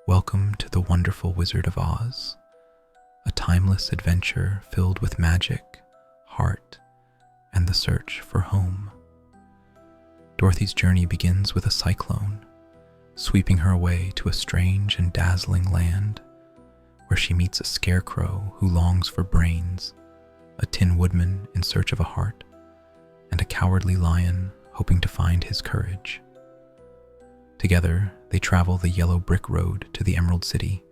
Welcome to the Wonderful Wizard of Oz, a timeless adventure filled with magic, heart, and the search for home. Dorothy's journey begins with a cyclone, sweeping her away to a strange and dazzling land, where she meets a scarecrow who longs for brains, a Tin Woodman in search of a heart, and a cowardly lion hoping to find his courage. Together, they travel the yellow brick road to the Emerald City,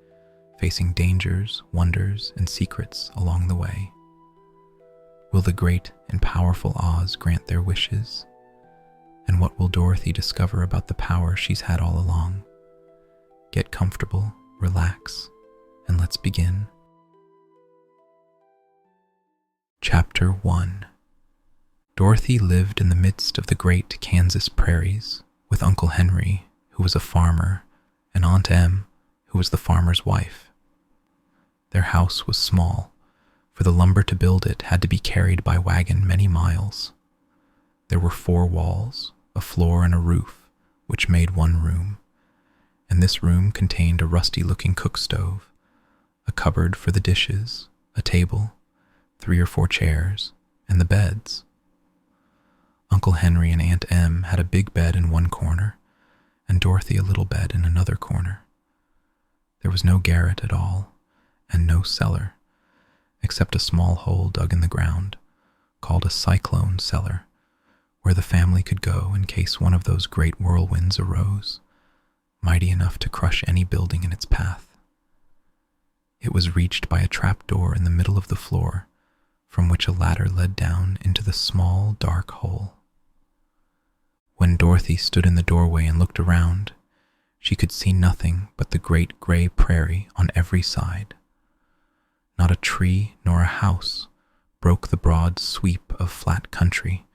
facing dangers, wonders, and secrets along the way. Will the great and powerful Oz grant their wishes? And what will Dorothy discover about the power she's had all along? Get comfortable, relax, and let's begin. Chapter 1. Dorothy lived in the midst of the great Kansas prairies with Uncle Henry, who was a farmer, and Aunt Em, who was the farmer's wife. Their house was small, for the lumber to build it had to be carried by wagon many miles. There were 4 walls, a floor, and a roof, which made one room, and this room contained a rusty-looking cook stove, a cupboard for the dishes, a table, 3 or 4 chairs, and the beds. Uncle Henry and Aunt Em had a big bed in one corner, and Dorothy a little bed in another corner. There was no garret at all, and no cellar, except a small hole dug in the ground, called a cyclone cellar, where the family could go in case one of those great whirlwinds arose, mighty enough to crush any building in its path. It was reached by a trap door in the middle of the floor, from which a ladder led down into the small, dark hole. When Dorothy stood in the doorway and looked around, she could see nothing but the great gray prairie on every side. Not a tree nor a house broke the broad sweep of flat country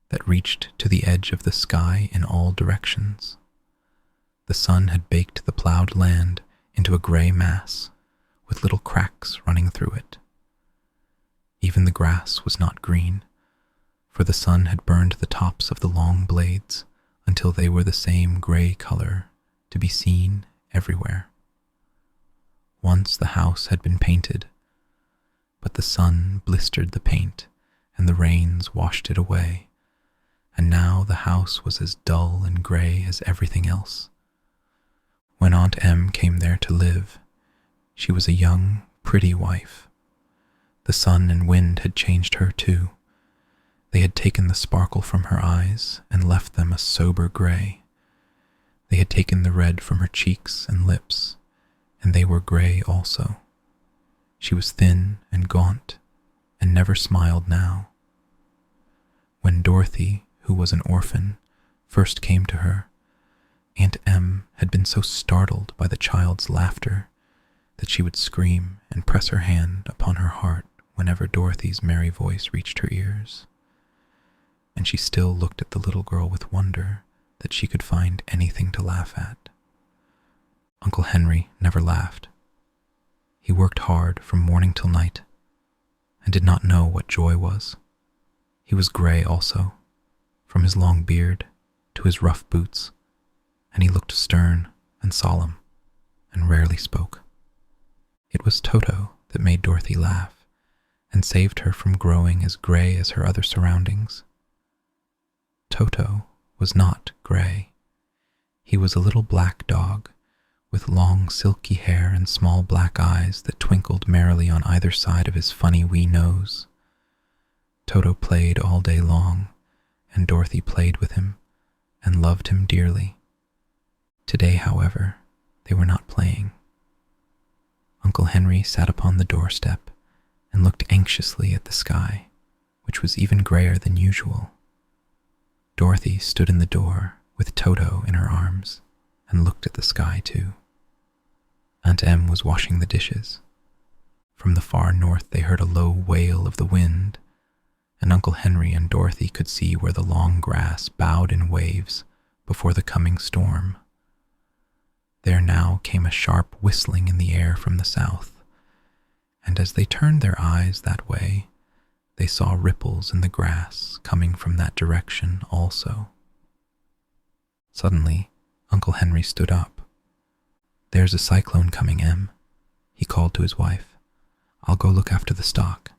that reached to the edge of the sky in all directions. The sun had baked the plowed land into a gray mass, with little cracks running through it. Even the grass was not green, for the sun had burned the tops of the long blades until they were the same gray color to be seen everywhere. Once the house had been painted, but the sun blistered the paint and the rains washed it away, and now the house was as dull and gray as everything else. When Aunt Em came there to live, she was a young, pretty wife. The sun and wind had changed her too. They had taken the sparkle from her eyes and left them a sober gray. They had taken the red from her cheeks and lips, and they were gray also. She was thin and gaunt, and never smiled now. When Dorothy, who was an orphan, first came to her, Aunt Em had been so startled by the child's laughter that she would scream and press her hand upon her heart whenever Dorothy's merry voice reached her ears. And she still looked at the little girl with wonder that she could find anything to laugh at. Uncle Henry never laughed. He worked hard from morning till night, and did not know what joy was. He was gray also, from his long beard to his rough boots, and he looked stern and solemn, and rarely spoke. It was Toto that made Dorothy laugh, and saved her from growing as gray as her other surroundings. Toto was not gray. He was a little black dog, with long silky hair and small black eyes that twinkled merrily on either side of his funny wee nose. Toto played all day long, and Dorothy played with him, and loved him dearly. Today, however, they were not playing. Uncle Henry sat upon the doorstep and looked anxiously at the sky, which was even grayer than usual. Dorothy stood in the door with Toto in her arms and looked at the sky too. Aunt Em was washing the dishes. From the far north they heard a low wail of the wind, and Uncle Henry and Dorothy could see where the long grass bowed in waves before the coming storm. There now came a sharp whistling in the air from the south, and as they turned their eyes that way, they saw ripples in the grass coming from that direction also. Suddenly, Uncle Henry stood up. "There's a cyclone coming, Em," he called to his wife. "I'll go look after the stock."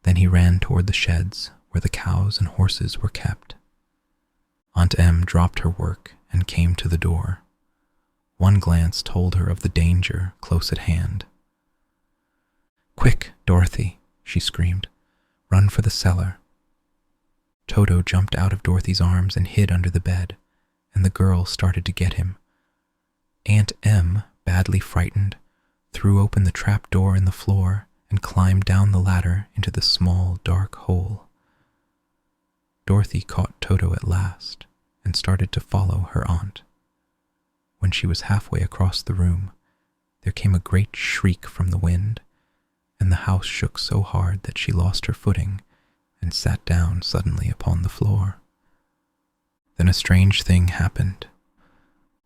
Then he ran toward the sheds where the cows and horses were kept. Aunt Em dropped her work and came to the door. One glance told her of the danger close at hand. "Quick, Dorothy," she screamed. "Run for the cellar." Toto jumped out of Dorothy's arms and hid under the bed, and the girl started to get him. Aunt Em, badly frightened, threw open the trap door in the floor and climbed down the ladder into the small, dark hole. Dorothy caught Toto at last and started to follow her aunt. When she was halfway across the room, there came a great shriek from the wind, and the house shook so hard that she lost her footing and sat down suddenly upon the floor. Then a strange thing happened.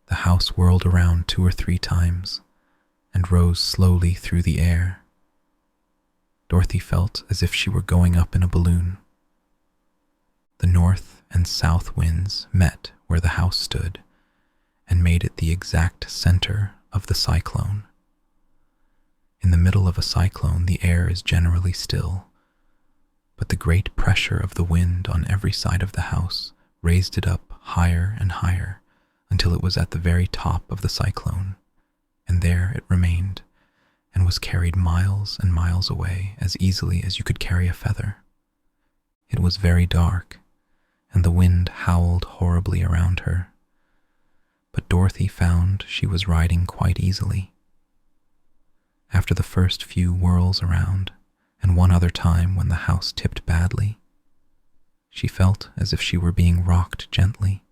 The house whirled around 2 or 3 times and rose slowly through the air. Dorothy felt as if she were going up in a balloon. The north and south winds met where the house stood and made it the exact center of the cyclone. In the middle of a cyclone, the air is generally still, but the great pressure of the wind on every side of the house raised it up higher and higher until it was at the very top of the cyclone, and there it remained and was carried miles and miles away as easily as you could carry a feather. It was very dark, and the wind howled horribly around her, but Dorothy found she was riding quite easily. After the first few whirls around, and one other time when the house tipped badly, she felt as if she were being rocked gently,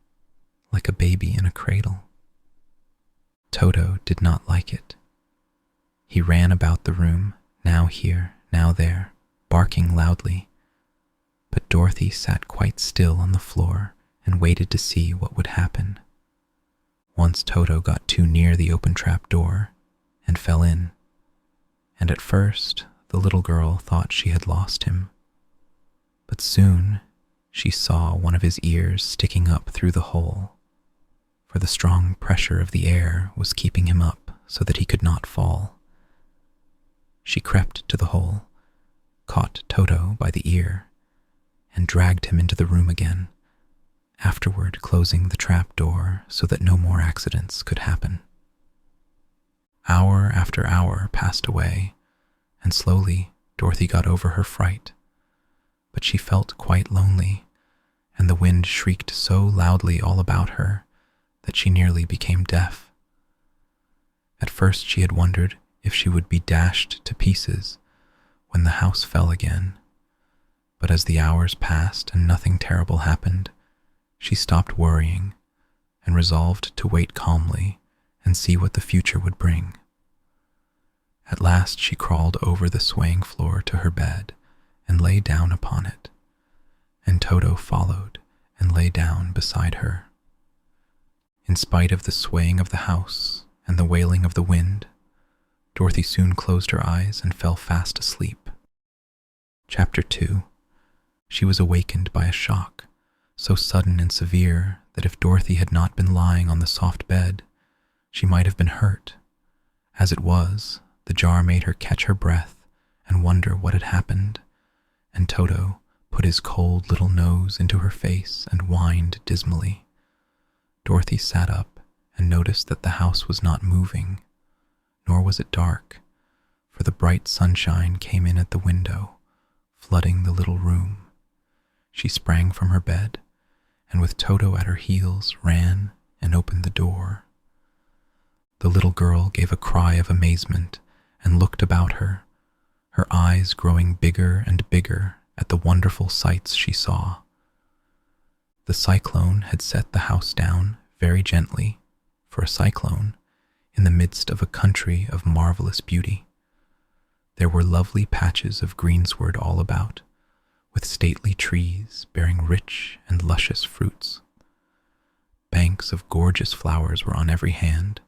like a baby in a cradle. Toto did not like it. He ran about the room, now here, now there, barking loudly, but Dorothy sat quite still on the floor and waited to see what would happen. Once Toto got too near the open trap door and fell in, and at first the little girl thought she had lost him. But soon she saw one of his ears sticking up through the hole, for the strong pressure of the air was keeping him up so that he could not fall. She crept to the hole, caught Toto by the ear, and dragged him into the room again, afterward closing the trap door so that no more accidents could happen. Hour after hour passed away, and slowly Dorothy got over her fright, but she felt quite lonely, and the wind shrieked so loudly all about her that she nearly became deaf. At first she had wondered if she would be dashed to pieces when the house fell again, but as the hours passed and nothing terrible happened, she stopped worrying and resolved to wait calmly and see what the future would bring. At last she crawled over the swaying floor to her bed and lay down upon it, and Toto followed and lay down beside her. In spite of the swaying of the house and the wailing of the wind, Dorothy soon closed her eyes and fell fast asleep. Chapter 2. She was awakened by a shock, so sudden and severe that if Dorothy had not been lying on the soft bed, she might have been hurt. As it was, the jar made her catch her breath and wonder what had happened, and Toto put his cold little nose into her face and whined dismally. Dorothy sat up and noticed that the house was not moving, nor was it dark, for the bright sunshine came in at the window, flooding the little room. She sprang from her bed, and with Toto at her heels ran and opened the door. The little girl gave a cry of amazement and looked about her, her eyes growing bigger and bigger at the wonderful sights she saw. The cyclone had set the house down very gently, for a cyclone, in the midst of a country of marvelous beauty. There were lovely patches of greensward all about, with stately trees bearing rich and luscious fruits. Banks of gorgeous flowers were on every hand,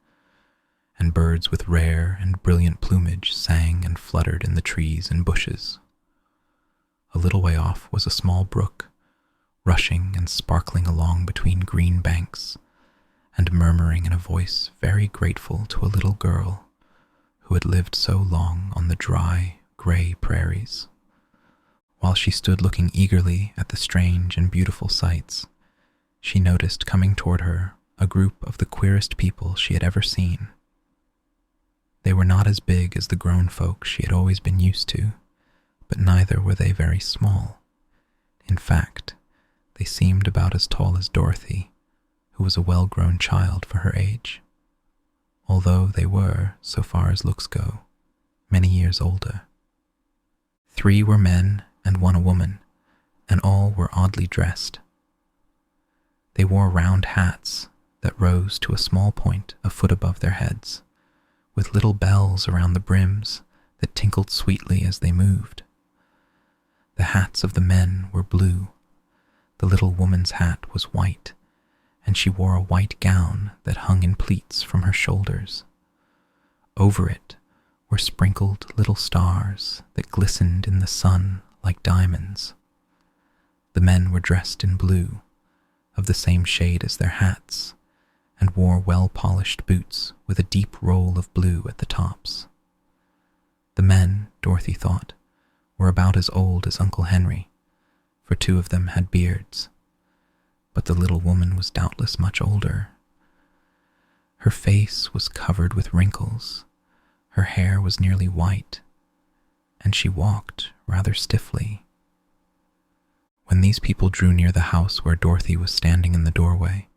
and birds with rare and brilliant plumage sang and fluttered in the trees and bushes. A little way off was a small brook, rushing and sparkling along between green banks, and murmuring in a voice very grateful to a little girl who had lived so long on the dry, gray prairies. While she stood looking eagerly at the strange and beautiful sights, she noticed coming toward her a group of the queerest people she had ever seen. They were not as big as the grown folk she had always been used to, but neither were they very small. In fact, they seemed about as tall as Dorothy, who was a well-grown child for her age, although they were, so far as looks go, many years older. 3 were men and 1 a woman, and all were oddly dressed. They wore round hats that rose to a small point a foot above their heads, with little bells around the brims that tinkled sweetly as they moved. The hats of the men were blue. The little woman's hat was white, and she wore a white gown that hung in pleats from her shoulders. Over it were sprinkled little stars that glistened in the sun like diamonds. The men were dressed in blue, of the same shade as their hats, and wore well-polished boots with a deep roll of blue at the tops. The men, Dorothy thought, were about as old as Uncle Henry, for 2 of them had beards, but the little woman was doubtless much older. Her face was covered with wrinkles, her hair was nearly white, and she walked rather stiffly. When these people drew near the house where Dorothy was standing in the doorway,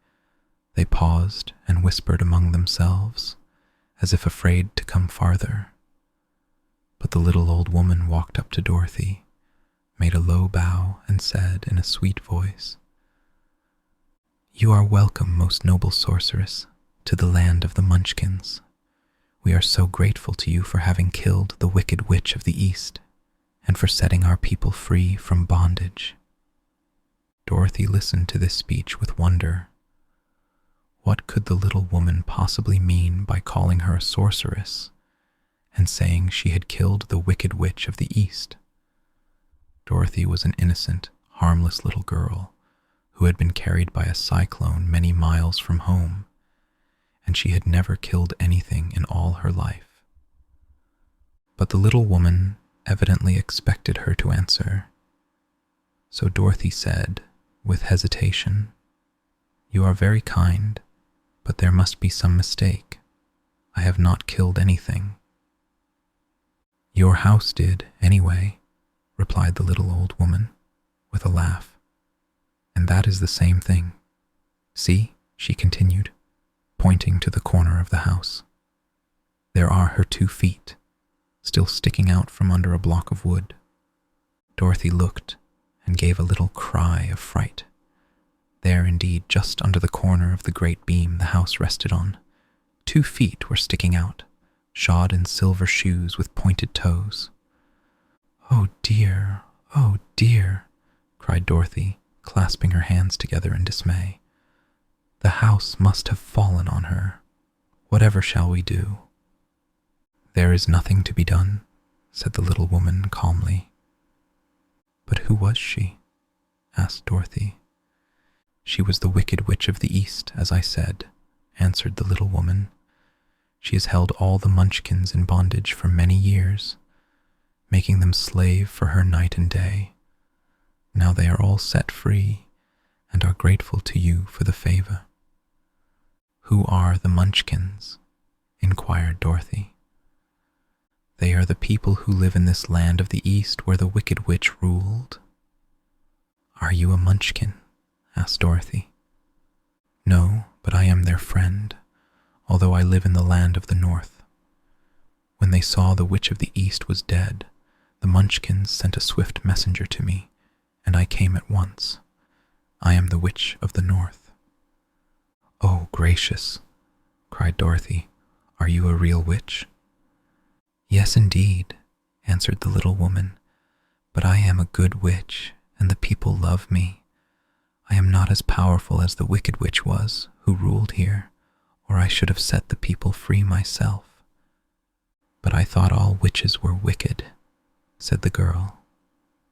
they paused and whispered among themselves, as if afraid to come farther. But the little old woman walked up to Dorothy, made a low bow, and said in a sweet voice, "You are welcome, most noble sorceress, to the land of the Munchkins. We are so grateful to you for having killed the wicked witch of the East, and for setting our people free from bondage." Dorothy listened to this speech with wonder. What could the little woman possibly mean by calling her a sorceress and saying she had killed the wicked witch of the East? Dorothy was an innocent, harmless little girl who had been carried by a cyclone many miles from home, and she had never killed anything in all her life. But the little woman evidently expected her to answer, so Dorothy said, with hesitation, "You are very kind, but there must be some mistake. I have not killed anything." "Your house did, anyway," replied the little old woman, with a laugh. "And that is the same thing. See," she continued, pointing to the corner of the house. "There are her 2 feet, still sticking out from under a block of wood." Dorothy looked and gave a little cry of fright. There indeed, just under the corner of the great beam the house rested on, 2 feet were sticking out, shod in silver shoes with pointed toes. "Oh dear, oh dear," cried Dorothy, clasping her hands together in dismay. "The house must have fallen on her. Whatever shall we do?" "There is nothing to be done," said the little woman calmly. "But who was she?" asked Dorothy. "She was the wicked witch of the East, as I said," answered the little woman. "She has held all the Munchkins in bondage for many years, making them slave for her night and day. Now they are all set free and are grateful to you for the favor." "Who are the Munchkins?" inquired Dorothy. "They are the people who live in this land of the East where the wicked witch ruled." "Are you a Munchkin?" asked Dorothy. "No, but I am their friend, although I live in the land of the North. When they saw the witch of the East was dead, the Munchkins sent a swift messenger to me, and I came at once. I am the witch of the North." "Oh, gracious," cried Dorothy. "Are you a real witch?" "Yes, indeed," answered the little woman, "but I am a good witch, and the people love me. I am not as powerful as the wicked witch was, who ruled here, or I should have set the people free myself." "But I thought all witches were wicked," said the girl,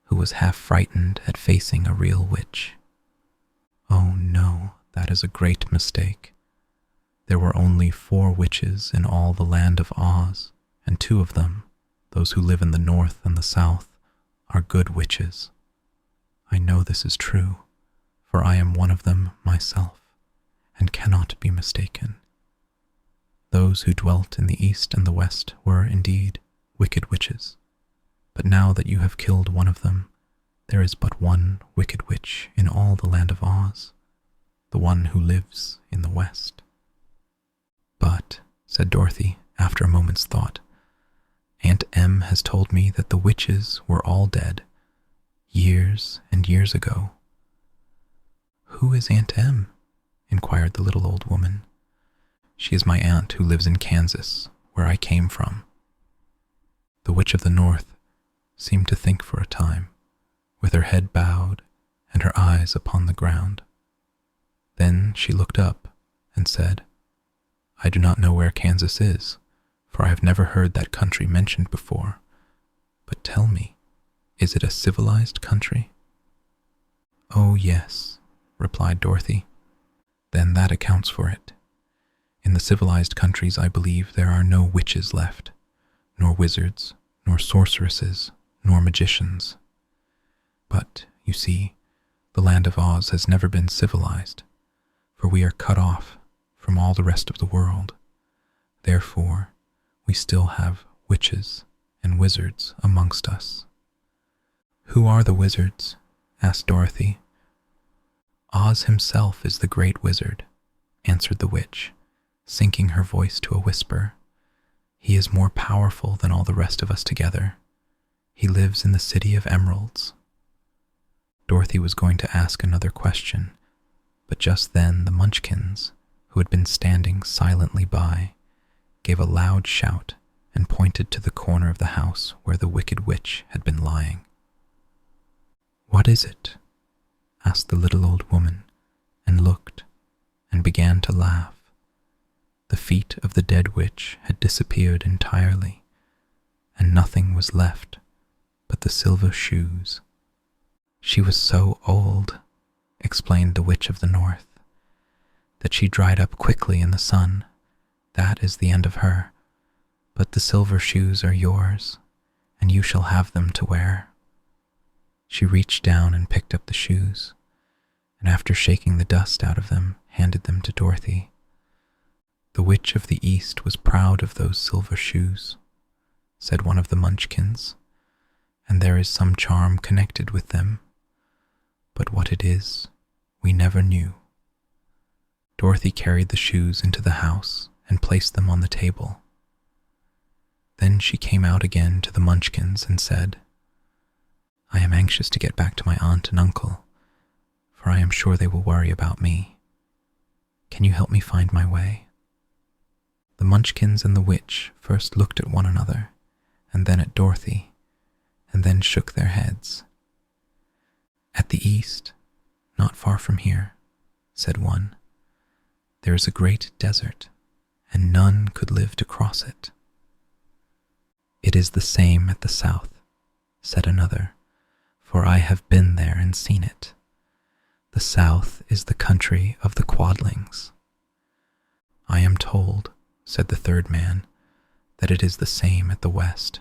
who was half frightened at facing a real witch. "Oh no, that is a great mistake," There were only 4 witches in all the land of Oz, and 2 of them, those who live in the north and the south, are good witches. I know this is true, for I am one of them myself, and cannot be mistaken. Those who dwelt in the east and the west were indeed wicked witches, but now that you have killed one of them, there is but one wicked witch in all the land of Oz, the one who lives in the west. But, said Dorothy, after a moment's thought, Aunt Em has told me that the witches were all dead, years and years ago. Who is Aunt Em? Inquired the little old woman. She is my aunt who lives in Kansas, where I came from. The witch of the north seemed to think for a time, with her head bowed and her eyes upon the ground. Then she looked up and said, I do not know where Kansas is, for I have never heard that country mentioned before. But tell me, is it a civilized country? Oh, yes, replied Dorothy. Then that accounts for it. In the civilized countries, I believe there are no witches left, nor wizards, nor sorceresses, nor magicians. But, you see, the land of Oz has never been civilized, for we are cut off from all the rest of the world. Therefore, we still have witches and wizards amongst us. Who are the wizards? Asked Dorothy. Oz himself is the great wizard, answered the witch, sinking her voice to a whisper. He is more powerful than all the rest of us together. He lives in the City of Emeralds. Dorothy was going to ask another question, but just then the Munchkins, who had been standing silently by, gave a loud shout and pointed to the corner of the house where the wicked witch had been lying. What is it? Asked the little old woman, and looked, and began to laugh. The feet of the dead witch had disappeared entirely, and nothing was left but the silver shoes. She was so old, explained the witch of the north, that she dried up quickly in the sun. That is the end of her, but the silver shoes are yours, and you shall have them to wear. She reached down and picked up the shoes, and after shaking the dust out of them, handed them to Dorothy. The witch of the east was proud of those silver shoes, said one of the Munchkins, and there is some charm connected with them, but what it is, we never knew. Dorothy carried the shoes into the house and placed them on the table. Then she came out again to the Munchkins and said, I am anxious to get back to my aunt and uncle, for I am sure they will worry about me. Can you help me find my way? The Munchkins and the witch first looked at one another, and then at Dorothy, and then shook their heads. At the east, not far from here, said one, there is a great desert, and none could live to cross it. It is the same at the south, said another, for I have been there and seen it. The south is the country of the Quadlings. I am told, said the third man, that it is the same at the west,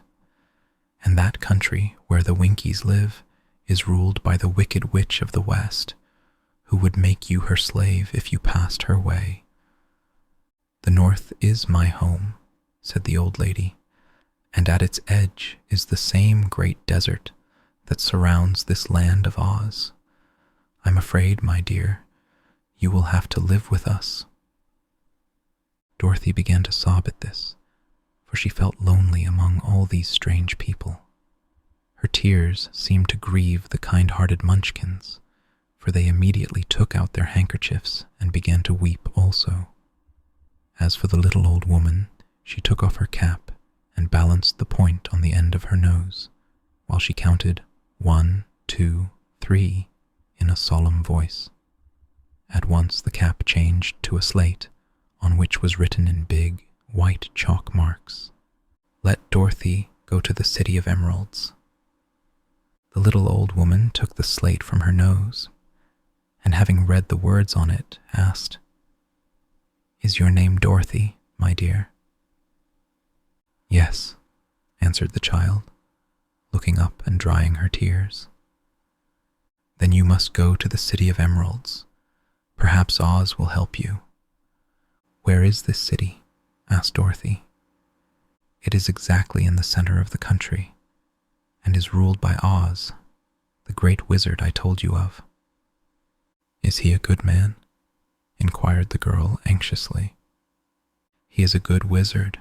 and that country where the Winkies live is ruled by the wicked witch of the west, who would make you her slave if you passed her way. The north is my home, said the old lady, and at its edge is the same great desert that surrounds this land of Oz. I'm afraid, my dear, you will have to live with us. Dorothy began to sob at this, for she felt lonely among all these strange people. Her tears seemed to grieve the kind-hearted Munchkins, for they immediately took out their handkerchiefs and began to weep also. As for the little old woman, she took off her cap and balanced the point on the end of her nose, while she counted 1, 2, 3 in a solemn voice. At once the cap changed to a slate, on which was written in big, white chalk marks, "Let Dorothy go to the City of Emeralds." The little old woman took the slate from her nose, and having read the words on it, asked, Is your name Dorothy, my dear?" "Yes," answered the child, looking up and drying her tears. "Then you must go to the City of Emeralds. Perhaps Oz will help you." "Where is this city?" asked Dorothy. "It is exactly in the center of the country, and is ruled by Oz, the great wizard I told you of." "Is he a good man?" inquired the girl anxiously. "He is a good wizard.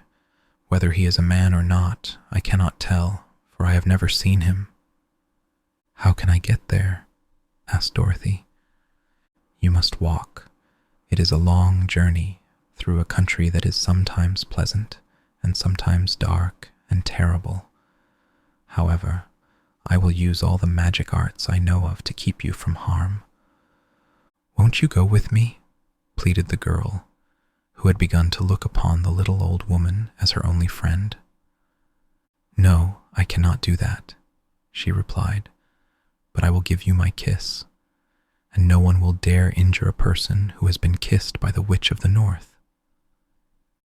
Whether he is a man or not, I cannot tell, for I have never seen him." "How can I get there?" asked Dorothy. "You must walk. It is a long journey through a country that is sometimes pleasant and sometimes dark and terrible. However, I will use all the magic arts I know of to keep you from harm." "Won't you go with me?" pleaded the girl, who had begun to look upon the little old woman as her only friend. "No, I cannot do that," she replied, "but I will give you my kiss, and no one will dare injure a person who has been kissed by the Witch of the North."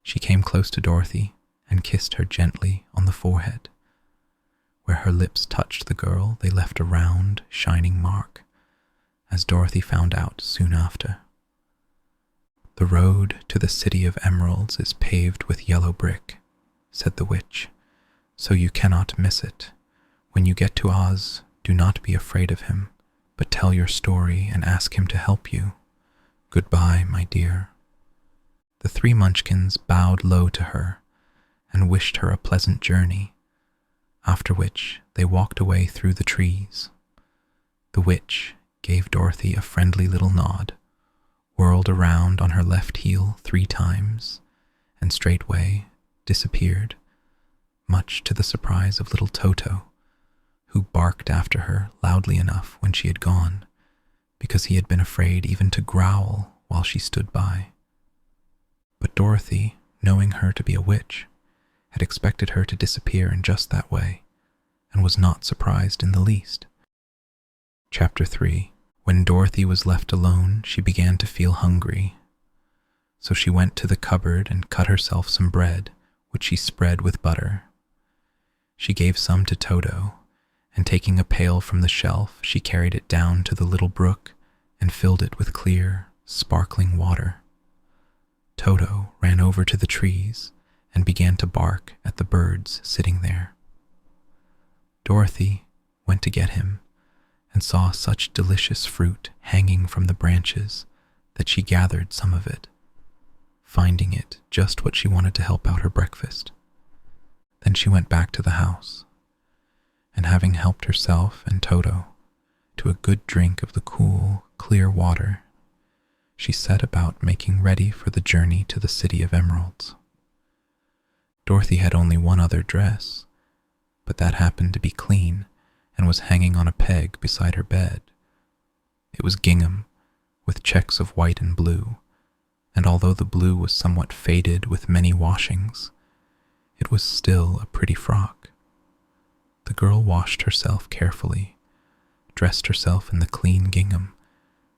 She came close to Dorothy and kissed her gently on the forehead. Where her lips touched the girl, they left a round, shining mark, as Dorothy found out soon after. "The road to the City of Emeralds is paved with yellow brick," said the witch, "so you cannot miss it. When you get to Oz, do not be afraid of him, but tell your story and ask him to help you. Goodbye, my dear." The three Munchkins bowed low to her and wished her a pleasant journey, after which they walked away through the trees. The witch gave Dorothy a friendly little nod, whirled around on her left heel 3 times, and straightway disappeared, much to the surprise of little Toto, who barked after her loudly enough when she had gone, because he had been afraid even to growl while she stood by. But Dorothy, knowing her to be a witch, had expected her to disappear in just that way, and was not surprised in the least. Chapter 3. When Dorothy was left alone, she began to feel hungry. So she went to the cupboard and cut herself some bread, which she spread with butter. She gave some to Toto, and taking a pail from the shelf, she carried it down to the little brook and filled it with clear, sparkling water. Toto ran over to the trees and began to bark at the birds sitting there. Dorothy went to get him, and saw such delicious fruit hanging from the branches that she gathered some of it, finding it just what she wanted to help out her breakfast. Then she went back to the house, and having helped herself and Toto to a good drink of the cool, clear water, she set about making ready for the journey to the City of Emeralds. Dorothy had only one other dress, but that happened to be clean and was hanging on a peg beside her bed. It was gingham, with checks of white and blue, and although the blue was somewhat faded with many washings, it was still a pretty frock. The girl washed herself carefully, dressed herself in the clean gingham,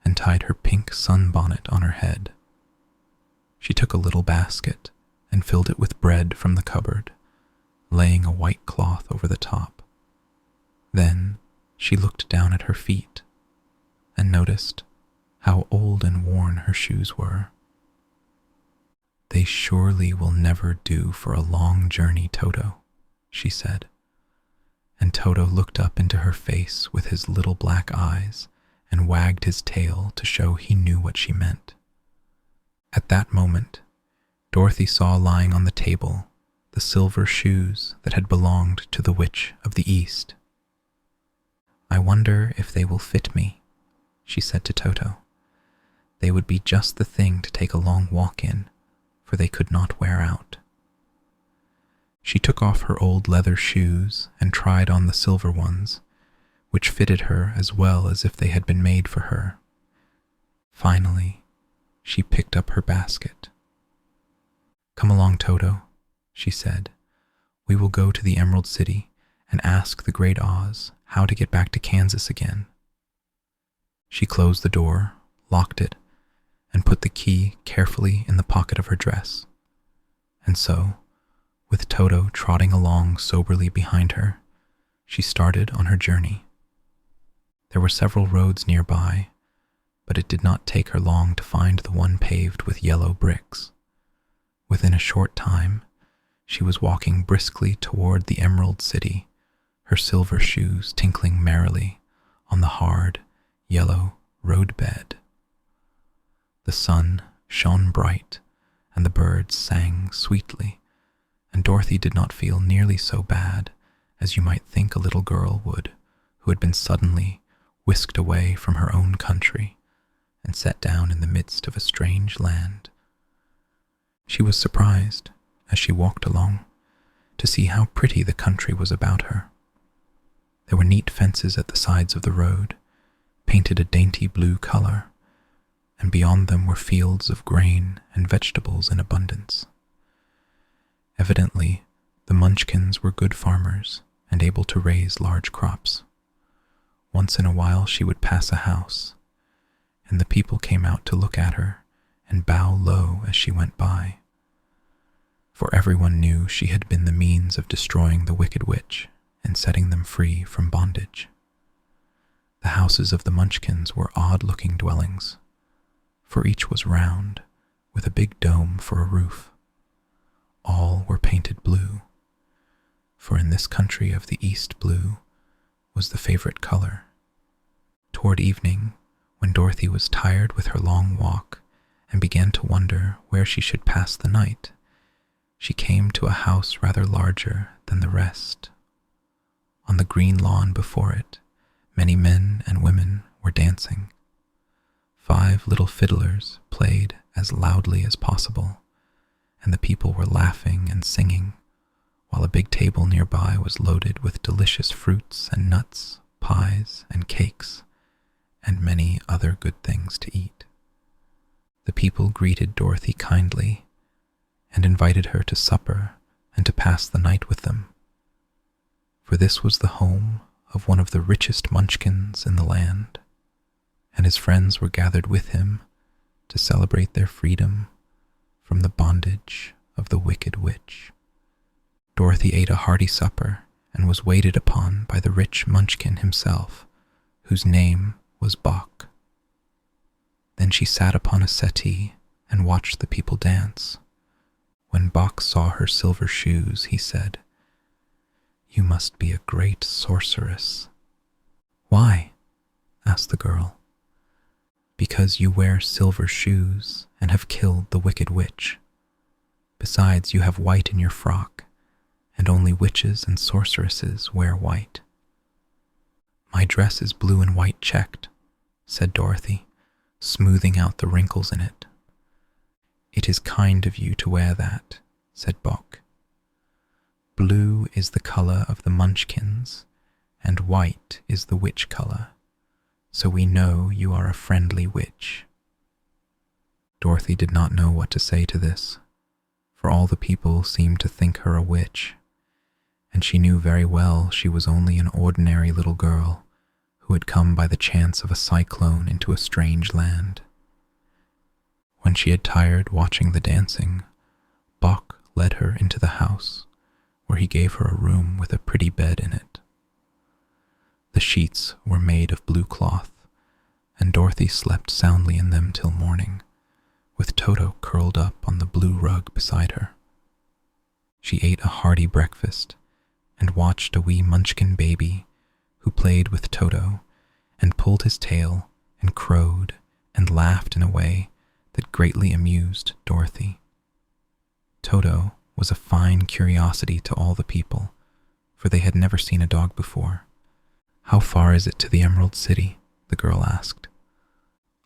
and tied her pink sunbonnet on her head. She took a little basket and filled it with bread from the cupboard, laying a white cloth over the top. Then she looked down at her feet and noticed how old and worn her shoes were. "They surely will never do for a long journey, Toto," she said. And Toto looked up into her face with his little black eyes and wagged his tail to show he knew what she meant. At that moment, Dorothy saw lying on the table the silver shoes that had belonged to the Witch of the East. "I wonder if they will fit me," she said to Toto. "They would be just the thing to take a long walk in, for they could not wear out." She took off her old leather shoes and tried on the silver ones, which fitted her as well as if they had been made for her. Finally, she picked up her basket. "Come along, Toto," she said. "We will go to the Emerald City and ask the Great Oz how to get back to Kansas again." She closed the door, locked it, and put the key carefully in the pocket of her dress. And so, with Toto trotting along soberly behind her, she started on her journey. There were several roads nearby, but it did not take her long to find the one paved with yellow bricks. Within a short time, she was walking briskly toward the Emerald City, her silver shoes tinkling merrily on the hard, yellow roadbed. The sun shone bright, and the birds sang sweetly, and Dorothy did not feel nearly so bad as you might think a little girl would who had been suddenly whisked away from her own country and set down in the midst of a strange land. She was surprised, as she walked along, to see how pretty the country was about her. There were neat fences at the sides of the road, painted a dainty blue color, and beyond them were fields of grain and vegetables in abundance. Evidently, the Munchkins were good farmers and able to raise large crops. Once in a while she would pass a house, and the people came out to look at her and bow low as she went by, for everyone knew she had been the means of destroying the Wicked Witch and setting them free from bondage. The houses of the Munchkins were odd-looking dwellings, for each was round, with a big dome for a roof. All were painted blue, for in this country of the East blue was the favorite color. Toward evening, when Dorothy was tired with her long walk and began to wonder where she should pass the night, she came to a house rather larger than the rest. On the green lawn before it, many men and women were dancing. 5 little fiddlers played as loudly as possible, and the people were laughing and singing, while a big table nearby was loaded with delicious fruits and nuts, pies and cakes, and many other good things to eat. The people greeted Dorothy kindly and invited her to supper and to pass the night with them, for this was the home of one of the richest Munchkins in the land, and his friends were gathered with him to celebrate their freedom from the bondage of the Wicked Witch. Dorothy ate a hearty supper and was waited upon by the rich Munchkin himself, whose name was Bock. Then she sat upon a settee and watched the people dance. When Bock saw her silver shoes, he said, "You must be a great sorceress." "Why?" asked the girl. "Because you wear silver shoes and have killed the Wicked Witch. Besides, you have white in your frock, and only witches and sorceresses wear white." "My dress is blue and white checked," said Dorothy, smoothing out the wrinkles in it. "It is kind of you to wear that," said Bock. "Blue is the color of the Munchkins, and white is the witch color, so we know you are a friendly witch." Dorothy did not know what to say to this, for all the people seemed to think her a witch, and she knew very well she was only an ordinary little girl who had come by the chance of a cyclone into a strange land. When she had tired watching the dancing, Bock led her into the house, where he gave her a room with a pretty bed in it. The sheets were made of blue cloth, and Dorothy slept soundly in them till morning, with Toto curled up on the blue rug beside her. She ate a hearty breakfast and watched a wee Munchkin baby who played with Toto and pulled his tail and crowed and laughed in a way that greatly amused Dorothy. Toto was a fine curiosity to all the people, for they had never seen a dog before. "How far is it to the Emerald City?" the girl asked.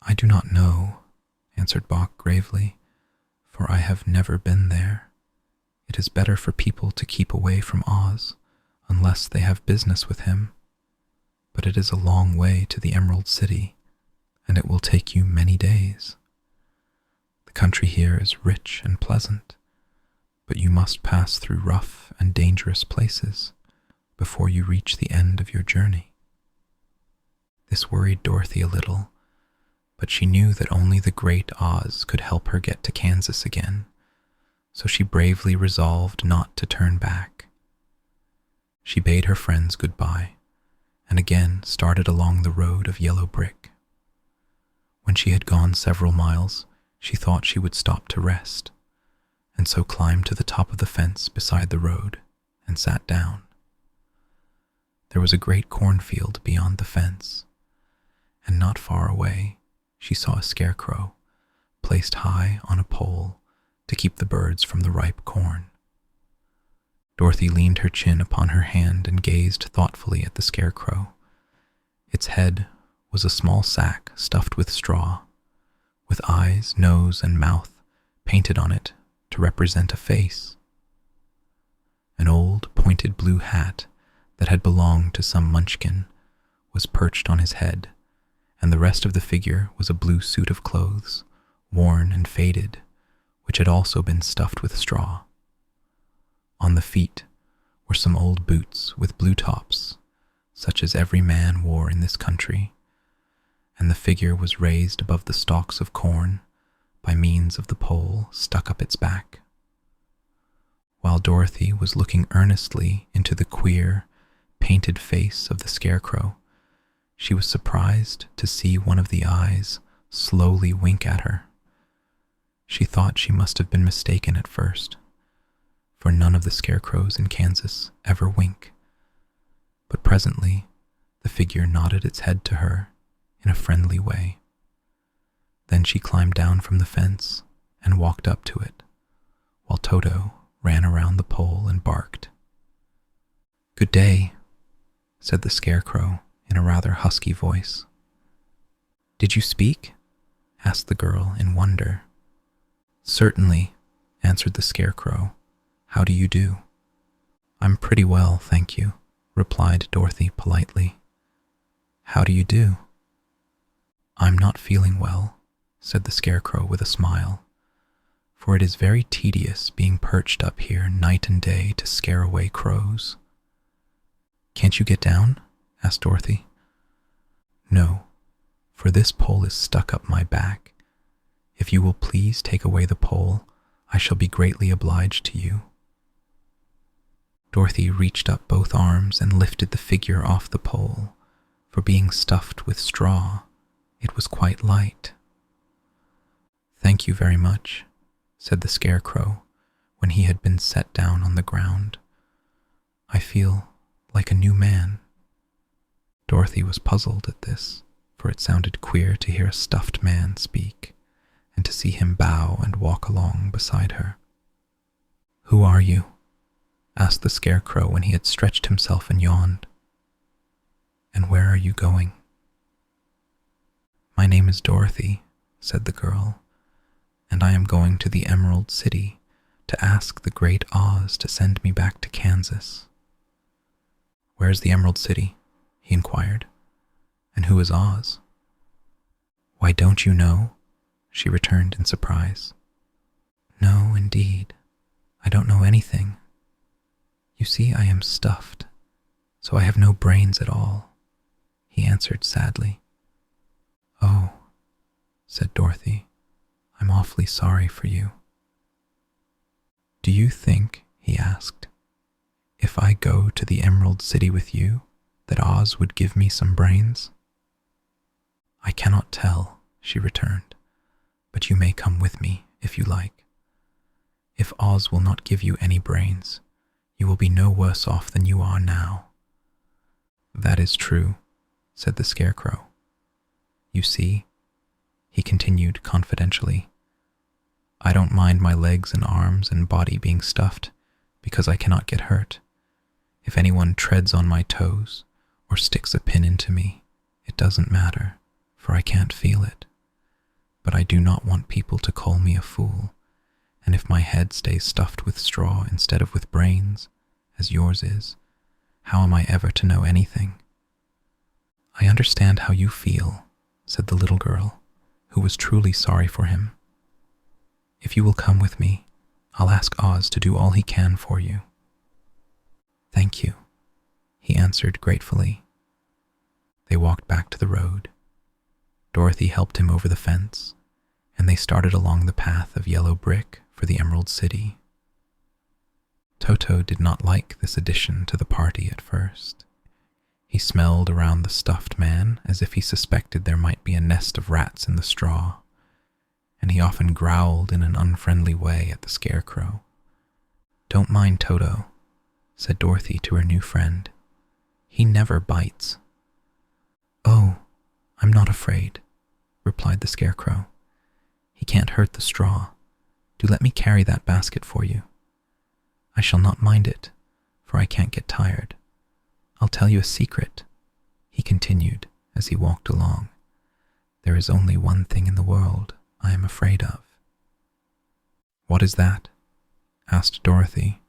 "I do not know," answered Bock gravely, "for I have never been there. It is better for people to keep away from Oz, unless they have business with him. But it is a long way to the Emerald City, and it will take you many days. The country here is rich and pleasant, but you must pass through rough and dangerous places before you reach the end of your journey." This worried Dorothy a little, but she knew that only the great Oz could help her get to Kansas again, so she bravely resolved not to turn back. She bade her friends goodbye and again started along the road of yellow brick. When she had gone several miles, she thought she would stop to rest, and so climbed to the top of the fence beside the road and sat down. There was a great cornfield beyond the fence, and not far away she saw a scarecrow placed high on a pole to keep the birds from the ripe corn. Dorothy leaned her chin upon her hand and gazed thoughtfully at the scarecrow. Its head was a small sack stuffed with straw, with eyes, nose, and mouth painted on it to represent a face. An old pointed blue hat that had belonged to some munchkin was perched on his head, and the rest of the figure was a blue suit of clothes, worn and faded, which had also been stuffed with straw. On the feet were some old boots with blue tops, such as every man wore in this country, and the figure was raised above the stalks of corn by means of the pole stuck up its back. While Dorothy was looking earnestly into the queer, painted face of the scarecrow, she was surprised to see one of the eyes slowly wink at her. She thought she must have been mistaken at first, for none of the scarecrows in Kansas ever wink. But presently the figure nodded its head to her in a friendly way. Then she climbed down from the fence and walked up to it, while Toto ran around the pole and barked. "Good day," said the scarecrow in a rather husky voice. "Did you speak?" asked the girl in wonder. "Certainly," answered the scarecrow. "How do you do?" "I'm pretty well, thank you," replied Dorothy politely. "How do you do?" "I'm not feeling well," said the scarecrow with a smile, "for it is very tedious being perched up here night and day to scare away crows." "Can't you get down?" asked Dorothy. "No, for this pole is stuck up my back. If you will please take away the pole, I shall be greatly obliged to you." Dorothy reached up both arms and lifted the figure off the pole, for being stuffed with straw, it was quite light. "Thank you very much," said the scarecrow when he had been set down on the ground. "I feel like a new man." Dorothy was puzzled at this, for it sounded queer to hear a stuffed man speak, and to see him bow and walk along beside her. "Who are you?" asked the scarecrow when he had stretched himself and yawned. "And where are you going?" "My name is Dorothy," said the girl, "and I am going to the Emerald City to ask the great Oz to send me back to Kansas." "Where is the Emerald City?" he inquired. "And who is Oz?" "Why, don't you know?" she returned in surprise. "No, indeed, I don't know anything. You see, I am stuffed, so I have no brains at all," he answered sadly. "Oh," said Dorothy, "I'm awfully sorry for you." "Do you think," he asked, "if I go to the Emerald City with you, that Oz would give me some brains?" "I cannot tell," she returned, "but you may come with me if you like. If Oz will not give you any brains, you will be no worse off than you are now." "That is true," said the scarecrow. "You see," he continued confidentially, "I don't mind my legs and arms and body being stuffed because I cannot get hurt. If anyone treads on my toes or sticks a pin into me, it doesn't matter, for I can't feel it. But I do not want people to call me a fool, and if my head stays stuffed with straw instead of with brains, as yours is, how am I ever to know anything?" "I understand how you feel," said the little girl, who was truly sorry for him. "If you will come with me, I'll ask Oz to do all he can for you." "Thank you," he answered gratefully. They walked back to the road. Dorothy helped him over the fence, and they started along the path of yellow brick for the Emerald City. Toto did not like this addition to the party at first. He smelled around the stuffed man as if he suspected there might be a nest of rats in the straw, and he often growled in an unfriendly way at the Scarecrow. "Don't mind Toto," said Dorothy to her new friend. "He never bites." "Oh, I'm not afraid," replied the Scarecrow. "He can't hurt the straw. Do let me carry that basket for you. I shall not mind it, for I can't get tired. I'll tell you a secret," he continued as he walked along. "There is only one thing in the world I am afraid of." "What is that?" asked Dorothy.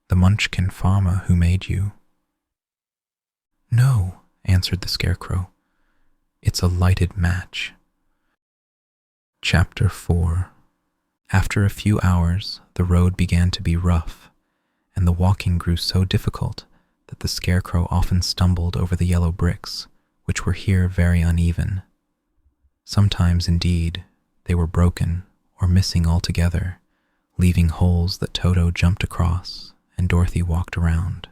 "The Munchkin farmer who made you." "No," answered the Scarecrow. "It's a lighted match." Chapter 4. After a few hours, the road began to be rough, and the walking grew so difficult that the Scarecrow often stumbled over the yellow bricks, which were here very uneven. Sometimes, indeed, they were broken or missing altogether, leaving holes that Toto jumped across and Dorothy walked around.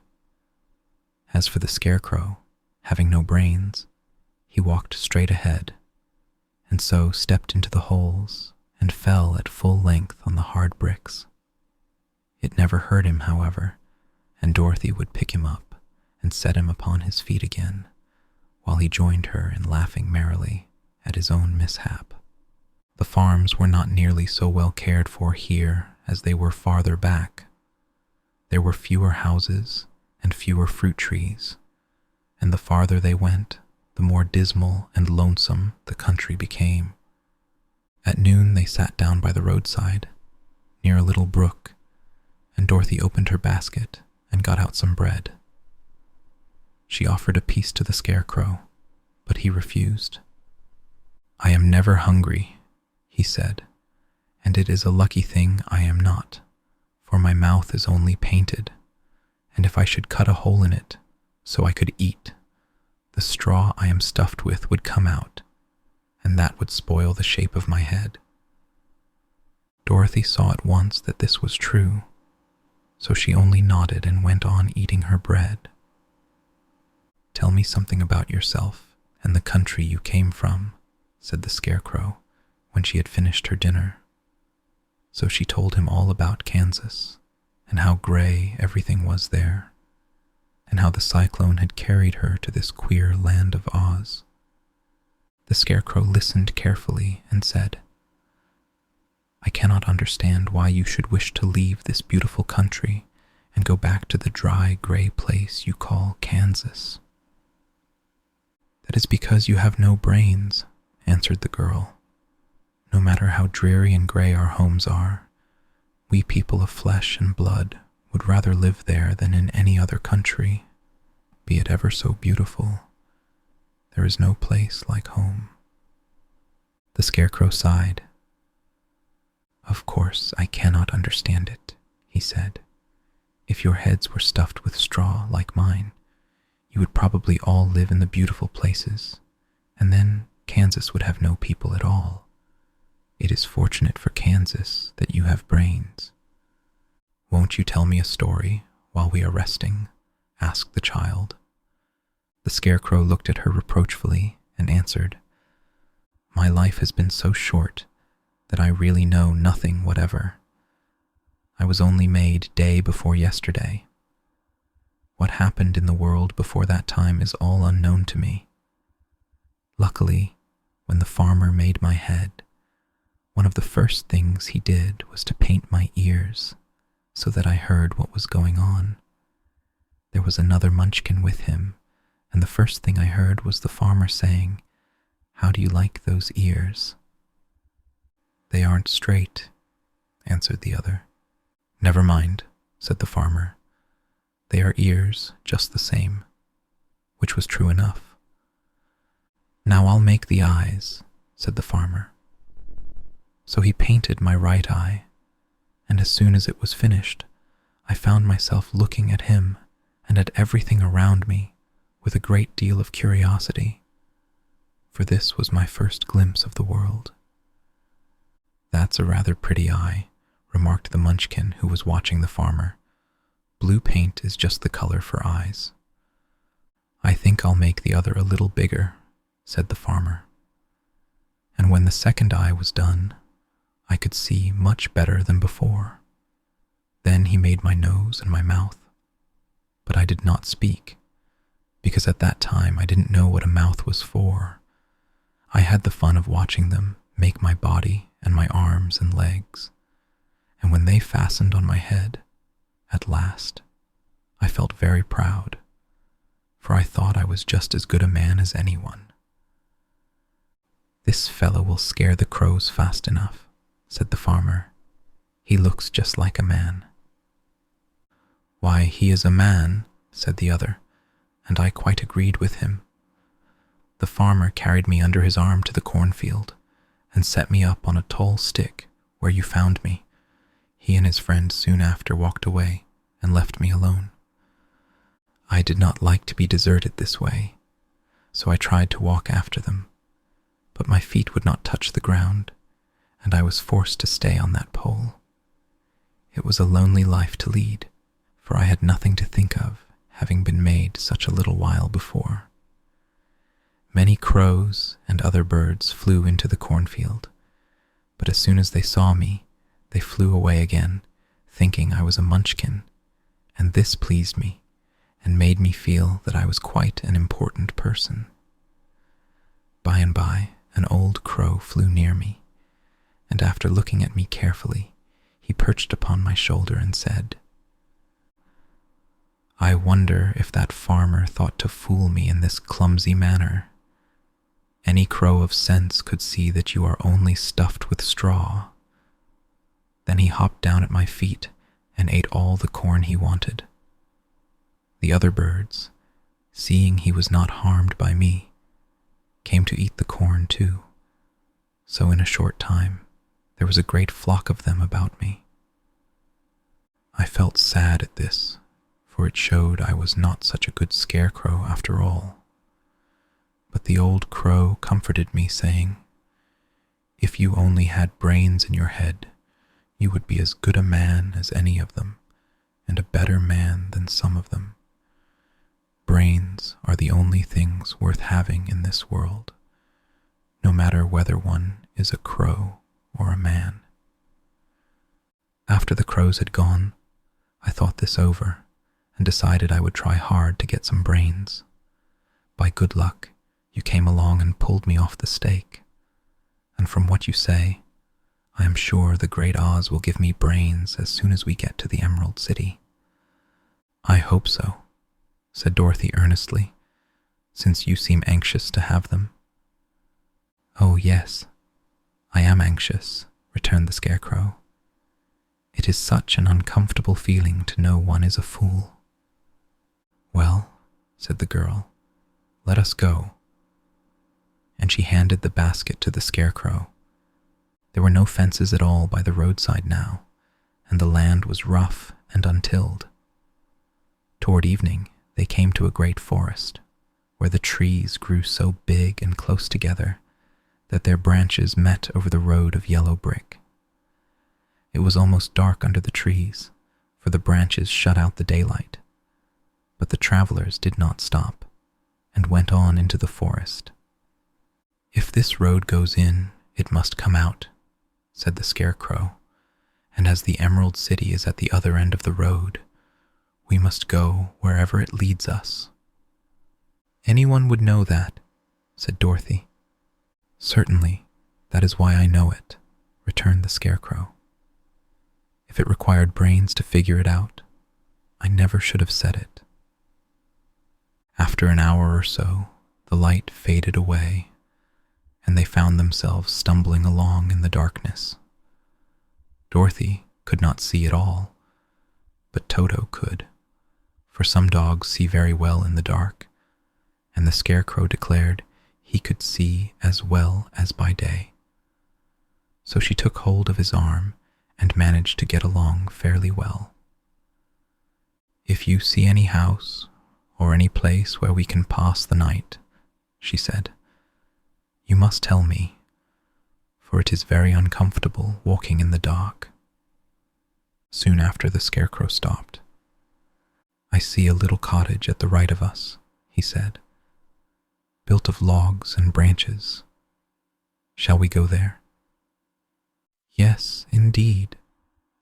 As for the Scarecrow, having no brains, he walked straight ahead, and so stepped into the holes and fell at full length on the hard bricks. It never hurt him, however, and Dorothy would pick him up and set him upon his feet again, while he joined her in laughing merrily at his own mishap. The farms were not nearly so well cared for here as they were farther back. There were fewer houses and fewer fruit trees, and the farther they went, the more dismal and lonesome the country became. At noon they sat down by the roadside, near a little brook, and Dorothy opened her basket and got out some bread. She offered a piece to the Scarecrow, but he refused. "I am never hungry," he said, "and it is a lucky thing I am not, for my mouth is only painted, and if I should cut a hole in it so I could eat, the straw I am stuffed with would come out, and that would spoil the shape of my head." Dorothy saw at once that this was true, so she only nodded and went on eating her bread. "Tell me something about yourself and the country you came from," said the Scarecrow when she had finished her dinner. So she told him all about Kansas, and how gray everything was there, and how the cyclone had carried her to this queer land of Oz. The Scarecrow listened carefully and said, "I cannot understand why you should wish to leave this beautiful country and go back to the dry, gray place you call Kansas." "That is because you have no brains," answered the girl. "No matter how dreary and gray our homes are, we people of flesh and blood would rather live there than in any other country, be it ever so beautiful. There is no place like home." The Scarecrow sighed. "Of course, I cannot understand it," he said. "If your heads were stuffed with straw like mine, you would probably all live in the beautiful places, and then Kansas would have no people at all. It is fortunate for Kansas that you have brains." "Won't you tell me a story while we are resting?" asked the child. The Scarecrow looked at her reproachfully and answered, "My life has been so short that I really know nothing whatever. I was only made day before yesterday. What happened in the world before that time is all unknown to me. Luckily, when the farmer made my head, one of the first things he did was to paint my ears so that I heard what was going on. There was another Munchkin with him, and the first thing I heard was the farmer saying, 'How do you like those ears?' 'They aren't straight,' answered the other. 'Never mind,' said the farmer. 'They are ears just the same,' which was true enough. 'Now I'll make the eyes,' said the farmer. So he painted my right eye, and as soon as it was finished, I found myself looking at him and at everything around me with a great deal of curiosity. for this was my first glimpse of the world. "That's a rather pretty eye," remarked the munchkin who was watching the farmer. "Blue paint is just the color for eyes." "I think I'll make the other a little bigger," said the farmer. And when the second eye was done, I could see much better than before. Then he made my nose and my mouth, but I did not speak, because at that time I didn't know what a mouth was for. I had the fun of watching them make my body and my arms and legs, and when they fastened on my head, at last, I felt very proud, for I thought I was just as good a man as anyone. "This fellow will scare the crows fast enough," said the farmer. "He looks just like a man." "Why, he is a man," said the other, and I quite agreed with him. The farmer carried me under his arm to the cornfield and set me up on a tall stick where you found me. He and his friend soon after walked away and left me alone. I did not like to be deserted this way, so I tried to walk after them, but my feet would not touch the ground, and I was forced to stay on that pole. It was a lonely life to lead, for I had nothing to think of, having been made such a little while before. Many crows and other birds flew into the cornfield, but as soon as they saw me, they flew away again, thinking I was a munchkin, and this pleased me and made me feel that I was quite an important person. By and by, an old crow flew near me, and after looking at me carefully, he perched upon my shoulder and said, "I wonder if that farmer thought to fool me in this clumsy manner. Any crow of sense could see that you are only stuffed with straw." Then he hopped down at my feet and ate all the corn he wanted. The other birds, seeing he was not harmed by me, came to eat the corn too, so in a short time there was a great flock of them about me. I felt sad at this, for it showed I was not such a good scarecrow after all. But the old crow comforted me, saying, "If you only had brains in your head, you would be as good a man as any of them, and a better man than some of them. Brains are the only things worth having in this world, no matter whether one is a crow or a man." After the crows had gone, I thought this over and decided I would try hard to get some brains. By good luck, you came along and pulled me off the stake, and from what you say, I am sure the great Oz will give me brains as soon as we get to the Emerald City. "I hope so," said Dorothy earnestly, "since you seem anxious to have them." "Oh, yes, I am anxious," returned the Scarecrow. "It is such an uncomfortable feeling to know one is a fool." "Well," said the girl, "let us go." And she handed the basket to the Scarecrow. There were no fences at all by the roadside now, and the land was rough and untilled. Toward evening, they came to a great forest, where the trees grew so big and close together that their branches met over the road of yellow brick. It was almost dark under the trees, for the branches shut out the daylight, but the travelers did not stop, and went on into the forest. "If this road goes in, it must come out," said the Scarecrow, "and as the Emerald City is at the other end of the road, we must go wherever it leads us." "Anyone would know that," said Dorothy. "Certainly, that is why I know it," returned the Scarecrow. "If it required brains to figure it out, I never should have said it." After an hour or so, the light faded away, and they found themselves stumbling along in the darkness. Dorothy could not see at all, but Toto could, for some dogs see very well in the dark, and the Scarecrow declared he could see as well as by day. So she took hold of his arm and managed to get along fairly well. "If you see any house or any place where we can pass the night," she said, You must tell me, for it is very uncomfortable walking in the dark." Soon after, the Scarecrow stopped. "I see a little cottage at the right of us," he said, "built of logs and branches. Shall we go there?" "Yes, indeed,"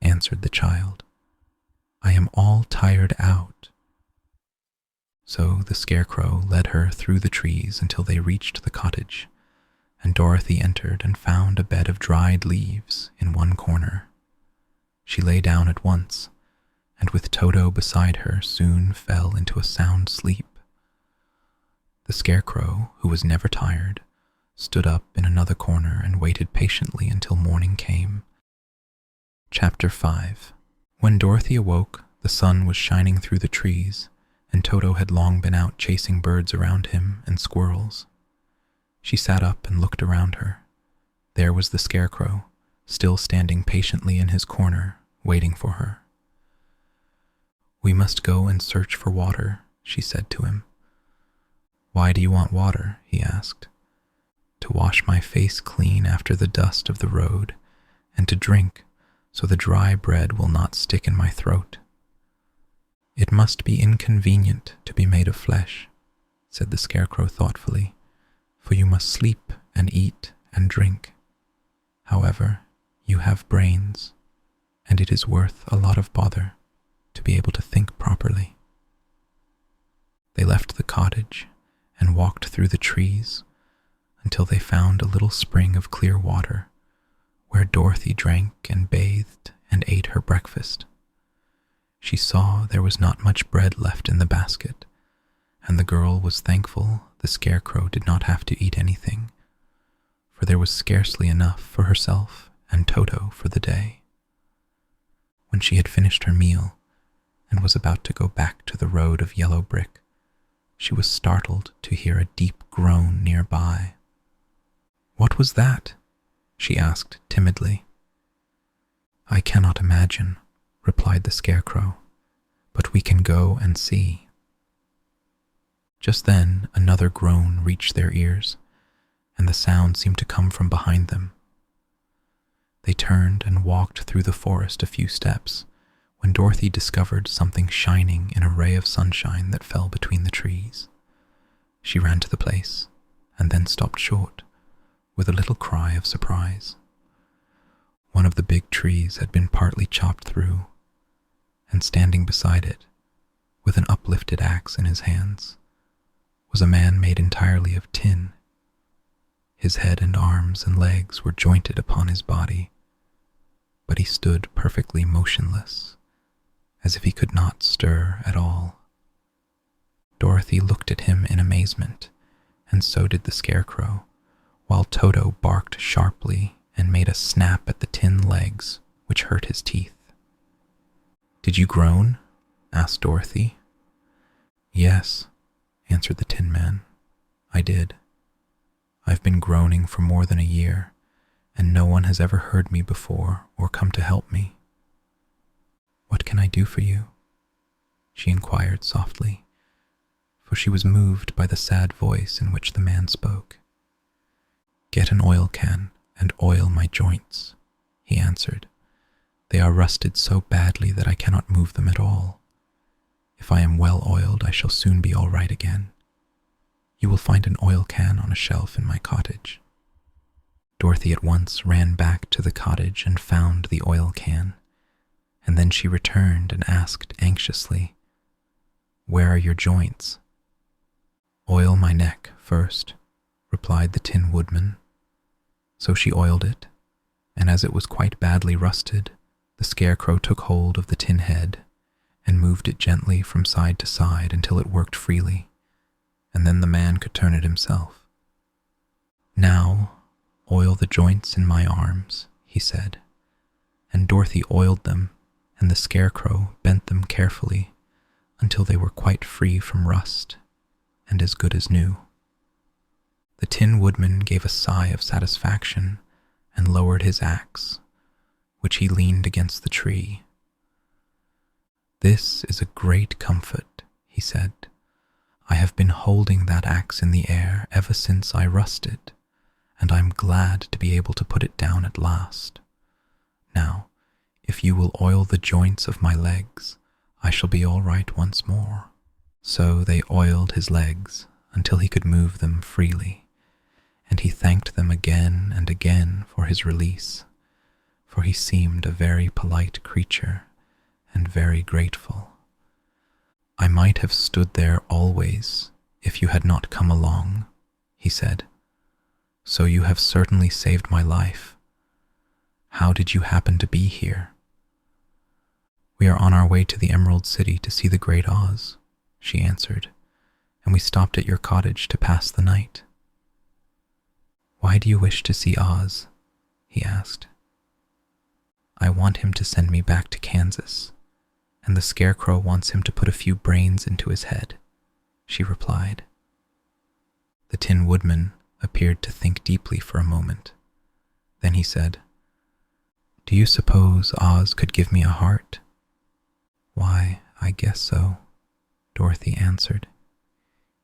answered the child. "I am all tired out." So the Scarecrow led her through the trees until they reached the cottage, and Dorothy entered and found a bed of dried leaves in one corner. She lay down at once, and with Toto beside her soon fell into a sound sleep. The Scarecrow, who was never tired, stood up in another corner and waited patiently until morning came. Chapter 5. When Dorothy awoke, the sun was shining through the trees, and Toto had long been out chasing birds around him and squirrels. She sat up and looked around her. There was the Scarecrow, still standing patiently in his corner, waiting for her. "We must go and search for water," she said to him. "Why do you want water?" he asked. "To wash my face clean after the dust of the road, and to drink, so the dry bread will not stick in my throat." "It must be inconvenient to be made of flesh," said the Scarecrow thoughtfully, "for you must sleep and eat and drink. However, you have brains, and it is worth a lot of bother to be able to think properly." They left the cottage and walked through the trees until they found a little spring of clear water, where Dorothy drank and bathed and ate her breakfast. She saw there was not much bread left in the basket, and the girl was thankful the Scarecrow did not have to eat anything, for there was scarcely enough for herself and Toto for the day. When she had finished her meal and was about to go back to the road of yellow brick, she was startled to hear a deep groan nearby. "What was that?" she asked timidly. "I cannot imagine," replied the Scarecrow, "but we can go and see." Just then another groan reached their ears, and the sound seemed to come from behind them. They turned and walked through the forest a few steps, when Dorothy discovered something shining in a ray of sunshine that fell between the trees. She ran to the place, and then stopped short, with a little cry of surprise. One of the big trees had been partly chopped through, and standing beside it, with an uplifted axe in his hands, was a man made entirely of tin. His head and arms and legs were jointed upon his body, but he stood perfectly motionless, as if he could not stir at all. Dorothy looked at him in amazement, and so did the Scarecrow, while Toto barked sharply and made a snap at the tin legs, which hurt his teeth. "Did you groan?" asked Dorothy. "Yes," answered the Tin Man. "I did. I've been groaning for more than a year, and no one has ever heard me before or come to help me." "What can I do for you?" she inquired softly, for she was moved by the sad voice in which the man spoke. "Get an oil can and oil my joints," he answered. "They are rusted so badly that I cannot move them at all. If I am well oiled, I shall soon be all right again. You will find an oil can on a shelf in my cottage." Dorothy at once ran back to the cottage and found the oil can, and then she returned and asked anxiously, "Where are your joints?" "Oil my neck first," replied the Tin Woodman. So she oiled it, and as it was quite badly rusted, the Scarecrow took hold of the tin head and moved it gently from side to side until it worked freely, and then the man could turn it himself. "Now, oil the joints in my arms," he said, and Dorothy oiled them, and the Scarecrow bent them carefully until they were quite free from rust and as good as new. The Tin Woodman gave a sigh of satisfaction and lowered his axe, which he leaned against the tree. "This is a great comfort," he said. "I have been holding that axe in the air ever since I rusted, and I'm glad to be able to put it down at last. Now, if you will oil the joints of my legs, I shall be all right once more." So they oiled his legs until he could move them freely, and he thanked them again and again for his release, for he seemed a very polite creature and very grateful. "I might have stood there always if you had not come along," he said. "So you have certainly saved my life. How did you happen to be here?" "We are on our way to the Emerald City to see the Great Oz," she answered, "and we stopped at your cottage to pass the night." "Why do you wish to see Oz?" he asked. "I want him to send me back to Kansas, and the Scarecrow wants him to put a few brains into his head," she replied. The Tin Woodman appeared to think deeply for a moment. Then he said, "Do you suppose Oz could give me a heart?" "Why, I guess so," Dorothy answered.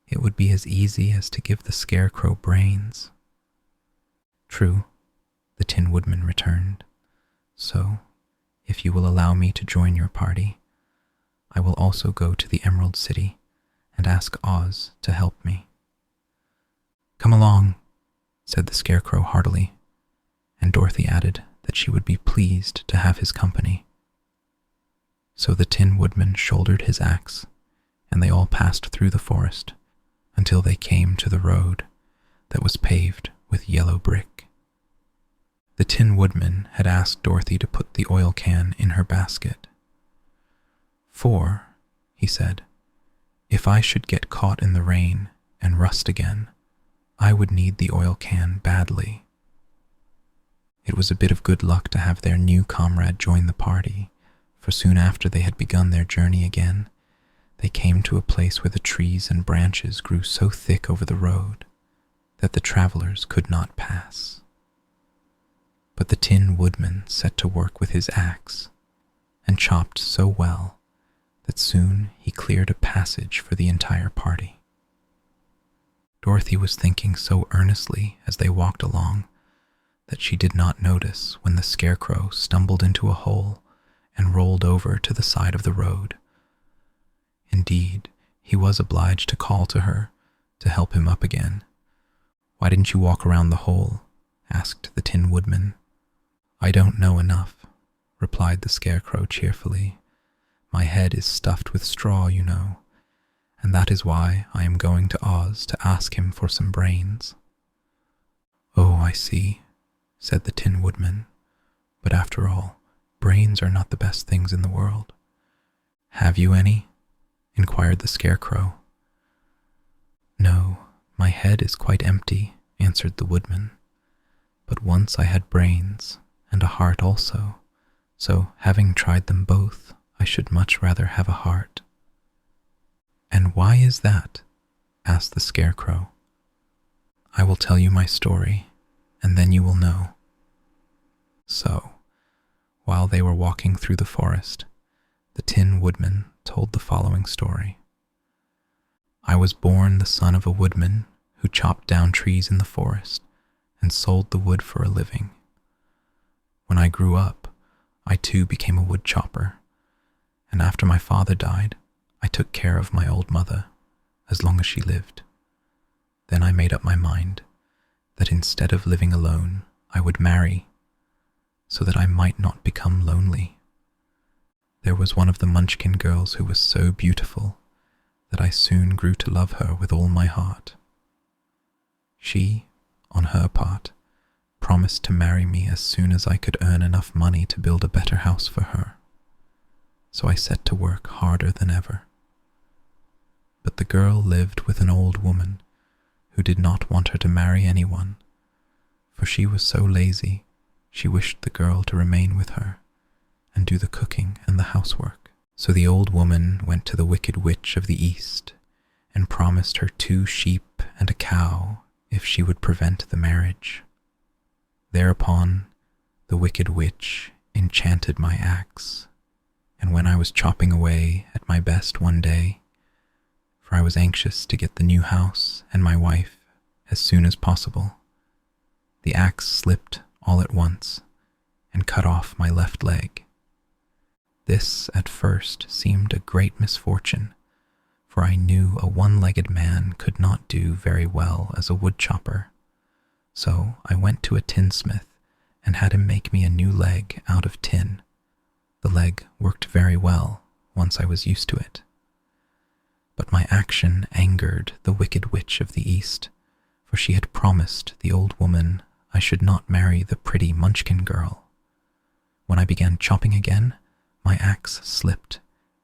"It would be as easy as to give the Scarecrow brains." "True," the Tin Woodman returned. "So, if you will allow me to join your party, I will also go to the Emerald City and ask Oz to help me." "Come along," said the Scarecrow heartily, and Dorothy added that she would be pleased to have his company. So the Tin Woodman shouldered his axe, and they all passed through the forest until they came to the road that was paved with yellow brick. The Tin Woodman had asked Dorothy to put the oil can in her basket. "For," he said, "if I should get caught in the rain and rust again, I would need the oil can badly." It was a bit of good luck to have their new comrade join the party, for soon after they had begun their journey again, they came to a place where the trees and branches grew so thick over the road that the travelers could not pass. But the Tin Woodman set to work with his axe and chopped so well that soon he cleared a passage for the entire party. Dorothy was thinking so earnestly as they walked along that she did not notice when the Scarecrow stumbled into a hole and rolled over to the side of the road. Indeed, he was obliged to call to her to help him up again. "Why didn't you walk around the hole?" asked the Tin Woodman. "I don't know enough," replied the Scarecrow cheerfully. "My head is stuffed with straw, you know, and that is why I am going to Oz to ask him for some brains." "Oh, I see," said the Tin Woodman. "But after all, brains are not the best things in the world." "Have you any?" inquired the Scarecrow. "No, my head is quite empty," answered the Woodman. "But once I had brains and a heart also, so having tried them both, I should much rather have a heart." "And why is that?" asked the Scarecrow. "I will tell you my story, and then you will know." So, while they were walking through the forest, the Tin Woodman told the following story. "I was born the son of a woodman who chopped down trees in the forest and sold the wood for a living. When I grew up, I too became a wood chopper, and after my father died, I took care of my old mother as long as she lived. Then I made up my mind that instead of living alone, I would marry, so that I might not become lonely. There was one of the Munchkin girls who was so beautiful that I soon grew to love her with all my heart. She, on her part, promised to marry me as soon as I could earn enough money to build a better house for her. So I set to work harder than ever. But the girl lived with an old woman who did not want her to marry anyone, for she was so lazy she wished the girl to remain with her and do the cooking and the housework. So the old woman went to the Wicked Witch of the East and promised her 2 sheep and a cow if she would prevent the marriage. Thereupon, the Wicked Witch enchanted my axe, and when I was chopping away at my best one day, for I was anxious to get the new house and my wife as soon as possible, the axe slipped all at once and cut off my left leg. This at first seemed a great misfortune, for I knew a one-legged man could not do very well as a woodchopper. So I went to a tinsmith and had him make me a new leg out of tin. The leg worked very well once I was used to it. But my action angered the wicked witch of the East, for she had promised the old woman I should not marry the pretty Munchkin girl. When I began chopping again, my axe slipped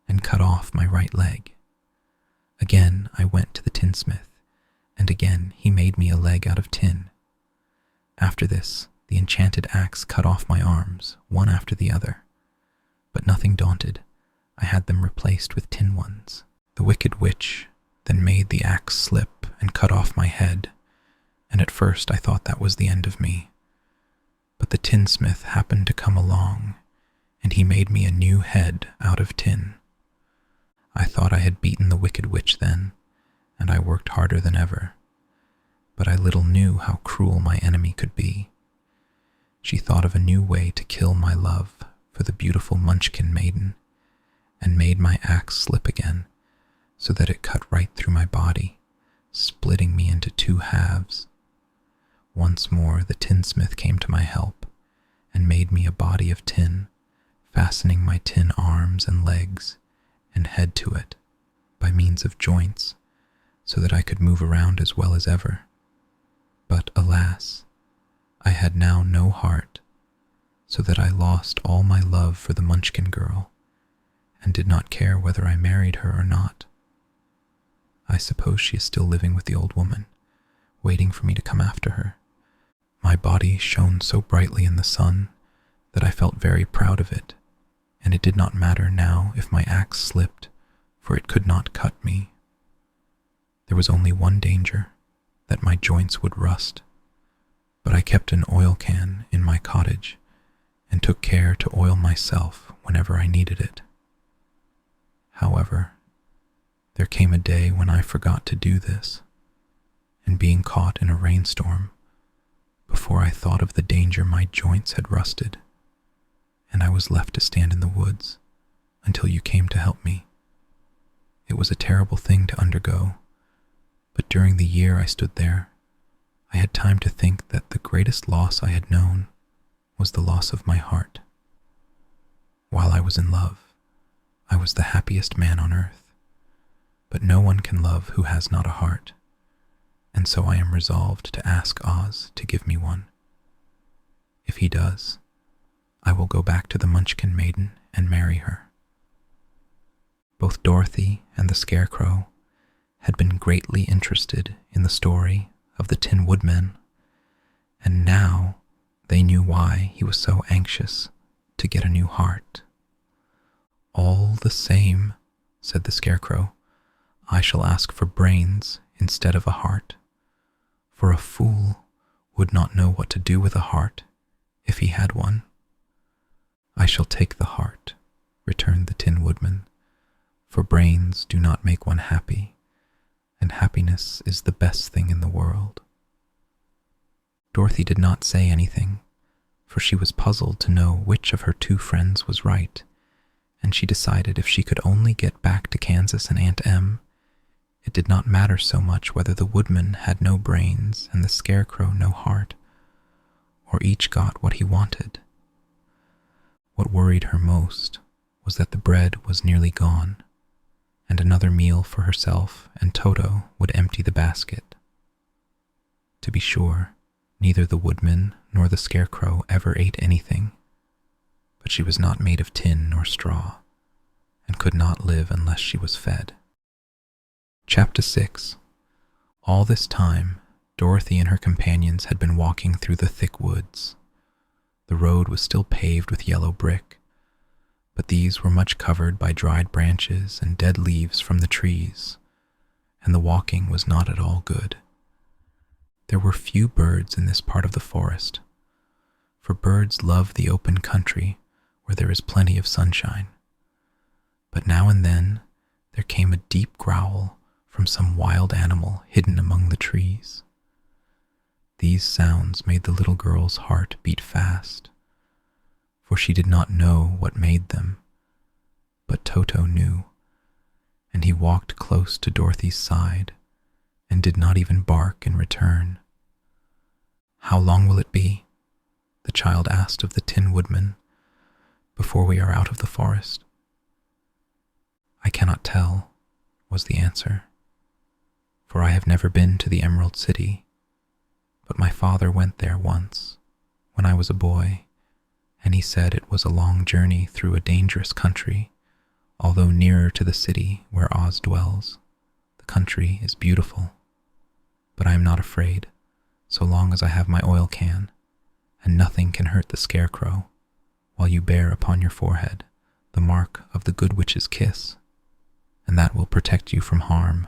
and cut off my right leg. Again I went to the tinsmith, and again he made me a leg out of tin. After this, the enchanted axe cut off my arms, one after the other. But nothing daunted, I had them replaced with tin ones. The wicked witch then made the axe slip and cut off my head, and at first I thought that was the end of me. But the tinsmith happened to come along, and he made me a new head out of tin. I thought I had beaten the wicked witch then, and I worked harder than ever. But I little knew how cruel my enemy could be. She thought of a new way to kill my love for the beautiful Munchkin maiden, and made my axe slip again, so that it cut right through my body, splitting me into two halves. Once more the tinsmith came to my help, and made me a body of tin, fastening my tin arms and legs and head to it by means of joints, so that I could move around as well as ever. But alas, I had now no heart, so that I lost all my love for the Munchkin girl, and did not care whether I married her or not. I suppose she is still living with the old woman, waiting for me to come after her. My body shone so brightly in the sun that I felt very proud of it, and it did not matter now if my axe slipped, for it could not cut me. There was only one danger, that my joints would rust, but I kept an oil can in my cottage and took care to oil myself whenever I needed it. However, there came a day when I forgot to do this, and being caught in a rainstorm, before I thought of the danger my joints had rusted, and I was left to stand in the woods until you came to help me. It was a terrible thing to undergo, but during the year I stood there, I had time to think that the greatest loss I had known was the loss of my heart. While I was in love, I was the happiest man on earth, but no one can love who has not a heart, and so I am resolved to ask Oz to give me one. If he does, I will go back to the Munchkin maiden and marry her. Both Dorothy and the Scarecrow had been greatly interested in the story of the Tin Woodman, and now they knew why he was so anxious to get a new heart. "All the same," said the Scarecrow, "I shall ask for brains instead of a heart, for a fool would not know what to do with a heart if he had one." "I shall take the heart," returned the Tin Woodman, "for brains do not make one happy, and happiness is the best thing in the world." Dorothy did not say anything, for she was puzzled to know which of her two friends was right, and she decided if she could only get back to Kansas and Aunt Em, it did not matter so much whether the Woodman had no brains and the Scarecrow no heart, or each got what he wanted. What worried her most was that the bread was nearly gone, and another meal for herself and Toto would empty the basket. To be sure, neither the Woodman nor the Scarecrow ever ate anything, but she was not made of tin nor straw, and could not live unless she was fed. Chapter 6. All this time, Dorothy and her companions had been walking through the thick woods. The road was still paved with yellow brick, but these were much covered by dried branches and dead leaves from the trees, and the walking was not at all good. There were few birds in this part of the forest, for birds love the open country where there is plenty of sunshine. But now and then there came a deep growl from some wild animal hidden among the trees. These sounds made the little girl's heart beat fast, for she did not know what made them, but Toto knew, and he walked close to Dorothy's side and did not even bark in return. "How long will it be?" the child asked of the Tin Woodman, "before we are out of the forest?" "I cannot tell," was the answer, "for I have never been to the Emerald City, but my father went there once, when I was a boy, and he said it was a long journey through a dangerous country, although nearer to the city where Oz dwells. The country is beautiful, but I am not afraid, so long as I have my oil can, and nothing can hurt the Scarecrow, while you bear upon your forehead the mark of the Good Witch's kiss, and that will protect you from harm."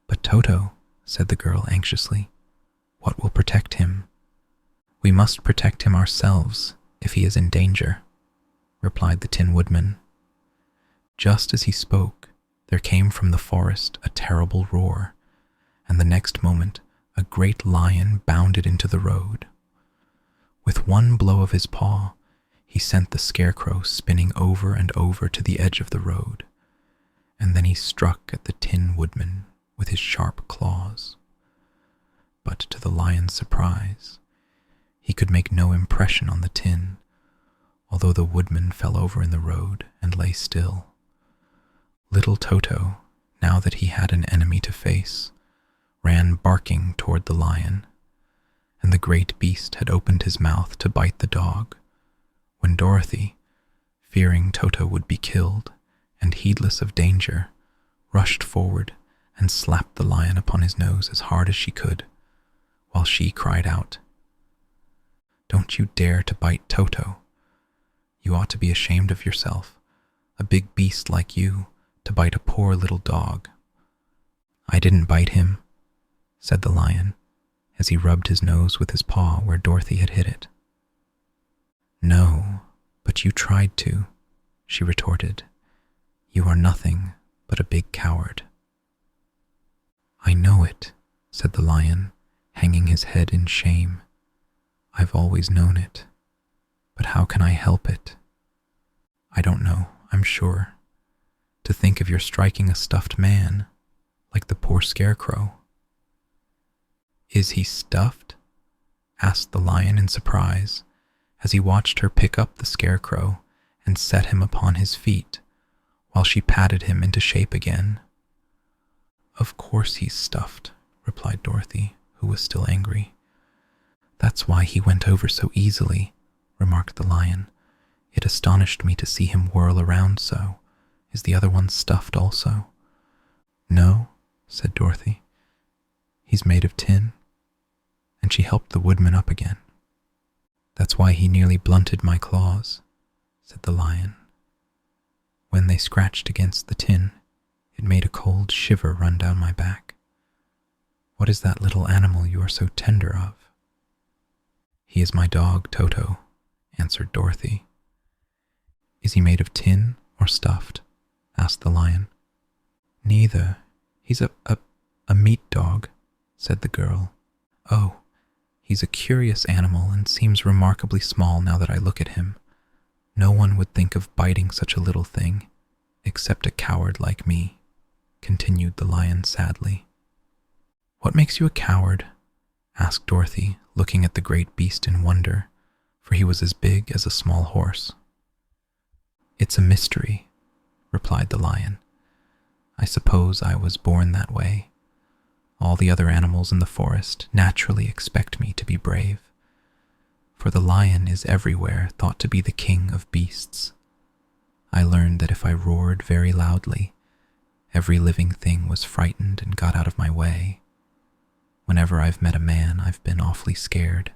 "But Toto," said the girl anxiously, "what will protect him?" "We must protect him ourselves if he is in danger," replied the Tin Woodman. Just as he spoke, there came from the forest a terrible roar, and the next moment a great lion bounded into the road. With one blow of his paw, he sent the Scarecrow spinning over and over to the edge of the road, and then he struck at the Tin Woodman with his sharp claws. But to the lion's surprise, he could make no impression on the tin, although the woodman fell over in the road and lay still. Little Toto, now that he had an enemy to face, ran barking toward the lion, and the great beast had opened his mouth to bite the dog, when Dorothy, fearing Toto would be killed and heedless of danger, rushed forward and slapped the lion upon his nose as hard as she could, while she cried out, "Don't you dare to bite Toto. You ought to be ashamed of yourself, a big beast like you, to bite a poor little dog." "I didn't bite him," said the lion, as he rubbed his nose with his paw where Dorothy had hit it. "No, but you tried to," she retorted. "You are nothing but a big coward." "I know it," said the lion, hanging his head in shame. "I've always known it, but how can I help it? I don't know, I'm sure. To think of your striking a stuffed man, like the poor Scarecrow." "Is he stuffed?" asked the lion in surprise, as he watched her pick up the Scarecrow and set him upon his feet, while she patted him into shape again. "Of course he's stuffed," replied Dorothy, who was still angry. "That's why he went over so easily," remarked the lion. "It astonished me to see him whirl around so. Is the other one stuffed also?" "No," said Dorothy. "He's made of tin." And she helped the woodman up again. "That's why he nearly blunted my claws," said the lion. "When they scratched against the tin, it made a cold shiver run down my back. What is that little animal you are so tender of?" "He is my dog, Toto," answered Dorothy. "Is he made of tin or stuffed?" asked the lion. "Neither. He's a meat dog," said the girl. "Oh, he's a curious animal and seems remarkably small now that I look at him. No one would think of biting such a little thing, except a coward like me," continued the lion sadly. "What makes you a coward?" asked Dorothy, looking at the great beast in wonder, for he was as big as a small horse. "It's a mystery," replied the lion. "I suppose I was born that way. All the other animals in the forest naturally expect me to be brave, for the lion is everywhere thought to be the king of beasts. I learned that if I roared very loudly, every living thing was frightened and got out of my way. Whenever I've met a man, I've been awfully scared,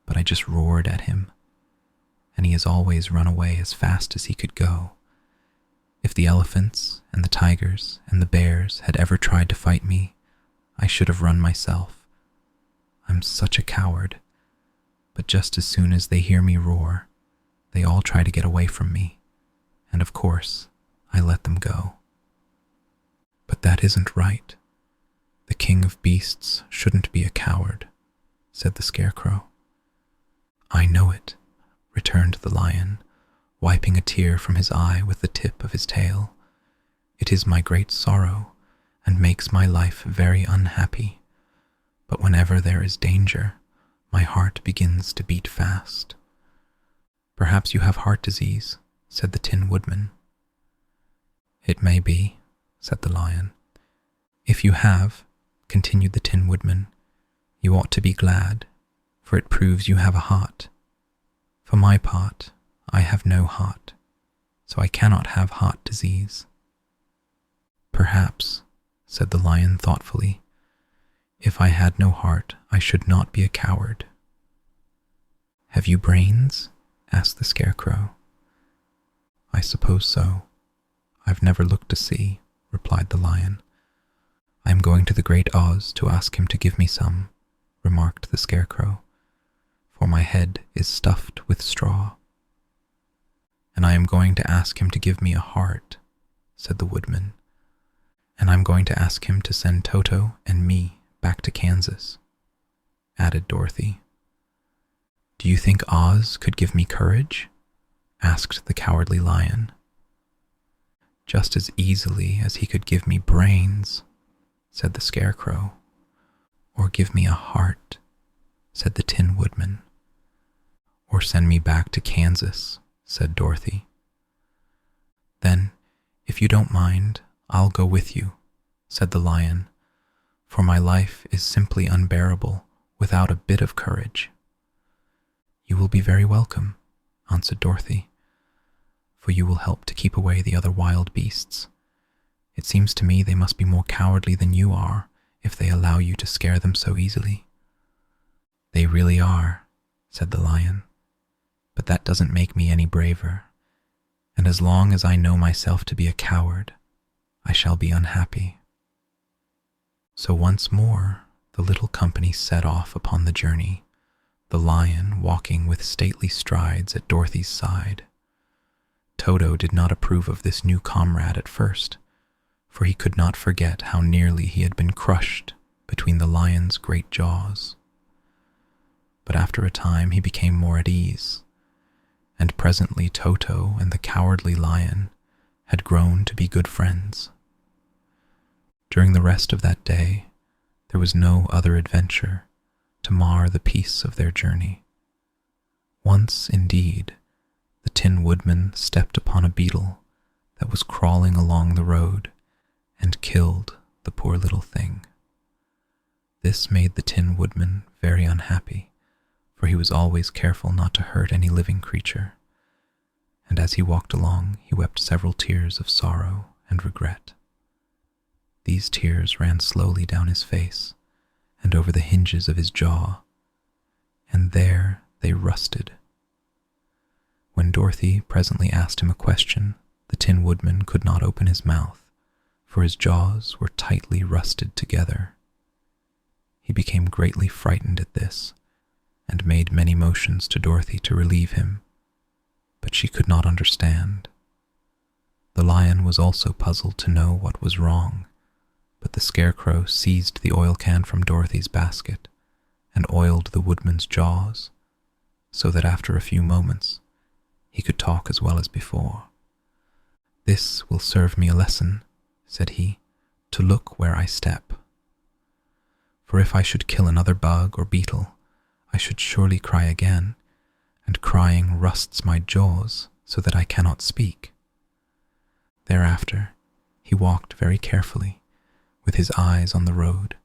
but I just roared at him, and he has always run away as fast as he could go. If the elephants and the tigers and the bears had ever tried to fight me, I should have run myself. I'm such a coward, but just as soon as they hear me roar, they all try to get away from me, and of course, I let them go. But that isn't right. The king of beasts shouldn't be a coward, said the Scarecrow. I know it, returned the Lion, wiping a tear from his eye with the tip of his tail. It is my great sorrow, and makes my life very unhappy. But whenever there is danger, my heart begins to beat fast. Perhaps you have heart disease, said the Tin Woodman. It may be, said the Lion. If you have, continued the Tin Woodman, you ought to be glad, for it proves you have a heart. For my part, I have no heart, so I cannot have heart disease. Perhaps, said the Lion thoughtfully, if I had no heart, I should not be a coward. Have you brains? Asked the Scarecrow. I suppose so. I've never looked to see, replied the Lion. I am going to the great Oz to ask him to give me some, remarked the Scarecrow, for my head is stuffed with straw. And I am going to ask him to give me a heart, said the Woodman. And I'm going to ask him to send Toto and me back to Kansas, added Dorothy. Do you think Oz could give me courage? Asked the Cowardly Lion. Just as easily as he could give me brains, said the Scarecrow. Or give me a heart, said the Tin Woodman. Or send me back to Kansas, said Dorothy. Then, if you don't mind, I'll go with you, said the Lion, for my life is simply unbearable without a bit of courage. You will be very welcome, answered Dorothy, for you will help to keep away the other wild beasts. It seems to me they must be more cowardly than you are if they allow you to scare them so easily. They really are, said the Lion, but that doesn't make me any braver, and as long as I know myself to be a coward, I shall be unhappy. So once more the little company set off upon the journey, the Lion walking with stately strides at Dorothy's side. Toto did not approve of this new comrade at first, for he could not forget how nearly he had been crushed between the Lion's great jaws. But after a time he became more at ease, and presently Toto and the Cowardly Lion had grown to be good friends. During the rest of that day, there was no other adventure to mar the peace of their journey. Once, indeed, the Tin Woodman stepped upon a beetle that was crawling along the road and killed the poor little thing. This made the Tin Woodman very unhappy, for he was always careful not to hurt any living creature, and as he walked along he wept several tears of sorrow and regret. These tears ran slowly down his face and over the hinges of his jaw, and there they rusted. When Dorothy presently asked him a question, the Tin Woodman could not open his mouth, for his jaws were tightly rusted together. He became greatly frightened at this, and made many motions to Dorothy to relieve him, but she could not understand. The Lion was also puzzled to know what was wrong, but the Scarecrow seized the oil can from Dorothy's basket and oiled the Woodman's jaws, so that after a few moments he could talk as well as before. This will serve me a lesson, said he, to look where I step. For if I should kill another bug or beetle, I should surely cry again, and crying rusts my jaws so that I cannot speak. Thereafter he walked very carefully, with his eyes on the road,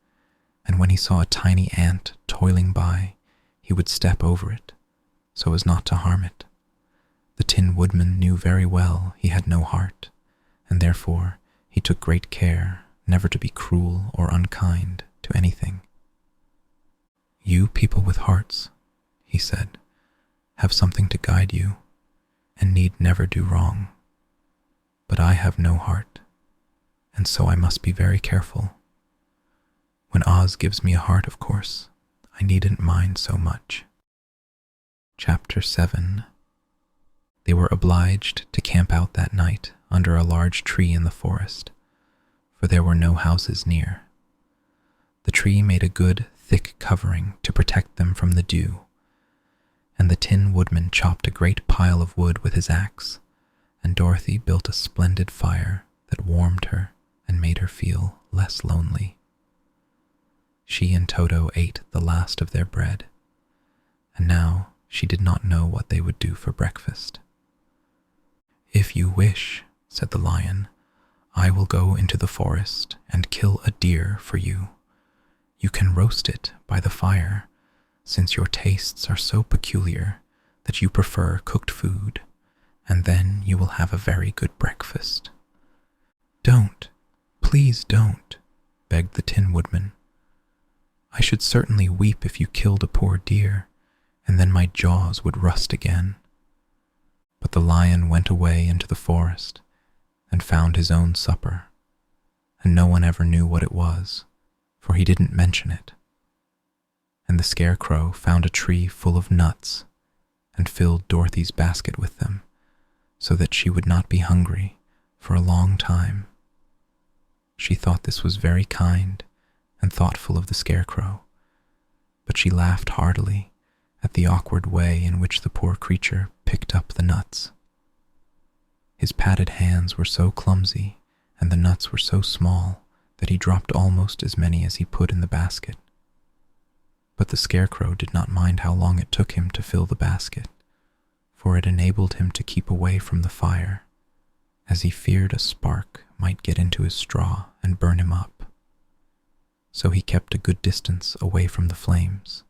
and when he saw a tiny ant toiling by, he would step over it, so as not to harm it. The Tin Woodman knew very well he had no heart, and therefore he took great care never to be cruel or unkind to anything. You people with hearts, he said, have something to guide you, and need never do wrong. But I have no heart, and so I must be very careful. When Oz gives me a heart, of course, I needn't mind so much. Chapter 7. They were obliged to camp out that night under a large tree in the forest, for there were no houses near. The tree made a good, thick covering to protect them from the dew, and the Tin Woodman chopped a great pile of wood with his axe, and Dorothy built a splendid fire that warmed her and made her feel less lonely. She and Toto ate the last of their bread, and now she did not know what they would do for breakfast. "If you wish," said the lion, "I will go into the forest and kill a deer for you. You can roast it by the fire, since your tastes are so peculiar that you prefer cooked food, and then you will have a very good breakfast." "Don't, please don't," begged the Tin Woodman. "I should certainly weep if you killed a poor deer, and then my jaws would rust again." But the lion went away into the forest and found his own supper, and no one ever knew what it was, for he didn't mention it. And the Scarecrow found a tree full of nuts and filled Dorothy's basket with them, so that she would not be hungry for a long time. She thought this was very kind and thoughtful of the Scarecrow, but she laughed heartily at the awkward way in which the poor creature picked up the nuts. His padded hands were so clumsy and the nuts were so small that he dropped almost as many as he put in the basket. But the Scarecrow did not mind how long it took him to fill the basket, for it enabled him to keep away from the fire, as he feared a spark might get into his straw and burn him up. So he kept a good distance away from the flames,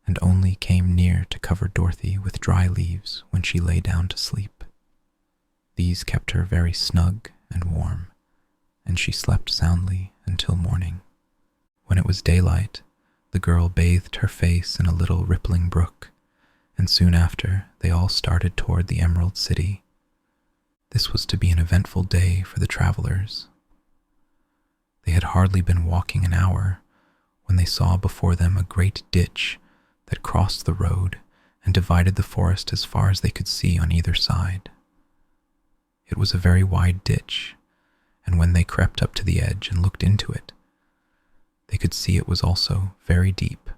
and only came near to cover Dorothy with dry leaves when she lay down to sleep. These kept her very snug and warm, and she slept soundly until morning. When it was daylight, the girl bathed her face in a little rippling brook, and soon after they all started toward the Emerald City. This was to be an eventful day for the travelers. They had hardly been walking an hour when they saw before them a great ditch that crossed the road and divided the forest as far as they could see on either side. It was a very wide ditch, and when they crept up to the edge and looked into it, they could see it was also very deep,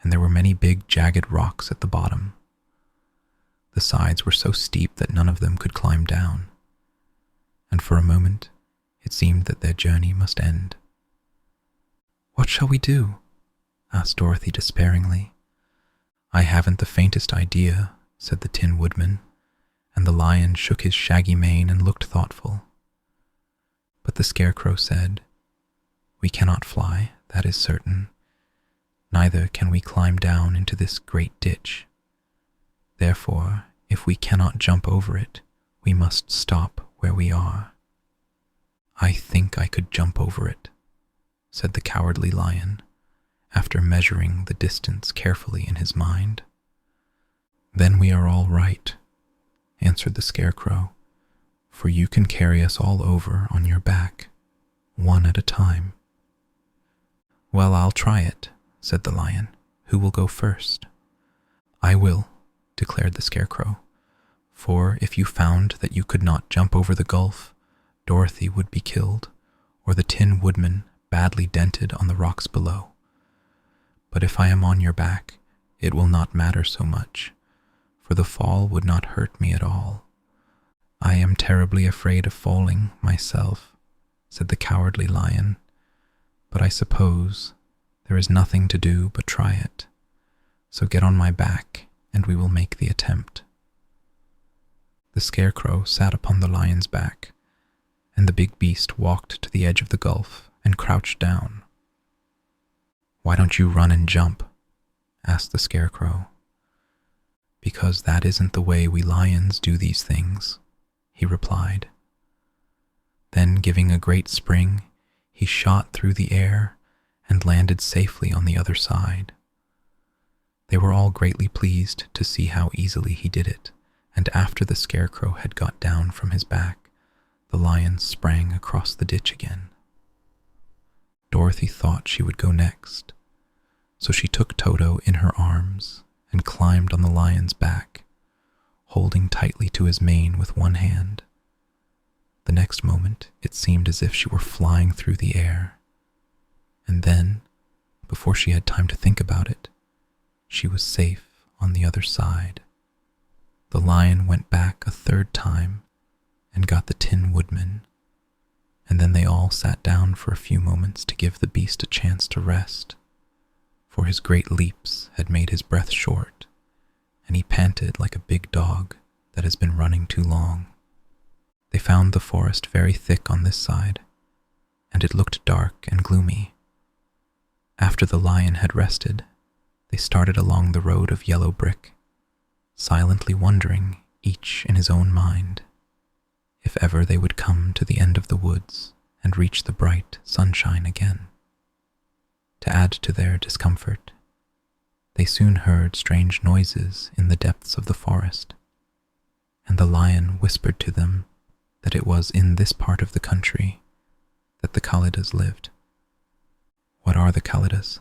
and there were many big jagged rocks at the bottom. The sides were so steep that none of them could climb down, and for a moment it seemed that their journey must end. "What shall we do?" asked Dorothy despairingly. "I haven't the faintest idea," said the Tin Woodman, and the lion shook his shaggy mane and looked thoughtful. But the Scarecrow said, "We cannot fly, that is certain. Neither can we climb down into this great ditch. Therefore, if we cannot jump over it, we must stop where we are." "I think I could jump over it," said the Cowardly Lion, after measuring the distance carefully in his mind. "Then we are all right," answered the Scarecrow, "for you can carry us all over on your back, one at a time." "Well, I'll try it," said the lion. "Who will go first?" "I will," declared the Scarecrow, "for if you found that you could not jump over the gulf, Dorothy would be killed, or the Tin Woodman badly dented on the rocks below. But if I am on your back, it will not matter so much, for the fall would not hurt me at all. I am terribly afraid of falling myself," said the Cowardly Lion, "but I suppose there is nothing to do but try it. So get on my back, and we will make the attempt." The Scarecrow sat upon the lion's back, and the big beast walked to the edge of the gulf and crouched down. "Why don't you run and jump?" asked the Scarecrow. "Because that isn't the way we lions do these things," he replied. Then, giving a great spring, he shot through the air and landed safely on the other side. They were all greatly pleased to see how easily he did it, and after the Scarecrow had got down from his back, the lion sprang across the ditch again. Dorothy thought she would go next, so she took Toto in her arms and climbed on the lion's back, holding tightly to his mane with one hand. The next moment it seemed as if she were flying through the air, and then, before she had time to think about it, she was safe on the other side. The lion went back a third time and got the Tin Woodman, and then they all sat down for a few moments to give the beast a chance to rest, for his great leaps had made his breath short, and he panted like a big dog that has been running too long. They found the forest very thick on this side, and it looked dark and gloomy. After the lion had rested, they started along the road of yellow brick, silently wondering, each in his own mind, if ever they would come to the end of the woods and reach the bright sunshine again. To add to their discomfort, they soon heard strange noises in the depths of the forest, and the lion whispered to them that it was in this part of the country that the Kalidas lived. "What are the Kalidas?"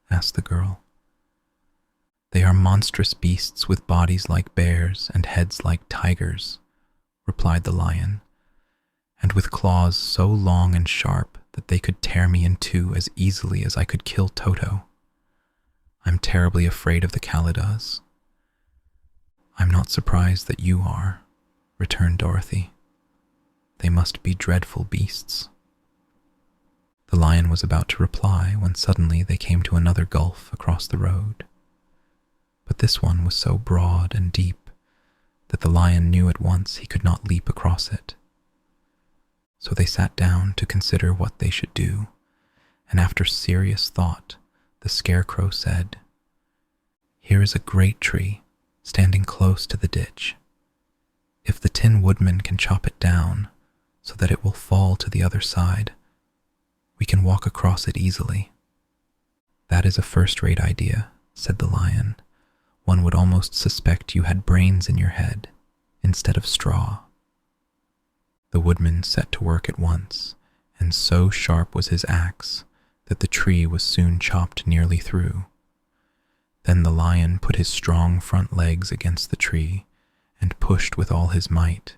asked the girl. "They are monstrous beasts with bodies like bears and heads like tigers," replied the lion, "and with claws so long and sharp that they could tear me in two as easily as I could kill Toto. I'm terribly afraid of the Kalidas." "I'm not surprised that you are," returned Dorothy. "They must be dreadful beasts." The lion was about to reply when suddenly they came to another gulf across the road. But this one was so broad and deep that the lion knew at once he could not leap across it. So they sat down to consider what they should do, and after serious thought, the Scarecrow said, "Here is a great tree standing close to the ditch. If the Tin Woodman can chop it down so that it will fall to the other side, we can walk across it easily." "That is a first-rate idea," said the lion. "One would almost suspect you had brains in your head instead of straw." The woodman set to work at once, and so sharp was his axe that the tree was soon chopped nearly through. Then the lion put his strong front legs against the tree and pushed with all his might,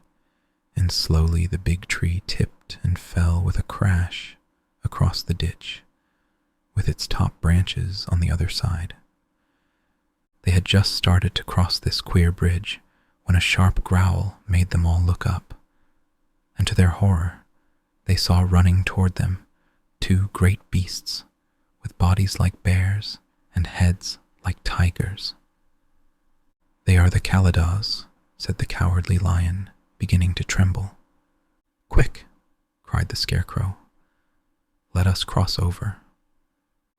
and slowly the big tree tipped and fell with a crash across the ditch, with its top branches on the other side. They had just started to cross this queer bridge when a sharp growl made them all look up, and to their horror, they saw running toward them two great beasts with bodies like bears and heads like tigers. "They are the Kalidas," said the cowardly lion, beginning to tremble. "Quick!" cried the Scarecrow. "Let us cross over."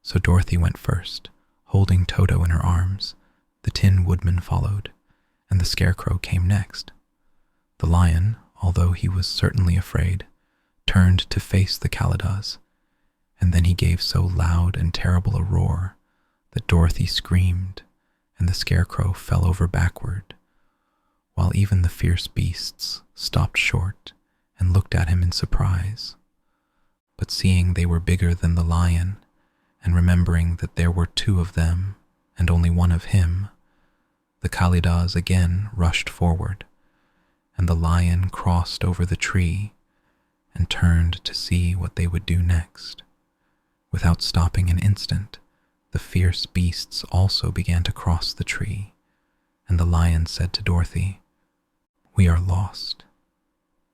So Dorothy went first, holding Toto in her arms. The Tin Woodman followed, and the Scarecrow came next. The lion, although he was certainly afraid, turned to face the Kalidas, and then he gave so loud and terrible a roar that Dorothy screamed, and the Scarecrow fell over backward, while even the fierce beasts stopped short and looked at him in surprise. But seeing they were bigger than the lion, and remembering that there were two of them and only one of him, the Kalidas again rushed forward, and the lion crossed over the tree and turned to see what they would do next. Without stopping an instant, the fierce beasts also began to cross the tree, and the lion said to Dorothy, "We are lost,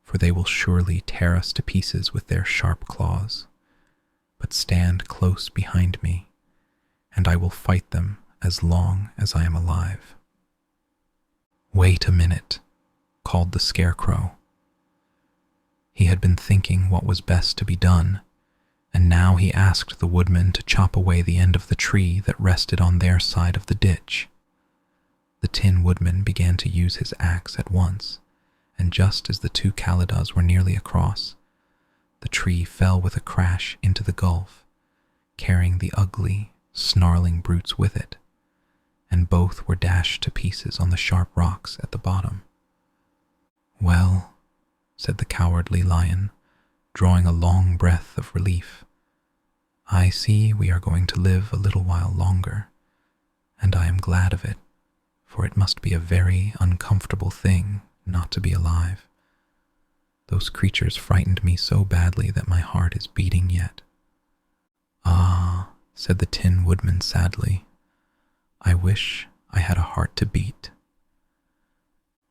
for they will surely tear us to pieces with their sharp claws. But stand close behind me, and I will fight them as long as I am alive." "Wait a minute," called the Scarecrow. He had been thinking what was best to be done, and now he asked the woodman to chop away the end of the tree that rested on their side of the ditch. The Tin Woodman began to use his axe at once, and just as the two Kalidas were nearly across, the tree fell with a crash into the gulf, carrying the ugly, snarling brutes with it, and both were dashed to pieces on the sharp rocks at the bottom. "Well," said the cowardly lion, drawing a long breath of relief, "I see we are going to live a little while longer, and I am glad of it, for it must be a very uncomfortable thing not to be alive. Those creatures frightened me so badly that my heart is beating yet." "Ah," said the Tin Woodman sadly. "I wish I had a heart to beat."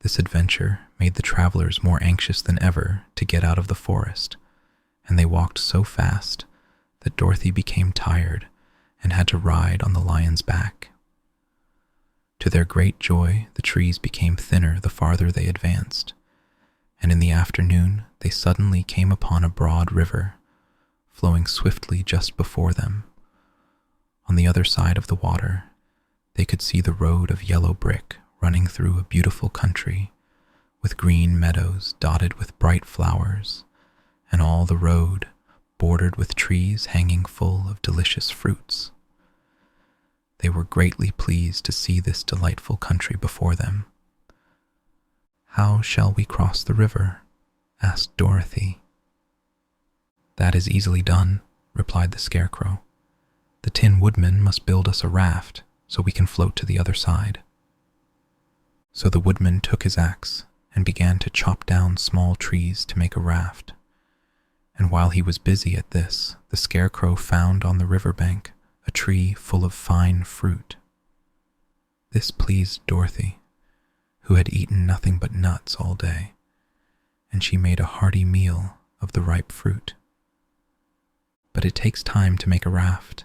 This adventure made the travelers more anxious than ever to get out of the forest, and they walked so fast that Dorothy became tired and had to ride on the lion's back. To their great joy, the trees became thinner the farther they advanced, and in the afternoon they suddenly came upon a broad river, flowing swiftly just before them. On the other side of the water, they could see the road of yellow brick running through a beautiful country, with green meadows dotted with bright flowers, and all the road bordered with trees hanging full of delicious fruits. They were greatly pleased to see this delightful country before them. "How shall we cross the river?" asked Dorothy. "That is easily done," replied the Scarecrow. "The Tin Woodman must build us a raft so we can float to the other side." So the woodman took his axe and began to chop down small trees to make a raft. And while he was busy at this, the Scarecrow found on the riverbank a tree full of fine fruit. This pleased Dorothy, who had eaten nothing but nuts all day, and she made a hearty meal of the ripe fruit. But it takes time to make a raft,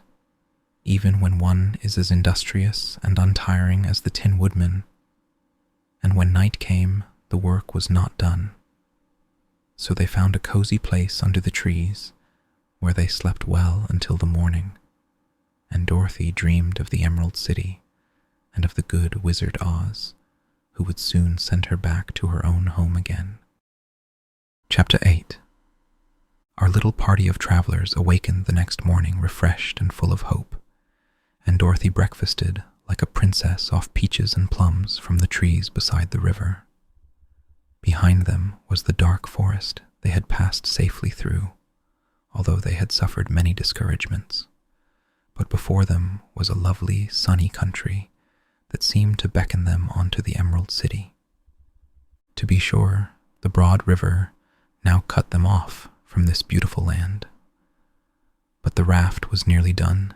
even when one is as industrious and untiring as the Tin Woodman, and when night came, the work was not done. So they found a cozy place under the trees, where they slept well until the morning, and Dorothy dreamed of the Emerald City and of the good Wizard Oz, who would soon send her back to her own home again. Chapter 8. Our little party of travelers awakened the next morning refreshed and full of hope, and Dorothy breakfasted like a princess off peaches and plums from the trees beside the river. Behind them was the dark forest they had passed safely through, although they had suffered many discouragements. But before them was a lovely, sunny country that seemed to beckon them onto the Emerald City. To be sure, the broad river now cut them off from this beautiful land. But the raft was nearly done,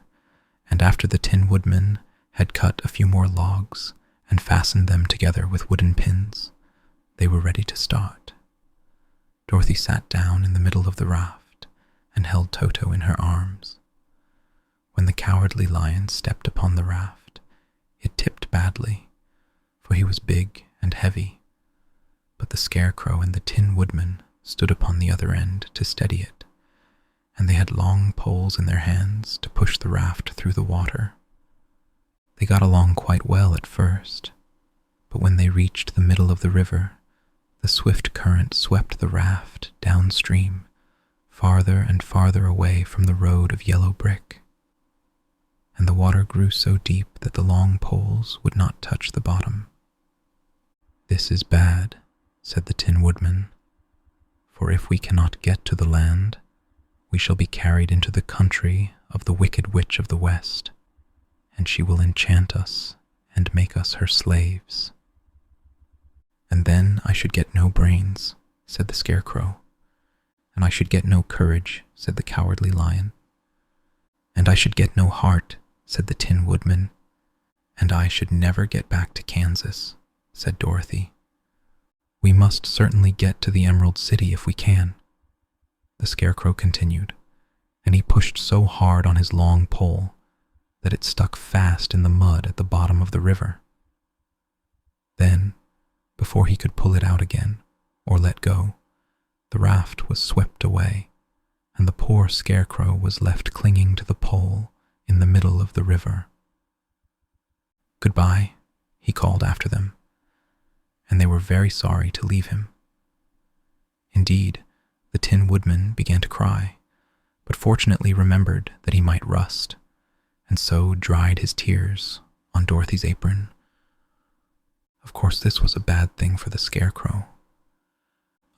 and after the Tin Woodman had cut a few more logs and fastened them together with wooden pins, they were ready to start. Dorothy sat down in the middle of the raft and held Toto in her arms. When the Cowardly Lion stepped upon the raft, it tipped badly, for he was big and heavy, but the Scarecrow and the Tin Woodman stood upon the other end to steady it, and they had long poles in their hands to push the raft through the water. They got along quite well at first, but when they reached the middle of the river, the swift current swept the raft downstream, farther and farther away from the road of yellow brick, and the water grew so deep that the long poles would not touch the bottom. "This is bad," said the Tin Woodman, "for if we cannot get to the land, we shall be carried into the country of the Wicked Witch of the West, and she will enchant us and make us her slaves." "And then I should get no brains," said the Scarecrow. "And I should get no courage," said the Cowardly Lion. "And I should get no heart," said the Tin Woodman. "And I should never get back to Kansas," said Dorothy. "We must certainly get to the Emerald City if we can," the Scarecrow continued, and he pushed so hard on his long pole that it stuck fast in the mud at the bottom of the river. Then, before he could pull it out again, or let go, the raft was swept away, and the poor Scarecrow was left clinging to the pole in the middle of the river. "Goodbye," he called after them, and they were very sorry to leave him. Indeed, the Tin Woodman began to cry, but fortunately remembered that he might rust, and so dried his tears on Dorothy's apron. Of course, this was a bad thing for the Scarecrow.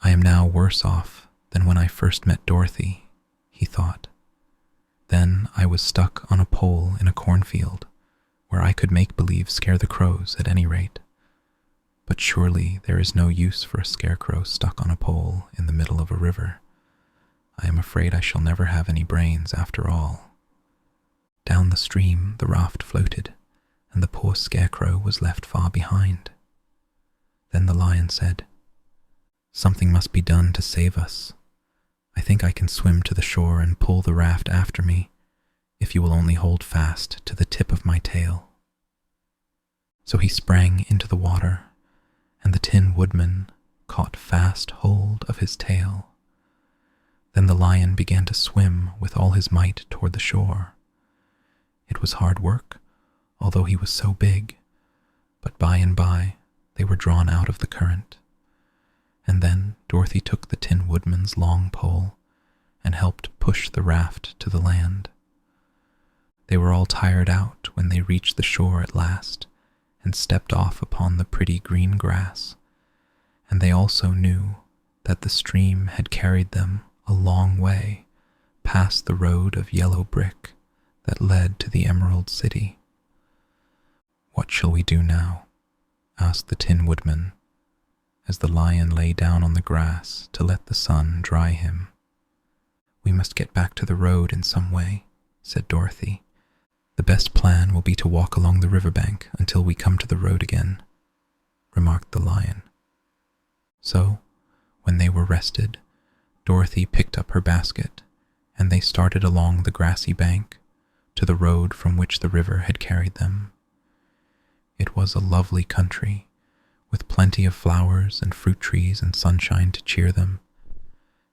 "I am now worse off than when I first met Dorothy," he thought. "Then I was stuck on a pole in a cornfield, where I could make believe scare the crows at any rate. But surely there is no use for a Scarecrow stuck on a pole in the middle of a river. I am afraid I shall never have any brains after all." Down the stream the raft floated, and the poor Scarecrow was left far behind. Then the lion said, "Something must be done to save us. I think I can swim to the shore and pull the raft after me, if you will only hold fast to the tip of my tail." So he sprang into the water, and the Tin Woodman caught fast hold of his tail. Then the lion began to swim with all his might toward the shore. It was hard work, although he was so big, but by and by they were drawn out of the current. And then Dorothy took the Tin Woodman's long pole and helped push the raft to the land. They were all tired out when they reached the shore at last and stepped off upon the pretty green grass, and they also knew that the stream had carried them a long way past the road of yellow brick that led to the Emerald City. "What shall we do now?" asked the Tin Woodman, as the lion lay down on the grass to let the sun dry him. "We must get back to the road in some way," said Dorothy. "The best plan will be to walk along the riverbank until we come to the road again," remarked the lion. So, when they were rested, Dorothy picked up her basket, and they started along the grassy bank to the road from which the river had carried them. It was a lovely country, with plenty of flowers and fruit trees and sunshine to cheer them,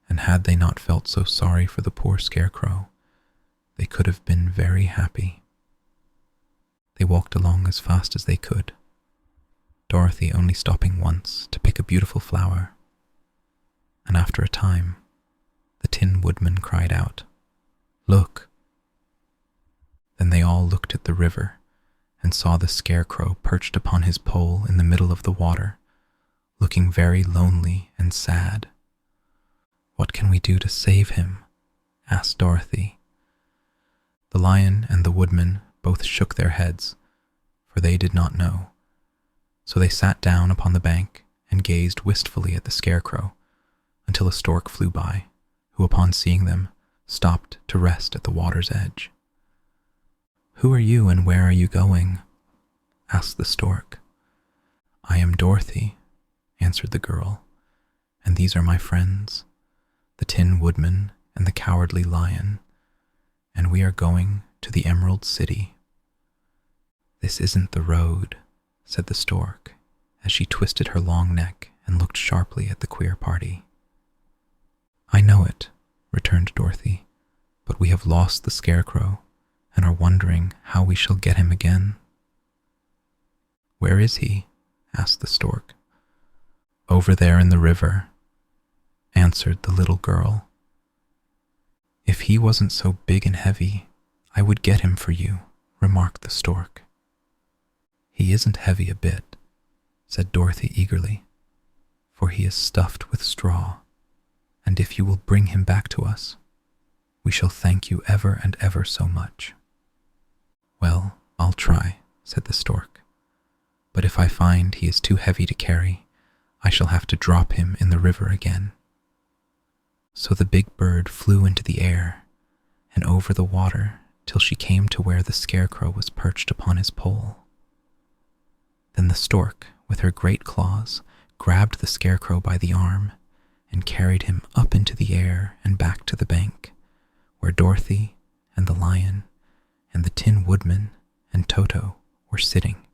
and had they not felt so sorry for the poor Scarecrow, they could have been very happy. They walked along as fast as they could, Dorothy only stopping once to pick a beautiful flower. And after a time, the Tin Woodman cried out, "Look!" Then they all looked at the river and saw the Scarecrow perched upon his pole in the middle of the water, looking very lonely and sad. "What can we do to save him?" asked Dorothy. The lion and the woodman both shook their heads, for they did not know. So they sat down upon the bank and gazed wistfully at the Scarecrow until a stork flew by, who upon seeing them stopped to rest at the water's edge. "Who are you and where are you going?" asked the stork. "I am Dorothy," answered the girl, "and these are my friends, the Tin Woodman and the Cowardly Lion, and we are going to the Emerald City." "This isn't the road," said the stork, as she twisted her long neck and looked sharply at the queer party. "I know it," returned Dorothy, "but we have lost the Scarecrow and are wondering how we shall get him again." "Where is he?" asked the stork. "Over there in the river," answered the little girl. "If he wasn't so big and heavy, I would get him for you," remarked the stork. "He isn't heavy a bit," said Dorothy eagerly, "for he is stuffed with straw, and if you will bring him back to us, we shall thank you ever and ever so much." "Well, I'll try," said the stork, "but if I find he is too heavy to carry, I shall have to drop him in the river again." So the big bird flew into the air and over the water till she came to where the Scarecrow was perched upon his pole. Then the stork, with her great claws, grabbed the Scarecrow by the arm and carried him up into the air and back to the bank, where Dorothy and the lion and the Tin Woodman and Toto were sitting.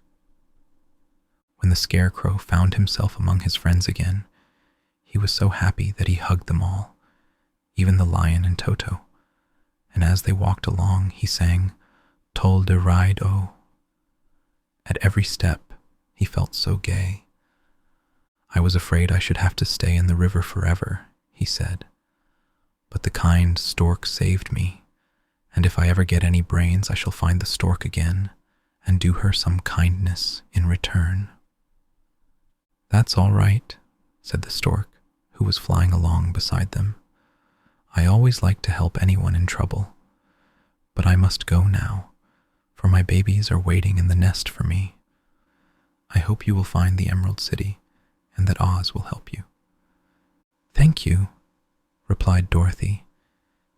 When the Scarecrow found himself among his friends again, he was so happy that he hugged them all, even the lion and Toto, and as they walked along he sang "Tol de ride o." At every step he felt so gay. "I was afraid I should have to stay in the river forever," he said, "but the kind stork saved me, and if I ever get any brains I shall find the stork again and do her some kindness in return." "That's all right," said the stork, who was flying along beside them. "I always like to help anyone in trouble, but I must go now, for my babies are waiting in the nest for me. I hope you will find the Emerald City and that Oz will help you." "Thank you," replied Dorothy,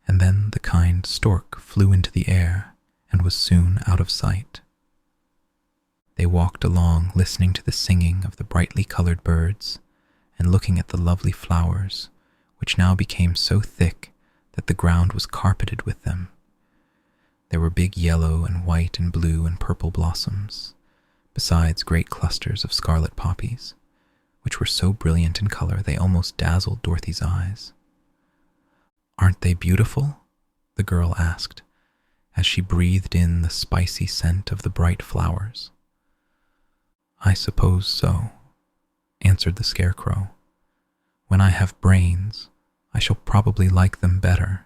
and then the kind stork flew into the air and was soon out of sight. They walked along, listening to the singing of the brightly colored birds and looking at the lovely flowers, which now became so thick that the ground was carpeted with them. There were big yellow and white and blue and purple blossoms, besides great clusters of scarlet poppies, which were so brilliant in color they almost dazzled Dorothy's eyes. "Aren't they beautiful?" the girl asked, as she breathed in the spicy scent of the bright flowers. "I suppose so," answered the Scarecrow. "When I have brains, I shall probably like them better.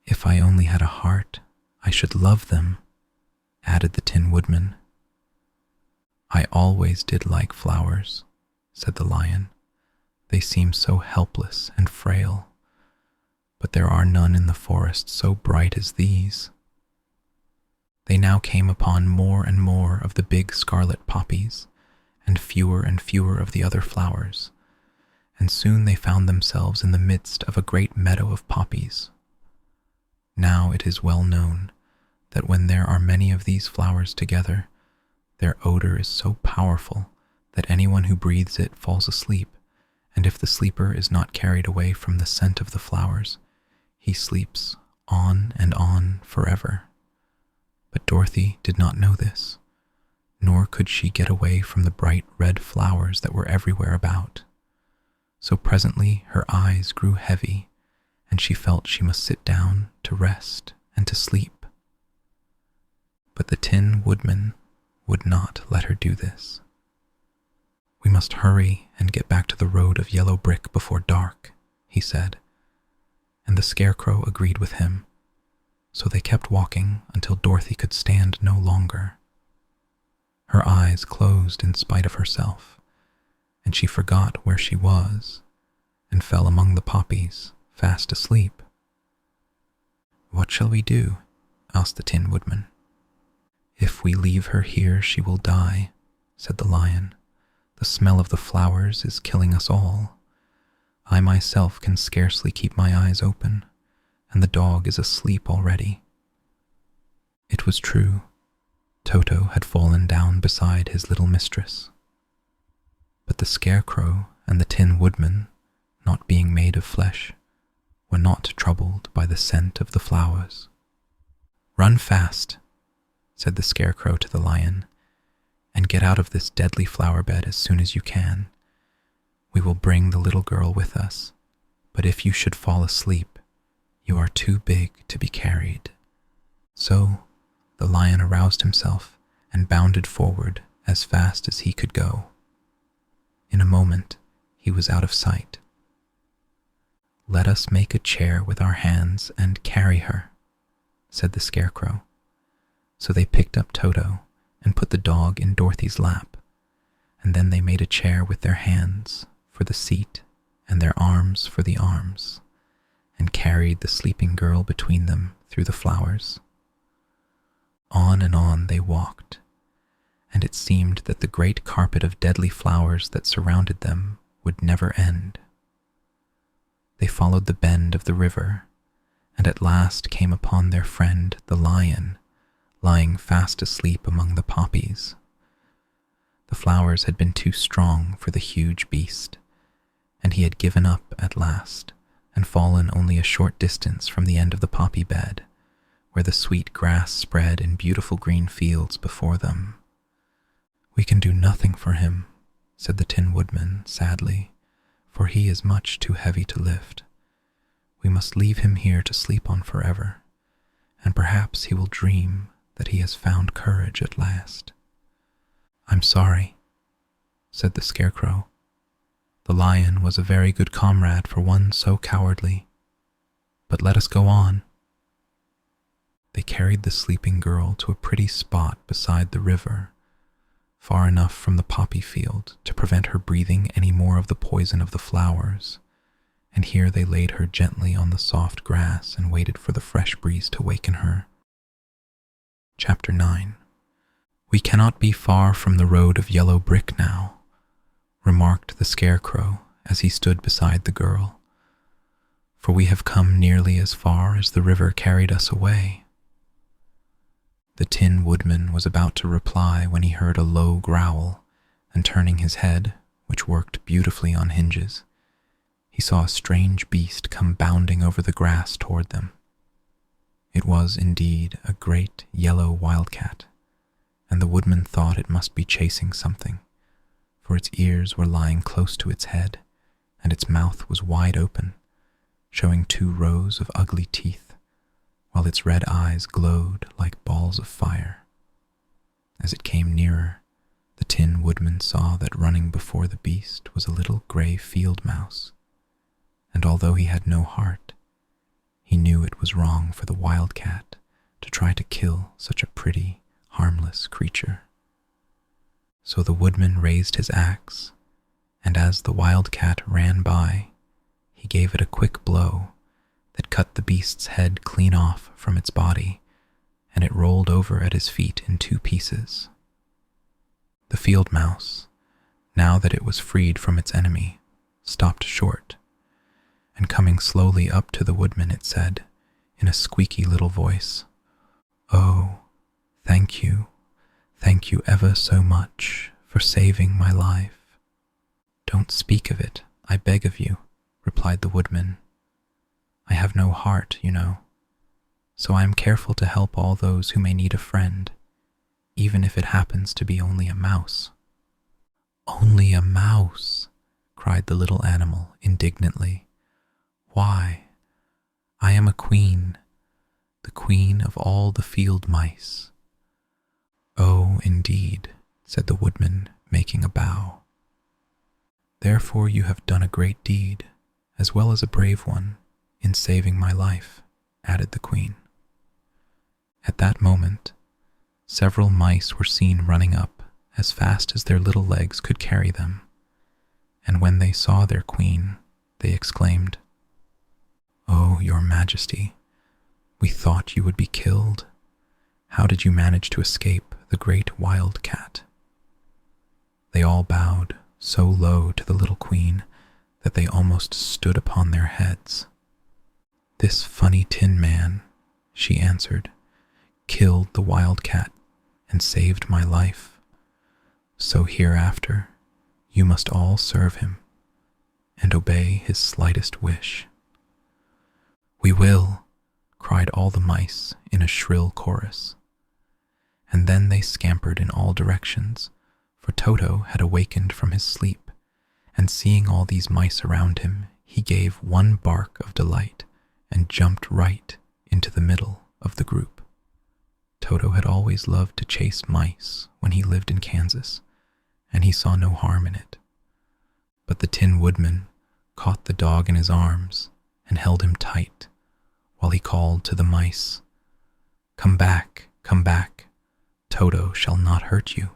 If I only had a heart, I should love them," added the Tin Woodman. "I always did like flowers," said the Lion. "They seem so helpless and frail, but there are none in the forest so bright as these." They now came upon more and more of the big scarlet poppies, and fewer of the other flowers, and soon they found themselves in the midst of a great meadow of poppies. Now it is well known that when there are many of these flowers together, their odor is so powerful that anyone who breathes it falls asleep, and if the sleeper is not carried away from the scent of the flowers, he sleeps on and on forever. But Dorothy did not know this, nor could she get away from the bright red flowers that were everywhere about. So presently her eyes grew heavy, and she felt she must sit down to rest and to sleep. But the Tin Woodman would not let her do this. "We must hurry and get back to the road of yellow brick before dark," he said, and the Scarecrow agreed with him. So they kept walking until Dorothy could stand no longer. Her eyes closed in spite of herself, and she forgot where she was and fell among the poppies, fast asleep. "What shall we do?" asked the Tin Woodman. "If we leave her here, she will die," said the Lion. "The smell of the flowers is killing us all. I myself can scarcely keep my eyes open, and the dog is asleep already." It was true. Toto had fallen down beside his little mistress. But the Scarecrow and the Tin Woodman, not being made of flesh, were not troubled by the scent of the flowers. "Run fast," said the Scarecrow to the Lion, "and get out of this deadly flower bed as soon as you can. We will bring the little girl with us, but if you should fall asleep, you are too big to be carried." So the Lion aroused himself and bounded forward as fast as he could go. In a moment, he was out of sight. "Let us make a chair with our hands and carry her," said the Scarecrow. So they picked up Toto and put the dog in Dorothy's lap, and then they made a chair with their hands for the seat and their arms for the arms, and carried the sleeping girl between them through the flowers. On and on they walked, and it seemed that the great carpet of deadly flowers that surrounded them would never end. They followed the bend of the river, and at last came upon their friend the Lion, lying fast asleep among the poppies. The flowers had been too strong for the huge beast, and he had given up at last and fallen only a short distance from the end of the poppy bed, where the sweet grass spread in beautiful green fields before them. "We can do nothing for him," said the Tin Woodman sadly, "for he is much too heavy to lift. We must leave him here to sleep on forever, and perhaps he will dream that he has found courage at last." "I'm sorry," said the Scarecrow. "The Lion was a very good comrade for one so cowardly. But let us go on." They carried the sleeping girl to a pretty spot beside the river, far enough from the poppy field to prevent her breathing any more of the poison of the flowers, and here they laid her gently on the soft grass and waited for the fresh breeze to waken her. Chapter 9. "We cannot be far from the road of yellow brick now," remarked the Scarecrow as he stood beside the girl, "for we have come nearly as far as the river carried us away." The Tin Woodman was about to reply when he heard a low growl, and turning his head, which worked beautifully on hinges, he saw a strange beast come bounding over the grass toward them. It was indeed a great yellow wildcat, and the woodman thought it must be chasing something, for its ears were lying close to its head, and its mouth was wide open, showing 2 rows of ugly teeth, while its red eyes glowed like balls of fire. As it came nearer, the Tin Woodman saw that running before the beast was a little gray field mouse, and although he had no heart, he knew it was wrong for the wildcat to try to kill such a pretty, harmless creature. So the woodman raised his axe, and as the wildcat ran by, he gave it a quick blow that cut the beast's head clean off from its body, and it rolled over at his feet in 2 pieces. The field mouse, now that it was freed from its enemy, stopped short, and coming slowly up to the woodman, it said, in a squeaky little voice, "Oh, thank you ever so much for saving my life." "Don't speak of it, I beg of you," replied the woodman. "I have no heart, you know, so I am careful to help all those who may need a friend, even if it happens to be only a mouse." "Only a mouse!" cried the little animal indignantly. "Why, I am a queen, the queen of all the field mice." "Oh, indeed," said the woodman, making a bow. "Therefore you have done a great deed, as well as a brave one, in saving my life," added the queen. At that moment, several mice were seen running up as fast as their little legs could carry them, and when they saw their queen, they exclaimed, "Oh, your Majesty, we thought you would be killed. How did you manage to escape the great wildcat?" They all bowed so low to the little queen that they almost stood upon their heads. "This funny tin man," she answered, "killed the wildcat and saved my life. So hereafter you must all serve him and obey his slightest wish." "We will," cried all the mice in a shrill chorus. And then they scampered in all directions, for Toto had awakened from his sleep, and seeing all these mice around him, he gave one bark of delight and jumped right into the middle of the group. Toto had always loved to chase mice when he lived in Kansas, and he saw no harm in it. But the Tin Woodman caught the dog in his arms and held him tight, while he called to the mice, come back, Toto shall not hurt you."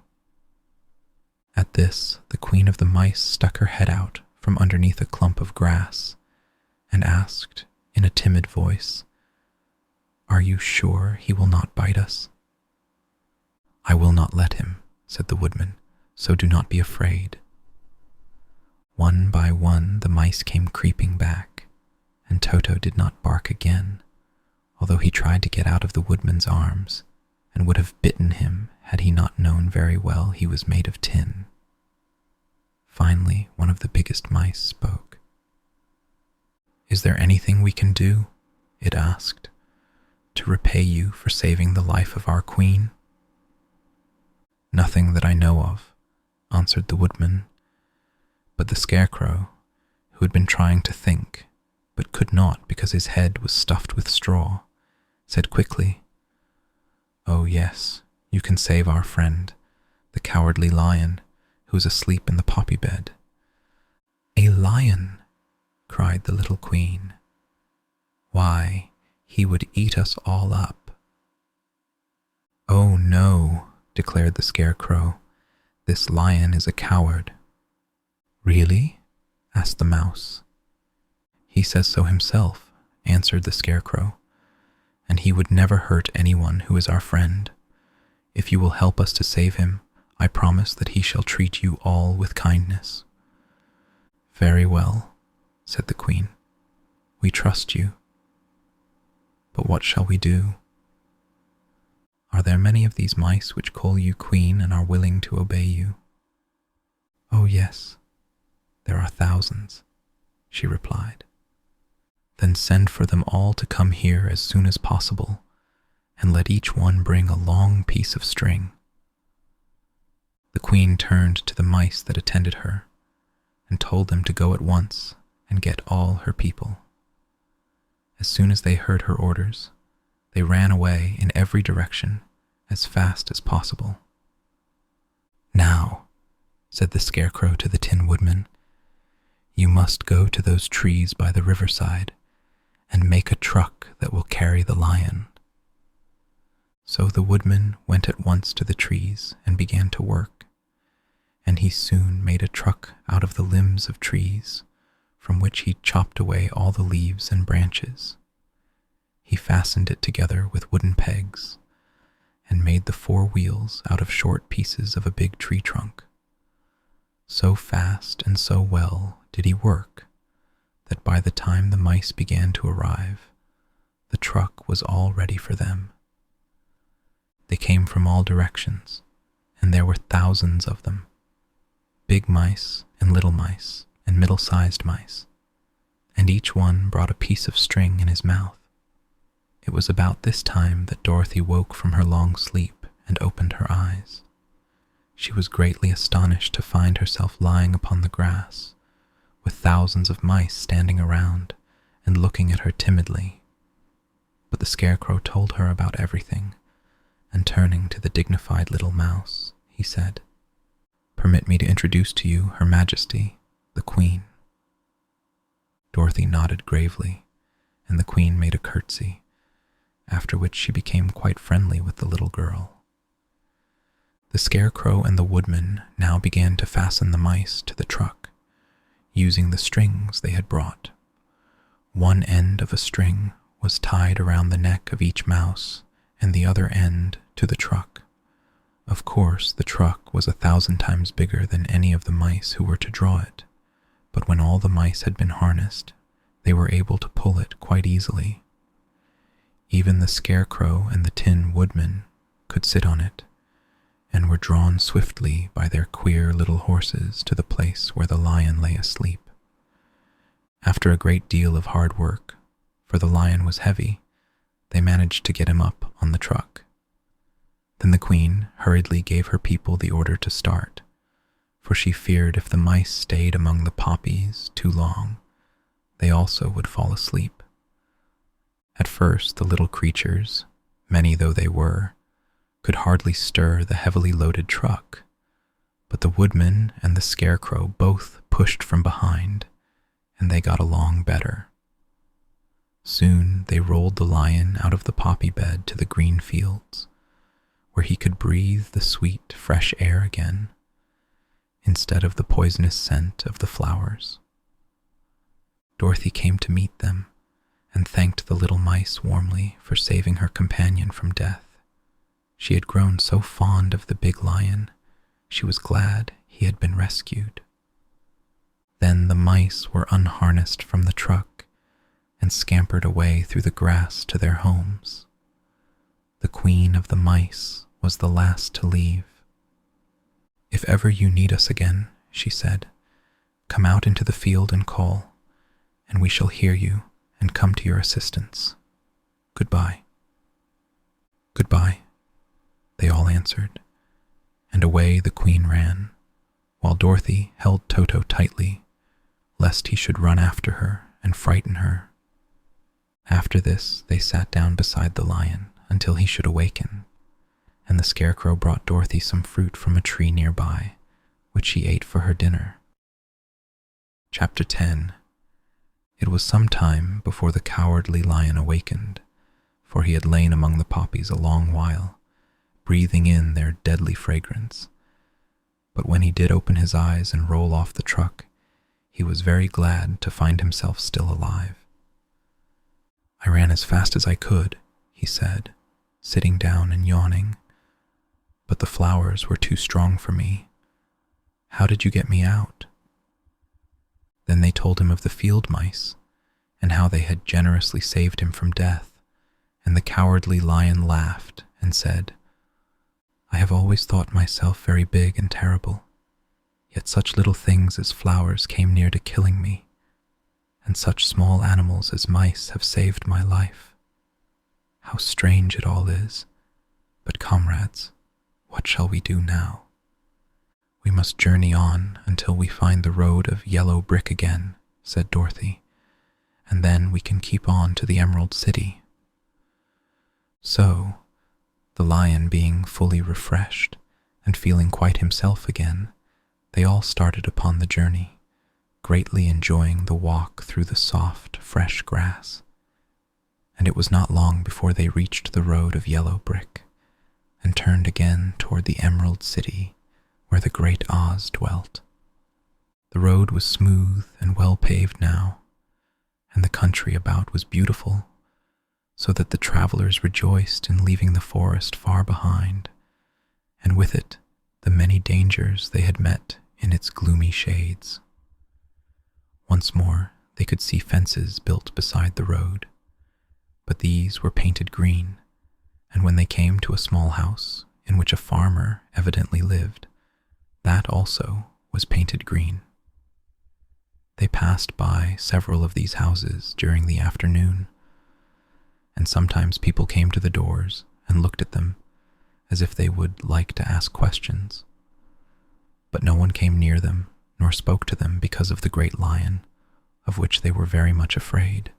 At this, the queen of the mice stuck her head out from underneath a clump of grass and asked, in a timid voice, "Are you sure he will not bite us?" "I will not let him," said the woodman, "so do not be afraid." One by one the mice came creeping back, and Toto did not bark again, although he tried to get out of the woodman's arms and would have bitten him had he not known very well he was made of tin. Finally, one of the biggest mice spoke. "Is there anything we can do," it asked, "to repay you for saving the life of our queen?" "Nothing that I know of," answered the woodman, but the Scarecrow, who had been trying to think, but could not because his head was stuffed with straw, said quickly, "Oh yes, you can save our friend, the Cowardly Lion, who is asleep in the poppy bed." "A lion!" cried the little queen. "Why, he would eat us all up." "Oh no," declared the Scarecrow, "this lion is a coward." "Really?" asked the mouse. "He says so himself," answered the Scarecrow, "and he would never hurt anyone who is our friend. If you will help us to save him, I promise that he shall treat you all with kindness." "Very well," said the queen. "We trust you. But what shall we do?" "Are there many of these mice which call you queen and are willing to obey you?" "Oh, yes, there are thousands," she replied. "Then send for them all to come here as soon as possible, and let each one bring a long piece of string." The queen turned to the mice that attended her and told them to go at once and get all her people. As soon as they heard her orders, they ran away in every direction as fast as possible. "Now," said the Scarecrow to the Tin Woodman, "you must go to those trees by the riverside and make a truck that will carry the lion." So the Woodman went at once to the trees and began to work, and he soon made a truck out of the limbs of trees, from which he chopped away all the leaves and branches. He fastened it together with wooden pegs and made the 4 wheels out of short pieces of a big tree trunk. So fast and so well did he work that by the time the mice began to arrive, the truck was all ready for them. They came from all directions, and there were thousands of them, big mice and little mice and middle-sized mice, and each one brought a piece of string in his mouth. It was about this time that Dorothy woke from her long sleep and opened her eyes. She was greatly astonished to find herself lying upon the grass, with thousands of mice standing around and looking at her timidly. But the Scarecrow told her about everything, and turning to the dignified little mouse, he said, "Permit me to introduce to you Her Majesty, the Queen." Dorothy nodded gravely, and the Queen made a curtsy, after which she became quite friendly with the little girl. The Scarecrow and the Woodman now began to fasten the mice to the truck, using the strings they had brought. One end of a string was tied around the neck of each mouse, and the other end to the truck. Of course, the truck was 1,000 times bigger than any of the mice who were to draw it, but when all the mice had been harnessed, they were able to pull it quite easily. Even the Scarecrow and the Tin Woodman could sit on it, and were drawn swiftly by their queer little horses to the place where the lion lay asleep. After a great deal of hard work, for the lion was heavy, they managed to get him up on the truck. Then the Queen hurriedly gave her people the order to start, for she feared if the mice stayed among the poppies too long, they also would fall asleep. At first, the little creatures, many though they were, could hardly stir the heavily loaded truck, but the Woodman and the Scarecrow both pushed from behind, and they got along better. Soon they rolled the lion out of the poppy bed to the green fields, where he could breathe the sweet, fresh air again, instead of the poisonous scent of the flowers. Dorothy came to meet them, and thanked the little mice warmly for saving her companion from death. She had grown so fond of the big lion, she was glad he had been rescued. Then the mice were unharnessed from the truck and scampered away through the grass to their homes. The Queen of the Mice was the last to leave. "If ever you need us again," she said, "come out into the field and call, and we shall hear you and come to your assistance. Goodbye." "Goodbye," they all answered, and away the Queen ran, while Dorothy held Toto tightly, lest he should run after her and frighten her. After this, they sat down beside the lion until he should awaken, and the Scarecrow brought Dorothy some fruit from a tree nearby, which she ate for her dinner. Chapter 10. It was some time before the cowardly lion awakened, for he had lain among the poppies a long while, breathing in their deadly fragrance. But when he did open his eyes and roll off the truck, he was very glad to find himself still alive. "I ran as fast as I could," he said, sitting down and yawning, "but the flowers were too strong for me. How did you get me out?" Then they told him of the field mice, and how they had generously saved him from death, and the cowardly lion laughed and said, I have always thought myself very big and terrible, yet such little things as flowers came near to killing me, and such small animals as mice have saved my life. How strange it all is. But comrades, what shall we do now? We must journey on until we find the road of yellow brick again, said Dorothy, and then we can keep on to the Emerald City. So, the lion being fully refreshed and feeling quite himself again, they all started upon the journey, greatly enjoying the walk through the soft, fresh grass. And it was not long before they reached the road of yellow brick and turned again toward the Emerald City where the great Oz dwelt. The road was smooth and well paved now, and the country about was beautiful, so that the travelers rejoiced in leaving the forest far behind, and with it the many dangers they had met in its gloomy shades. Once more they could see fences built beside the road, but these were painted green, and when they came to a small house in which a farmer evidently lived, that also was painted green. They passed by several of these houses during the afternoon, and sometimes people came to the doors and looked at them as if they would like to ask questions. But no one came near them nor spoke to them because of the great lion, of which they were very much afraid.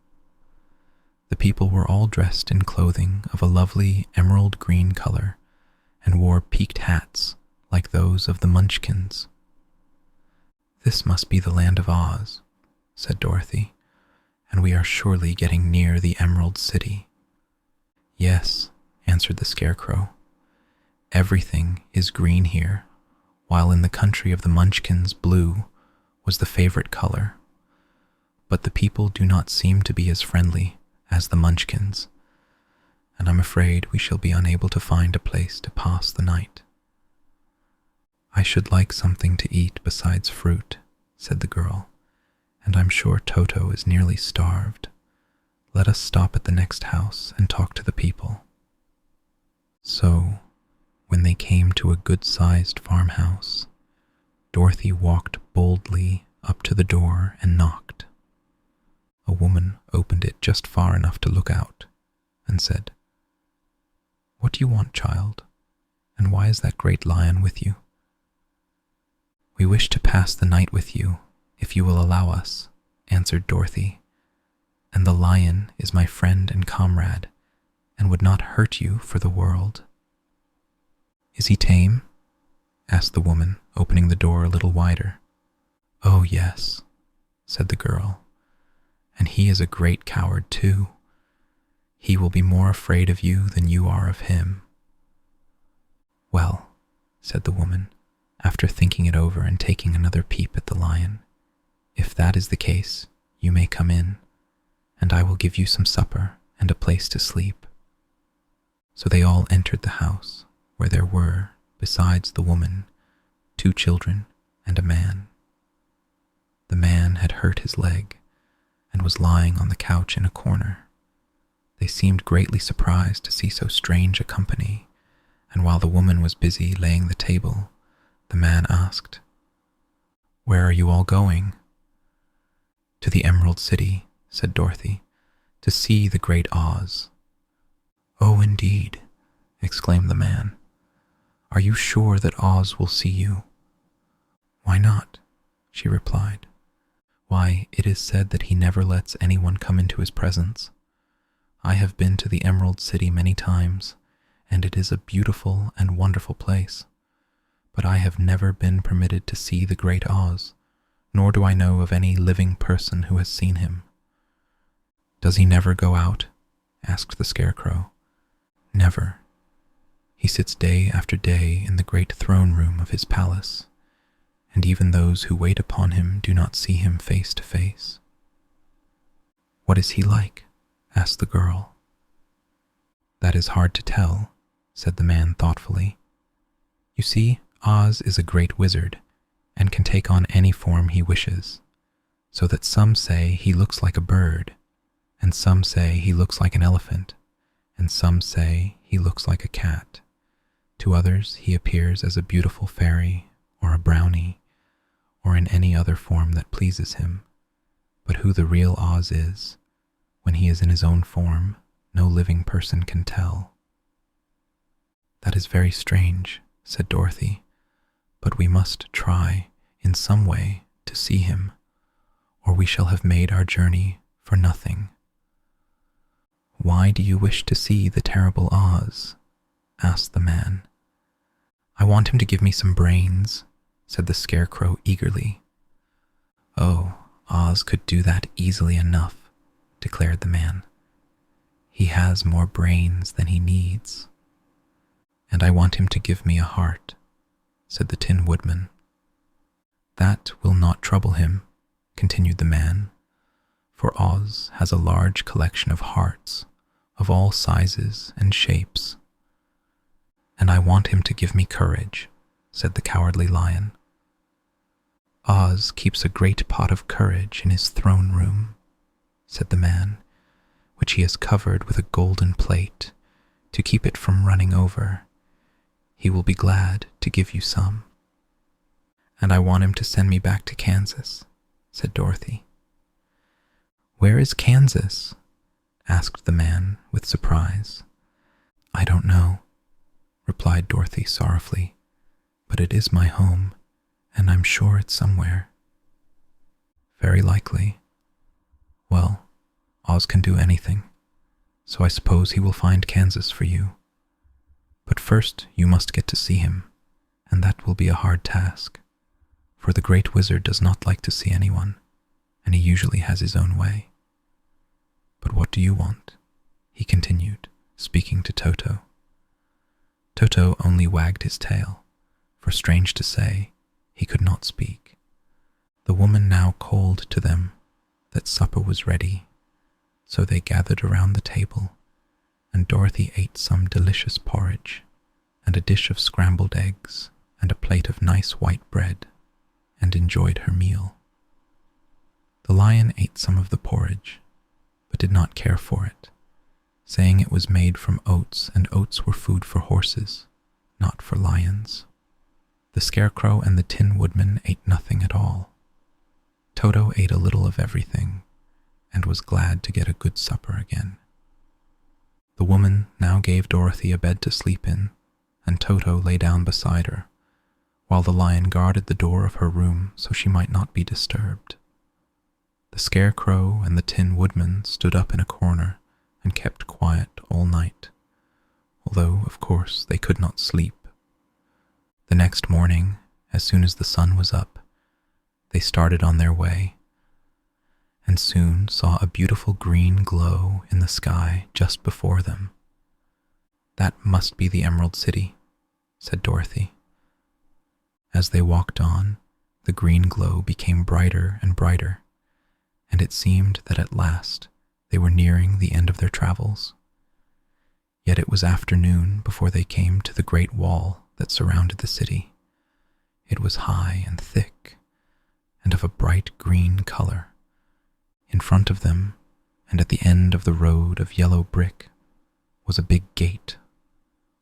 The people were all dressed in clothing of a lovely emerald green color and wore peaked hats like those of the Munchkins. "This must be the land of Oz," said Dorothy, "and we are surely getting near the Emerald City." "Yes," answered the Scarecrow. "Everything is green here, while in the country of the Munchkins blue was the favorite color. But the people do not seem to be as friendly as the Munchkins, and I'm afraid we shall be unable to find a place to pass the night." "I should like something to eat besides fruit," said the girl, "and I'm sure Toto is nearly starved. Let us stop at the next house and talk to the people." So, when they came to a good-sized farmhouse, Dorothy walked boldly up to the door and knocked. A woman opened it just far enough to look out and said, "What do you want, child? And why is that great lion with you?" "We wish to pass the night with you, if you will allow us," answered Dorothy, "and the lion is my friend and comrade, and would not hurt you for the world." "Is he tame?" asked the woman, opening the door a little wider. "Oh, yes," said the girl, "and he is a great coward, too. He will be more afraid of you than you are of him." "Well," said the woman, after thinking it over and taking another peep at the lion, "if that is the case, you may come in, and I will give you some supper and a place to sleep." So they all entered the house, where there were, besides the woman, 2 children and a man. The man had hurt his leg and was lying on the couch in a corner. They seemed greatly surprised to see so strange a company, and while the woman was busy laying the table, the man asked, "Where are you all going?" "To the Emerald City," said Dorothy, "to see the great Oz." "Oh, indeed," exclaimed the man. "Are you sure that Oz will see you?" "Why not?" she replied. "Why, it is said that he never lets anyone come into his presence. I have been to the Emerald City many times, and it is a beautiful and wonderful place. But I have never been permitted to see the great Oz, nor do I know of any living person who has seen him." "Does he never go out?" asked the Scarecrow. "Never. He sits day after day in the great throne room of his palace, and even those who wait upon him do not see him face to face." "What is he like?" asked the girl. "That is hard to tell," said the man thoughtfully. "You see, Oz is a great wizard, and can take on any form he wishes, so that some say he looks like a bird, and some say he looks like an elephant, and some say he looks like a cat, To others he appears as a beautiful fairy or a brownie or in any other form that pleases him. But who the real Oz is, when he is in his own form, no living person can tell. That is very strange, said Dorothy, but we must try, in some way, to see him, or we shall have made our journey for nothing. Why do you wish to see the terrible Oz? Asked the man. I want him to give me some brains, said the Scarecrow eagerly. Oh, Oz could do that easily enough, declared the man. He has more brains than he needs. And I want him to give me a heart, said the Tin Woodman. That will not trouble him, continued the man, for Oz has a large collection of hearts of all sizes and shapes. And I want him to give me courage, said the Cowardly Lion. Oz keeps a great pot of courage in his throne room, said the man, which he has covered with a golden plate to keep it from running over. He will be glad to give you some. And I want him to send me back to Kansas, said Dorothy. Where is Kansas? Asked the man with surprise. I don't know, replied Dorothy sorrowfully, but it is my home, and I'm sure it's somewhere. Very likely. Well, Oz can do anything, so I suppose he will find Kansas for you. But first you must get to see him, and that will be a hard task, for the Great Wizard does not like to see anyone, and he usually has his own way. But what do you want? He continued, speaking to Toto. Toto only wagged his tail, for strange to say, he could not speak. The woman now called to them that supper was ready, so they gathered around the table, and Dorothy ate some delicious porridge, and a dish of scrambled eggs, and a plate of nice white bread, and enjoyed her meal. The lion ate some of the porridge, but did not care for it, saying it was made from oats, and oats were food for horses, not for lions. The Scarecrow and the Tin Woodman ate nothing at all. Toto ate a little of everything, and was glad to get a good supper again. The woman now gave Dorothy a bed to sleep in, and Toto lay down beside her, while the lion guarded the door of her room so she might not be disturbed. The Scarecrow and the Tin Woodman stood up in a corner and kept quiet all night, although, of course, they could not sleep. The next morning, as soon as the sun was up, they started on their way, and soon saw a beautiful green glow in the sky just before them. That must be the Emerald City, said Dorothy. As they walked on, the green glow became brighter and brighter, and it seemed that at last they were nearing the end of their travels. Yet it was afternoon before they came to the great wall that surrounded the city. It was high and thick, and of a bright green color. In front of them, and at the end of the road of yellow brick, was a big gate,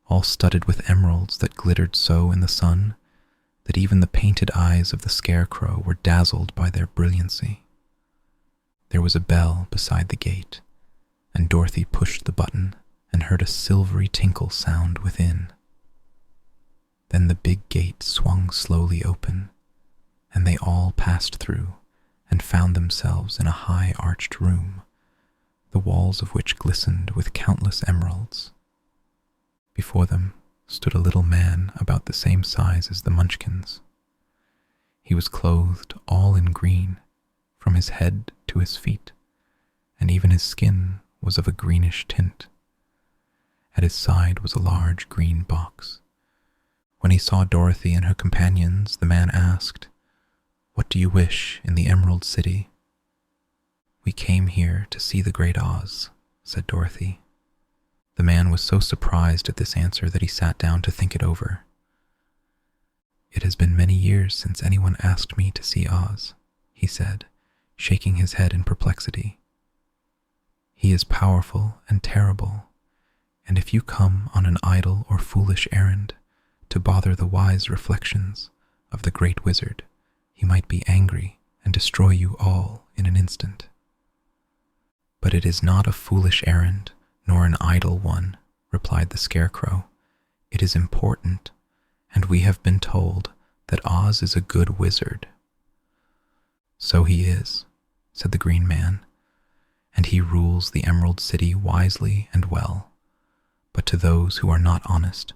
all studded with emeralds that glittered so in the sun that even the painted eyes of the Scarecrow were dazzled by their brilliancy. There was a bell beside the gate, and Dorothy pushed the button and heard a silvery tinkle sound within. Then the big gate swung slowly open, and they all passed through and found themselves in a high arched room, the walls of which glistened with countless emeralds. Before them stood a little man about the same size as the Munchkins. He was clothed all in green, from his head to his feet, and even his skin was of a greenish tint. At his side was a large green box. When he saw Dorothy and her companions, the man asked, "What do you wish in the Emerald City?" "We came here to see the Great Oz," said Dorothy. The man was so surprised at this answer that he sat down to think it over. "It has been many years since anyone asked me to see Oz," he said, shaking his head in perplexity. "He is powerful and terrible, and if you come on an idle or foolish errand, to bother the wise reflections of the great wizard. He might be angry and destroy you all in an instant. But it is not a foolish errand, nor an idle one, replied the Scarecrow. It is important, and we have been told that Oz is a good wizard. So he is, said the Green Man, and he rules the Emerald City wisely and well. But to those who are not honest,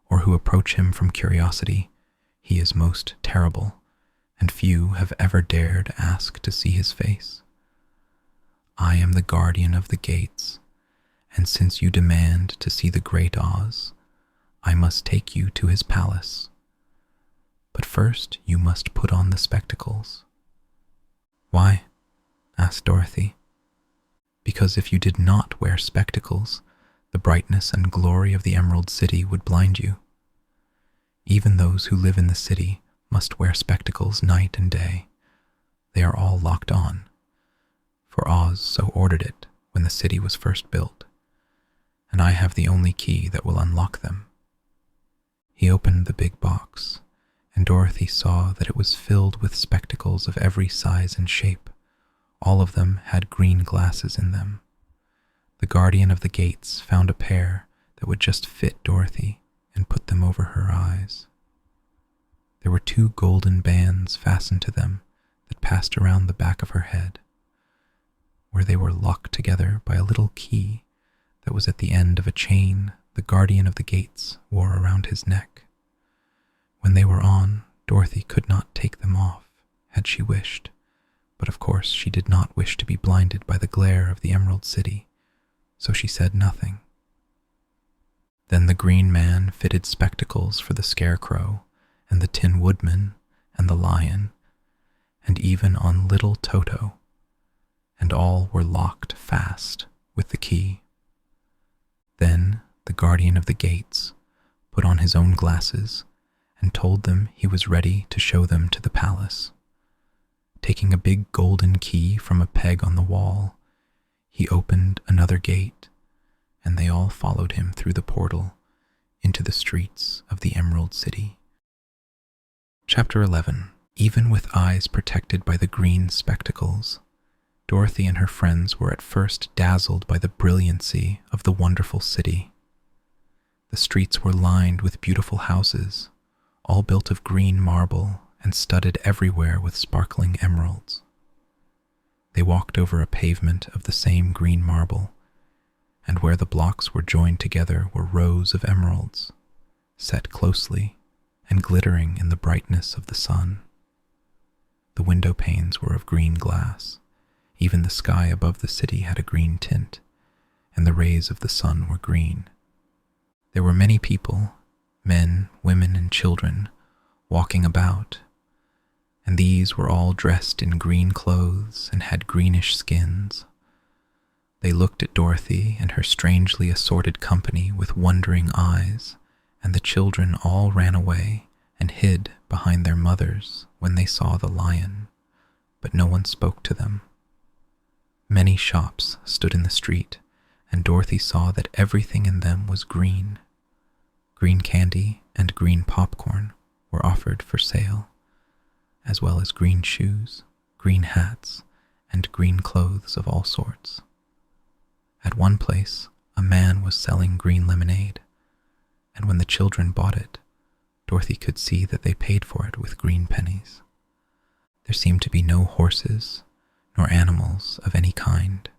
or who approach him from curiosity, he is most terrible, and few have ever dared ask to see his face. I am the guardian of the gates, and since you demand to see the great Oz, I must take you to his palace. But first you must put on the spectacles. Why? Asked Dorothy. Because if you did not wear spectacles, the brightness and glory of the Emerald City would blind you. Even those who live in the city must wear spectacles night and day. They are all locked on, for Oz so ordered it when the city was first built, and I have the only key that will unlock them. He opened the big box, and Dorothy saw that it was filled with spectacles of every size and shape. All of them had green glasses in them. The guardian of the gates found a pair that would just fit Dorothy and put them over her eyes. There were 2 golden bands fastened to them that passed around the back of her head, where they were locked together by a little key that was at the end of a chain the guardian of the gates wore around his neck. When they were on, Dorothy could not take them off, had she wished, but of course she did not wish to be blinded by the glare of the Emerald City, so she said nothing. Then the Green Man fitted spectacles for the Scarecrow and the Tin Woodman and the Lion, and even on little Toto, and all were locked fast with the key. Then the guardian of the gates put on his own glasses and told them he was ready to show them to the palace. Taking a big golden key from a peg on the wall, he opened another gate, and they all followed him through the portal into the streets of the Emerald City. Chapter 11. Even with eyes protected by the green spectacles, Dorothy and her friends were at first dazzled by the brilliancy of the wonderful city. The streets were lined with beautiful houses, all built of green marble and studded everywhere with sparkling emeralds. They walked over a pavement of the same green marble, and where the blocks were joined together were rows of emeralds, set closely and glittering in the brightness of the sun. The window panes were of green glass. Even the sky above the city had a green tint, and the rays of the sun were green. There were many people, men, women, and children, walking about, and these were all dressed in green clothes and had greenish skins. They looked at Dorothy and her strangely assorted company with wondering eyes, and the children all ran away and hid behind their mothers when they saw the lion, but no one spoke to them. Many shops stood in the street, and Dorothy saw that everything in them was green. Green candy and green popcorn were offered for sale, as well as green shoes, green hats, and green clothes of all sorts. At one place, a man was selling green lemonade, and when the children bought it, Dorothy could see that they paid for it with green pennies. There seemed to be no horses, nor animals of any kind.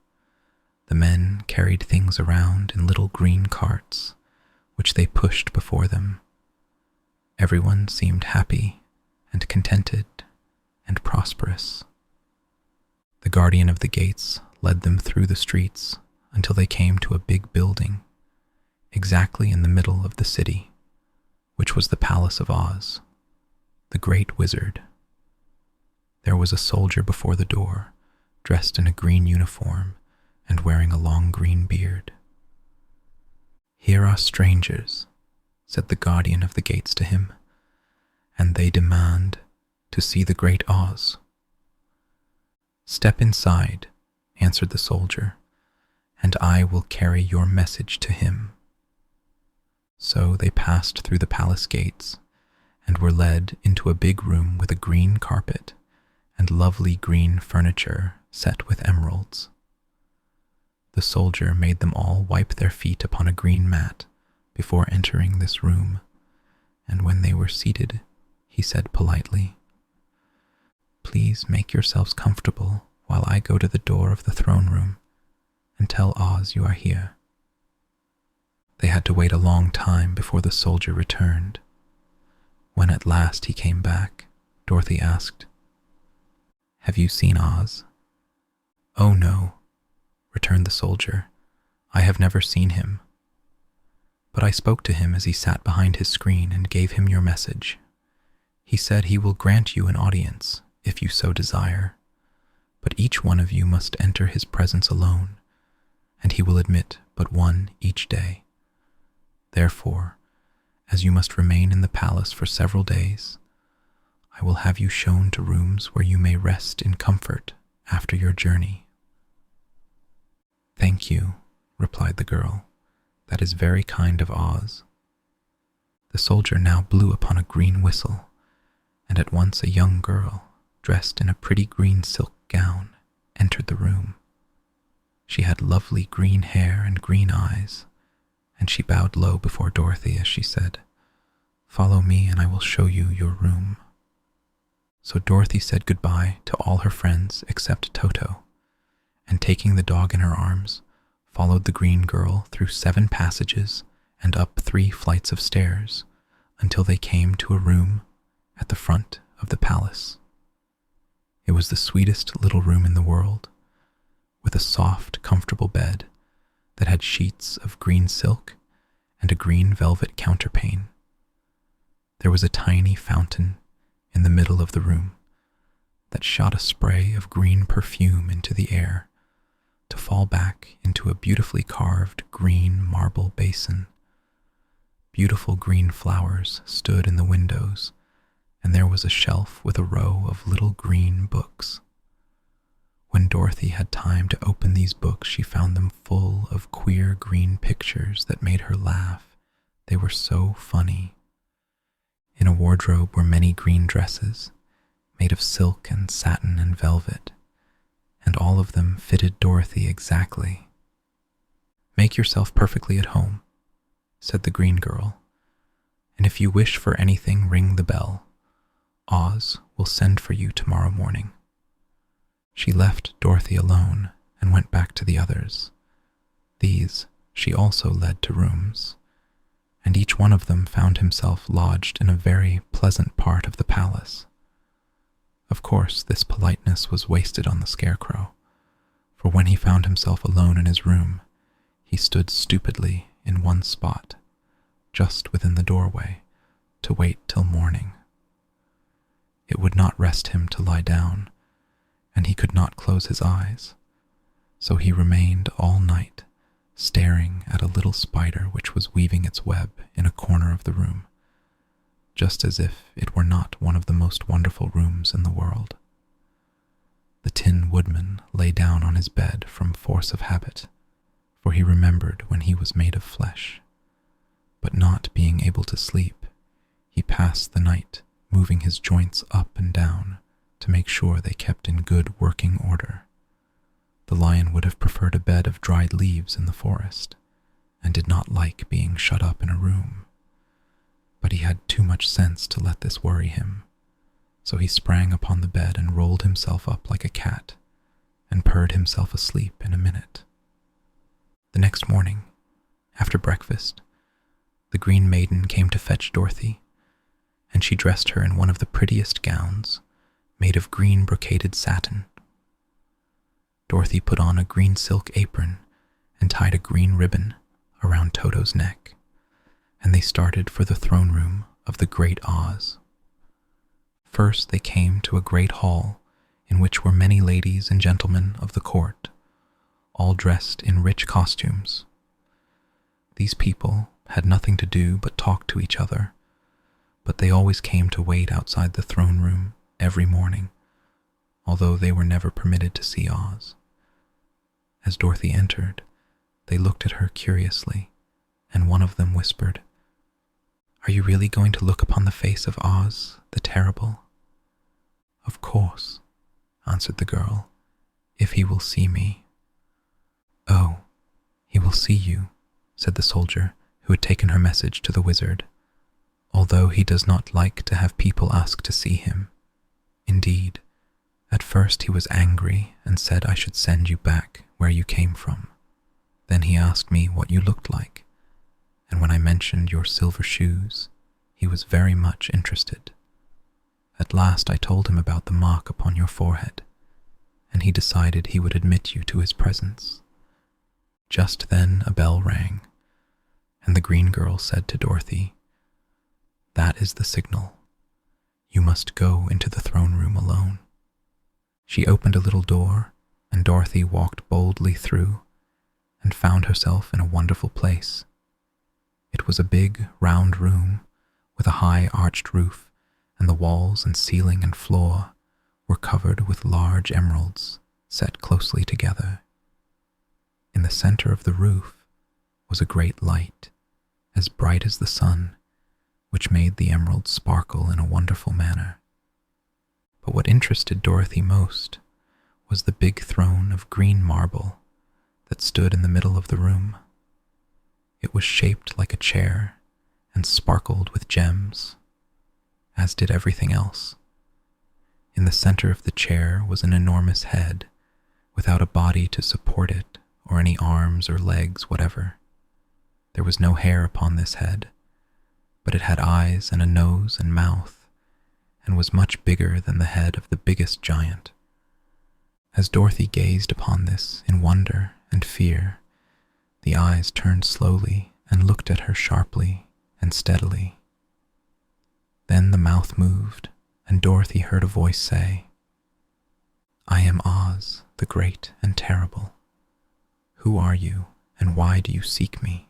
The men carried things around in little green carts, which they pushed before them. Everyone seemed happy and contented and prosperous. The guardian of the gates led them through the streets until they came to a big building, exactly in the middle of the city, which was the Palace of Oz, the Great Wizard. There was a soldier before the door, dressed in a green uniform and wearing a long green beard. "Here are strangers," said the guardian of the gates to him, "and they demand to see the Great Oz." "Step inside," answered the soldier, "and I will carry your message to him." So they passed through the palace gates and were led into a big room with a green carpet and lovely green furniture set with emeralds. The soldier made them all wipe their feet upon a green mat before entering this room, and when they were seated, he said politely, "Please make yourselves comfortable while I go to the door of the throne room and tell Oz you are here." They had to wait a long time before the soldier returned. When at last he came back, Dorothy asked, "Have you seen Oz?" "Oh no," returned the soldier. "I have never seen him. But I spoke to him as he sat behind his screen and gave him your message. He said he will grant you an audience, if you so desire, but each one of you must enter his presence alone, and he will admit but one each day. Therefore, as you must remain in the palace for several days, I will have you shown to rooms where you may rest in comfort after your journey." "Thank you," replied the girl. "That is very kind of Oz." The soldier now blew upon a green whistle, and at once a young girl, dressed in a pretty green silk gown, entered the room. She had lovely green hair and green eyes, and she bowed low before Dorothy as she said, "Follow me and I will show you your room." So Dorothy said goodbye to all her friends except Toto, and taking the dog in her arms, followed the green girl through 7 passages and up 3 flights of stairs until they came to a room at the front of the palace. It was the sweetest little room in the world, with a soft, comfortable bed that had sheets of green silk and a green velvet counterpane. There was a tiny fountain in the middle of the room that shot a spray of green perfume into the air to fall back into a beautifully carved green marble basin. Beautiful green flowers stood in the windows, and there was a shelf with a row of little green books. When Dorothy had time to open these books, she found them full of queer green pictures that made her laugh. They were so funny. In a wardrobe were many green dresses, made of silk and satin and velvet, and all of them fitted Dorothy exactly. "Make yourself perfectly at home," said the green girl, "and if you wish for anything, ring the bell. Oz will send for you tomorrow morning." She left Dorothy alone and went back to the others. These she also led to rooms, and each one of them found himself lodged in a very pleasant part of the palace. Of course, this politeness was wasted on the Scarecrow, for when he found himself alone in his room, he stood stupidly in one spot, just within the doorway, to wait till morning. It would not rest him to lie down, and he could not close his eyes, so he remained all night, staring at a little spider which was weaving its web in a corner of the room, just as if it were not one of the most wonderful rooms in the world. The Tin Woodman lay down on his bed from force of habit, for he remembered when he was made of flesh. But not being able to sleep, he passed the night moving his joints up and down to make sure they kept in good working order. The lion would have preferred a bed of dried leaves in the forest, and did not like being shut up in a room. But he had too much sense to let this worry him, so he sprang upon the bed and rolled himself up like a cat, and purred himself asleep in a minute. The next morning, after breakfast, the Green Maiden came to fetch Dorothy, and she dressed her in one of the prettiest gowns, made of green brocaded satin. Dorothy put on a green silk apron and tied a green ribbon around Toto's neck, and they started for the throne room of the Great Oz. First they came to a great hall in which were many ladies and gentlemen of the court, all dressed in rich costumes. These people had nothing to do but talk to each other, but they always came to wait outside the throne room every morning, although they were never permitted to see Oz. As Dorothy entered, they looked at her curiously, and one of them whispered, Are you really going to look upon the face of Oz, the Terrible?" "Of course," answered the girl, "if he will see me." "Oh, he will see you," said the soldier who had taken her message to the wizard, "although he does not like to have people ask to see him. Indeed, at first he was angry and said I should send you back where you came from. Then he asked me what you looked like, and when I mentioned your silver shoes, he was very much interested. At last I told him about the mark upon your forehead, and he decided he would admit you to his presence." Just then a bell rang, and the green girl said to Dorothy, "That is the signal. You must go into the throne room alone." She opened a little door, and Dorothy walked boldly through and found herself in a wonderful place. It was a big, round room with a high arched roof, and the walls and ceiling and floor were covered with large emeralds set closely together. In the center of the roof was a great light, as bright as the sun, which made the emeralds sparkle in a wonderful manner. But what interested Dorothy most was the big throne of green marble that stood in the middle of the room. It was shaped like a chair and sparkled with gems, as did everything else. In the center of the chair was an enormous head, without a body to support it or any arms or legs whatever. There was no hair upon this head, but it had eyes and a nose and mouth, and was much bigger than the head of the biggest giant. As Dorothy gazed upon this in wonder and fear, the eyes turned slowly and looked at her sharply and steadily. Then the mouth moved, and Dorothy heard a voice say, "I am Oz, the Great and Terrible. Who are you, and why do you seek me?"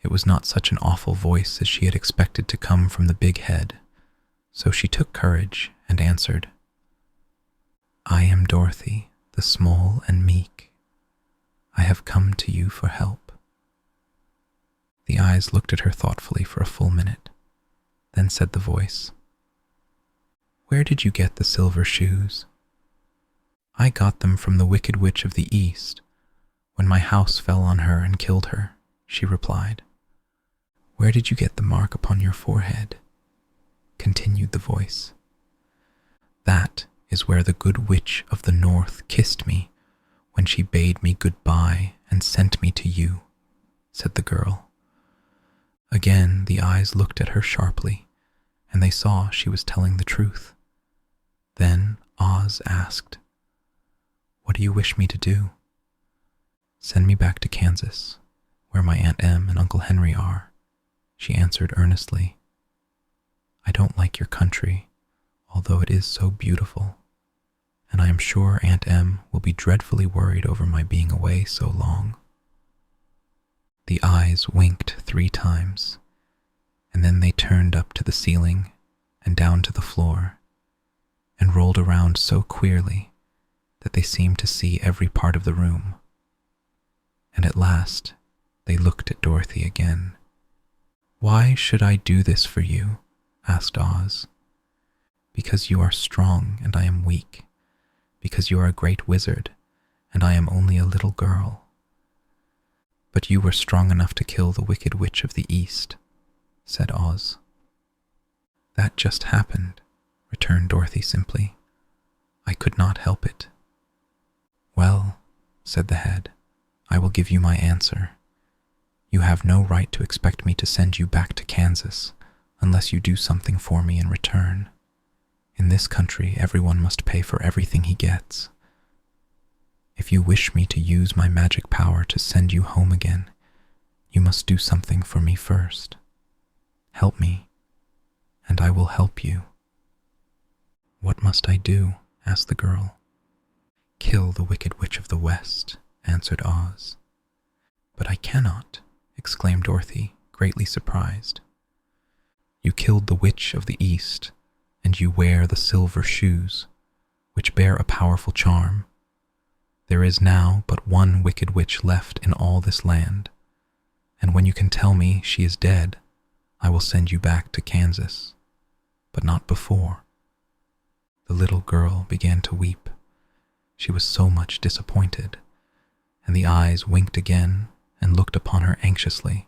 It was not such an awful voice as she had expected to come from the big head, so she took courage and answered, "I am Dorothy, the small and meek. I have come to you for help." The eyes looked at her thoughtfully for a full minute. Then said the voice, "Where did you get the silver shoes?" "I got them from the Wicked Witch of the East, when my house fell on her and killed her," she replied. "Where did you get the mark upon your forehead?" continued the voice. "That is where the good witch of the North kissed me when she bade me goodbye and sent me to you," said the girl. Again the eyes looked at her sharply, and they saw she was telling the truth. Then Oz asked, "What do you wish me to do?" "Send me back to Kansas, where my Aunt Em and Uncle Henry are," she answered earnestly. "I don't like your country, although it is so beautiful, and I am sure Aunt Em will be dreadfully worried over my being away so long." The eyes winked 3 times, and then they turned up to the ceiling and down to the floor, and rolled around so queerly that they seemed to see every part of the room. And at last they looked at Dorothy again. "Why should I do this for you?" asked Oz. "Because you are strong and I am weak, because you are a great wizard and I am only a little girl. But you were strong enough to kill the Wicked Witch of the East," said Oz. "That just happened," returned Dorothy simply. "I could not help it." "Well," said the head, "I will give you my answer. You have no right to expect me to send you back to Kansas unless you do something for me in return. In this country, everyone must pay for everything he gets. If you wish me to use my magic power to send you home again, you must do something for me first. Help me, and I will help you." "What must I do?" asked the girl. "Kill the Wicked Witch of the West," answered Oz. "But I cannot," exclaimed Dorothy, greatly surprised. "You killed the Witch of the East, and you wear the silver shoes, which bear a powerful charm. There is now but one Wicked Witch left in all this land, and when you can tell me she is dead, I will send you back to Kansas, but not before." The little girl began to weep. She was so much disappointed, and the eyes winked again and looked upon her anxiously,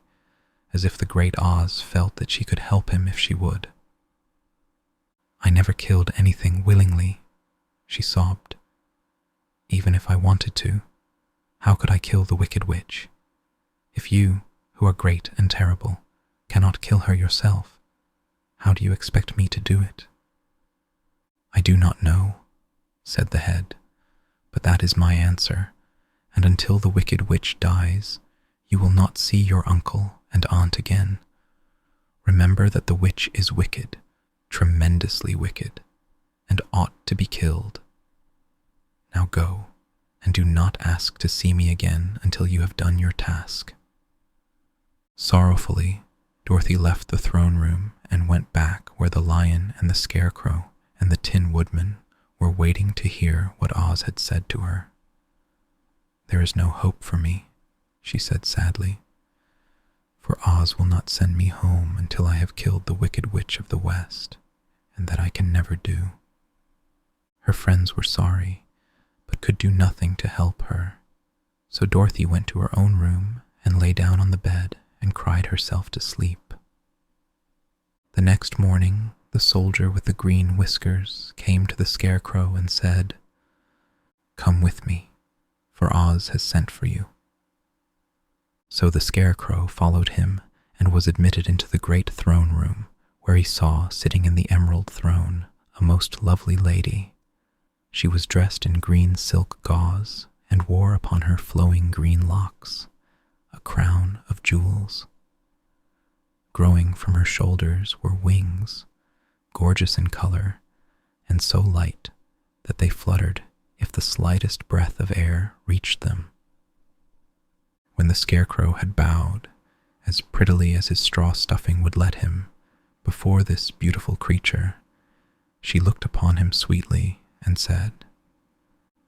as if the great Oz felt that she could help him if she would. "I never killed anything willingly," she sobbed. "Even if I wanted to, how could I kill the Wicked Witch? If you, who are great and terrible, cannot kill her yourself, how do you expect me to do it?" "I do not know," said the head, "but that is my answer, and until the Wicked Witch dies, you will not see your uncle and aunt again. Remember that the witch is wicked, tremendously wicked, and ought to be killed. Now go, and do not ask to see me again until you have done your task." Sorrowfully, Dorothy left the throne room and went back where the lion and the Scarecrow and the Tin Woodman were waiting to hear what Oz had said to her. "There is no hope for me," she said sadly, "for Oz will not send me home until I have killed the Wicked Witch of the West, and that I can never do." Her friends were sorry, but could do nothing to help her, so Dorothy went to her own room and lay down on the bed and cried herself to sleep. The next morning, the soldier with the green whiskers came to the Scarecrow and said, "Come with me, for Oz has sent for you." So the Scarecrow followed him and was admitted into the great throne room, where he saw, sitting in the emerald throne, a most lovely lady. She was dressed in green silk gauze and wore upon her flowing green locks a crown of jewels. Growing from her shoulders were wings, gorgeous in color, and so light that they fluttered if the slightest breath of air reached them. When the Scarecrow had bowed, as prettily as his straw stuffing would let him, before this beautiful creature, she looked upon him sweetly and said,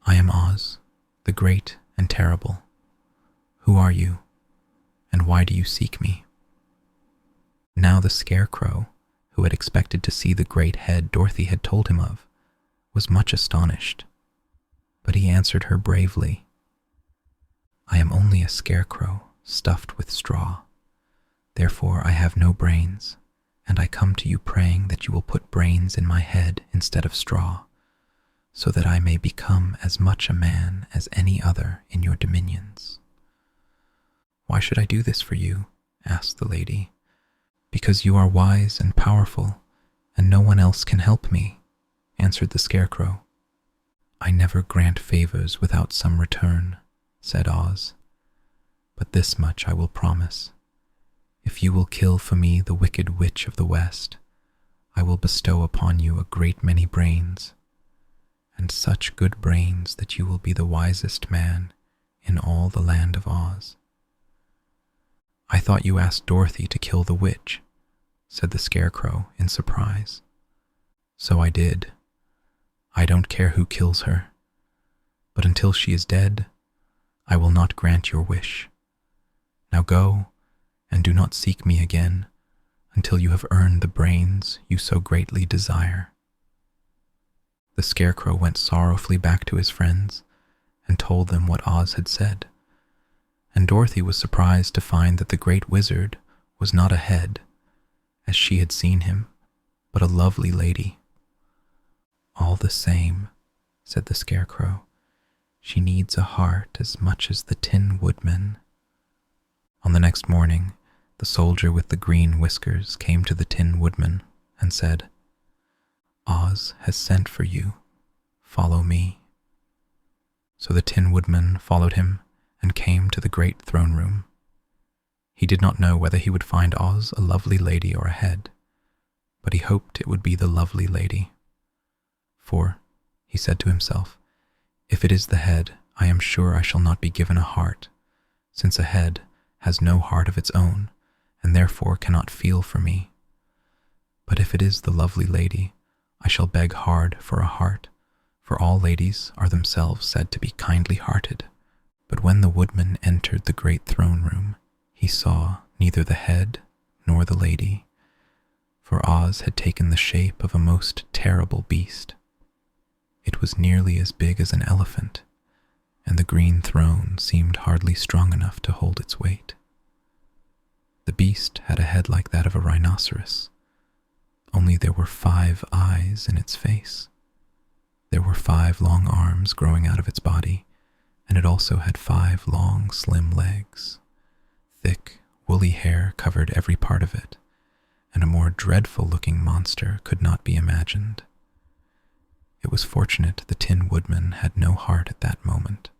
"I am Oz, the great and terrible. Who are you, and why do you seek me?" Now the Scarecrow, who had expected to see the great head Dorothy had told him of, was much astonished, but he answered her bravely, "I am only a scarecrow stuffed with straw. Therefore I have no brains, and I come to you praying that you will put brains in my head instead of straw, so that I may become as much a man as any other in your dominions." "Why should I do this for you?" asked the lady. "Because you are wise and powerful, and no one else can help me," answered the Scarecrow. "I never grant favors without some return," said Oz, "but this much I will promise. If you will kill for me the Wicked Witch of the West, I will bestow upon you a great many brains, and such good brains that you will be the wisest man in all the land of Oz." "I thought you asked Dorothy to kill the witch," said the Scarecrow in surprise. "So I did. I don't care who kills her, but until she is dead, I will not grant your wish. Now go, and do not seek me again until you have earned the brains you so greatly desire." The Scarecrow went sorrowfully back to his friends and told them what Oz had said, and Dorothy was surprised to find that the great wizard was not a head, as she had seen him, but a lovely lady. "All the same," said the Scarecrow, "she needs a heart as much as the Tin Woodman." On the next morning, the soldier with the green whiskers came to the Tin Woodman and said, "Oz has sent for you. Follow me." So the Tin Woodman followed him and came to the great throne room. He did not know whether he would find Oz a lovely lady or a head, but he hoped it would be the lovely lady. "For," he said to himself, "if it is the head, I am sure I shall not be given a heart, since a head has no heart of its own, and therefore cannot feel for me. But if it is the lovely lady, I shall beg hard for a heart, for all ladies are themselves said to be kindly-hearted." But when the woodman entered the great throne room, he saw neither the head nor the lady, for Oz had taken the shape of a most terrible beast. It was nearly as big as an elephant, and the green throne seemed hardly strong enough to hold its weight. The beast had a head like that of a rhinoceros, only there were 5 eyes in its face. There were 5 long arms growing out of its body, and it also had 5 long, slim legs. Thick, woolly hair covered every part of it, and a more dreadful-looking monster could not be imagined. It was fortunate the Tin Woodman had no heart at that moment,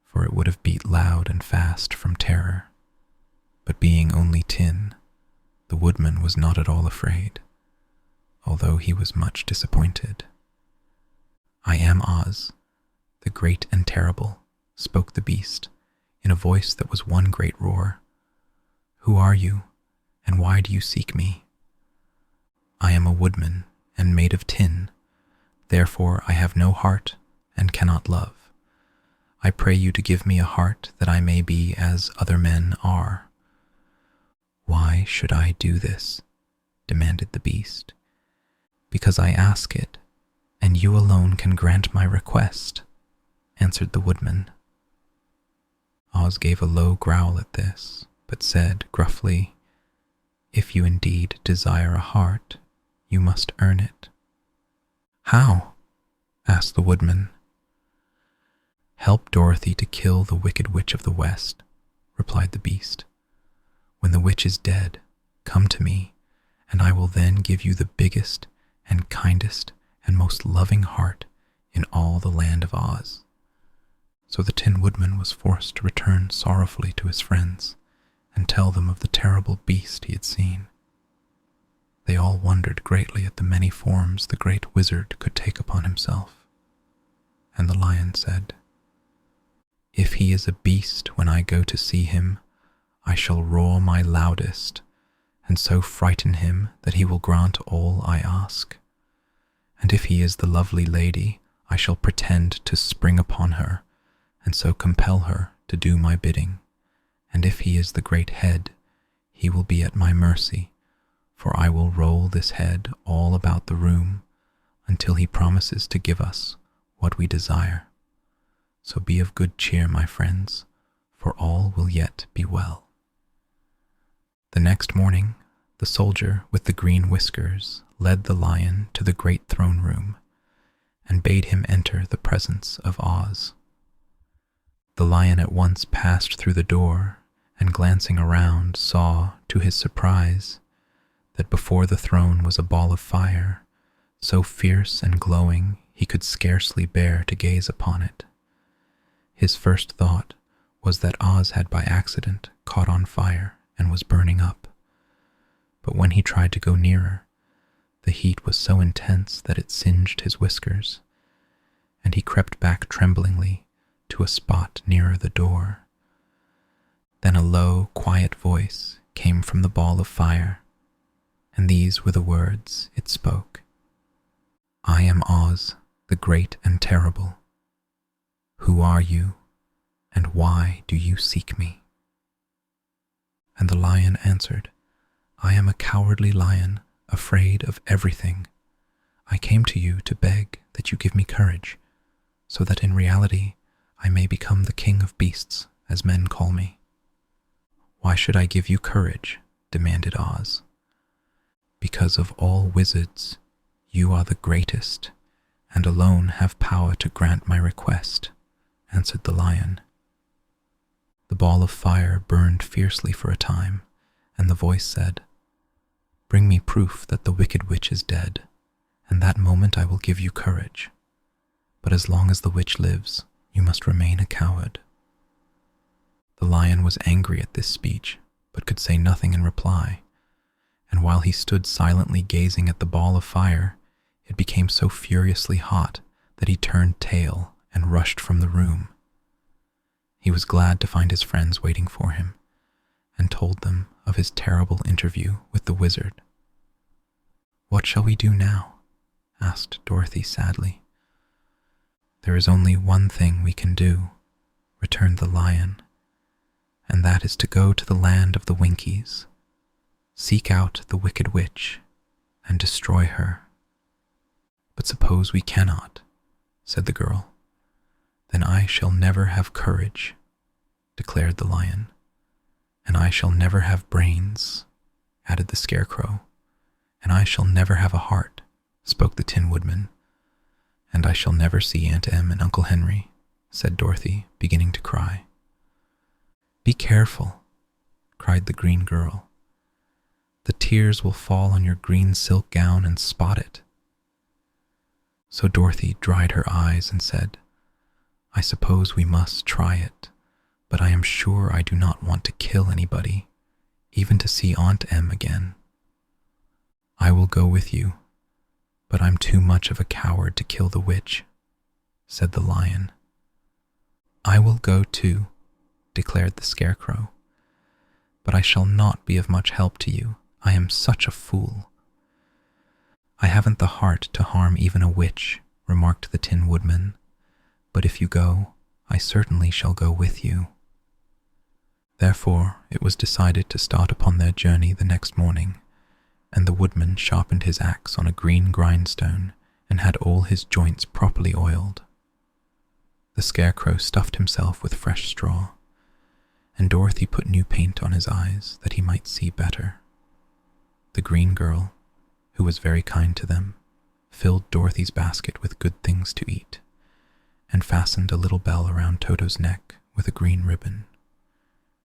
for it would have beat loud and fast from terror. But being only tin, the Woodman was not at all afraid, although he was much disappointed. "I am Oz, the great and terrible," spoke the beast, in a voice that was one great roar. "Who are you, and why do you seek me?" "I am a woodman, and made of tin. Therefore I have no heart, and cannot love. I pray you to give me a heart that I may be as other men are." "Why should I do this?" demanded the beast. "Because I ask it, and you alone can grant my request," answered the woodman. Oz gave a low growl at this, but said gruffly, "If you indeed desire a heart, you must earn it." "How?" asked the woodman. "Help Dorothy to kill the Wicked Witch of the West," replied the beast. "When the witch is dead, come to me, and I will then give you the biggest and kindest and most loving heart in all the land of Oz." So the Tin Woodman was forced to return sorrowfully to his friends and tell them of the terrible beast he had seen. They all wondered greatly at the many forms the great wizard could take upon himself. And the lion said, "If he is a beast when I go to see him, I shall roar my loudest, and so frighten him that he will grant all I ask. And if he is the lovely lady, I shall pretend to spring upon her, and so compel her to do my bidding. And if he is the great head, he will be at my mercy, for I will roll this head all about the room until he promises to give us what we desire. So be of good cheer, my friends, for all will yet be well." The next morning, the soldier with the green whiskers led the lion to the great throne room and bade him enter the presence of Oz. The lion at once passed through the door and, glancing around, saw, to his surprise, that before the throne was a ball of fire, so fierce and glowing he could scarcely bear to gaze upon it. His first thought was that Oz had by accident caught on fire and was burning up. But when he tried to go nearer, the heat was so intense that it singed his whiskers, and he crept back tremblingly to a spot nearer the door. Then a low, quiet voice came from the ball of fire, and these were the words it spoke. "I am Oz, the great and terrible. Who are you, and why do you seek me?" And the lion answered, "I am a cowardly lion, afraid of everything. I came to you to beg that you give me courage, so that in reality I may become the king of beasts, as men call me." "Why should I give you courage?" demanded Oz. "Because of all wizards, you are the greatest, and alone have power to grant my request," answered the lion. The ball of fire burned fiercely for a time, and the voice said, "Bring me proof that the Wicked Witch is dead, and that moment I will give you courage. But as long as the witch lives, you must remain a coward." The lion was angry at this speech, but could say nothing in reply, and while he stood silently gazing at the ball of fire, it became so furiously hot that he turned tail and rushed from the room. He was glad to find his friends waiting for him, and told them of his terrible interview with the wizard. "What shall we do now?" asked Dorothy sadly. "There is only one thing we can do," returned the lion, "and that is to go to the land of the Winkies, seek out the Wicked Witch, and destroy her." "But suppose we cannot," said the girl. "Then I shall never have courage," declared the lion. "And I shall never have brains," added the Scarecrow. "And I shall never have a heart," spoke the Tin Woodman. "And I shall never see Aunt Em and Uncle Henry," said Dorothy, beginning to cry. "Be careful," cried the green girl. "The tears will fall on your green silk gown and spot it." So Dorothy dried her eyes and said, "I suppose we must try it, but I am sure I do not want to kill anybody, even to see Aunt Em again." "I will go with you, but I'm too much of a coward to kill the witch," said the lion. "I will go too," declared the Scarecrow, "but I shall not be of much help to you. I am such a fool." "I haven't the heart to harm even a witch," remarked the Tin Woodman, "but if you go, I certainly shall go with you." Therefore it was decided to start upon their journey the next morning, and the woodman sharpened his axe on a green grindstone and had all his joints properly oiled. The Scarecrow stuffed himself with fresh straw, and Dorothy put new paint on his eyes that he might see better. The green girl, who was very kind to them, filled Dorothy's basket with good things to eat, and fastened a little bell around Toto's neck with a green ribbon.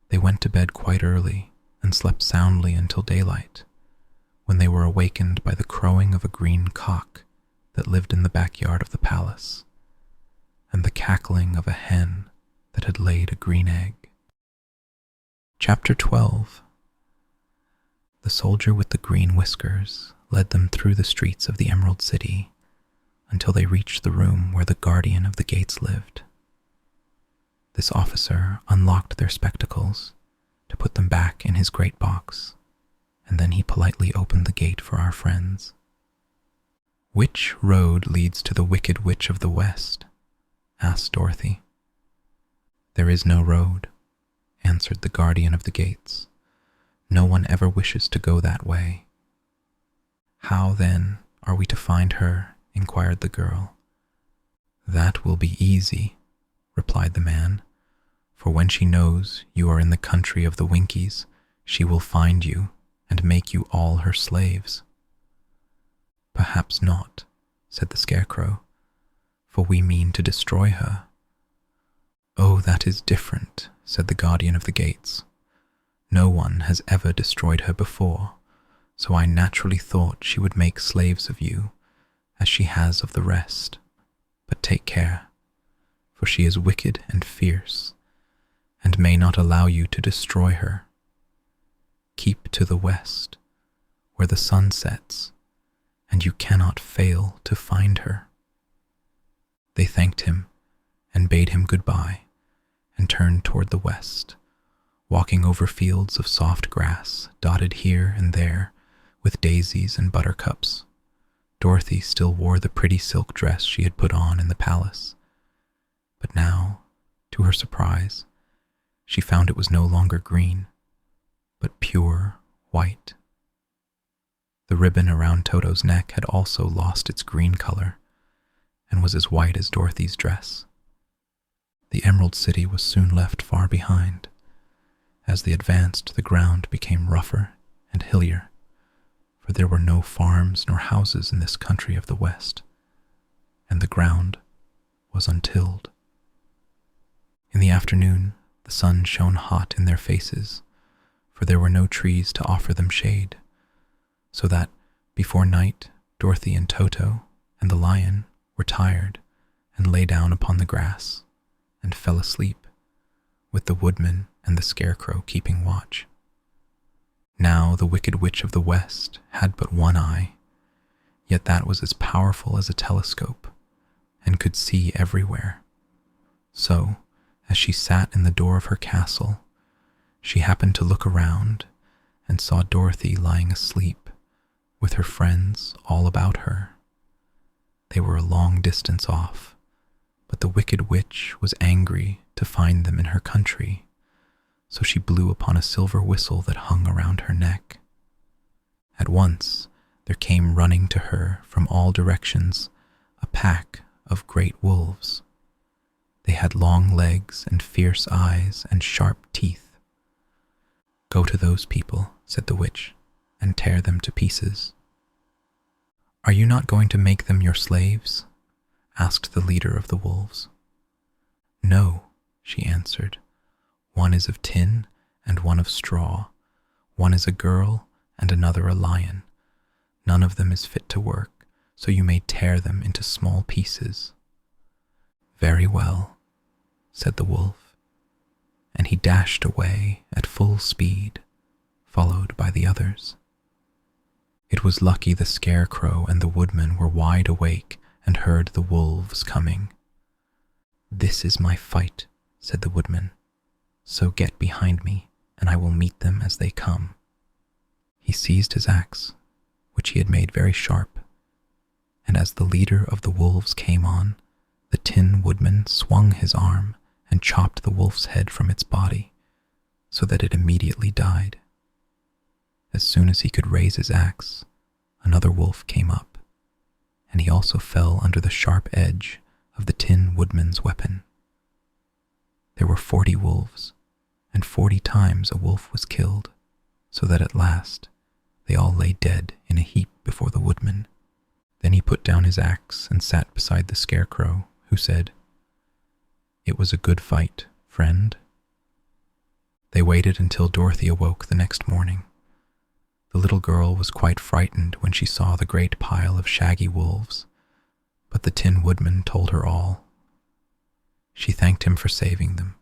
They went to bed quite early and slept soundly until daylight, when they were awakened by the crowing of a green cock that lived in the backyard of the palace, and the cackling of a hen that had laid a green egg. Chapter 12. The soldier with the green whiskers led them through the streets of the Emerald City until they reached the room where the guardian of the gates lived. This officer unlocked their spectacles to put them back in his great box, and then he politely opened the gate for our friends. "Which road leads to the Wicked Witch of the West?" asked Dorothy. "There is no road," answered the guardian of the gates. "No one ever wishes to go that way." "How, then, are we to find her?" inquired the girl. "That will be easy," replied the man, "for when she knows you are in the country of the Winkies, she will find you and make you all her slaves." "Perhaps not," said the Scarecrow, "for we mean to destroy her." "Oh, that is different," said the guardian of the gates. "No one has ever destroyed her before, so I naturally thought she would make slaves of you, as she has of the rest. But take care, for she is wicked and fierce, and may not allow you to destroy her. Keep to the west, where the sun sets, and you cannot fail to find her." They thanked him and bade him goodbye, and turned toward the west, walking over fields of soft grass dotted here and there with daisies and buttercups. Dorothy still wore the pretty silk dress she had put on in the palace, but now, to her surprise, she found it was no longer green, but pure white. The ribbon around Toto's neck had also lost its green color and was as white as Dorothy's dress. The Emerald City was soon left far behind. As they advanced, the ground became rougher and hillier, for there were no farms nor houses in this country of the West, and the ground was untilled. In the afternoon, the sun shone hot in their faces, for there were no trees to offer them shade, so that, before night, Dorothy and Toto and the lion were tired and lay down upon the grass and fell asleep, with the woodman and the Scarecrow keeping watch. Now the Wicked Witch of the West had but one eye, yet that was as powerful as a telescope, and could see everywhere. So, as she sat in the door of her castle, she happened to look around and saw Dorothy lying asleep, with her friends all about her. They were a long distance off, but the Wicked Witch was angry to find them in her country, so she blew upon a silver whistle that hung around her neck. At once there came running to her from all directions a pack of great wolves. They had long legs and fierce eyes and sharp teeth. "Go to those people," said the witch, "and tear them to pieces." "Are you not going to make them your slaves?" asked the leader of the wolves. "No," she answered. "One is of tin and one of straw. One is a girl and another a lion. None of them is fit to work, so you may tear them into small pieces." "Very well," said the wolf, and he dashed away at full speed, followed by the others. It was lucky the Scarecrow and the Woodman were wide awake and heard the wolves coming. "This is my fight," said the Woodman, "so get behind me, and I will meet them as they come." He seized his axe, which he had made very sharp, and as the leader of the wolves came on, the Tin Woodman swung his arm and chopped the wolf's head from its body, so that it immediately died. As soon as he could raise his axe, another wolf came up, and he also fell under the sharp edge of the Tin Woodman's weapon. There were 40 wolves, and 40 times a wolf was killed, so that at last they all lay dead in a heap before the Woodman. Then he put down his axe and sat beside the Scarecrow, who said, "It was a good fight, friend." They waited until Dorothy awoke the next morning. The little girl was quite frightened when she saw the great pile of shaggy wolves, but the Tin Woodman told her all. She thanked him for saving them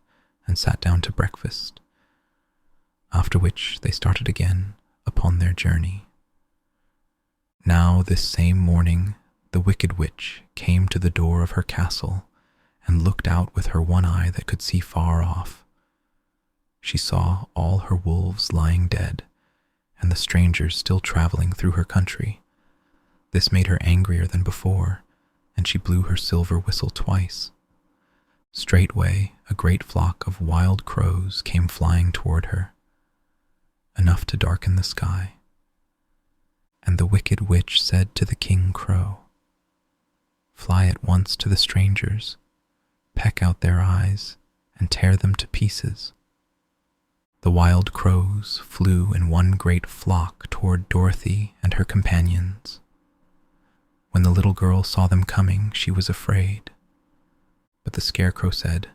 and sat down to breakfast, after which they started again upon their journey. Now this same morning the Wicked Witch came to the door of her castle and looked out with her one eye that could see far off. She saw all her wolves lying dead, and the strangers still traveling through her country. This made her angrier than before, and she blew her silver whistle twice. Straightway a great flock of wild crows came flying toward her, enough to darken the sky. And the Wicked Witch said to the King Crow, "Fly at once to the strangers, peck out their eyes, and tear them to pieces." The wild crows flew in one great flock toward Dorothy and her companions. When the little girl saw them coming, she was afraid. But the Scarecrow said,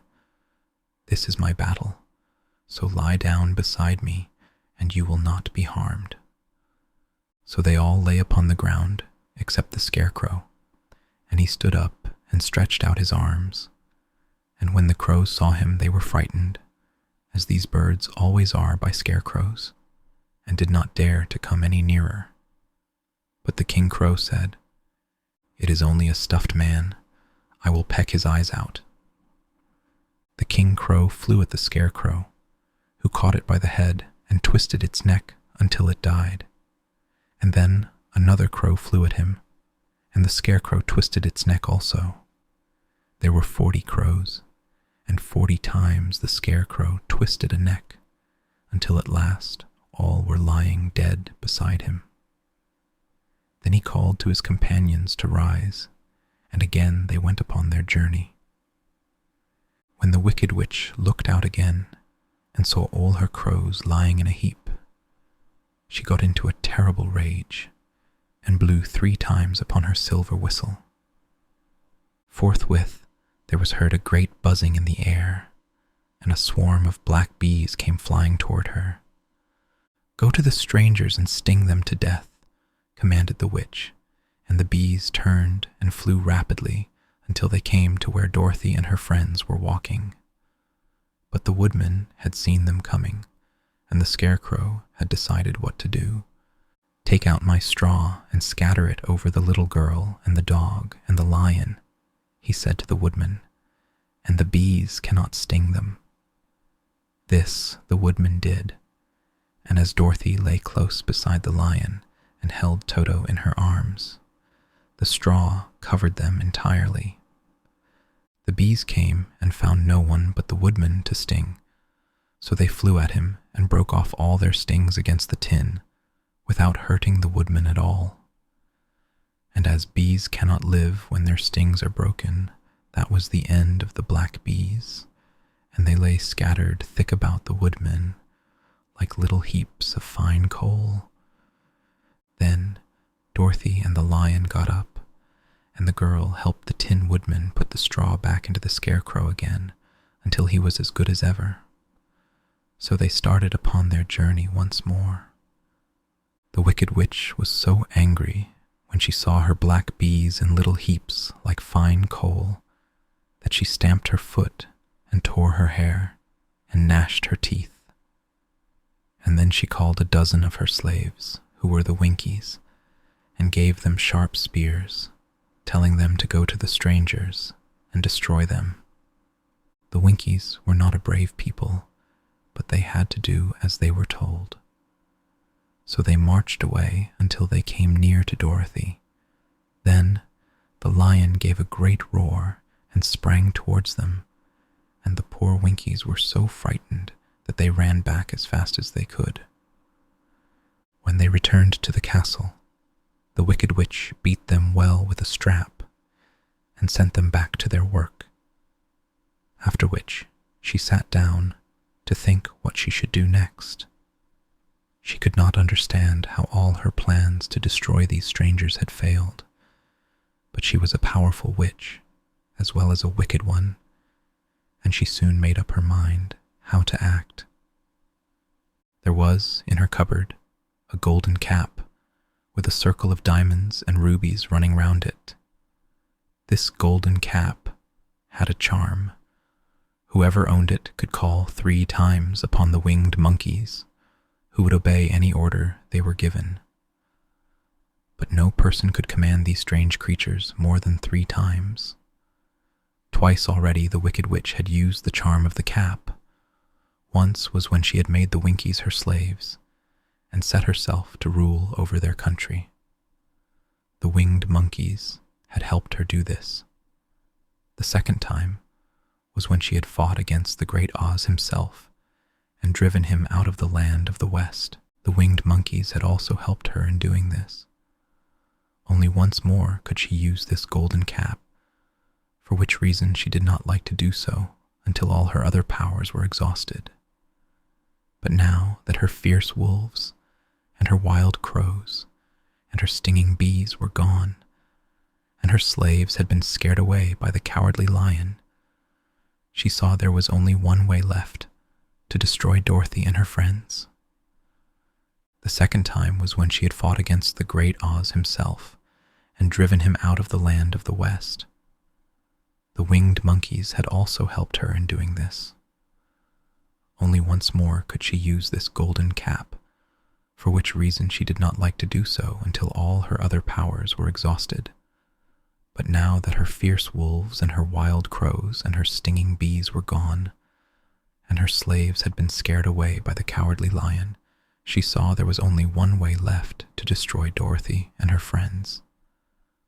"This is my battle, so lie down beside me, and you will not be harmed." So they all lay upon the ground, except the Scarecrow, and he stood up and stretched out his arms. And when the crows saw him, they were frightened, as these birds always are by scarecrows, and did not dare to come any nearer. But the King Crow said, "It is only a stuffed man. I will peck his eyes out." The King Crow flew at the Scarecrow, who caught it by the head and twisted its neck until it died. And then another crow flew at him, and the Scarecrow twisted its neck also. There were 40 crows, and 40 times the Scarecrow twisted a neck, until at last all were lying dead beside him. Then he called to his companions to rise, and again they went upon their journey. When the Wicked Witch looked out again and saw all her crows lying in a heap, she got into a terrible rage and blew 3 times upon her silver whistle. Forthwith there was heard a great buzzing in the air, and a swarm of black bees came flying toward her. "Go to the strangers and sting them to death," commanded the witch, and the bees turned and flew rapidly until they came to where Dorothy and her friends were walking. But the Woodman had seen them coming, and the Scarecrow had decided what to do. "Take out my straw and scatter it over the little girl and the dog and the lion," he said to the Woodman, "and the bees cannot sting them." This the Woodman did, and as Dorothy lay close beside the lion and held Toto in her arms, the straw covered them entirely. The bees came and found no one but the Woodman to sting, so they flew at him and broke off all their stings against the tin, without hurting the Woodman at all. And as bees cannot live when their stings are broken, that was the end of the black bees, and they lay scattered thick about the woodman, like little heaps of fine coal. Then Dorothy and the lion got up, and the girl helped the Tin Woodman put the straw back into the Scarecrow again until he was as good as ever. So they started upon their journey once more. The Wicked Witch was so angry when she saw her black bees in little heaps like fine coal that she stamped her foot and tore her hair and gnashed her teeth. And then she called a dozen of her slaves, who were the Winkies, and gave them sharp spears, telling them to go to the strangers and destroy them. The Winkies were not a brave people, but they had to do as they were told. So they marched away until they came near to Dorothy. Then the lion gave a great roar and sprang towards them, and the poor Winkies were so frightened that they ran back as fast as they could. When they returned to the castle, the Wicked Witch beat them well with a strap and sent them back to their work, after which she sat down to think what she should do next. She could not understand how all her plans to destroy these strangers had failed, but she was a powerful witch as well as a wicked one, and she soon made up her mind how to act. There was, in her cupboard, a golden cap with a circle of diamonds and rubies running round it. This golden cap had a charm. Whoever owned it could call 3 times upon the winged monkeys, who would obey any order they were given. But no person could command these strange creatures more than 3 times. Twice already the Wicked Witch had used the charm of the cap. Once was when she had made the Winkies her slaves, and set herself to rule over their country. The winged monkeys had helped her do this. The second time was when she had fought against the great Oz himself and driven him out of the land of the West. The winged monkeys had also helped her in doing this. Only once more could she use this golden cap, for which reason she did not like to do so until all her other powers were exhausted. But now that her fierce wolves and her wild crows and her stinging bees were gone, and her slaves had been scared away by the cowardly lion, she saw there was only one way left to destroy Dorothy and her friends. The second time was when she had fought against the great Oz himself and driven him out of the land of the West. The winged monkeys had also helped her in doing this. Only once more could she use this golden cap, for which reason she did not like to do so until all her other powers were exhausted. But now that her fierce wolves and her wild crows and her stinging bees were gone, and her slaves had been scared away by the cowardly lion, she saw there was only one way left to destroy Dorothy and her friends.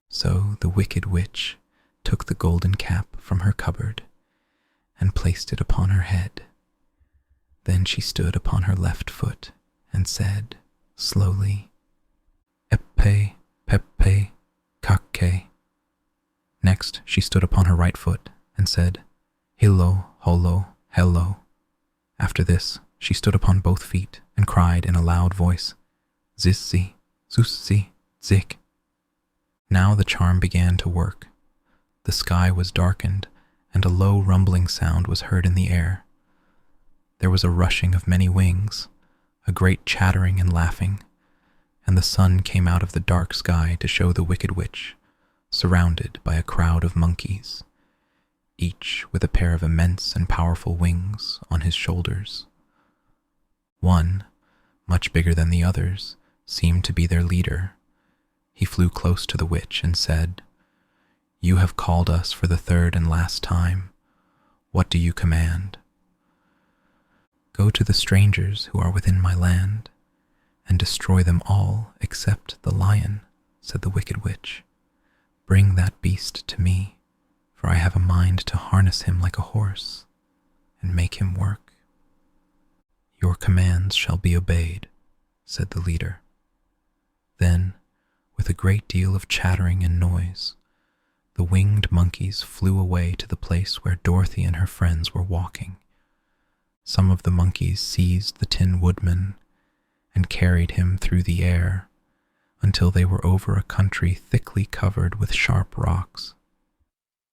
So the Wicked Witch took the golden cap from her cupboard and placed it upon her head. Then she stood upon her left foot and said, slowly, Eppe, peppe, kake. Next she stood upon her right foot and said, Hillo, holo, hello. After this she stood upon both feet and cried in a loud voice, Zissi, zussi, zik. Now the charm began to work. The sky was darkened, and a low rumbling sound was heard in the air. There was a rushing of many wings, a great chattering and laughing, and the sun came out of the dark sky to show the Wicked Witch, surrounded by a crowd of monkeys, each with a pair of immense and powerful wings on his shoulders. One, much bigger than the others, seemed to be their leader. He flew close to the witch and said, You have called us for the third and last time. What do you command? Go to the strangers who are within my land, and destroy them all except the lion, said the Wicked Witch. Bring that beast to me, for I have a mind to harness him like a horse, and make him work. Your commands shall be obeyed, said the leader. Then, With a great deal of chattering and noise, the winged monkeys flew away to the place where Dorothy and her friends were walking. Some of the monkeys seized the Tin Woodman and carried him through the air until they were over a country thickly covered with sharp rocks.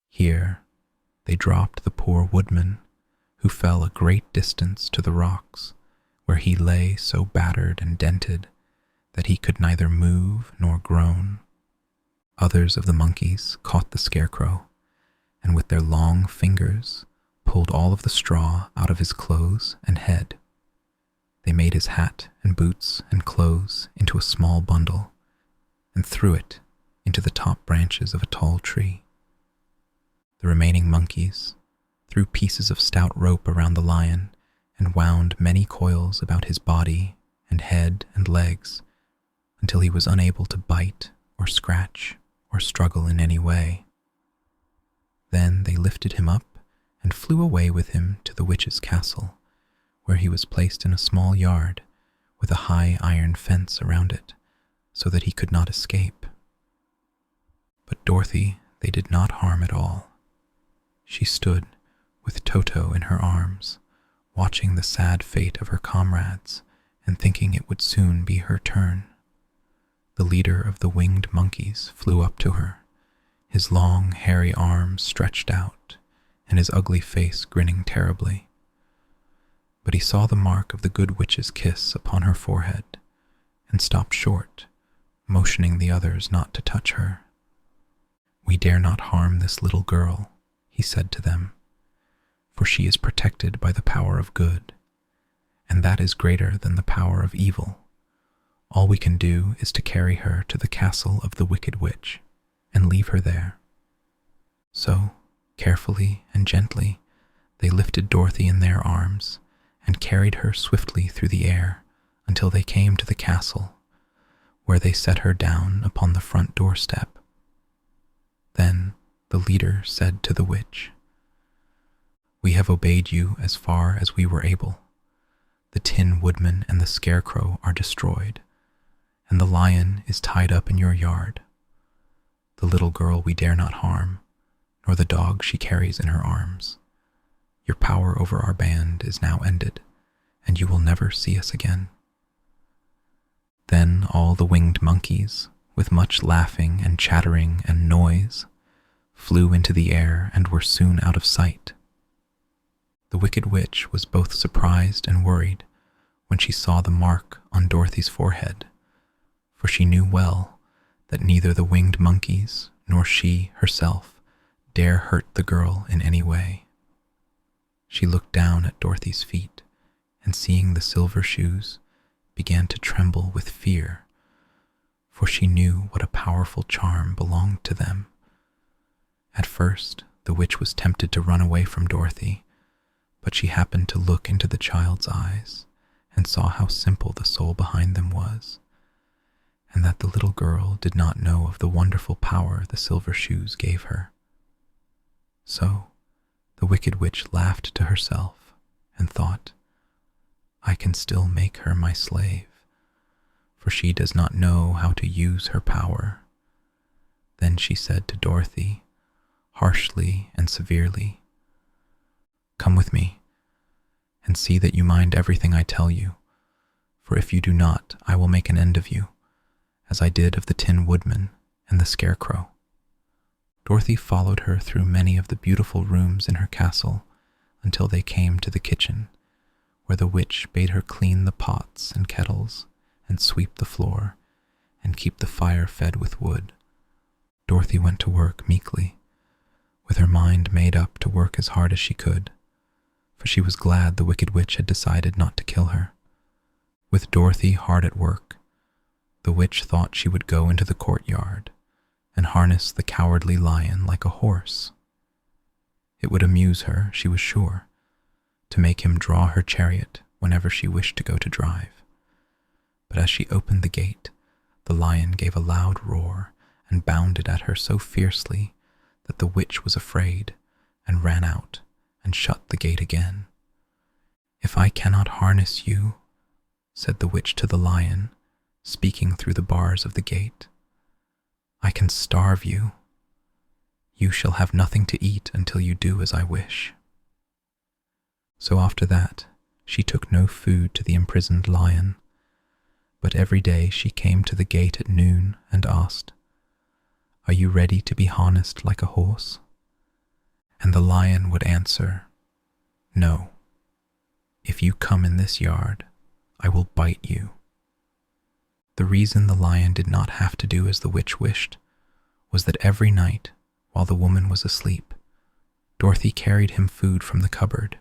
Here, they dropped the poor woodman, who fell a great distance to the rocks, where he lay so battered and dented that he could neither move nor groan. Others of the monkeys caught the Scarecrow, and with their long fingers pulled all of the straw out of his clothes and head. They made his hat and boots and clothes into a small bundle and threw it into the top branches of a tall tree. The remaining monkeys threw pieces of stout rope around the lion and wound many coils about his body and head and legs until he was unable to bite or scratch or struggle in any way. Then they lifted him up and flew away with him to the witch's castle, where he was placed in a small yard with a high iron fence around it, so that he could not escape. But Dorothy they did not harm at all. She stood with Toto in her arms, watching the sad fate of her comrades and thinking it would soon be her turn. The leader of the winged monkeys flew up to her, his long, hairy arms stretched out and his ugly face grinning terribly. But he saw the mark of the good witch's kiss upon her forehead and stopped short, motioning the others not to touch her. "We dare not harm this little girl," he said to them, "for she is protected by the power of good, and that is greater than the power of evil. All we can do is to carry her to the castle of the wicked witch and leave her there." So, carefully and gently, they lifted Dorothy in their arms and carried her swiftly through the air until they came to the castle, where they set her down upon the front doorstep. Then the leader said to the witch, "We have obeyed you as far as we were able. The Tin Woodman and the Scarecrow are destroyed, and the lion is tied up in your yard. The little girl we dare not harm, nor the dog she carries in her arms. Your power over our band is now ended, and you will never see us again." Then all the winged monkeys, with much laughing and chattering and noise, flew into the air and were soon out of sight. The wicked witch was both surprised and worried when she saw the mark on Dorothy's forehead, for she knew well that neither the winged monkeys nor she herself dare hurt the girl in any way. She looked down at Dorothy's feet, and seeing the silver shoes, began to tremble with fear, for she knew what a powerful charm belonged to them. At first, the witch was tempted to run away from Dorothy, but she happened to look into the child's eyes and saw how simple the soul behind them was, and that the little girl did not know of the wonderful power the silver shoes gave her. So, the wicked witch laughed to herself and thought, "I can still make her my slave, for she does not know how to use her power." Then she said to Dorothy, harshly and severely, "Come with me, and see that you mind everything I tell you, for if you do not, I will make an end of you, as I did of the Tin Woodman and the Scarecrow." Dorothy followed her through many of the beautiful rooms in her castle until they came to the kitchen, where the witch bade her clean the pots and kettles and sweep the floor and keep the fire fed with wood. Dorothy went to work meekly, with her mind made up to work as hard as she could, for she was glad the wicked witch had decided not to kill her. With Dorothy hard at work, the witch thought she would go into the courtyard and harness the cowardly lion like a horse. It would amuse her, she was sure, to make him draw her chariot whenever she wished to go to drive. But as she opened the gate, the lion gave a loud roar and bounded at her so fiercely that the witch was afraid and ran out and shut the gate again. "If I cannot harness you," said the witch to the lion, speaking through the bars of the gate, I can starve you. You shall have nothing to eat until you do as I wish." So after that, she took no food to the imprisoned lion, but every day she came to the gate at noon and asked, "Are you ready to be harnessed like a horse?" And the lion would answer, "No. If you come in this yard, I will bite you." The reason the lion did not have to do as the witch wished was that every night, while the woman was asleep, Dorothy carried him food from the cupboard.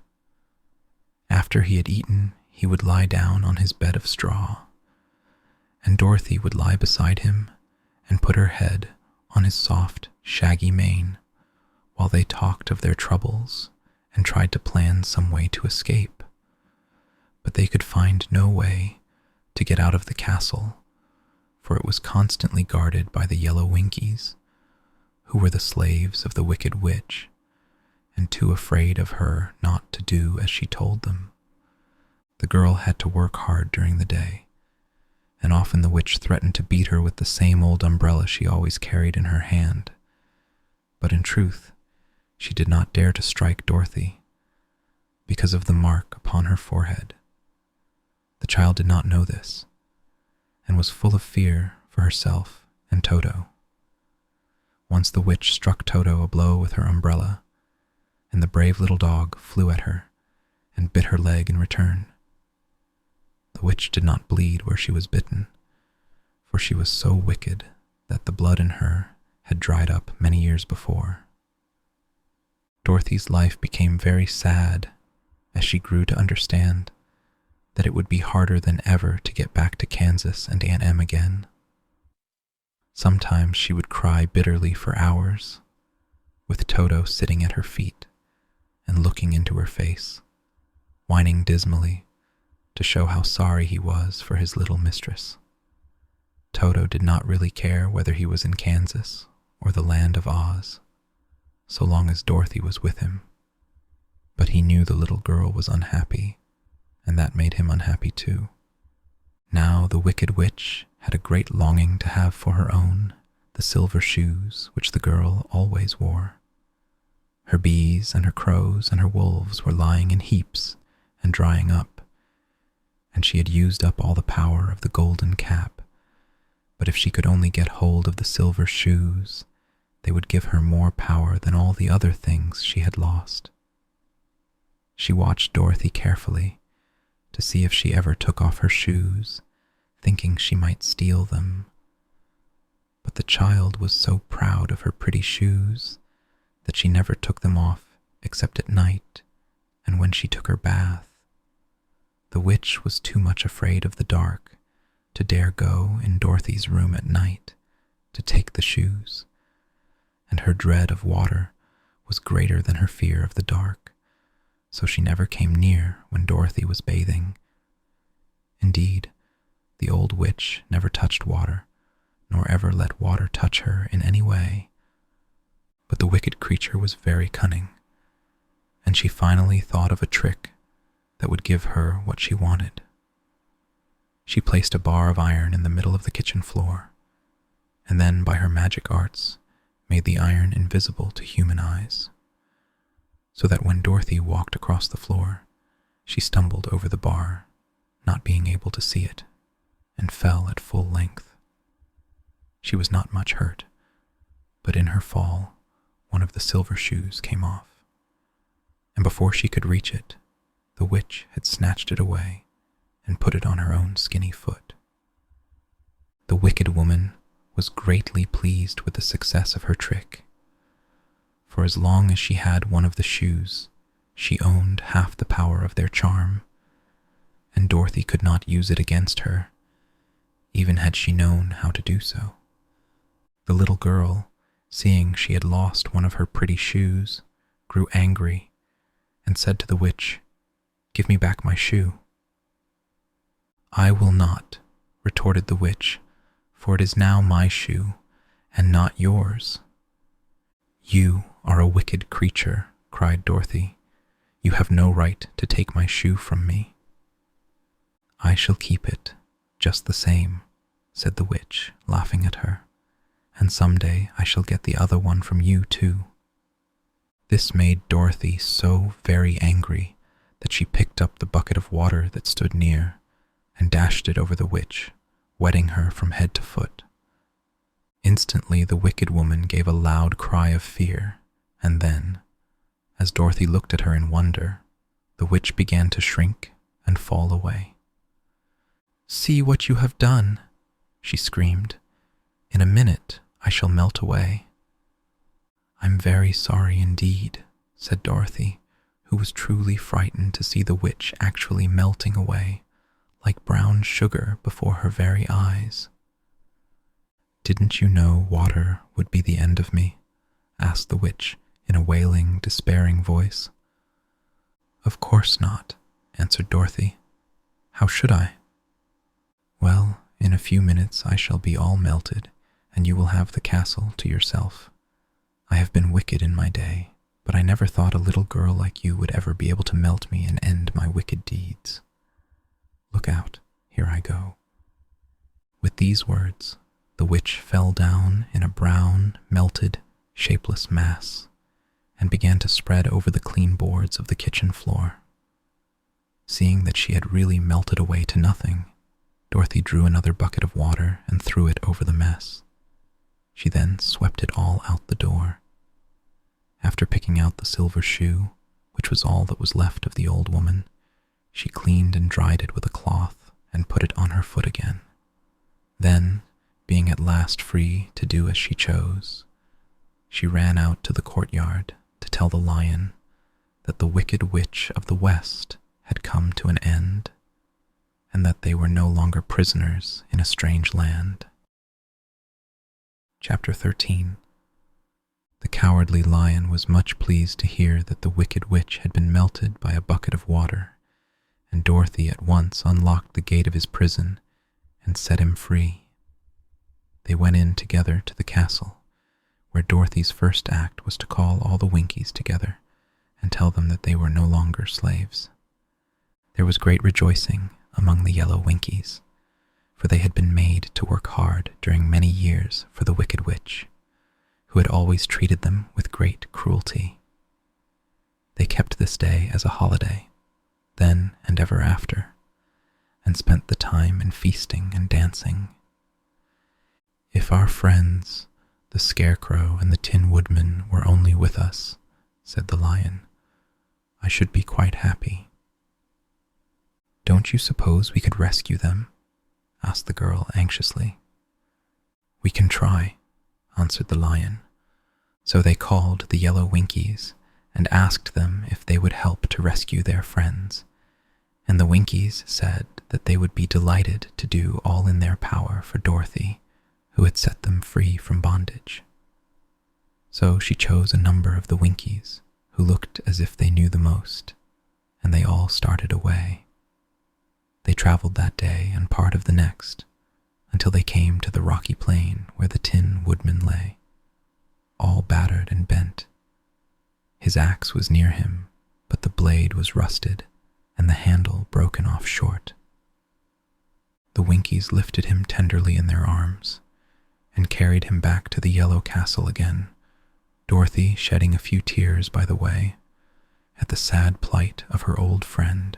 After he had eaten, he would lie down on his bed of straw, and Dorothy would lie beside him and put her head on his soft, shaggy mane while they talked of their troubles and tried to plan some way to escape. But they could find no way to get out of the castle, for it was constantly guarded by the yellow Winkies, who were the slaves of the wicked witch, and too afraid of her not to do as she told them. The girl had to work hard during the day, and often the witch threatened to beat her with the same old umbrella she always carried in her hand. But in truth, she did not dare to strike Dorothy because of the mark upon her forehead. The child did not know this, and was full of fear for herself and Toto. Once the witch struck Toto a blow with her umbrella, and the brave little dog flew at her and bit her leg in return. The witch did not bleed where she was bitten, for she was so wicked that the blood in her had dried up many years before. Dorothy's life became very sad as she grew to understand that it would be harder than ever to get back to Kansas and Aunt Em again. Sometimes she would cry bitterly for hours, with Toto sitting at her feet and looking into her face, whining dismally to show how sorry he was for his little mistress. Toto did not really care whether he was in Kansas or the land of Oz, so long as Dorothy was with him. But he knew the little girl was unhappy, and that made him unhappy too. Now the wicked witch had a great longing to have for her own the silver shoes which the girl always wore. Her bees and her crows and her wolves were lying in heaps and drying up, and she had used up all the power of the golden cap. But if she could only get hold of the silver shoes, they would give her more power than all the other things she had lost. She watched Dorothy carefully to see if she ever took off her shoes, thinking she might steal them. But the child was so proud of her pretty shoes that she never took them off except at night and when she took her bath. The witch was too much afraid of the dark to dare go in Dorothy's room at night to take the shoes, and her dread of water was greater than her fear of the dark, so she never came near when Dorothy was bathing. Indeed, the old witch never touched water, nor ever let water touch her in any way. But the wicked creature was very cunning, and she finally thought of a trick that would give her what she wanted. She placed a bar of iron in the middle of the kitchen floor, and then by her magic arts made the iron invisible to human eyes, so that when Dorothy walked across the floor, she stumbled over the bar, not being able to see it, and fell at full length. She was not much hurt, but in her fall, one of the silver shoes came off, and before she could reach it, the witch had snatched it away and put it on her own skinny foot. The wicked woman was greatly pleased with the success of her trick, for as long as she had one of the shoes, she owned half the power of their charm, and Dorothy could not use it against her, even had she known how to do so. The little girl, seeing she had lost one of her pretty shoes, grew angry and said to the witch, "Give me back my shoe." "I will not," retorted the witch, "for it is now my shoe, and not yours." "You are a wicked creature," cried Dorothy. "You have no right to take my shoe from me." "I shall keep it, just the same," said the witch, laughing at her, and someday I shall get the other one from you too." This made Dorothy so very angry that she picked up the bucket of water that stood near and dashed it over the witch, wetting her from head to foot. Instantly the wicked woman gave a loud cry of fear, and then, as Dorothy looked at her in wonder, the witch began to shrink and fall away. "See what you have done," she screamed. "In a minute I shall melt away." "I'm very sorry indeed," said Dorothy, who was truly frightened to see the witch actually melting away, like brown sugar before her very eyes. "Didn't you know water would be the end of me?" asked the witch in a wailing, despairing voice. "Of course not," answered Dorothy. "How should I?" "Well, in a few minutes I shall be all melted, and you will have the castle to yourself. I have been wicked in my day, but I never thought a little girl like you would ever be able to melt me and end my wicked deeds. Look out, here I go." With these words, the witch fell down in a brown, melted, shapeless mass, and began to spread over the clean boards of the kitchen floor. Seeing that she had really melted away to nothing, Dorothy drew another bucket of water and threw it over the mess. She then swept it all out the door. After picking out the silver shoe, which was all that was left of the old woman, she cleaned and dried it with a cloth and put it on her foot again. Then, being at last free to do as she chose, she ran out to the courtyard to tell the lion that the wicked witch of the West had come to an end, and that they were no longer prisoners in a strange land. Chapter 13. The cowardly lion was much pleased to hear that the wicked witch had been melted by a bucket of water, and Dorothy at once unlocked the gate of his prison and set him free. They went in together to the castle, where Dorothy's first act was to call all the Winkies together and tell them that they were no longer slaves. There was great rejoicing among the yellow Winkies, for they had been made to work hard during many years for the wicked witch, who had always treated them with great cruelty. They kept this day as a holiday, then and ever after, and spent the time in feasting and dancing. "If our friends, the Scarecrow and the Tin Woodman, were only with us," said the lion, "I should be quite happy." "Don't you suppose we could rescue them?" asked the girl anxiously. "We can try," answered the lion. So they called the yellow Winkies and asked them if they would help to rescue their friends, and the Winkies said that they would be delighted to do all in their power for Dorothy, who had set them free from bondage. So she chose a number of the Winkies, who looked as if they knew the most, and they all started away. They traveled that day and part of the next, until they came to the rocky plain where the Tin Woodman lay, all battered and bent. His axe was near him, but the blade was rusted and the handle broken off short. The Winkies lifted him tenderly in their arms and carried him back to the yellow castle again, Dorothy shedding a few tears by the way at the sad plight of her old friend,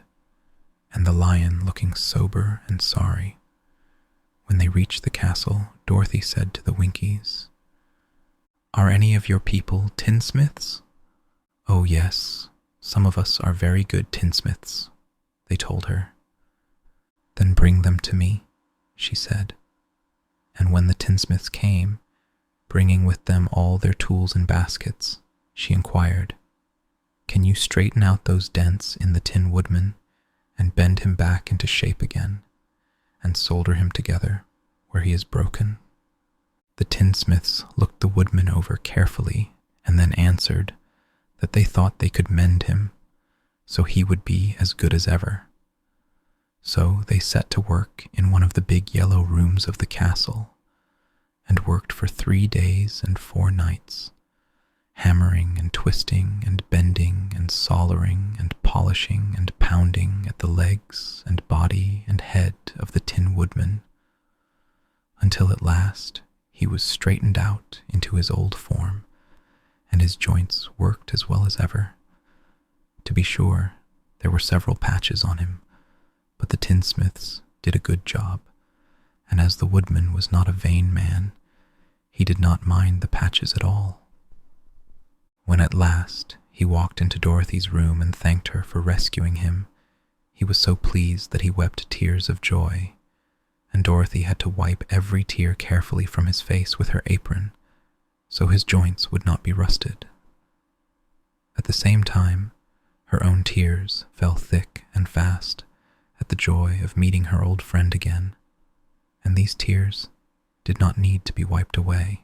and the lion looking sober and sorry. When they reached the castle, Dorothy said to the Winkies, "Are any of your people tinsmiths?" "Oh yes, some of us are very good tinsmiths," they told her. "Then bring them to me," she said. And when the tinsmiths came, bringing with them all their tools and baskets, she inquired, "Can you straighten out those dents in the Tin Woodman and bend him back into shape again, and solder him together where he is broken?" The tinsmiths looked the woodman over carefully and then answered that they thought they could mend him, so he would be as good as ever. So they set to work in one of the big yellow rooms of the castle, and worked for 3 days and 4 nights, hammering and twisting and bending and soldering and polishing and pounding at the legs and body and head of the Tin Woodman, until at last he was straightened out into his old form, and his joints worked as well as ever. To be sure, there were several patches on him, but the tinsmiths did a good job, and as the woodman was not a vain man, he did not mind the patches at all. When at last he walked into Dorothy's room and thanked her for rescuing him, he was so pleased that he wept tears of joy, and Dorothy had to wipe every tear carefully from his face with her apron, so his joints would not be rusted. At the same time, her own tears fell thick and fast at the joy of meeting her old friend again, and these tears did not need to be wiped away.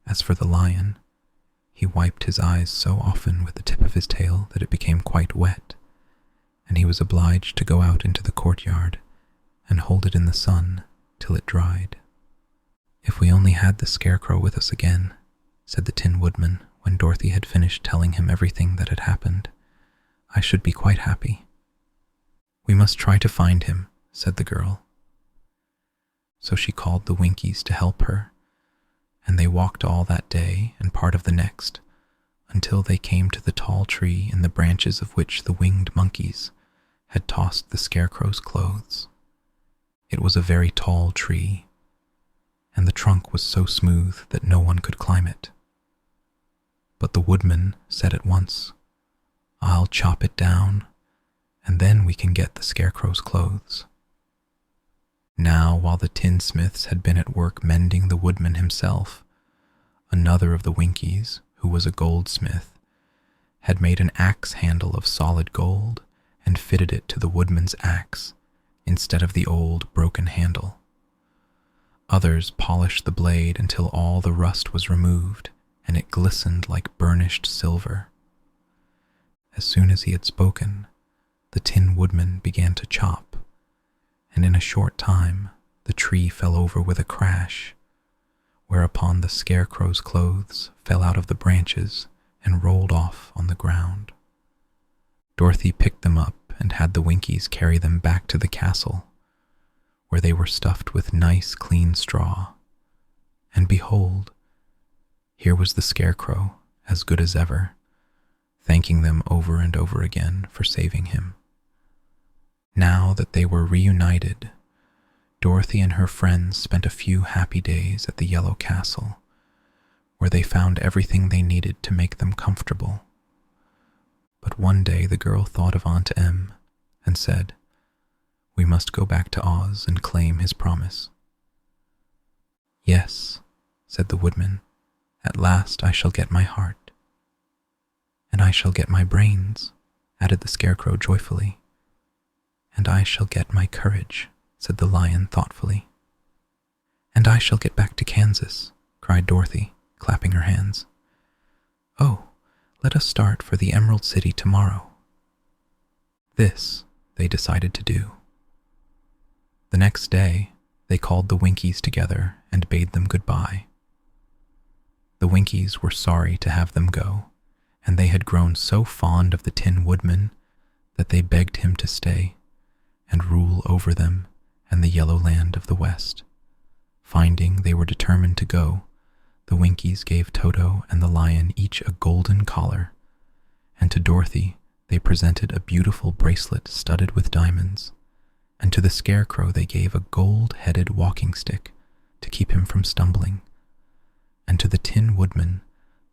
As for the lion, he wiped his eyes so often with the tip of his tail that it became quite wet, and he was obliged to go out into the courtyard and hold it in the sun till it dried. "If we only had the Scarecrow with us again," said the Tin Woodman when Dorothy had finished telling him everything that had happened, "I should be quite happy." "We must try to find him," said the girl. So she called the Winkies to help her, and they walked all that day and part of the next until they came to the tall tree in the branches of which the winged monkeys had tossed the Scarecrow's clothes. It was a very tall tree, and the trunk was so smooth that no one could climb it. But the woodman said at once, "I'll chop it down, and then we can get the Scarecrow's clothes." Now, while the tinsmiths had been at work mending the woodman himself, another of the Winkies, who was a goldsmith, had made an axe handle of solid gold and fitted it to the woodman's axe instead of the old broken handle. Others polished the blade until all the rust was removed and it glistened like burnished silver. As soon as he had spoken, the Tin Woodman began to chop, and in a short time the tree fell over with a crash, whereupon the Scarecrow's clothes fell out of the branches and rolled off on the ground. Dorothy picked them up and had the Winkies carry them back to the castle, where they were stuffed with nice clean straw. And behold, here was the Scarecrow, as good as ever, thanking them over and over again for saving him. Now that they were reunited, Dorothy and her friends spent a few happy days at the Yellow Castle, where they found everything they needed to make them comfortable. But one day the girl thought of Aunt Em and said, "We must go back to Oz and claim his promise." "Yes," said the woodman, "at last I shall get my heart." "And I shall get my brains," added the Scarecrow joyfully. "And I shall get my courage," said the lion thoughtfully. "And I shall get back to Kansas," cried Dorothy, clapping her hands. "Oh, let us start for the Emerald City tomorrow." This they decided to do. The next day, they called the Winkies together and bade them goodbye. The Winkies were sorry to have them go, and they had grown so fond of the Tin Woodman that they begged him to stay and rule over them and the Yellow Land of the West. Finding they were determined to go, the Winkies gave Toto and the lion each a golden collar, and to Dorothy they presented a beautiful bracelet studded with diamonds, and to the Scarecrow they gave a gold-headed walking stick to keep him from stumbling, and to the Tin Woodman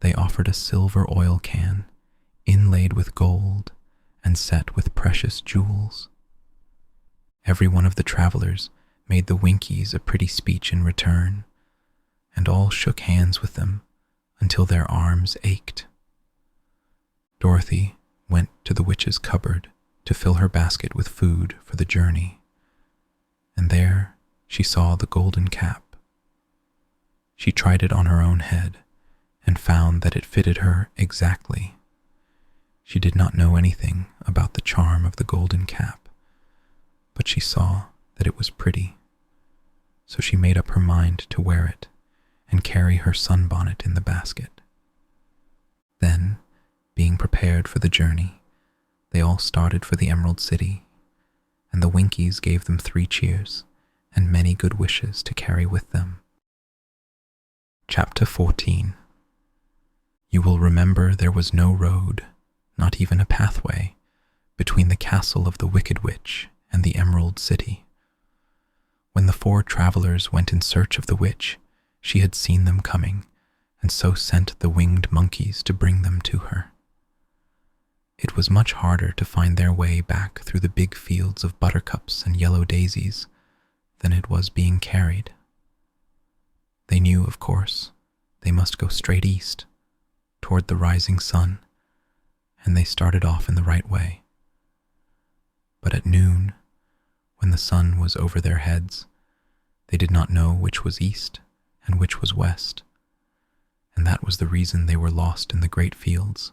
they offered a silver oil can inlaid with gold and set with precious jewels. Every one of the travelers made the Winkies a pretty speech in return, and all shook hands with them until their arms ached. Dorothy went to the witch's cupboard to fill her basket with food for the journey, and there she saw the golden cap. She tried it on her own head and found that it fitted her exactly. She did not know anything about the charm of the golden cap, but she saw that it was pretty, so she made up her mind to wear it and carry her sunbonnet in the basket. Then, being prepared for the journey, they all started for the Emerald City, and the Winkies gave them 3 cheers and many good wishes to carry with them. Chapter 14. You will remember there was no road, not even a pathway, between the castle of the Wicked Witch and the Emerald City. When the 4 travelers went in search of the witch, she had seen them coming, and so sent the winged monkeys to bring them to her. It was much harder to find their way back through the big fields of buttercups and yellow daisies than it was being carried. They knew, of course, they must go straight east, toward the rising sun, and they started off in the right way. But at noon, when the sun was over their heads, they did not know which was east and which was west, and that was the reason they were lost in the great fields.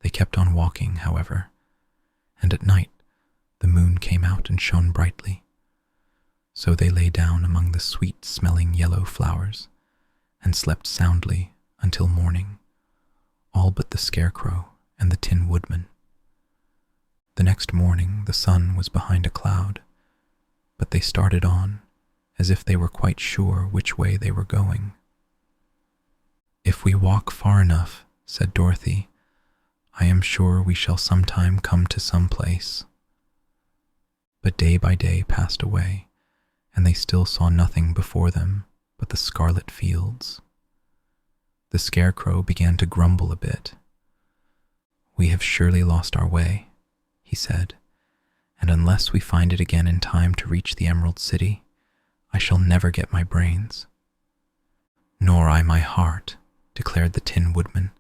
They kept on walking, however, and at night the moon came out and shone brightly. So they lay down among the sweet-smelling yellow flowers and slept soundly until morning, all but the Scarecrow and the Tin Woodman. The next morning the sun was behind a cloud, but they started on as if they were quite sure which way they were going. "If we walk far enough," said Dorothy, "I am sure we shall sometime come to some place." But day by day passed away, and they still saw nothing before them but the scarlet fields. The Scarecrow began to grumble a bit. "We have surely lost our way," he said, "and unless we find it again in time to reach the Emerald City, I shall never get my brains." "Nor I my heart," declared the Tin Woodman.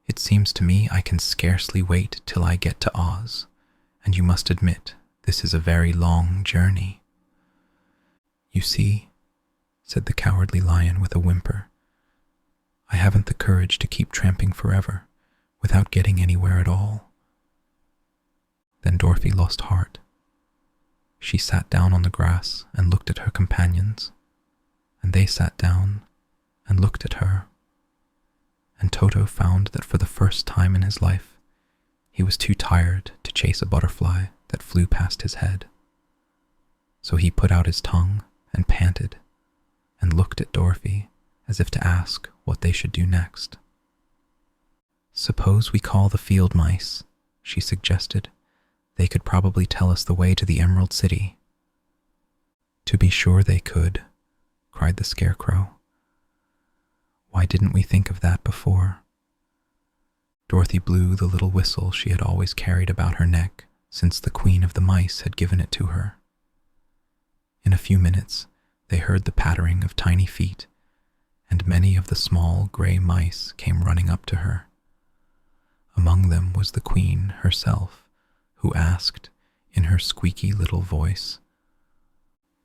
"It seems to me I can scarcely wait till I get to Oz, and you must admit this is a very long journey." "You see," said the Cowardly Lion with a whimper, "I haven't the courage to keep tramping forever without getting anywhere at all." Then Dorothy lost heart. She sat down on the grass and looked at her companions, and they sat down and looked at her. And Toto found that for the first time in his life, he was too tired to chase a butterfly that flew past his head. So he put out his tongue and panted, and looked at Dorothy as if to ask what they should do next. "Suppose we call the field mice," she suggested. "They could probably tell us the way to the Emerald City." "To be sure they could," cried the Scarecrow. "Why didn't we think of that before?" Dorothy blew the little whistle she had always carried about her neck since the Queen of the Mice had given it to her. In a few minutes, they heard the pattering of tiny feet, and many of the small gray mice came running up to her. Among them was the Queen herself, who asked, in her squeaky little voice,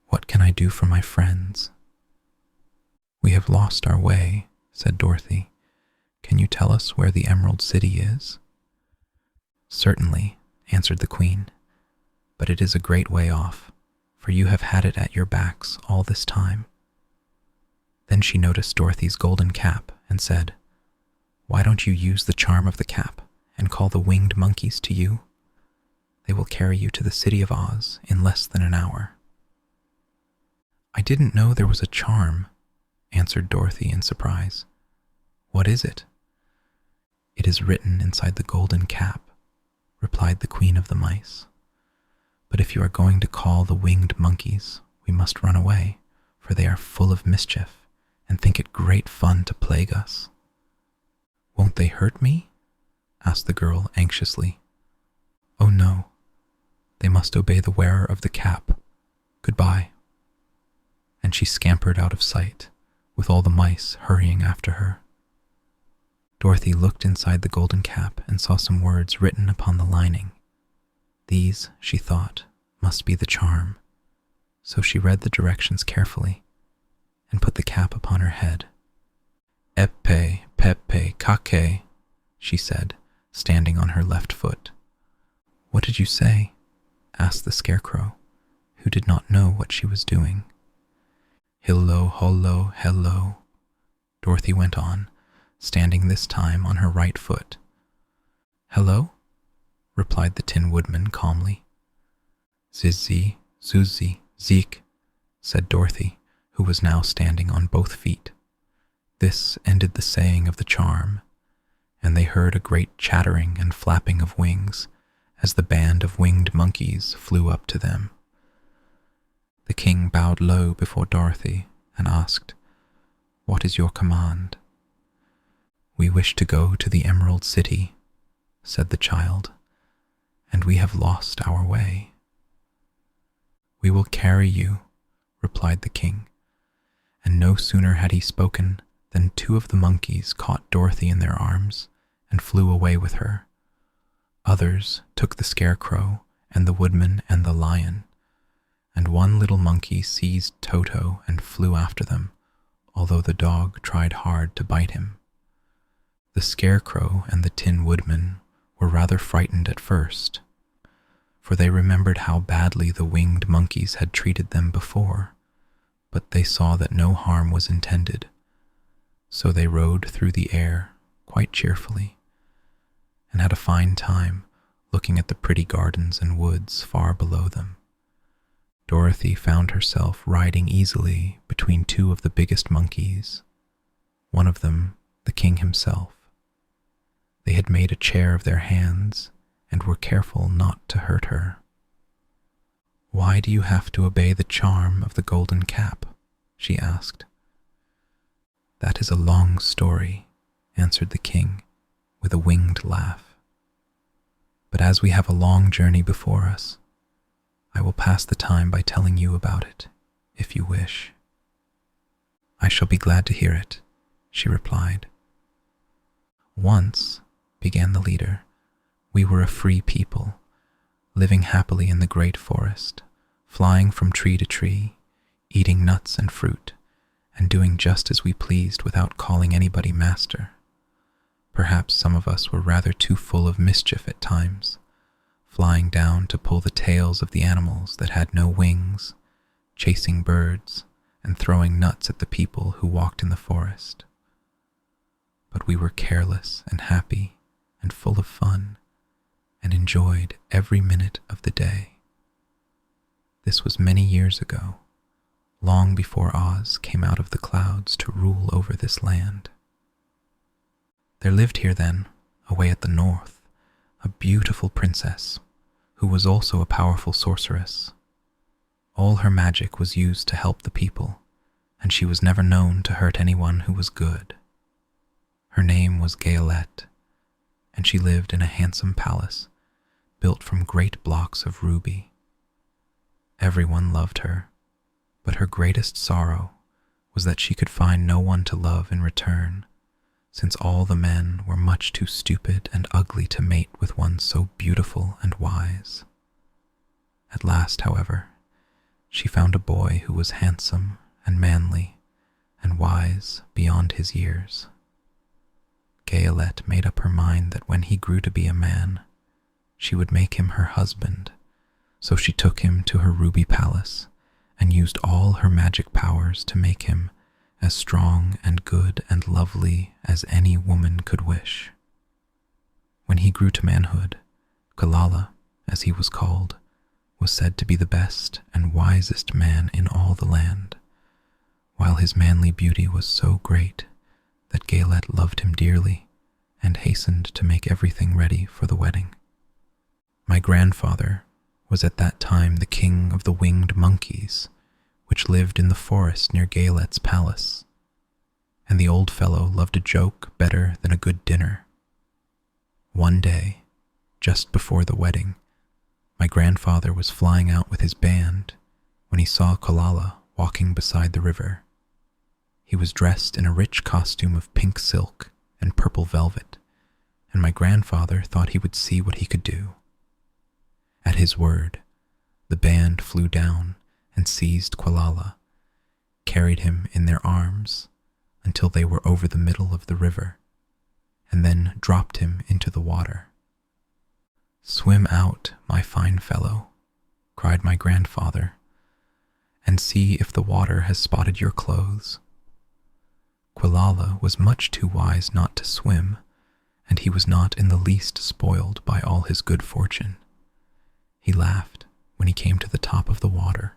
"What can I do for my friends?" "We have lost our way," said Dorothy. "Can you tell us where the Emerald City is?" "Certainly," answered the Queen, "but it is a great way off, for you have had it at your backs all this time." Then she noticed Dorothy's golden cap and said, "Why don't you use the charm of the cap and call the winged monkeys to you? They will carry you to the City of Oz in less than an hour." "I didn't know there was a charm," answered Dorothy in surprise. "What is it?" "It is written inside the golden cap," replied the Queen of the Mice. "But if you are going to call the winged monkeys, we must run away, for they are full of mischief and think it great fun to plague us." "Won't they hurt me?" asked the girl anxiously. "Oh no, they must obey the wearer of the cap. Goodbye." And she scampered out of sight, with all the mice hurrying after her. Dorothy looked inside the golden cap and saw some words written upon the lining. These, she thought, must be the charm, so she read the directions carefully and put the cap upon her head. "Eppe, peppe, kake," she said, standing on her left foot. "What did you say?" asked the Scarecrow, who did not know what she was doing. "Hillo, hollo, hello," Dorothy went on, standing this time on her right foot. "Hello?" replied the Tin Woodman calmly. "Zizzy, Zuzi, Zeek," said Dorothy, who was now standing on both feet. This ended the saying of the charm, and they heard a great chattering and flapping of wings as the band of winged monkeys flew up to them. The king bowed low before Dorothy and asked, "What is your command?" "We wish to go to the Emerald City," said the child, "and we have lost our way." "We will carry you," replied the king, and no sooner had he spoken than 2 of the monkeys caught Dorothy in their arms and flew away with her. Others took the Scarecrow and the Woodman and the Lion, and one little monkey seized Toto and flew after them, although the dog tried hard to bite him. The Scarecrow and the Tin Woodman were rather frightened at first, for they remembered how badly the winged monkeys had treated them before, but they saw that no harm was intended, so they rode through the air quite cheerfully and had a fine time looking at the pretty gardens and woods far below them. Dorothy found herself riding easily between 2 of the biggest monkeys, one of them the king himself. They had made a chair of their hands and were careful not to hurt her. "Why do you have to obey the charm of the golden cap?" she asked. "That is a long story," answered the king with a winged laugh. "But as we have a long journey before us, I will pass the time by telling you about it, if you wish." "I shall be glad to hear it," she replied. "Once," began the leader, "we were a free people, living happily in the great forest, flying from tree to tree, eating nuts and fruit, and doing just as we pleased without calling anybody master. Perhaps some of us were rather too full of mischief at times, flying down to pull the tails of the animals that had no wings, chasing birds, and throwing nuts at the people who walked in the forest. But we were careless and happy and full of fun, and enjoyed every minute of the day. This was many years ago, long before Oz came out of the clouds to rule over this land. There lived here then, away at the north, a beautiful princess, who was also a powerful sorceress. All her magic was used to help the people, and she was never known to hurt anyone who was good. Her name was Gayelette, and she lived in a handsome palace built from great blocks of ruby. Everyone loved her, but her greatest sorrow was that she could find no one to love in return, since all the men were much too stupid and ugly to mate with one so beautiful and wise. At last, however, she found a boy who was handsome and manly and wise beyond his years. Gayelette made up her mind that when he grew to be a man, she would make him her husband, so she took him to her ruby palace and used all her magic powers to make him as strong and good and lovely as any woman could wish. When he grew to manhood, Kalala, as he was called, was said to be the best and wisest man in all the land, while his manly beauty was so great that Gayelette loved him dearly and hastened to make everything ready for the wedding. My grandfather was at that time the king of the winged monkeys, which lived in the forest near Gayelette's palace, and the old fellow loved a joke better than a good dinner. One day, just before the wedding, my grandfather was flying out with his band when he saw Kalala walking beside the river. He was dressed in a rich costume of pink silk and purple velvet, and my grandfather thought he would see what he could do. At his word, the band flew down and seized Kalala, carried him in their arms until they were over the middle of the river, and then dropped him into the water. "Swim out, my fine fellow," cried my grandfather, "and see if the water has spotted your clothes." Kalala was much too wise not to swim, and he was not in the least spoiled by all his good fortune. He laughed when he came to the top of the water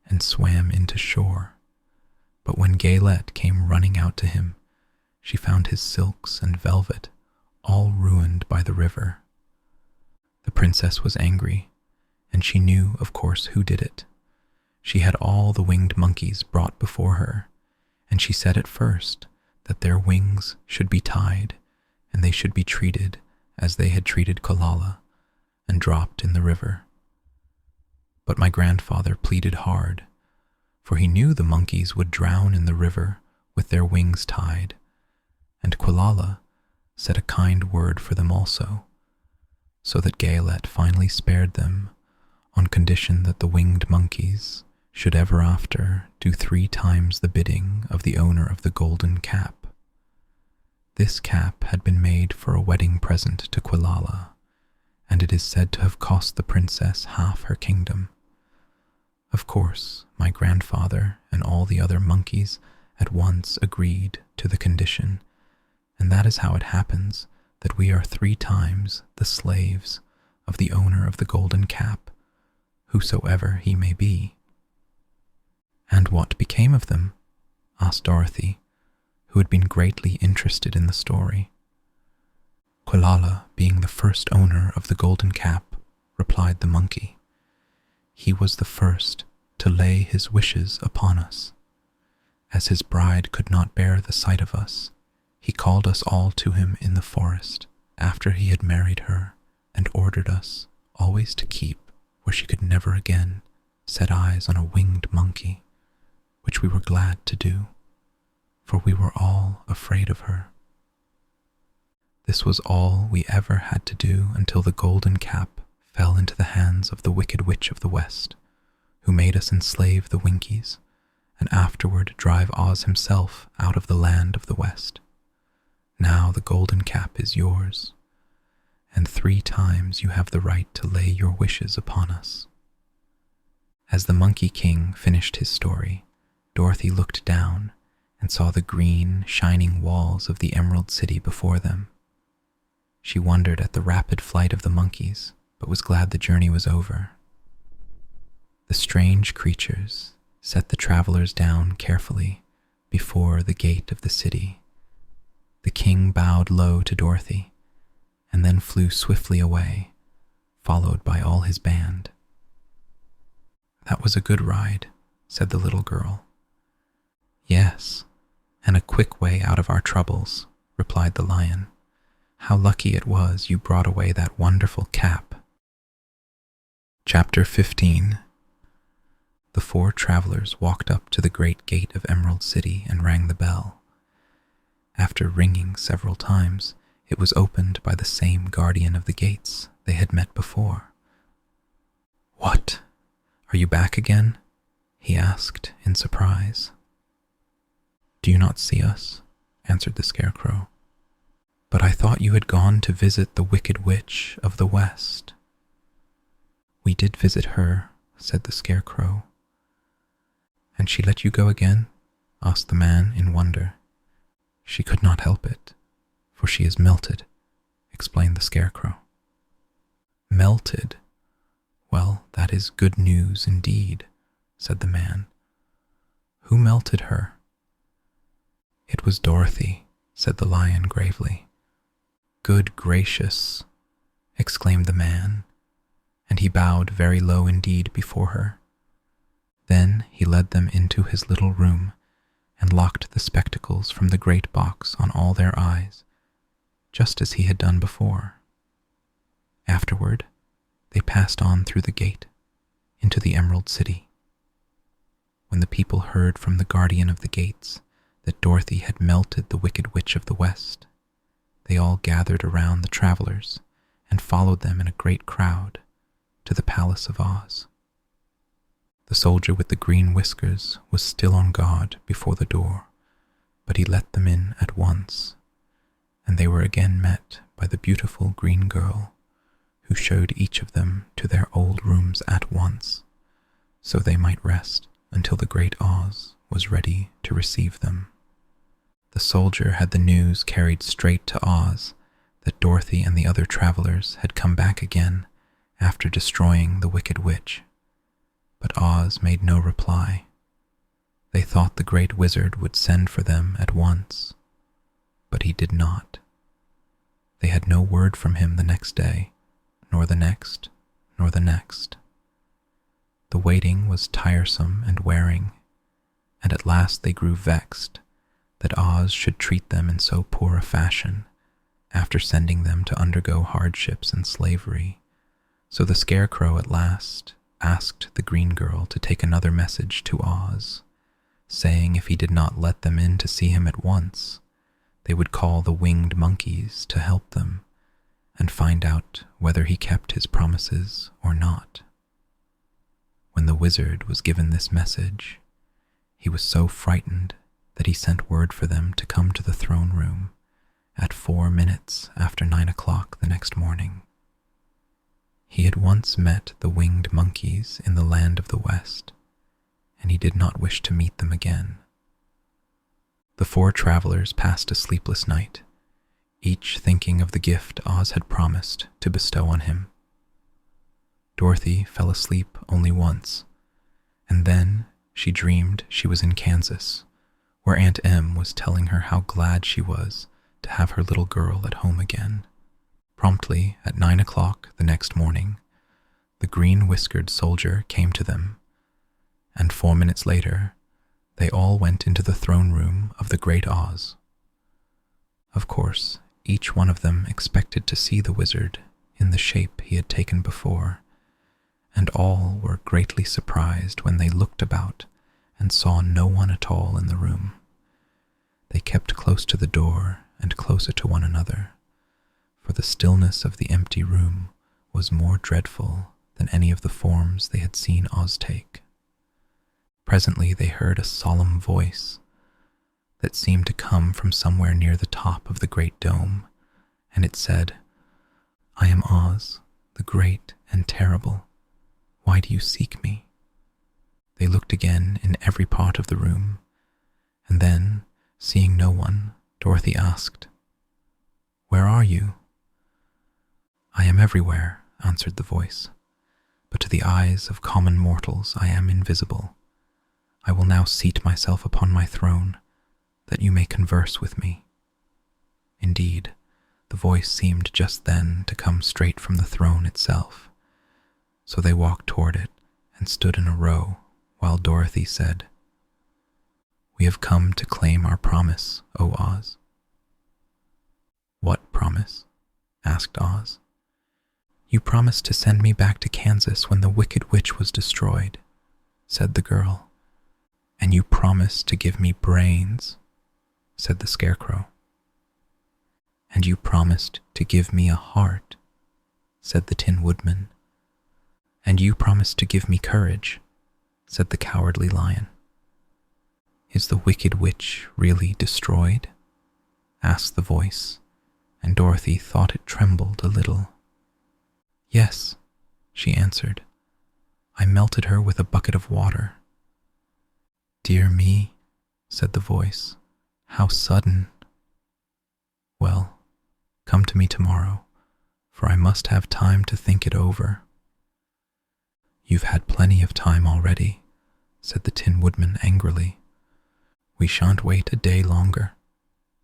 and swam into shore, But when Gaylette came running out to him, she found his silks and velvet all ruined by the river. The princess was angry, and she knew, of course, who did it. She had all the winged monkeys brought before her, and she said at first that their wings should be tied, and they should be treated as they had treated Quilala, and dropped in the river. But my grandfather pleaded hard, for he knew the monkeys would drown in the river with their wings tied, and Quilala said a kind word for them also, so that Gaylette finally spared them on condition that the winged monkeys should ever after do 3 times the bidding of the owner of the golden cap. This cap had been made for a wedding present to Quilala, and it is said to have cost the princess half her kingdom. Of course, my grandfather and all the other monkeys at once agreed to the condition, and that is how it happens that we are 3 times the slaves of the owner of the golden cap, whosoever he may be. And what became of them? Asked Dorothy, who had been greatly interested in the story. Quilala, being the first owner of the golden cap, replied the monkey, he was the first to lay his wishes upon us. As his bride could not bear the sight of us, he called us all to him in the forest after he had married her, and ordered us always to keep where she could never again set eyes on a winged monkey, which we were glad to do, for we were all afraid of her. This was all we ever had to do until the golden cap fell into the hands of the Wicked Witch of the West, who made us enslave the Winkies, and afterward drive Oz himself out of the land of the West. Now the golden cap is yours, and 3 times you have the right to lay your wishes upon us. As the Monkey King finished his story, Dorothy looked down and saw the green, shining walls of the Emerald City before them. She wondered at the rapid flight of the monkeys, but was glad the journey was over. The strange creatures set the travelers down carefully before the gate of the city. The king bowed low to Dorothy, and then flew swiftly away, followed by all his band. "That was a good ride," said the little girl. "Yes, and a quick way out of our troubles," replied the lion. "How lucky it was you brought away that wonderful cap." Chapter 15. The 4 travelers walked up to the great gate of Emerald City and rang the bell. After ringing several times, it was opened by the same guardian of the gates they had met before. "What? Are you back again?" he asked in surprise. "Do you not see us?" answered the Scarecrow. "But I thought you had gone to visit the Wicked Witch of the West." "We did visit her," said the Scarecrow. "And she let you go again?" asked the man in wonder. "She could not help it, for she is melted," explained the Scarecrow. "Melted? Well, that is good news indeed," said the man. "Who melted her?" "It was Dorothy," said the lion gravely. "Good gracious," exclaimed the man, and he bowed very low indeed before her. Then he led them into his little room and locked the spectacles from the great box on all their eyes, just as he had done before. Afterward, they passed on through the gate into the Emerald City. When the people heard from the guardian of the gates that Dorothy had melted the Wicked Witch of the West, they all gathered around the travelers and followed them in a great crowd to the Palace of Oz. The soldier with the green whiskers was still on guard before the door, but he let them in at once, and they were again met by the beautiful green girl, who showed each of them to their old rooms at once, so they might rest until the great Oz was ready to receive them. The soldier had the news carried straight to Oz that Dorothy and the other travelers had come back again after destroying the Wicked Witch, but Oz made no reply. They thought the great wizard would send for them at once, but he did not. They had no word from him the next day, nor the next, nor the next. The waiting was tiresome and wearing, and at last they grew vexed that Oz should treat them in so poor a fashion after sending them to undergo hardships and slavery. So the Scarecrow at last asked the green girl to take another message to Oz, saying if he did not let them in to see him at once, they would call the winged monkeys to help them and find out whether he kept his promises or not. When the wizard was given this message, he was so frightened that he sent word for them to come to the throne room at 4 minutes after 9 o'clock the next morning. He had once met the winged monkeys in the land of the West, and he did not wish to meet them again. The 4 travelers passed a sleepless night, each thinking of the gift Oz had promised to bestow on him. Dorothy fell asleep only once, and then she dreamed she was in Kansas, where Aunt Em was telling her how glad she was to have her little girl at home again. Promptly at 9 o'clock the next morning, the green-whiskered soldier came to them, and 4 minutes later, they all went into the throne room of the Great Oz. Of course, each one of them expected to see the wizard in the shape he had taken before, and all were greatly surprised when they looked about and saw no one at all in the room. They kept close to the door and closer to one another, for the stillness of the empty room was more dreadful than any of the forms they had seen Oz take. Presently they heard a solemn voice that seemed to come from somewhere near the top of the great dome, and it said, "I am Oz, the great and terrible. Why do you seek me?" They looked again in every part of the room, and then, seeing no one, Dorothy asked, "Where are you?" "I am everywhere," answered the voice, "but to the eyes of common mortals I am invisible. I will now seat myself upon my throne, that you may converse with me." Indeed, the voice seemed just then to come straight from the throne itself, so they walked toward it and stood in a row while Dorothy said, "We have come to claim our promise, O Oz." "What promise?" asked Oz. "You promised to send me back to Kansas when the Wicked Witch was destroyed," said the girl. "And you promised to give me brains," said the Scarecrow. "And you promised to give me a heart," said the Tin Woodman. "And you promised to give me courage," said the Cowardly Lion. "Is the Wicked Witch really destroyed?" asked the voice, and Dorothy thought it trembled a little. "Yes," she answered. "I melted her with a bucket of water." "Dear me," said the voice, "how sudden." "Well, come to me tomorrow, for I must have time to think it over." "You've had plenty of time already," said the Tin Woodman angrily. "We shan't wait a day longer,"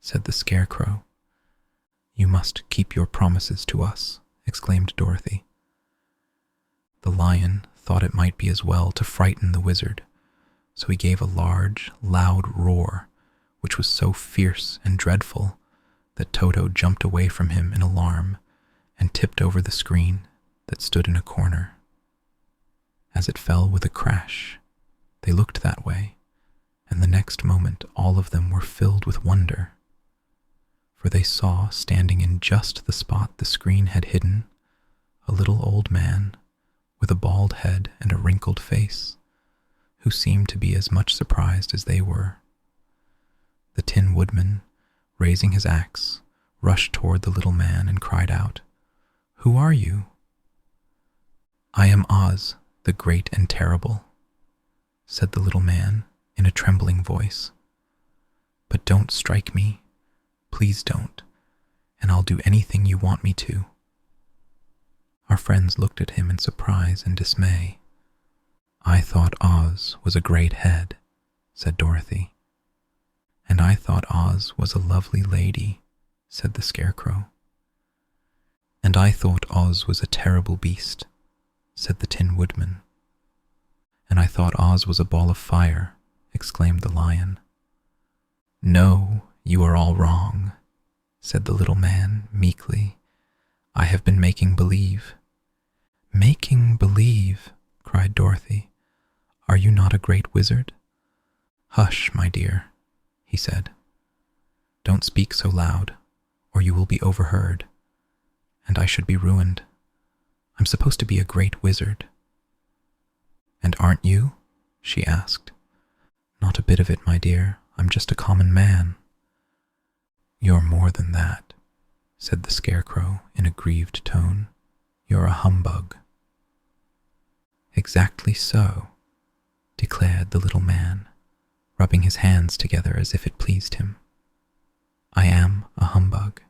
said the Scarecrow. "You must keep your promises to us," exclaimed Dorothy. The lion thought it might be as well to frighten the wizard, so he gave a large, loud roar, which was so fierce and dreadful that Toto jumped away from him in alarm and tipped over the screen that stood in a corner. As it fell with a crash, they looked that way, and the next moment all of them were filled with wonder, for they saw standing in just the spot the screen had hidden a little old man with a bald head and a wrinkled face, who seemed to be as much surprised as they were. The Tin Woodman, raising his axe, rushed toward the little man and cried out, "Who are you?" "I am Oz, the great and terrible," said the little man in a trembling voice. "But don't strike me. Please don't, and I'll do anything you want me to." Our friends looked at him in surprise and dismay. "I thought Oz was a great head," said said Dorothy. "And I thought Oz was a lovely lady," said the Scarecrow. "And I thought Oz was a terrible beast," said the Tin Woodman. "And I thought Oz was a ball of fire," exclaimed the Lion. "No, you are all wrong," said the little man meekly. "I have been making believe." "Making believe?" cried Dorothy. "Are you not a great wizard?" "Hush, my dear," he said. "Don't speak so loud, or you will be overheard, and I should be ruined. I'm supposed to be a great wizard." "And aren't you?" she asked. "Not a bit of it, my dear. I'm just a common man." "You're more than that," said the Scarecrow in a grieved tone. "You're a humbug." "Exactly so," declared the little man, rubbing his hands together as if it pleased him. "I am a humbug."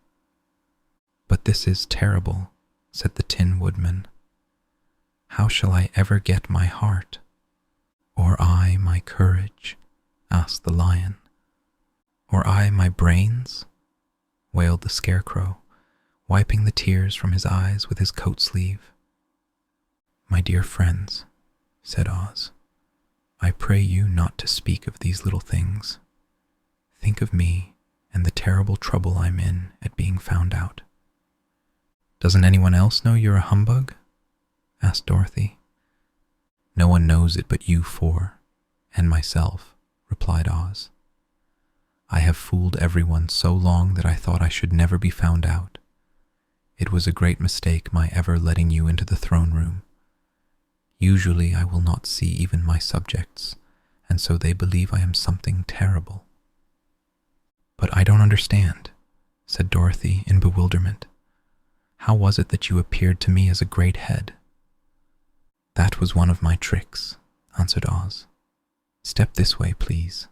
"But this is terrible," said the Tin Woodman. "How shall I ever get my heart?" "Or I my courage?" asked the Lion. "Or I my brains?" wailed the Scarecrow, wiping the tears from his eyes with his coat sleeve. "My dear friends," said Oz, "I pray you not to speak of these little things. Think of me and the terrible trouble I'm in at being found out." "Doesn't anyone else know you're a humbug?" asked Dorothy. "No one knows it but you four, and myself," replied Oz. "I have fooled everyone so long that I thought I should never be found out. It was a great mistake my ever letting you into the throne room. Usually I will not see even my subjects, and so they believe I am something terrible." "But I don't understand," said Dorothy in bewilderment. "How was it that you appeared to me as a great head?" "That was one of my tricks," answered Oz. "Step this way, please,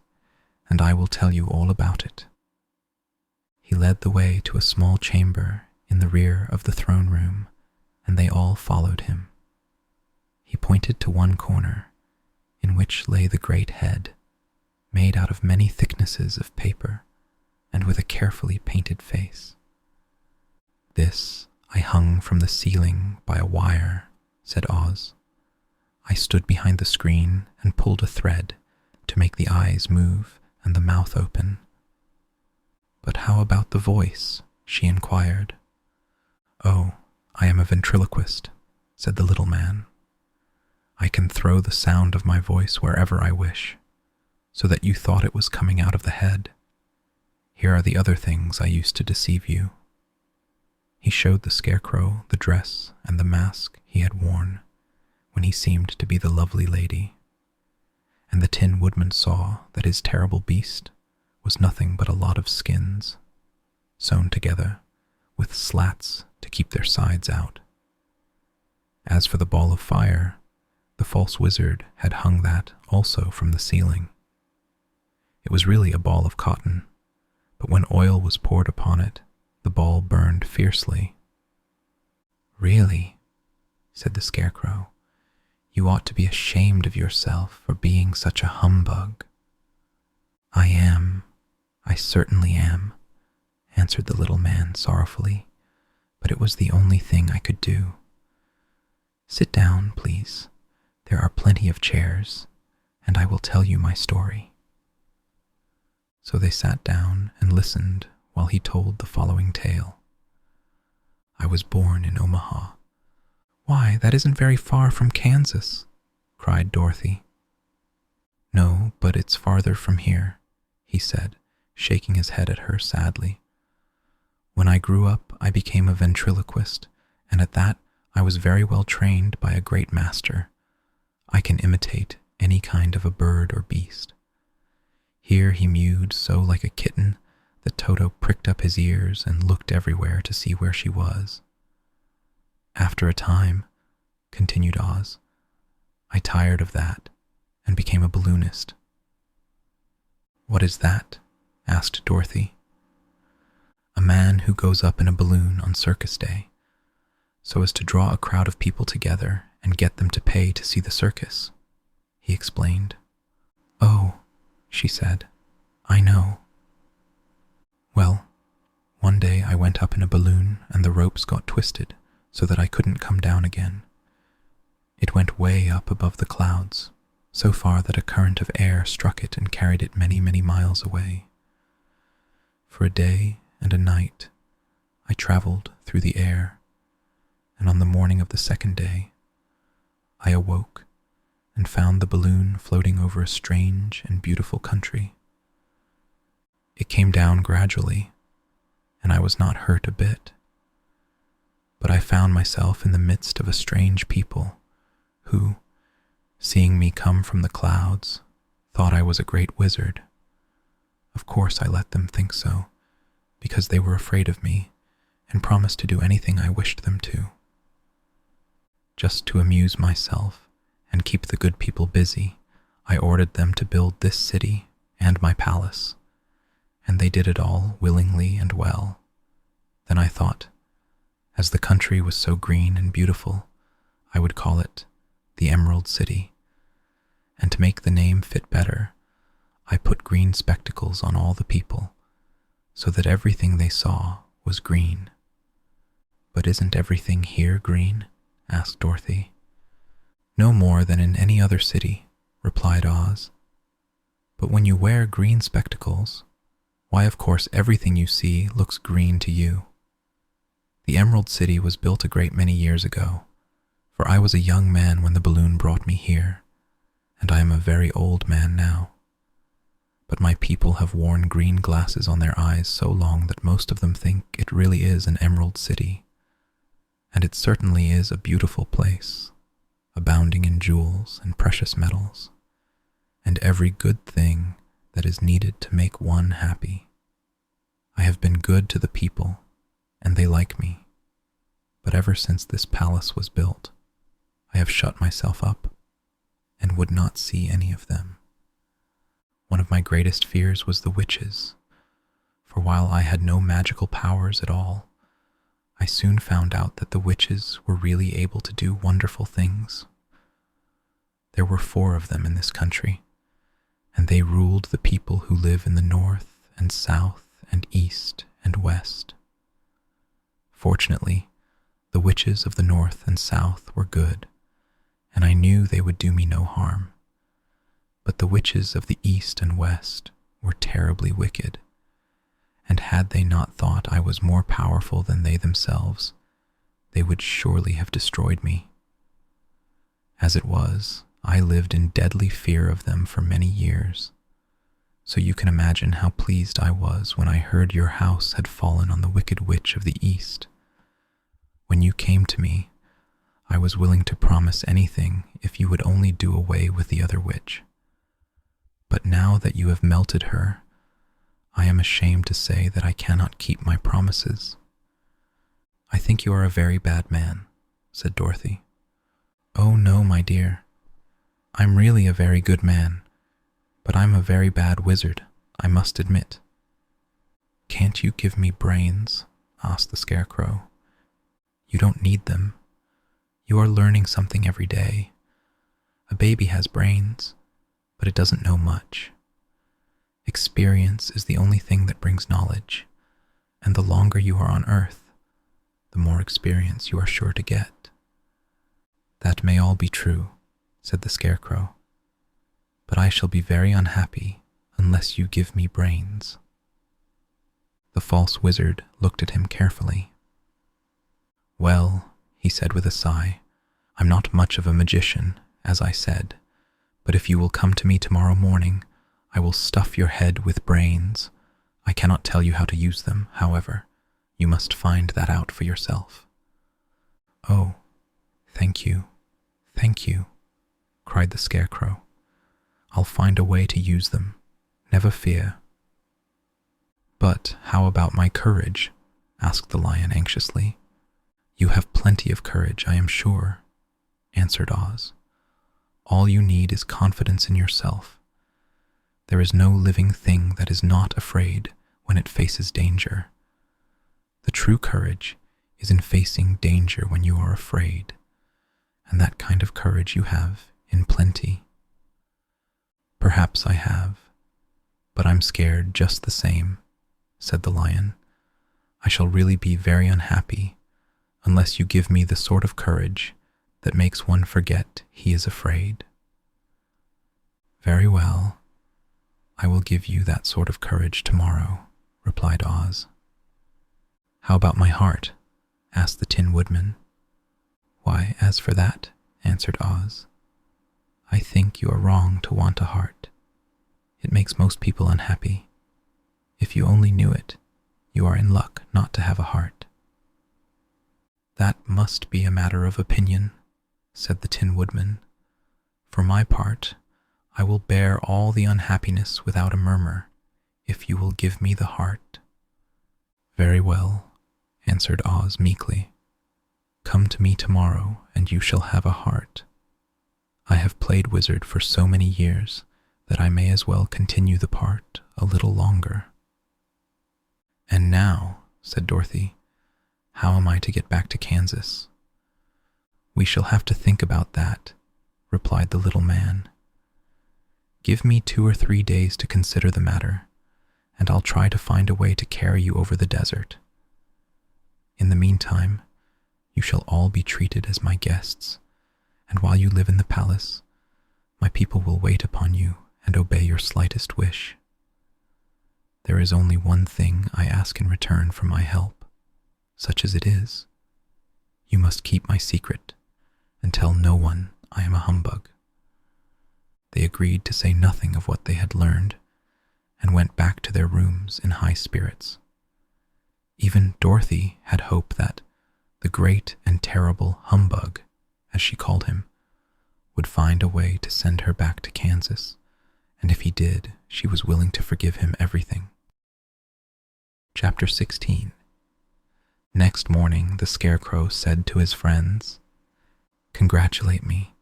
and I will tell you all about it." He led the way to a small chamber in the rear of the throne room, and they all followed him. He pointed to one corner, in which lay the great head, made out of many thicknesses of paper, and with a carefully painted face. "This I hung from the ceiling by a wire," said Oz. "I stood behind the screen and pulled a thread to make the eyes move and the mouth open." "But how about the voice?" she inquired. "Oh, I am a ventriloquist," said the little man. "I can throw the sound of my voice wherever I wish, so that you thought it was coming out of the head. Here are the other things I used to deceive you." He showed the Scarecrow the dress and the mask he had worn when he seemed to be the lovely lady, and the Tin Woodman saw that his terrible beast was nothing but a lot of skins, sewn together with slats to keep their sides out. As for the ball of fire, the false wizard had hung that also from the ceiling. It was really a ball of cotton, but when oil was poured upon it, the ball burned fiercely. "Really," said the Scarecrow, "you ought to be ashamed of yourself for being such a humbug." I certainly am," answered the little man sorrowfully, "but it was the only thing I could do. Sit down, please. There are plenty of chairs, and I will tell you my story." So they sat down and listened while he told the following tale. "I was born in Omaha." "Why, that isn't very far from Kansas," cried Dorothy. "No, but it's farther from here," he said, shaking his head at her sadly. "When I grew up, I became a ventriloquist, and at that I was very well trained by a great master. I can imitate any kind of a bird or beast." Here he mewed so like a kitten that Toto pricked up his ears and looked everywhere to see where she was. "After a time," continued Oz, "I tired of that and became a balloonist." "What is that?" asked Dorothy. "A man who goes up in a balloon on circus day, so as to draw a crowd of people together and get them to pay to see the circus," he explained. "Oh," she said. "I know." "Well, one day I went up in a balloon and the ropes got twisted so that I couldn't come down again. It went way up above the clouds, so far that a current of air struck it and carried it many, many miles away. For a day and a night, I traveled through the air, and on the morning of the second day, I awoke and found the balloon floating over a strange and beautiful country. It came down gradually, and I was not hurt a bit. But I found myself in the midst of a strange people who, seeing me come from the clouds, thought I was a great wizard. Of course I let them think so, because they were afraid of me and promised to do anything I wished them to. Just to amuse myself and keep the good people busy, I ordered them to build this city and my palace, and they did it all willingly and well. Then I thought, as the country was so green and beautiful, I would call it the Emerald City, and to make the name fit better, I put green spectacles on all the people, so that everything they saw was green. "But isn't everything here green?" asked Dorothy. "No more than in any other city," replied Oz. "But when you wear green spectacles, why, of course, everything you see looks green to you. The Emerald City was built a great many years ago, for I was a young man when the balloon brought me here, and I am a very old man now. But my people have worn green glasses on their eyes so long that most of them think it really is an Emerald City, and it certainly is a beautiful place, abounding in jewels and precious metals, and every good thing that is needed to make one happy. I have been good to the people, and they like me, but ever since this palace was built, I have shut myself up and would not see any of them. One of my greatest fears was the witches, for while I had no magical powers at all, I soon found out that the witches were really able to do wonderful things. There were 4 of them in this country, and they ruled the people who live in the north and south and east and west. Fortunately, the witches of the north and south were good, and I knew they would do me no harm. But the witches of the east and west were terribly wicked, and had they not thought I was more powerful than they themselves, they would surely have destroyed me. As it was, I lived in deadly fear of them for many years, so you can imagine how pleased I was when I heard your house had fallen on the wicked witch of the east. When you came to me, I was willing to promise anything if you would only do away with the other witch. But now that you have melted her, I am ashamed to say that I cannot keep my promises." "I think you are a very bad man," said Dorothy. "Oh no, my dear. I'm really a very good man, but I'm a very bad wizard, I must admit." "Can't you give me brains?" asked the Scarecrow. "You don't need them. You are learning something every day. A baby has brains, but it doesn't know much. Experience is the only thing that brings knowledge, and the longer you are on Earth, the more experience you are sure to get." "That may all be true," said the Scarecrow, "but I shall be very unhappy unless you give me brains." The false wizard looked at him carefully. "Well," he said with a sigh, "I'm not much of a magician, as I said, but if you will come to me tomorrow morning, I will stuff your head with brains. I cannot tell you how to use them, however. You must find that out for yourself." "Oh, thank you, cried the Scarecrow. "I'll find a way to use them, never fear." "But how about my courage?" asked the Lion anxiously. "You have plenty of courage, I am sure," answered Oz. "All you need is confidence in yourself. There is no living thing that is not afraid when it faces danger. The true courage is in facing danger when you are afraid, and that kind of courage you have in plenty." "Perhaps I have," "But I'm scared just the same," said the lion. "I shall really be very unhappy unless you give me the sort of courage that makes one forget he is afraid." "Very well, I will give you that sort of courage tomorrow," replied Oz. "How about my heart?" asked the Tin Woodman. "Why, as for that," answered Oz, "I think you are wrong to want a heart. It makes most people unhappy. If you only knew it, you are in luck not to have a heart." "That must be a matter of opinion," said the Tin Woodman. "For my part, I will bear all the unhappiness without a murmur, if you will give me the heart." "Very well," answered Oz meekly. "Come to me tomorrow and you shall have a heart. I have played wizard for so many years that I may as well continue the part a little longer." "And now," said Dorothy, "how am I to get back to Kansas?" "We shall have to think about that," replied the little man. "Give me 2 or 3 days to consider the matter, and I'll try to find a way to carry you over the desert. In the meantime, you shall all be treated as my guests, and while you live in the palace, my people will wait upon you and obey your slightest wish. There is only one thing I ask in return for my help, such as it is. You must keep my secret and tell no one I am a humbug." They agreed to say nothing of what they had learned and went back to their rooms in high spirits. Even Dorothy had hope that the great and terrible humbug, as she called him, would find a way to send her back to Kansas, and if he did, she was willing to forgive him everything. Chapter 16. Next morning, the Scarecrow said to his friends, "Congratulate me.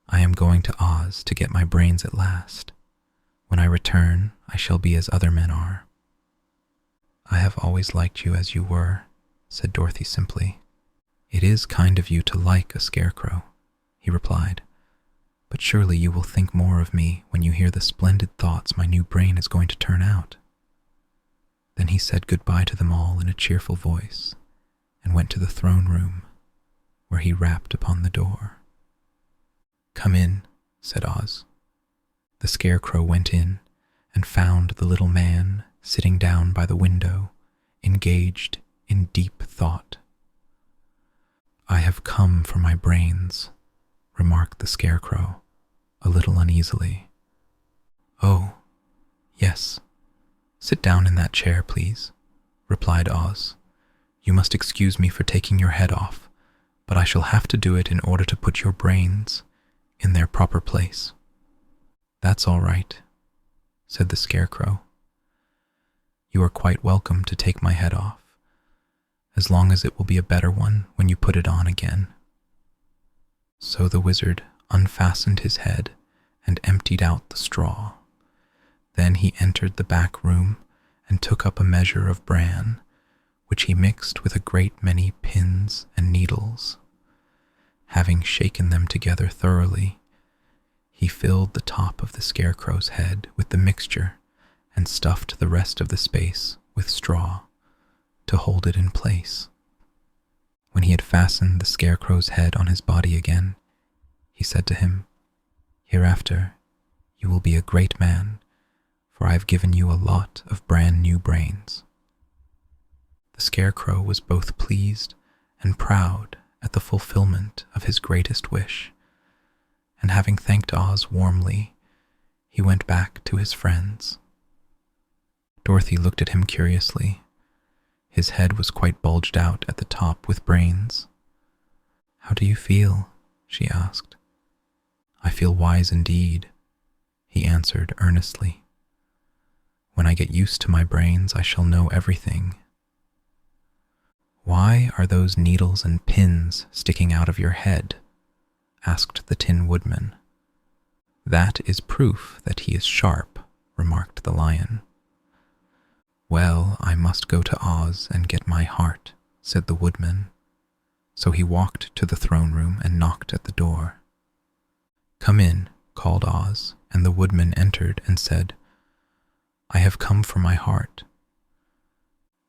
I am going to Oz to get my brains at last. When I return, I shall be as other men are." "I have always liked you as you were," said Dorothy simply. "It is kind of you to like a scarecrow," he replied, "but surely you will think more of me when you hear the splendid thoughts my new brain is going to turn out." Then he said goodbye to them all in a cheerful voice and went to the throne room, where he rapped upon the door. "Come in," said Oz. The Scarecrow went in and found the little man sitting down by the window, engaged in deep thought. "I have come for my brains," remarked the Scarecrow, a little uneasily. "Oh, yes. Sit down in that chair, please," replied Oz. "You must excuse me for taking your head off, but I shall have to do it in order to put your brains in their proper place." "That's all right," said the Scarecrow. "You are quite welcome to take my head off, as long as it will be a better one when you put it on again." So the wizard unfastened his head and emptied out the straw. Then he entered the back room and took up a measure of bran, which he mixed with a great many pins and needles. Having shaken them together thoroughly, he filled the top of the Scarecrow's head with the mixture and stuffed the rest of the space with straw to hold it in place. When he had fastened the Scarecrow's head on his body again, he said to him, "Hereafter, you will be a great man, for I have given you a lot of brand new brains." The Scarecrow was both pleased and proud at the fulfillment of his greatest wish, and having thanked Oz warmly, he went back to his friends. Dorothy looked at him curiously. His head was quite bulged out at the top with brains. "How do you feel?" she asked. "I feel wise indeed," he answered earnestly. "When I get used to my brains, I shall know everything." "Why are those needles and pins sticking out of your head?" asked the Tin Woodman. "That is proof that he is sharp," remarked the lion. "Well, I must go to Oz and get my heart," said the woodman. So he walked to the throne room and knocked at the door. "Come in," called Oz, and the woodman entered and said, I have come for my heart."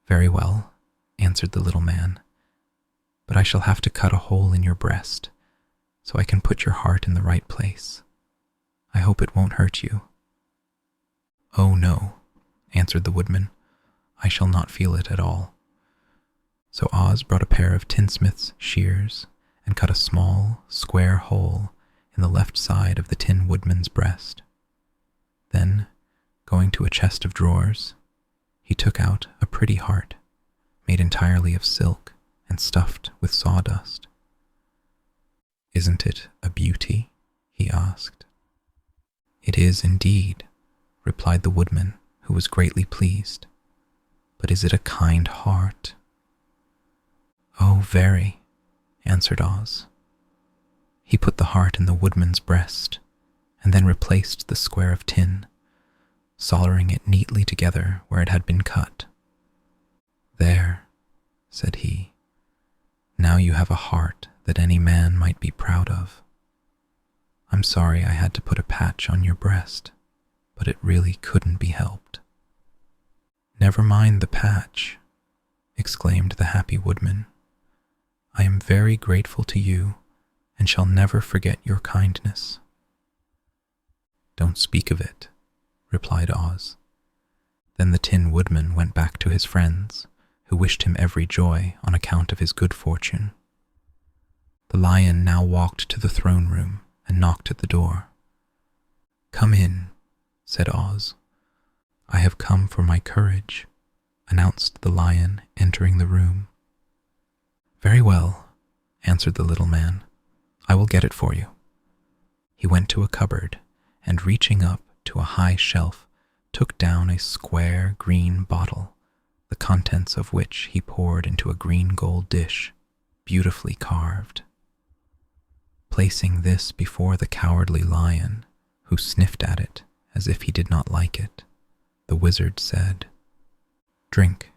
"Very well," answered the little man, "but I shall have to cut a hole in your breast so I can put your heart in the right place. I hope it won't hurt you." "Oh, no," answered the woodman. "I shall not feel it at all." So Oz brought a pair of tinsmith's shears and cut a small, square hole in the left side of the Tin Woodman's breast. Then, going to a chest of drawers, he took out a pretty heart, made entirely of silk and stuffed with sawdust. "Isn't it a beauty?" he asked. "It is indeed," replied the woodman, who was greatly pleased. "But is it a kind heart?" "Oh, very," answered Oz. He put the heart in the woodman's breast and then replaced the square of tin, soldering it neatly together where it had been cut. "There," said he, "now you have a heart that any man might be proud of. I'm sorry I had to put a patch on your breast, but it really couldn't be helped." "Never mind the patch," exclaimed the happy woodman. "I am very grateful to you and shall never forget your kindness." "Don't speak of it," replied Oz. Then the Tin Woodman went back to his friends, who wished him every joy on account of his good fortune. The lion now walked to the throne room and knocked at the door. "Come in," said Oz. "I have come for my courage," announced the lion, entering the room. "Very well," answered the little man. "I will get it for you." He went to a cupboard and, reaching up to a high shelf, took down a square green bottle, the contents of which he poured into a green gold dish, beautifully carved. Placing this before the cowardly lion, who sniffed at it as if he did not like it, the wizard said, "Drink."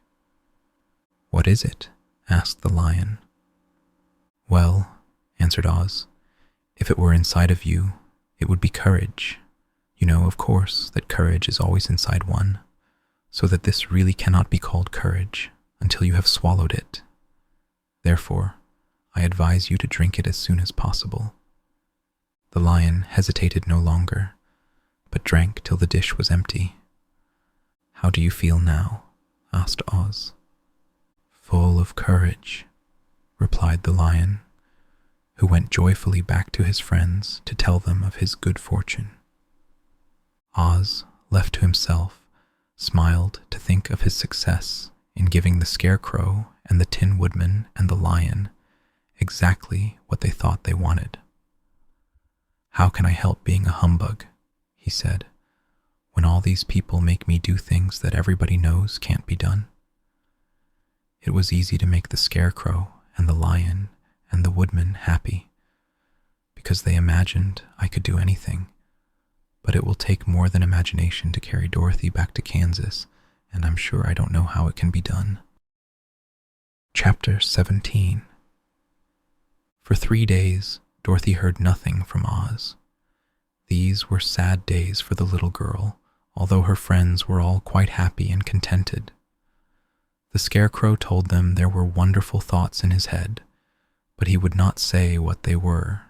"What is it?" asked the lion. "Well," answered Oz, "if it were inside of you, it would be courage. You know, of course, that courage is always inside one, so that this really cannot be called courage until you have swallowed it. Therefore, I advise you to drink it as soon as possible." The lion hesitated no longer, but drank till the dish was empty. "How do you feel now?" asked Oz. "Full of courage," replied the lion, who went joyfully back to his friends to tell them of his good fortune. Oz, left to himself, smiled to think of his success in giving the Scarecrow and the Tin Woodman and the lion exactly what they thought they wanted. "How can I help being a humbug," he said, "when all these people make me do things that everybody knows can't be done?" It was easy to make the Scarecrow and the lion and the woodman happy, because they imagined I could do anything, but it will take more than imagination to carry Dorothy back to Kansas, and I'm sure I don't know how it can be done. Chapter 17. For 3 days, Dorothy heard nothing from Oz. These were sad days for the little girl, although her friends were all quite happy and contented. The Scarecrow told them there were wonderful thoughts in his head, but he would not say what they were,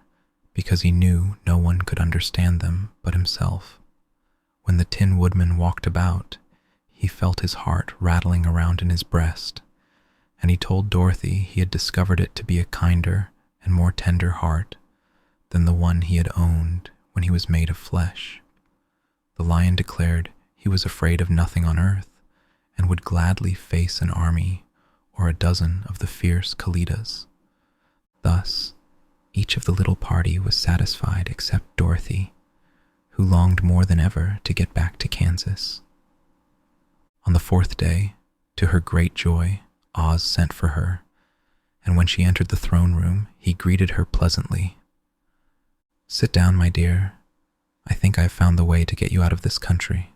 because he knew no one could understand them but himself. When the Tin Woodman walked about, he felt his heart rattling around in his breast, and he told Dorothy he had discovered it to be a kinder and more tender heart than the one he had owned when he was made of flesh. The lion declared he was afraid of nothing on earth and would gladly face an army or a dozen of the fierce Kalidas. Thus, each of the little party was satisfied except Dorothy, who longed more than ever to get back to Kansas. On the 4th day, to her great joy, Oz sent for her, and when she entered the throne room, he greeted her pleasantly. "Sit down, my dear. I think I have found the way to get you out of this country."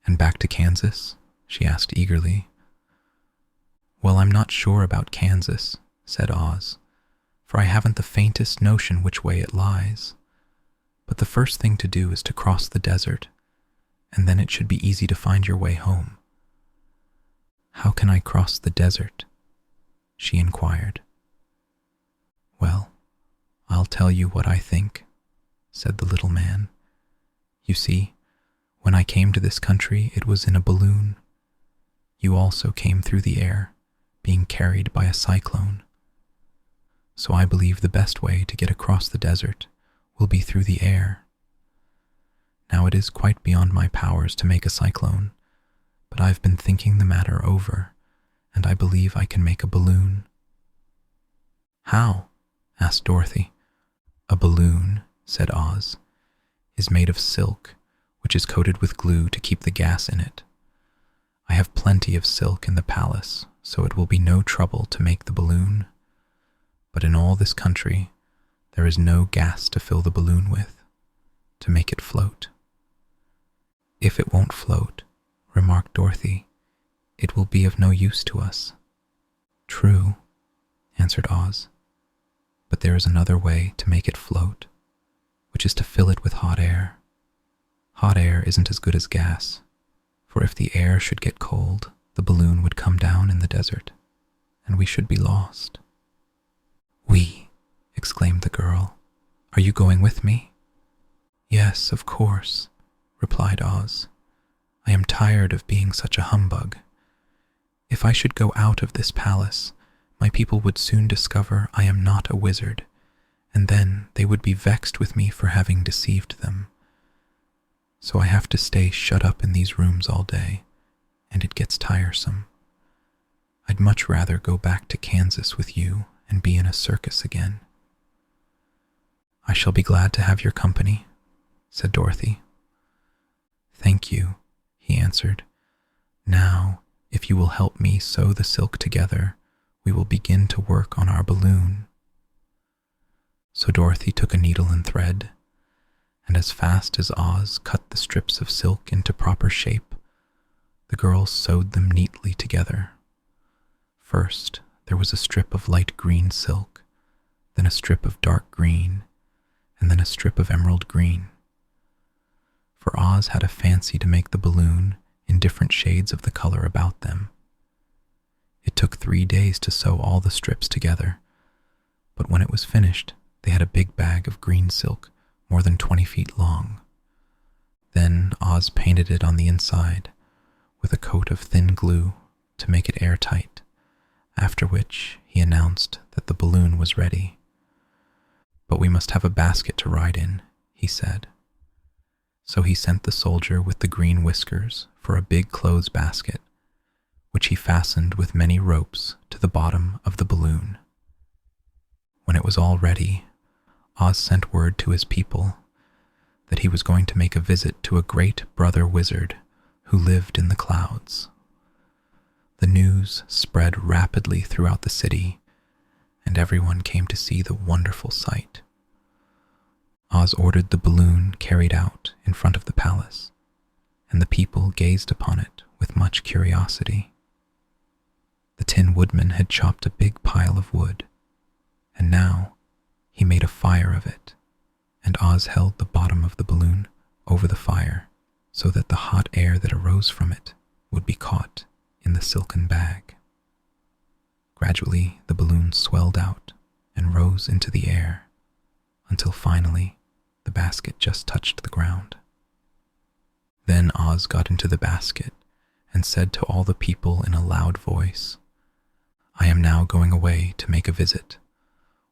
"And back to Kansas?" she asked eagerly. "Well, I'm not sure about Kansas," said Oz, "for I haven't the faintest notion which way it lies. But the first thing to do is to cross the desert, and then it should be easy to find your way home." "How can I cross the desert?" she inquired. "Well, I'll tell you what I think," said the little man. "You see, when I came to this country, it was in a balloon. You also came through the air, being carried by a cyclone. So I believe the best way to get across the desert will be through the air. Now it is quite beyond my powers to make a cyclone, but I've been thinking the matter over, and I believe I can make a balloon." "How?" asked Dorothy. "A balloon," said Oz, "is made of silk, which is coated with glue to keep the gas in it. I have plenty of silk in the palace, so it will be no trouble to make the balloon. But in all this country, there is no gas to fill the balloon with, to make it float." "If it won't float," remarked Dorothy, "it will be of no use to us." "True," answered Oz, "but there is another way to make it float, which is to fill it with hot air. Hot air isn't as good as gas, for if the air should get cold, the balloon would come down in the desert, and we should be lost." "We!" exclaimed the girl. "Are you going with me?" "Yes, of course," replied Oz. "I am tired of being such a humbug. If I should go out of this palace, my people would soon discover I am not a wizard, and then they would be vexed with me for having deceived them. So I have to stay shut up in these rooms all day, and it gets tiresome. I'd much rather go back to Kansas with you and be in a circus again." "I shall be glad to have your company," said Dorothy. "Thank you," he answered. "Now, if you will help me sew the silk together, we will begin to work on our balloon." So Dorothy took a needle and thread, and as fast as Oz cut the strips of silk into proper shape, the girls sewed them neatly together. First, there was a strip of light green silk, then a strip of dark green, and then a strip of emerald green. For Oz had a fancy to make the balloon in different shades of the color about them. It took 3 days to sew all the strips together, but when it was finished, they had a big bag of green silk more than 20 feet long. Then Oz painted it on the inside with a coat of thin glue to make it airtight, after which he announced that the balloon was ready. "But we must have a basket to ride in," he said. So he sent the soldier with the green whiskers for a big clothes basket, which he fastened with many ropes to the bottom of the balloon. When it was all ready, Oz sent word to his people that he was going to make a visit to a great brother wizard who lived in the clouds. The news spread rapidly throughout the city, and everyone came to see the wonderful sight. Oz ordered the balloon carried out in front of the palace, and the people gazed upon it with much curiosity. The Tin Woodman had chopped a big pile of wood, and now he made a fire of it, and Oz held the bottom of the balloon over the fire so that the hot air that arose from it would be caught in the silken bag. Gradually, the balloon swelled out and rose into the air, until finally the basket just touched the ground. Then Oz got into the basket and said to all the people in a loud voice, "I am now going away to make a visit.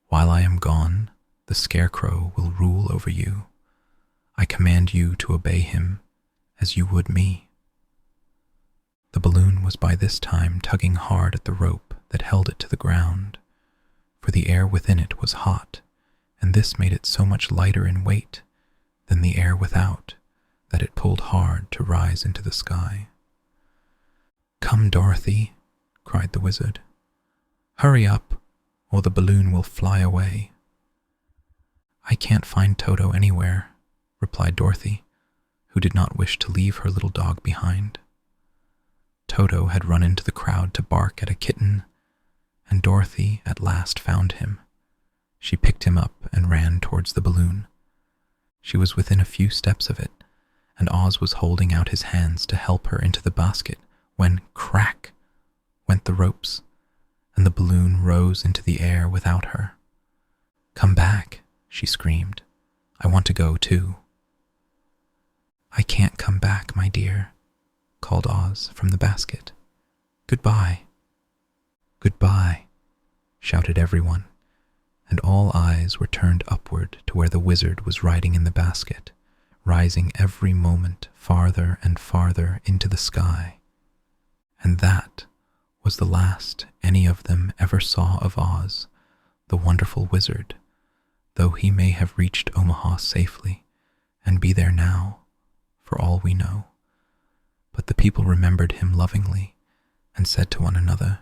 While I am gone, the Scarecrow will rule over you. I command you to obey him as you would me." The balloon was by this time tugging hard at the rope that held it to the ground, for the air within it was hot, and this made it so much lighter in weight than the air without that it pulled hard to rise into the sky. "Come, Dorothy," cried the wizard. "Hurry up, or the balloon will fly away." "I can't find Toto anywhere," replied Dorothy, who did not wish to leave her little dog behind. Toto had run into the crowd to bark at a kitten, and Dorothy at last found him. She picked him up and ran towards the balloon. She was within a few steps of it, and Oz was holding out his hands to help her into the basket when, crack, went the ropes, and the balloon rose into the air without her. "Come back," she screamed. "I want to go too." "I can't come back, my dear," called Oz from the basket. "Goodbye." "Goodbye," shouted everyone, and all eyes were turned upward to where the wizard was riding in the basket, rising every moment farther and farther into the sky. And that was the last any of them ever saw of Oz, the wonderful wizard, though he may have reached Omaha safely and be there now, for all we know. But the people remembered him lovingly and said to one another,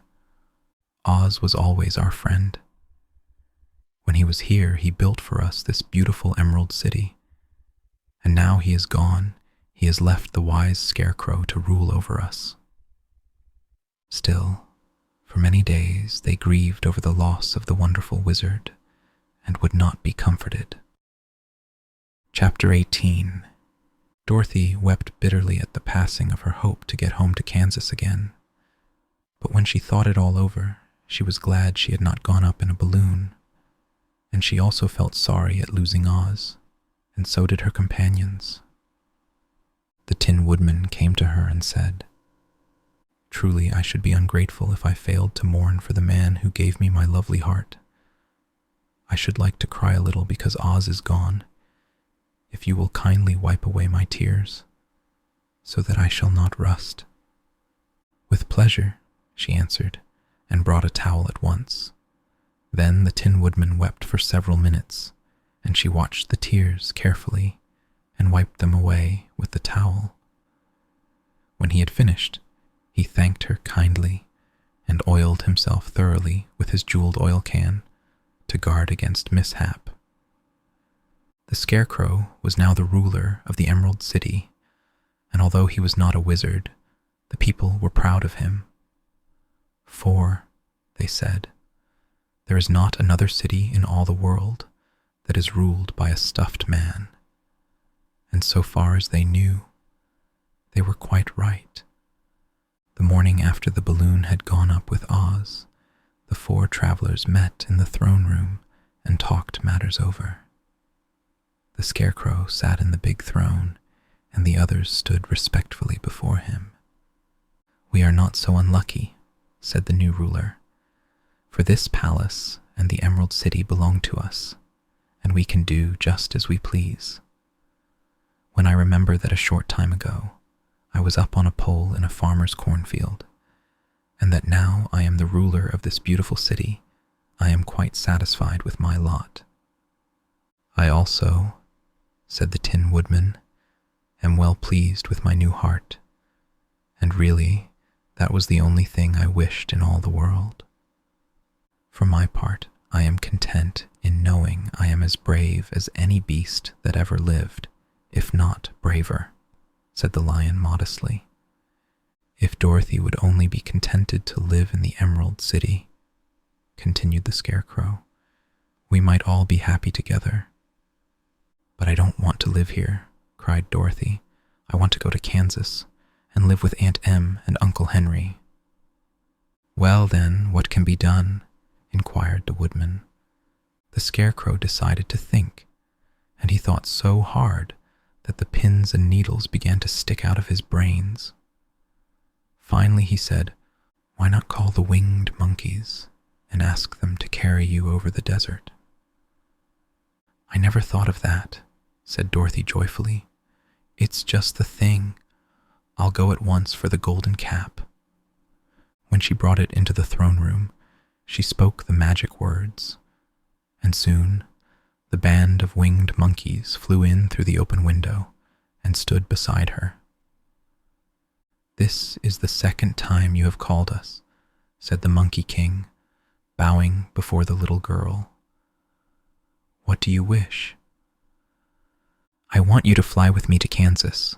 "Oz was always our friend. When he was here, he built for us this beautiful Emerald City. And now he is gone, he has left the wise Scarecrow to rule over us." Still, for many days they grieved over the loss of the wonderful wizard and would not be comforted. Chapter 18. Dorothy wept bitterly at the passing of her hope to get home to Kansas again. But when she thought it all over, she was glad she had not gone up in a balloon, and she also felt sorry at losing Oz, and so did her companions. The Tin Woodman came to her and said, "Truly I should be ungrateful if I failed to mourn for the man who gave me my lovely heart. I should like to cry a little because Oz is gone, if you will kindly wipe away my tears, so that I shall not rust." "With pleasure," she answered, and brought a towel at once. Then the Tin Woodman wept for several minutes, and she watched the tears carefully and wiped them away with the towel. When he had finished, he thanked her kindly and oiled himself thoroughly with his jeweled oil can to guard against mishap. The Scarecrow was now the ruler of the Emerald City, and although he was not a wizard, the people were proud of him. "For," they said, "there is not another city in all the world that is ruled by a stuffed man." And so far as they knew, they were quite right. The morning after the balloon had gone up with Oz, the 4 travelers met in the throne room and talked matters over. The Scarecrow sat in the big throne, and the others stood respectfully before him. "We are not so unlucky," said the new ruler, "for this palace and the Emerald City belong to us, and we can do just as we please. When I remember that a short time ago I was up on a pole in a farmer's cornfield, and that now I am the ruler of this beautiful city, I am quite satisfied with my lot. I also," said the Tin Woodman, "am well pleased with my new heart, and really that was the only thing I wished in all the world. For my part, I am content in knowing I am as brave as any beast that ever lived, if not braver," said the Lion modestly. "If Dorothy would only be contented to live in the Emerald City," continued the Scarecrow, "we might all be happy together." "But I don't want to live here," cried Dorothy. "I want to go to Kansas and live with Aunt Em and Uncle Henry." "Well then, what can be done?" inquired the Woodman. The Scarecrow decided to think, and he thought so hard that the pins and needles began to stick out of his brains. Finally he said, "Why not call the winged monkeys and ask them to carry you over the desert?" "I never thought of that," said Dorothy joyfully. "It's just the thing. I'll go at once for the golden cap." When she brought it into the throne room, she spoke the magic words, and soon the band of winged monkeys flew in through the open window and stood beside her. "This is the second time you have called us," said the Monkey King, bowing before the little girl. "What do you wish?" "I want you to fly with me to Kansas,"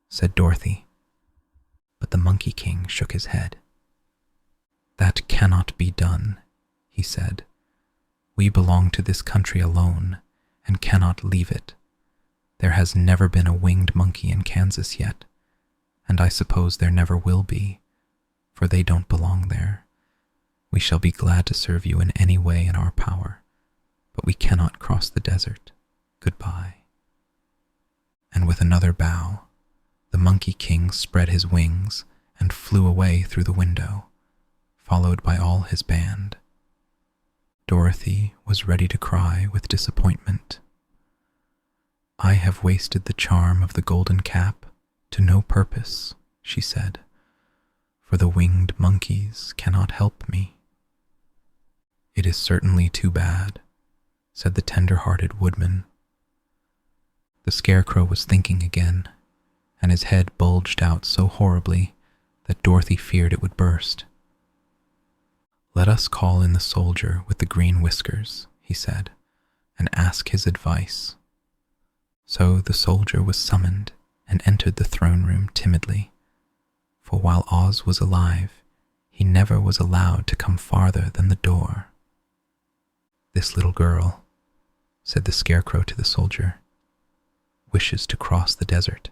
said Dorothy. But the Monkey King shook his head. "That cannot be done," he said. "We belong to this country alone and cannot leave it. There has never been a winged monkey in Kansas yet, and I suppose there never will be, for they don't belong there. We shall be glad to serve you in any way in our power, but we cannot cross the desert. Goodbye." And with another bow, the Monkey King spread his wings and flew away through the window, followed by all his band. Dorothy was ready to cry with disappointment. "I have wasted the charm of the golden cap to no purpose," she said, "for the winged monkeys cannot help me." "It is certainly too bad," said the tender-hearted woodman. The Scarecrow was thinking again, and his head bulged out so horribly that Dorothy feared it would burst. "Let us call in the soldier with the green whiskers," he said, "and ask his advice." So the soldier was summoned and entered the throne room timidly, for while Oz was alive, he never was allowed to come farther than the door. "This little girl," said the Scarecrow to the soldier, "wishes to cross the desert.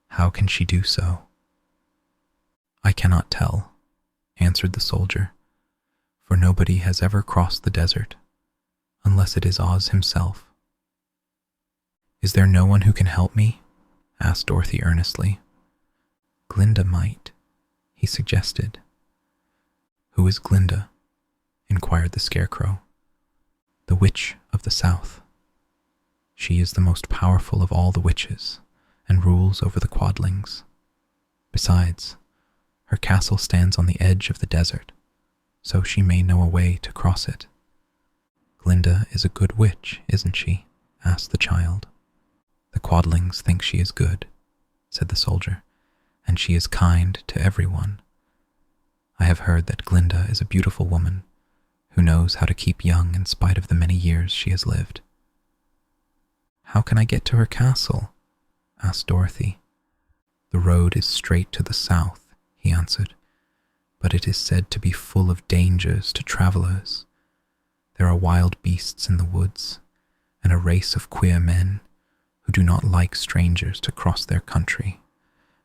How can she do so?" "I cannot tell," answered the soldier, "for nobody has ever crossed the desert, unless it is Oz himself." "Is there no one who can help me?" asked Dorothy earnestly. "Glinda might," he suggested. "Who is Glinda?" inquired the Scarecrow. "The Witch of the South. She is the most powerful of all the witches and rules over the Quadlings. Besides, her castle stands on the edge of the desert, so she may know a way to cross it." "Glinda is a good witch, isn't she?" asked the child. "The Quadlings think she is good," said the soldier, "and she is kind to everyone. I have heard that Glinda is a beautiful woman who knows how to keep young in spite of the many years she has lived." "How can I get to her castle?" asked Dorothy. "The road is straight to the south," he answered, "but it is said to be full of dangers to travelers. There are wild beasts in the woods, and a race of queer men who do not like strangers to cross their country.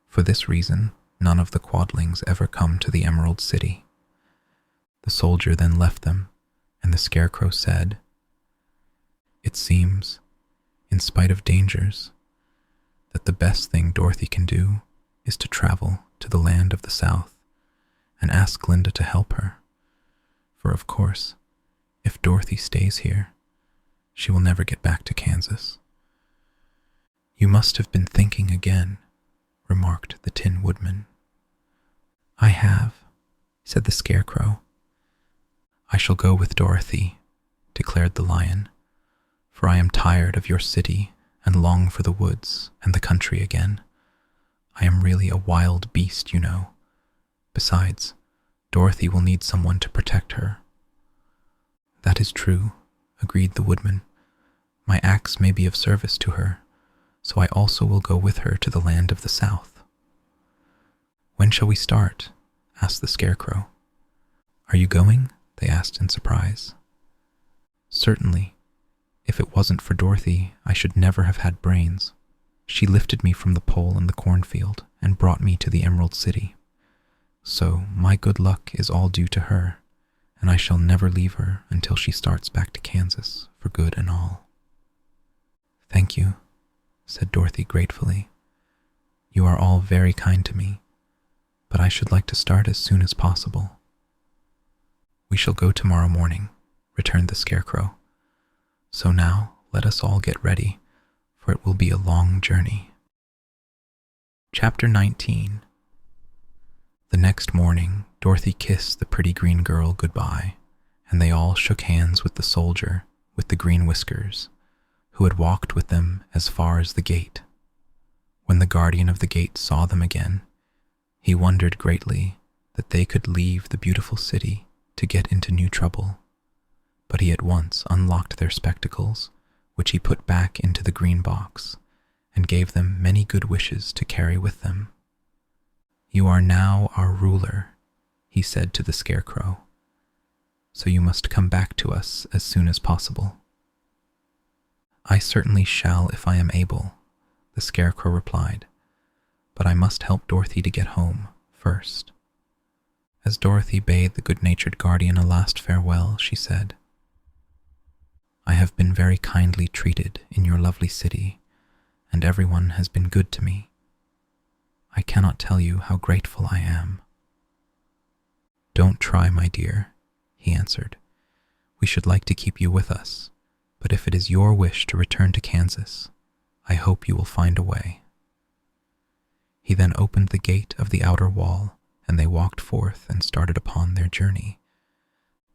For this reason, none of the Quadlings ever come to the Emerald City." The soldier then left them, and the Scarecrow said, "It seems, in spite of dangers, that the best thing Dorothy can do is to travel to the land of the South and ask Glinda to help her. For of course, if Dorothy stays here, she will never get back to Kansas." "You must have been thinking again," remarked the Tin Woodman. "I have," said the Scarecrow. "I shall go with Dorothy," declared the Lion, "for I am tired of your city and long for the woods and the country again. I am really a wild beast, you know. Besides, Dorothy will need someone to protect her." "That is true," agreed the Woodman. "My axe may be of service to her, so I also will go with her to the land of the South." "When shall we start?" asked the Scarecrow. "Are you going?" they asked in surprise. "Certainly. If it wasn't for Dorothy, I should never have had brains. She lifted me from the pole in the cornfield and brought me to the Emerald City. So my good luck is all due to her, and I shall never leave her until she starts back to Kansas for good and all." "Thank you," said Dorothy gratefully. "You are all very kind to me, but I should like to start as soon as possible." "We shall go tomorrow morning," returned the Scarecrow. "So now let us all get ready, for it will be a long journey." Chapter 19. The next morning, Dorothy kissed the pretty green girl goodbye, and they all shook hands with the soldier with the green whiskers, who had walked with them as far as the gate. When the guardian of the gate saw them again, he wondered greatly that they could leave the beautiful city to get into new trouble, but he at once unlocked their spectacles, which he put back into the green box, and gave them many good wishes to carry with them. "You are now our ruler," he said to the Scarecrow, "so you must come back to us as soon as possible." "I certainly shall if I am able," the Scarecrow replied, "but I must help Dorothy to get home first." As Dorothy bade the good-natured guardian a last farewell, she said, "I have been very kindly treated in your lovely city, and everyone has been good to me. I cannot tell you how grateful I am." "Don't try, my dear," he answered. "We should like to keep you with us, but if it is your wish to return to Kansas, I hope you will find a way." He then opened the gate of the outer wall, and they walked forth and started upon their journey.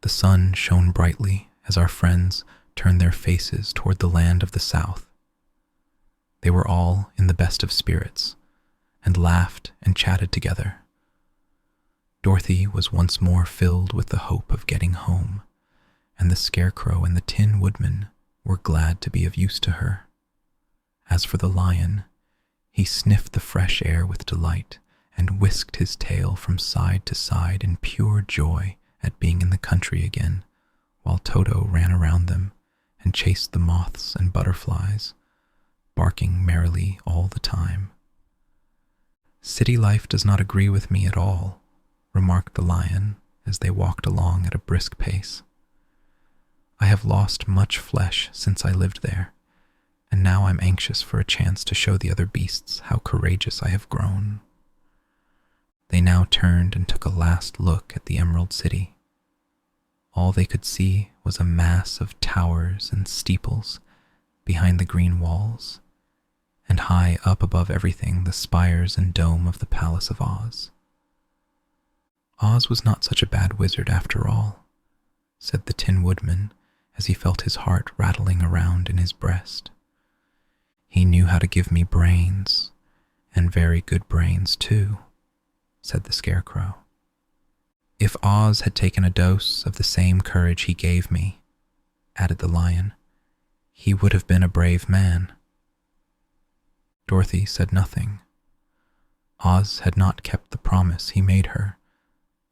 The sun shone brightly as our friends turned their faces toward the land of the South. They were all in the best of spirits, and laughed and chatted together. Dorothy was once more filled with the hope of getting home, and the Scarecrow and the Tin Woodman were glad to be of use to her. As for the lion, he sniffed the fresh air with delight and whisked his tail from side to side in pure joy at being in the country again, while Toto ran around them and chased the moths and butterflies, barking merrily all the time. "City life does not agree with me at all," remarked the lion as they walked along at a brisk pace. "I have lost much flesh since I lived there, and now I'm anxious for a chance to show the other beasts how courageous I have grown." They now turned and took a last look at the Emerald City. All they could see was a mass of towers and steeples behind the green walls, and high up above everything the spires and dome of the Palace of Oz. "Oz was not such a bad wizard after all," said the Tin Woodman as he felt his heart rattling around in his breast. "He knew how to give me brains, and very good brains too," said the Scarecrow. "If Oz had taken a dose of the same courage he gave me," added the lion, "he would have been a brave man." Dorothy said nothing. Oz had not kept the promise he made her,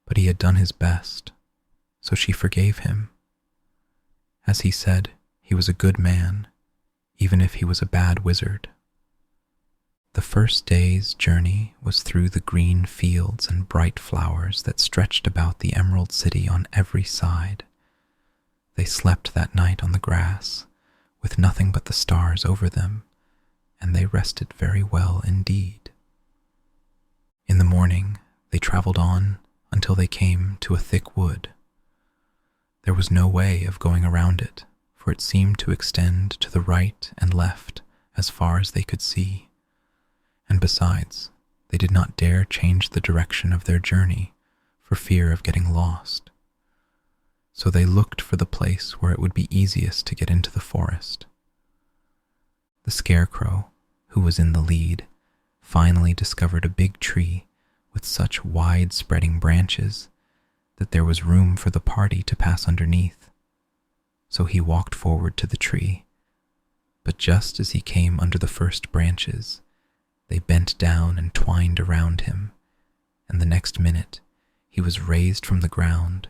but he had done his best, so she forgave him. As he said, he was a good man, even if he was a bad wizard. The first day's journey was through the green fields and bright flowers that stretched about the Emerald City on every side. They slept that night on the grass, with nothing but the stars over them, and they rested very well indeed. In the morning, they traveled on until they came to a thick wood. There was no way of going around it, for it seemed to extend to the right and left as far as they could see. And besides, they did not dare change the direction of their journey for fear of getting lost. So they looked for the place where it would be easiest to get into the forest. The Scarecrow, who was in the lead, finally discovered a big tree with such wide-spreading branches that there was room for the party to pass underneath. So he walked forward to the tree, but just as he came under the first branches, they bent down and twined around him, and the next minute he was raised from the ground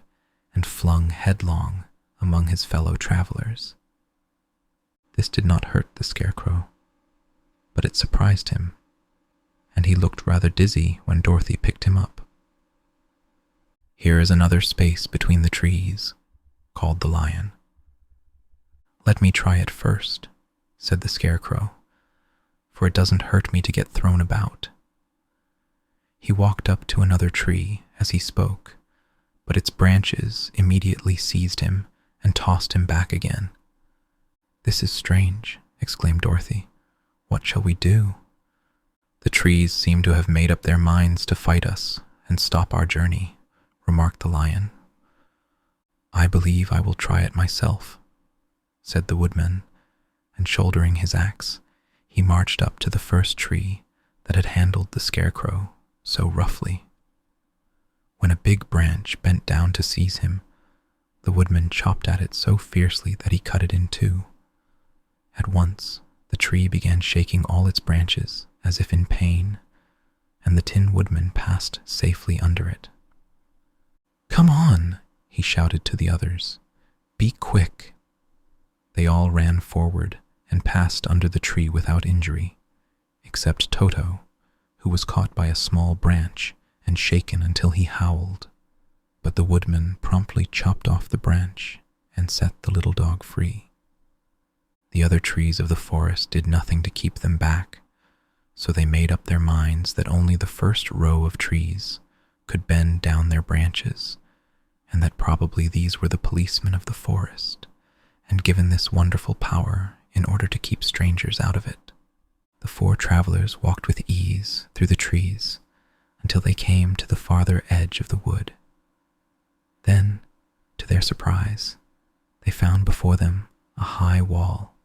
and flung headlong among his fellow travelers. This did not hurt the Scarecrow, but it surprised him, and he looked rather dizzy when Dorothy picked him up. "Here is another space between the trees," called the lion. "Let me try it first," said the Scarecrow, "for it doesn't hurt me to get thrown about." He walked up to another tree as he spoke, but its branches immediately seized him and tossed him back again. "This is strange," exclaimed Dorothy. "What shall we do?" "The trees seem to have made up their minds to fight us and stop our journey," remarked the lion. "I believe I will try it myself," said the woodman, and shouldering his axe, he marched up to the first tree that had handled the Scarecrow so roughly. When a big branch bent down to seize him, the woodman chopped at it so fiercely that he cut it in two. At once, the tree began shaking all its branches as if in pain, and the Tin Woodman passed safely under it. "Come on," he shouted to the others. "Be quick." They all ran forward and passed under the tree without injury, except Toto, who was caught by a small branch and shaken until he howled. But the woodman promptly chopped off the branch and set the little dog free. The other trees of the forest did nothing to keep them back, so they made up their minds that only the first row of trees could bend down their branches, and that probably these were the policemen of the forest, and given this wonderful power in order to keep strangers out of it. The four travelers walked with ease through the trees until they came to the farther edge of the wood. Then, to their surprise, they found before them a high wall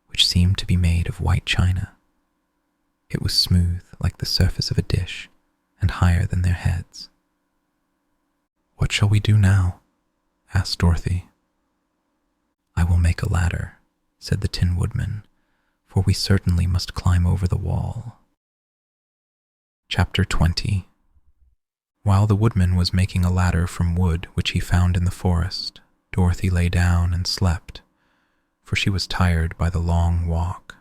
which seemed to be made of white china. It was smooth like the surface of a dish and higher than their heads. "What shall we do now?" asked Dorothy. "I will make a ladder," said the Tin Woodman, "for we certainly must climb over the wall." Chapter 20. While the woodman was making a ladder from wood which he found in the forest, Dorothy lay down and slept, for she was tired by the long walk.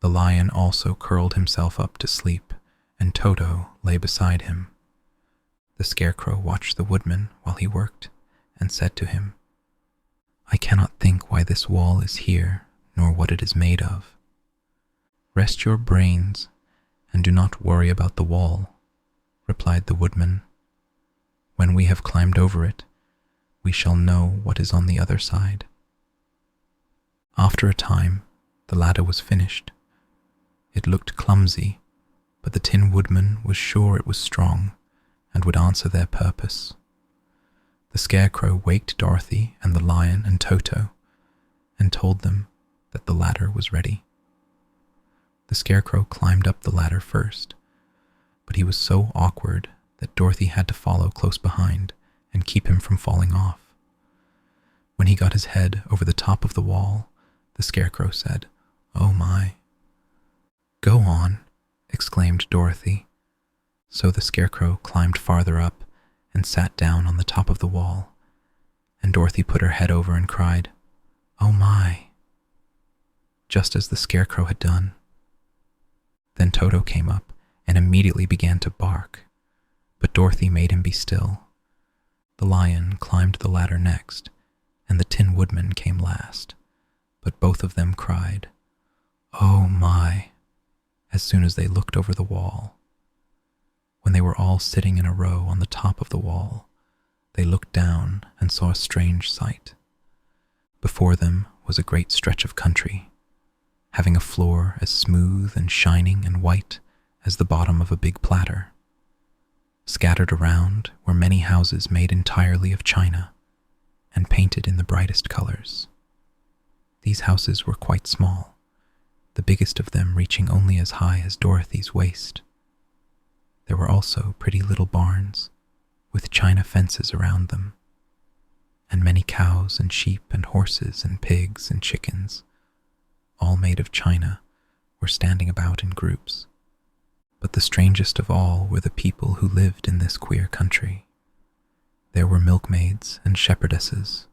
The lion also curled himself up to sleep, and Toto lay beside him. The Scarecrow watched the woodman while he worked, and said to him, "I cannot think why this wall is here, nor what it is made of." "Rest your brains, and do not worry about the wall," replied the woodman. "When we have climbed over it, we shall know what is on the other side." After a time, the ladder was finished. It looked clumsy, but the Tin Woodman was sure it was strong and would answer their purpose. The Scarecrow waked Dorothy and the lion and Toto and told them that the ladder was ready. The Scarecrow climbed up the ladder first, but he was so awkward that Dorothy had to follow close behind and keep him from falling off. When he got his head over the top of the wall, the Scarecrow said, "Oh my." "Go on," exclaimed Dorothy. So the Scarecrow climbed farther up and sat down on the top of the wall, and Dorothy put her head over and cried, "Oh my," just as the Scarecrow had done. Then Toto came up and immediately began to bark, but Dorothy made him be still. The lion climbed the ladder next, and the Tin Woodman came last, but both of them cried, "Oh my," as soon as they looked over the wall. When they were all sitting in a row on the top of the wall, they looked down and saw a strange sight. Before them was a great stretch of country, having a floor as smooth and shining and white as the bottom of a big platter. Scattered around were many houses made entirely of china and painted in the brightest colors. These houses were quite small, the biggest of them reaching only as high as Dorothy's waist. There were also pretty little barns, with china fences around them, and many cows and sheep and horses and pigs and chickens, all made of china, were standing about in groups. But the strangest of all were the people who lived in this queer country. There were milkmaids and shepherdesses,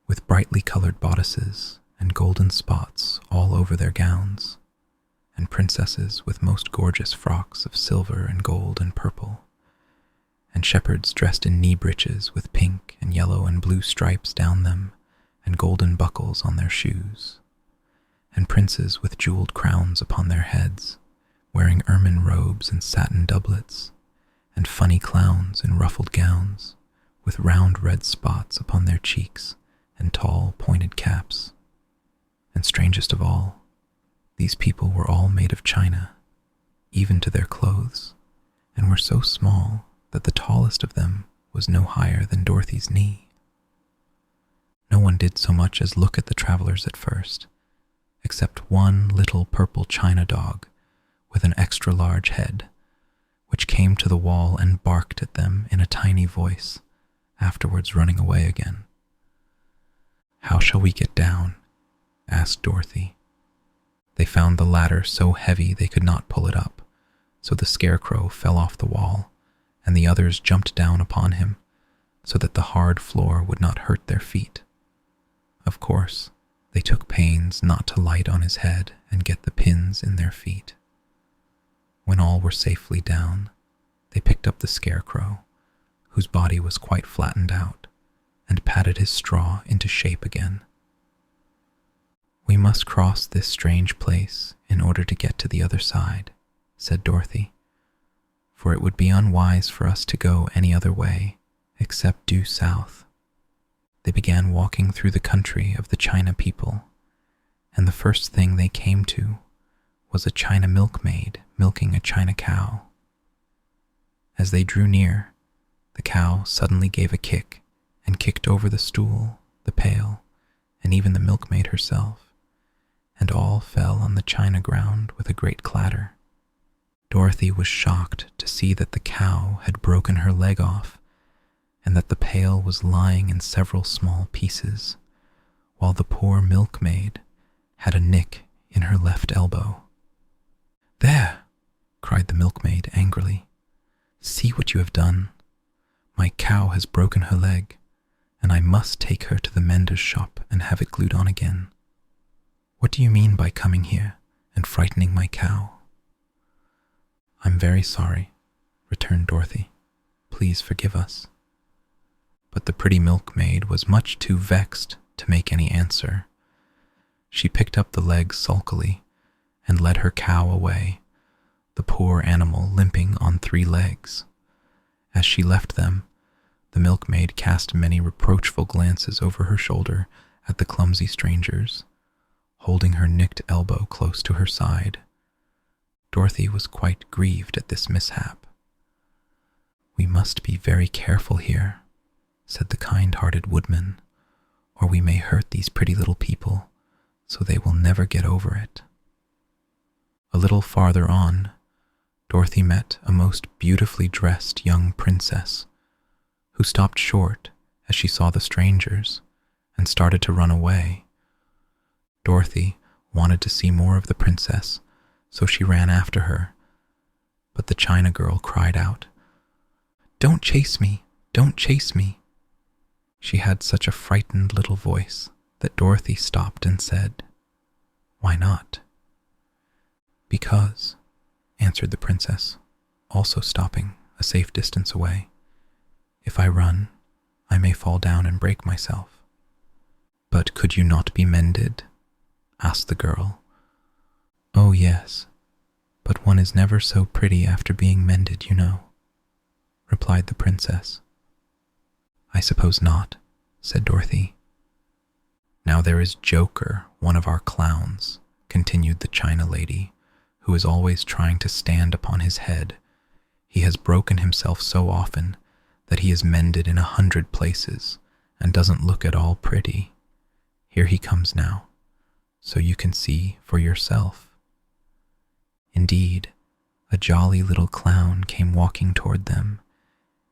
with brightly colored bodices and golden spots all over their gowns, and princesses with most gorgeous frocks of silver and gold and purple, and shepherds dressed in knee breeches with pink and yellow and blue stripes down them and golden buckles on their shoes, and princes with jeweled crowns upon their heads, wearing ermine robes and satin doublets, and funny clowns in ruffled gowns, with round red spots upon their cheeks and tall pointed caps. And strangest of all, these people were all made of china, even to their clothes, and were so small that the tallest of them was no higher than Dorothy's knee. No one did so much as look at the travelers at first, except one little purple china dog with an extra large head, which came to the wall and barked at them in a tiny voice, afterwards running away again. "How shall we get down?" asked Dorothy. They found the ladder so heavy they could not pull it up, so the Scarecrow fell off the wall, and the others jumped down upon him, so that the hard floor would not hurt their feet. Of course, They took pains not to light on his head and get the pins in their feet. When all were safely down, they picked up the Scarecrow, whose body was quite flattened out, and patted his straw into shape again. "We must cross this strange place in order to get to the other side," said Dorothy, "for it would be unwise for us to go any other way except due south." They began walking through the country of the China people, and the first thing they came to was a China milkmaid milking a China cow. As they drew near, the cow suddenly gave a kick and kicked over the stool, the pail, and even the milkmaid herself, and all fell on the china ground with a great clatter. Dorothy was shocked to see that the cow had broken her leg off and that the pail was lying in several small pieces, while the poor milkmaid had a nick in her left elbow. "There!" cried the milkmaid angrily. "See what you have done. My cow has broken her leg, and I must take her to the mender's shop and have it glued on again. What do you mean by coming here and frightening my cow?" "I'm very sorry," returned Dorothy. "Please forgive us." But the pretty milkmaid was much too vexed to make any answer. She picked up the leg sulkily and led her cow away, the poor animal limping on 3 legs. As she left them, the milkmaid cast many reproachful glances over her shoulder at the clumsy strangers, holding her nicked elbow close to her side. Dorothy was quite grieved at this mishap. "We must be very careful here," said the kind-hearted woodman, "or we may hurt these pretty little people, so they will never get over it." A little farther on, Dorothy met a most beautifully dressed young princess, who stopped short as she saw the strangers and started to run away. Dorothy wanted to see more of the princess, so she ran after her, but the China girl cried out, "Don't chase me! Don't chase me!" She had such a frightened little voice that Dorothy stopped and said, "Why not?" "Because," answered the princess, also stopping a safe distance away, "if I run, I may fall down and break myself." "But could you not be mended?" asked the girl. "Oh yes, but one is never so pretty after being mended, you know," replied the princess. "I suppose not," said Dorothy. "Now there is Joker, one of our clowns," continued the China lady, "who is always trying to stand upon his head. He has broken himself so often that he is mended in 100 places and doesn't look at all pretty. Here he comes now, so you can see for yourself." Indeed, a jolly little clown came walking toward them,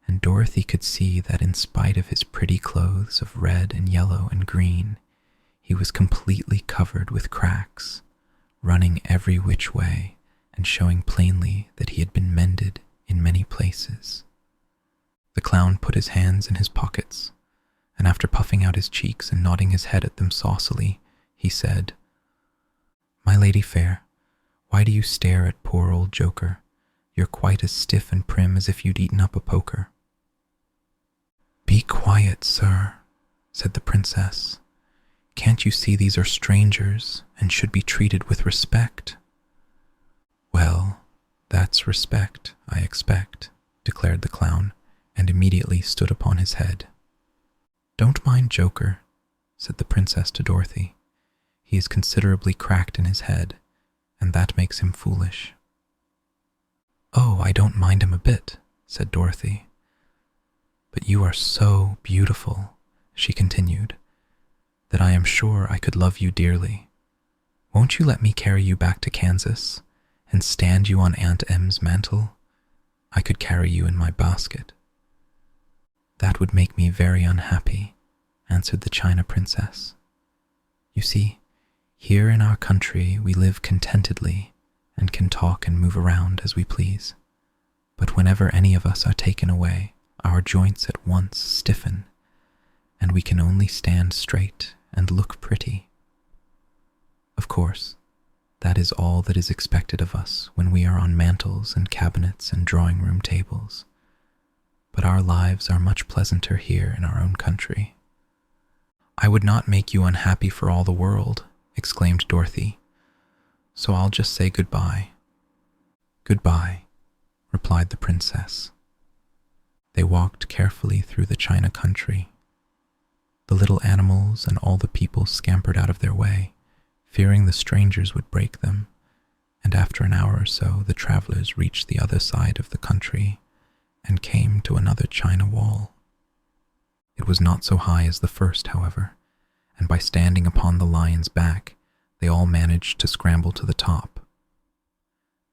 and Dorothy could see that in spite of his pretty clothes of red and yellow and green, he was completely covered with cracks, running every which way and showing plainly that he had been mended in many places. The clown put his hands in his pockets, and after puffing out his cheeks and nodding his head at them saucily, he said, "My lady fair, why do you stare at poor old Joker? You're quite as stiff and prim as if you'd eaten up a poker." "Be quiet, sir," said the princess. "Can't you see these are strangers and should be treated with respect?" "Well, that's respect, I expect," declared the clown, and immediately stood upon his head. "Don't mind Joker," said the princess to Dorothy. "He is considerably cracked in his head, and that makes him foolish." "Oh, I don't mind him a bit," said Dorothy. "But you are so beautiful," she continued, "that I am sure I could love you dearly. Won't you let me carry you back to Kansas and stand you on Aunt Em's mantle? I could carry you in my basket." "That would make me very unhappy," answered the China princess. "You see, here in our country we live contentedly and can talk and move around as we please. But whenever any of us are taken away, our joints at once stiffen, and we can only stand straight and look pretty. Of course, that is all that is expected of us when we are on mantels and cabinets and drawing-room tables. But our lives are much pleasanter here in our own country. I would not make you unhappy for all the world, exclaimed Dorothy. So I'll just say goodbye. Goodbye, replied the princess. They walked carefully through the China country. The little animals and all the people scampered out of their way, fearing the strangers would break them, and after an hour or so the travelers reached the other side of the country and came to another China wall. It was not so high as the first, however, and by standing upon the lion's back, they all managed to scramble to the top.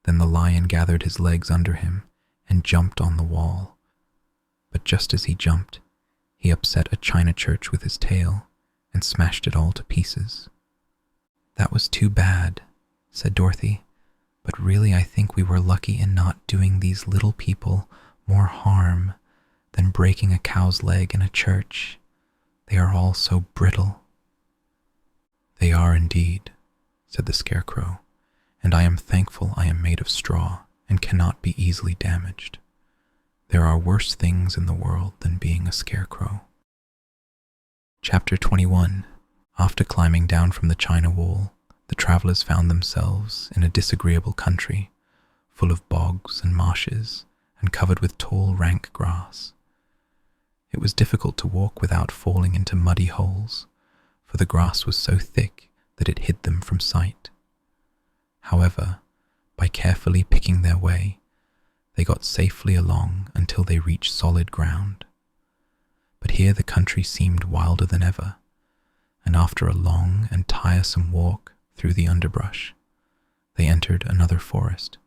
Then the lion gathered his legs under him and jumped on the wall. But just as he jumped, he upset a china church with his tail and smashed it all to pieces. That was too bad, said Dorothy, but really I think we were lucky in not doing these little people more harm than breaking a cow's leg in a church. They are all so brittle. They are indeed, said the Scarecrow, and I am thankful I am made of straw and cannot be easily damaged. There are worse things in the world than being a scarecrow. Chapter 21. After climbing down from the China wall, the travelers found themselves in a disagreeable country, full of bogs and marshes, and covered with tall, rank grass. It was difficult to walk without falling into muddy holes, for the grass was so thick that it hid them from sight. However, by carefully picking their way, they got safely along until they reached solid ground. But here the country seemed wilder than ever, and after a long and tiresome walk through the underbrush, they entered another forest,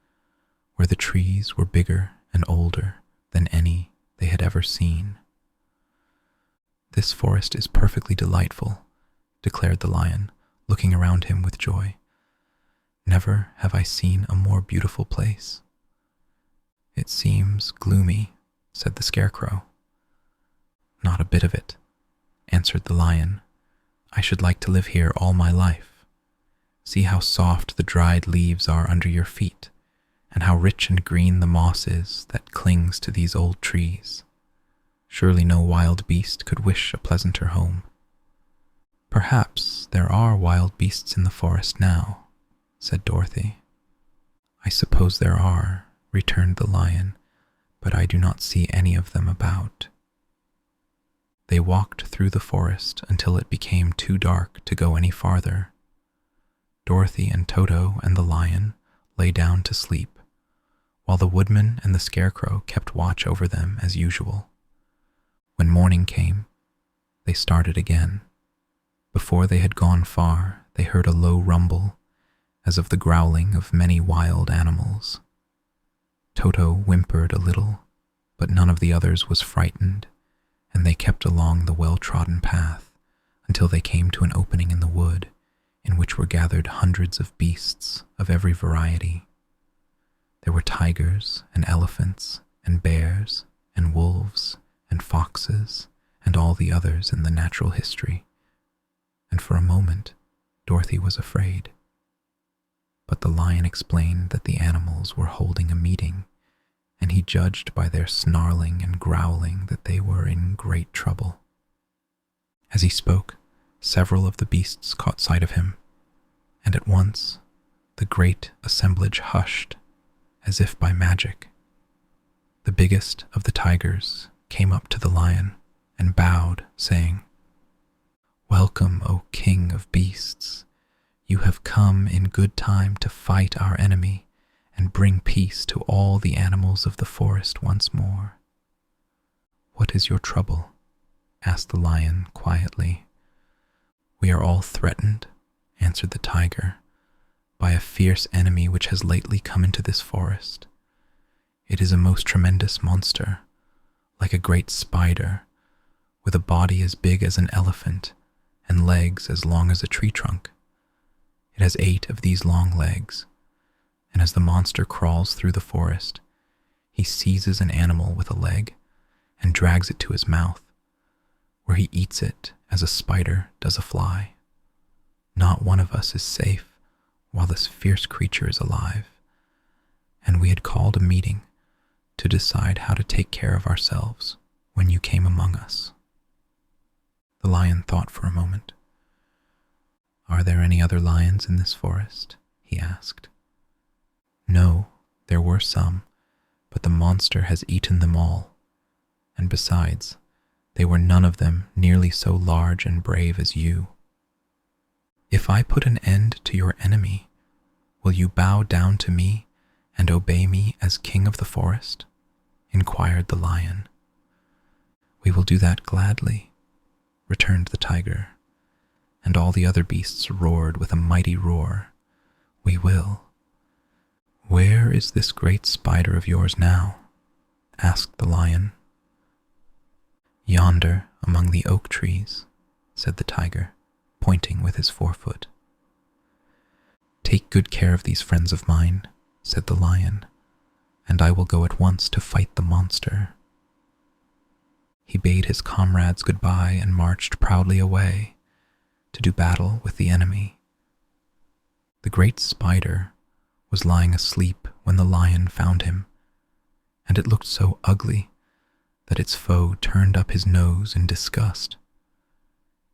where the trees were bigger and older than any they had ever seen. This forest is perfectly delightful, declared the lion, looking around him with joy. Never have I seen a more beautiful place. It seems gloomy, said the Scarecrow. Not a bit of it, answered the lion. I should like to live here all my life. See how soft the dried leaves are under your feet, and how rich and green the moss is that clings to these old trees. Surely no wild beast could wish a pleasanter home. Perhaps there are wild beasts in the forest now, said Dorothy. I suppose there are, returned the lion, but I do not see any of them about. They walked through the forest until it became too dark to go any farther. Dorothy and Toto and the lion lay down to sleep, while the woodman and the Scarecrow kept watch over them as usual. When morning came, they started again. Before they had gone far, they heard a low rumble, as of the growling of many wild animals. Toto whimpered a little, but none of the others was frightened, and they kept along the well-trodden path until they came to an opening in the wood in which were gathered hundreds of beasts of every variety. There were tigers and elephants and bears and wolves and foxes and all the others in the natural history, and for a moment Dorothy was afraid. But the lion explained that the animals were holding a meeting, and he judged by their snarling and growling that they were in great trouble. As he spoke, several of the beasts caught sight of him, and at once the great assemblage hushed, as if by magic. The biggest of the tigers came up to the lion and bowed, saying, "Welcome, O King of Beasts. You have come in good time to fight our enemy and bring peace to all the animals of the forest once more." "What is your trouble?" asked the lion quietly. "We are all threatened," answered the tiger, "by a fierce enemy which has lately come into this forest. It is a most tremendous monster, like a great spider, with a body as big as an elephant and legs as long as a tree trunk. It has 8 of these long legs, and as the monster crawls through the forest, he seizes an animal with a leg and drags it to his mouth, where he eats it as a spider does a fly. Not one of us is safe while this fierce creature is alive, and we had called a meeting to decide how to take care of ourselves when you came among us." The lion thought for a moment. "Are there any other lions in this forest?" he asked. "No, there were some, but the monster has eaten them all, and besides, they were none of them nearly so large and brave as you. If I put an end to your enemy, will you bow down to me and obey me as king of the forest?" inquired the lion. "We will do that gladly," returned the tiger, and all the other beasts roared with a mighty roar. "We will." "Where is this great spider of yours now?" asked the lion. "Yonder among the oak trees," said the tiger, pointing with his forefoot. "Take good care of these friends of mine," said the lion, "and I will go at once to fight the monster." He bade his comrades goodbye and marched proudly away to do battle with the enemy. The great spider was lying asleep when the lion found him, and it looked so ugly that its foe turned up his nose in disgust.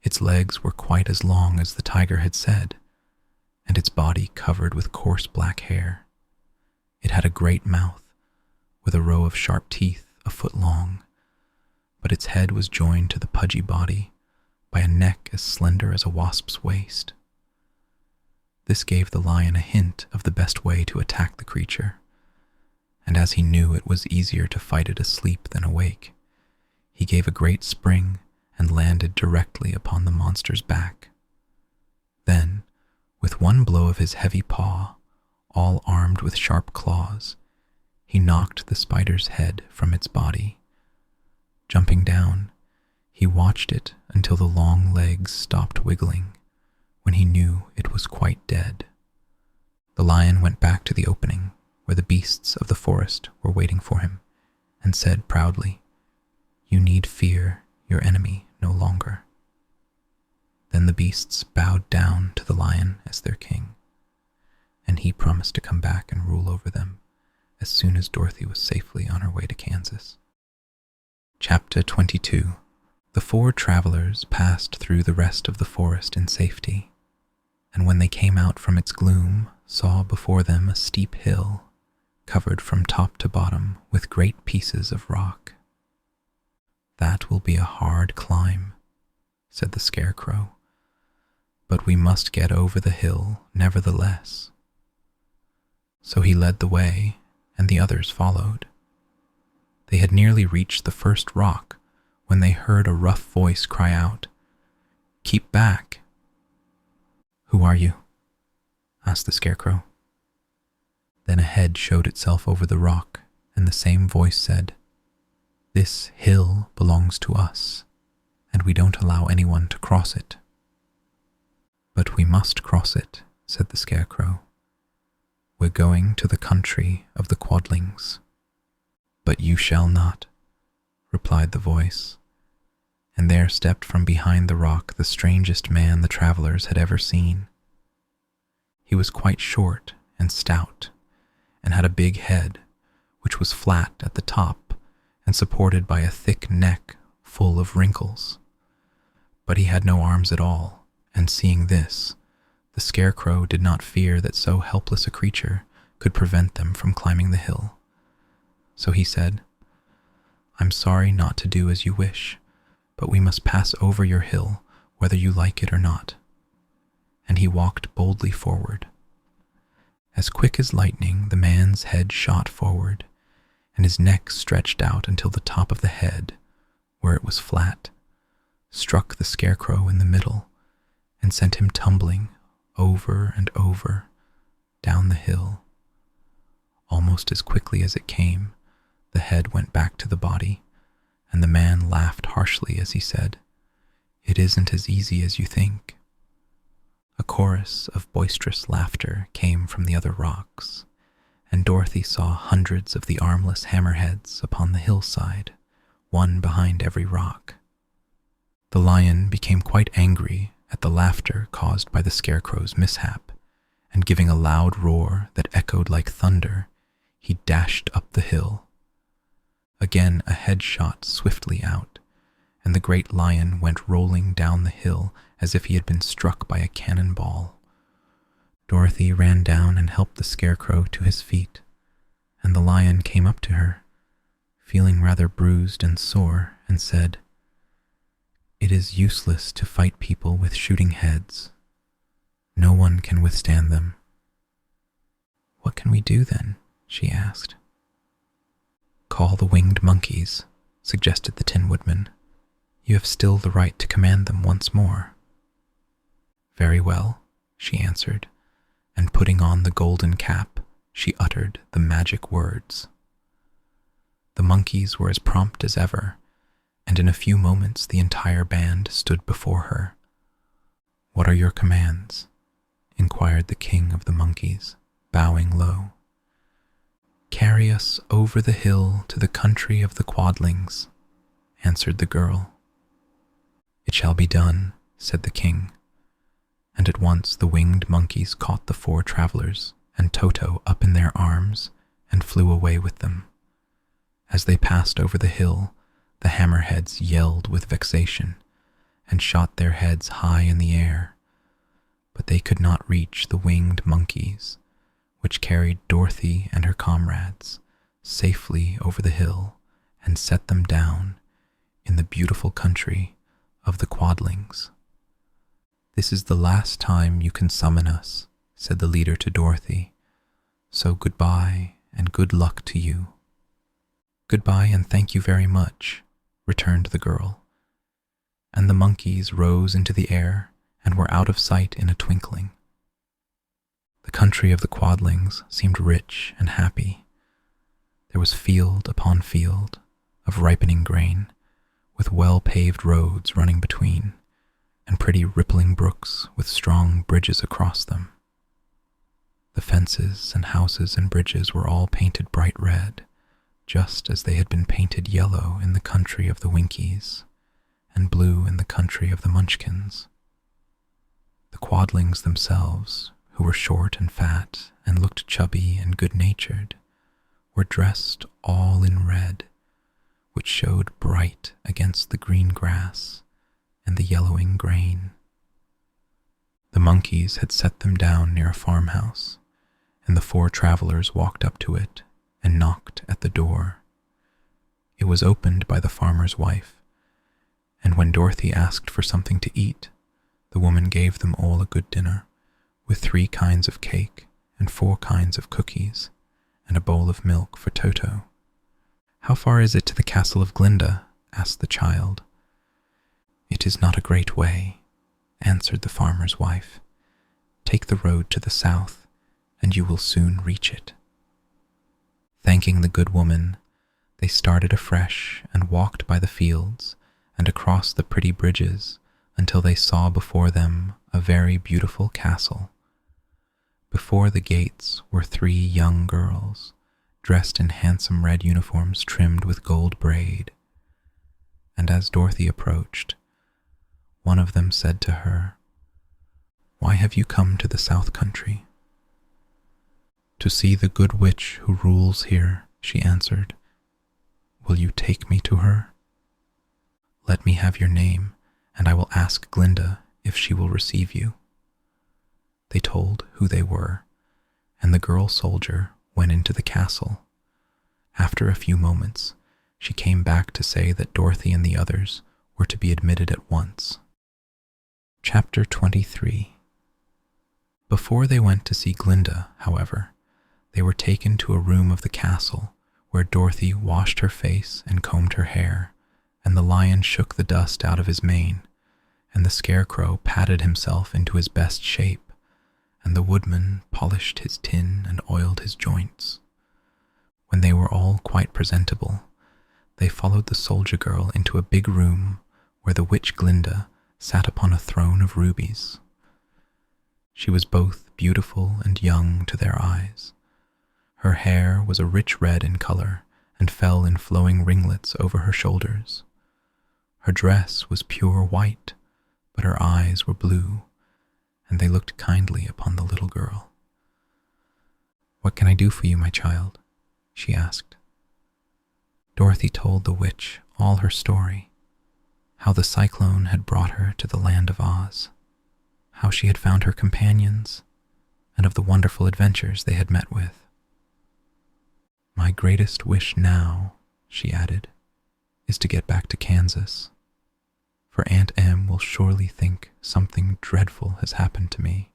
Its legs were quite as long as the tiger had said, and its body covered with coarse black hair. It had a great mouth, with a row of sharp teeth a foot long, but its head was joined to the pudgy body by a neck as slender as a wasp's waist. This gave the lion a hint of the best way to attack the creature, and as he knew it was easier to fight it asleep than awake, he gave a great spring and landed directly upon the monster's back. Then, with one blow of his heavy paw, all armed with sharp claws, he knocked the spider's head from its body. Jumping down, he watched it until the long legs stopped wiggling, when he knew it was quite dead. The lion went back to the opening where the beasts of the forest were waiting for him, and said proudly, "You need fear your enemy no longer." Then the beasts bowed down to the lion as their king, and he promised to come back and rule over them as soon as Dorothy was safely on her way to Kansas. Chapter 22. The four travelers passed through the rest of the forest in safety, and when they came out from its gloom, saw before them a steep hill, covered from top to bottom with great pieces of rock. "That will be a hard climb," said the Scarecrow, "but we must get over the hill nevertheless." So he led the way, and the others followed. They had nearly reached the first rock when they heard a rough voice cry out, "Keep back!" "Who are you?" asked the Scarecrow. Then a head showed itself over the rock, and the same voice said, "This hill belongs to us, and we don't allow anyone to cross it." "But we must cross it," said the Scarecrow. "We're going to the country of the Quadlings." "But you shall not," replied the voice, and there stepped from behind the rock the strangest man the travelers had ever seen. He was quite short and stout, and had a big head, which was flat at the top and supported by a thick neck full of wrinkles. But he had no arms at all, and seeing this, the Scarecrow did not fear that so helpless a creature could prevent them from climbing the hill. So he said, "I'm sorry not to do as you wish, but we must pass over your hill whether you like it or not." And he walked boldly forward. As quick as lightning, the man's head shot forward, and his neck stretched out until the top of the head, where it was flat, struck the Scarecrow in the middle and sent him tumbling over and over down the hill. Almost as quickly as it came, the head went back to the body, and the man laughed harshly as he said, "It isn't as easy as you think." A chorus of boisterous laughter came from the other rocks, and Dorothy saw hundreds of the armless hammerheads upon the hillside, one behind every rock. The lion became quite angry at the laughter caused by the Scarecrow's mishap, and giving a loud roar that echoed like thunder, he dashed up the hill. Again a head shot swiftly out, and the great lion went rolling down the hill as if he had been struck by a cannonball. Dorothy ran down and helped the Scarecrow to his feet, and the lion came up to her, feeling rather bruised and sore, and said, "It is useless to fight people with shooting heads. No one can withstand them." "What can we do then?" she asked. "Call the winged monkeys," suggested the Tin Woodman. "You have still the right to command them once more." "Very well," she answered, and putting on the golden cap, she uttered the magic words. The monkeys were as prompt as ever, and in a few moments the entire band stood before her. "What are your commands?" inquired the king of the monkeys, bowing low. "Carry us over the hill to the country of the Quadlings," answered the girl. "It shall be done," said the king, and at once the winged monkeys caught the 4 travelers and Toto up in their arms and flew away with them. As they passed over the hill, the hammerheads yelled with vexation and shot their heads high in the air, but they could not reach the winged monkeys, which carried Dorothy and her comrades safely over the hill and set them down in the beautiful country of the Quadlings. "This is the last time you can summon us," said the leader to Dorothy, "so goodbye and good luck to you." "Goodbye and thank you very much," returned the girl, and the monkeys rose into the air and were out of sight in a twinkling. The country of the Quadlings seemed rich and happy. There was field upon field of ripening grain, with well-paved roads running between, and pretty rippling brooks with strong bridges across them. The fences and houses and bridges were all painted bright red, just as they had been painted yellow in the country of the Winkies, and blue in the country of the Munchkins. The Quadlings themselves, who were short and fat and looked chubby and good-natured, were dressed all in red, which showed bright against the green grass and the yellowing grain. The monkeys had set them down near a farmhouse, and the 4 travelers walked up to it and knocked at the door. It was opened by the farmer's wife, and when Dorothy asked for something to eat, the woman gave them all a good dinner, with 3 kinds of cake and 4 kinds of cookies, and a bowl of milk for Toto. "How far is it to the castle of Glinda?" asked the child. "It is not a great way," answered the farmer's wife. "Take the road to the south, and you will soon reach it." Thanking the good woman, they started afresh and walked by the fields and across the pretty bridges until they saw before them a very beautiful castle. Before the gates were 3 young girls, dressed in handsome red uniforms trimmed with gold braid, and as Dorothy approached, one of them said to her, "Why have you come to the South Country?" "To see the good witch who rules here," she answered. "Will you take me to her?" "Let me have your name, and I will ask Glinda if she will receive you." They told who they were, and the girl soldier went into the castle. After a few moments, she came back to say that Dorothy and the others were to be admitted at once. Chapter 23. Before they went to see Glinda, however, they were taken to a room of the castle where Dorothy washed her face and combed her hair, and the lion shook the dust out of his mane, and the Scarecrow patted himself into his best shape, and the Woodman polished his tin and oiled his joints. When they were all quite presentable, they followed the soldier girl into a big room where the witch Glinda sat upon a throne of rubies. She was both beautiful and young to their eyes. Her hair was a rich red in color and fell in flowing ringlets over her shoulders. Her dress was pure white, but her eyes were blue, and they looked kindly upon the little girl. "What can I do for you, my child?" she asked. Dorothy told the witch all her story, how the cyclone had brought her to the land of Oz, how she had found her companions, and of the wonderful adventures they had met with. "My greatest wish now," she added, "is to get back to Kansas, for Aunt Em will surely think something dreadful has happened to me,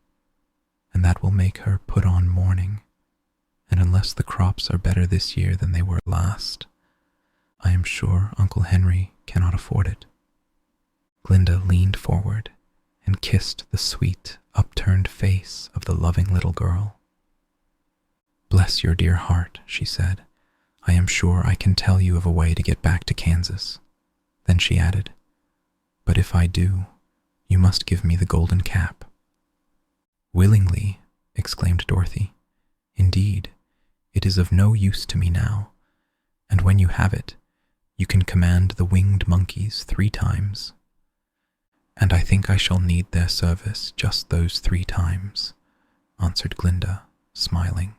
and that will make her put on mourning, and unless the crops are better this year than they were last, I am sure Uncle Henry cannot afford it." Glinda leaned forward and kissed the sweet, upturned face of the loving little girl. "Bless your dear heart," she said. "I am sure I can tell you of a way to get back to Kansas." Then she added, "But if I do, you must give me the golden cap." "Willingly," exclaimed Dorothy. "Indeed, it is of no use to me now, and when you have it, you can command the winged monkeys 3 times. And I think I shall need their service just those 3 times, answered Glinda, smiling.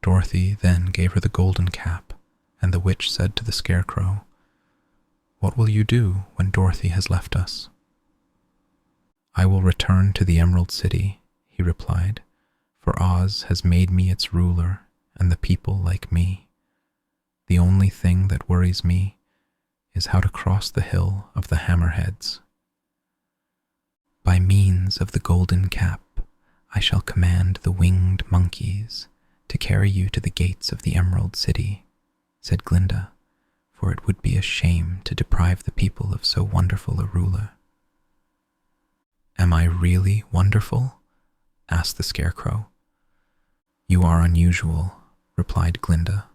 Dorothy then gave her the golden cap, and the witch said to the Scarecrow, "What will you do when Dorothy has left us?" "I will return to the Emerald City," he replied, "for Oz has made me its ruler and the people like me. The only thing that worries me is how to cross the hill of the Hammerheads. By means of the golden cap, I shall command the winged monkeys to carry you to the gates of the Emerald City," said Glinda, "for it would be a shame to deprive the people of so wonderful a ruler." "Am I really wonderful?" asked the Scarecrow. "You are unusual," replied Glinda.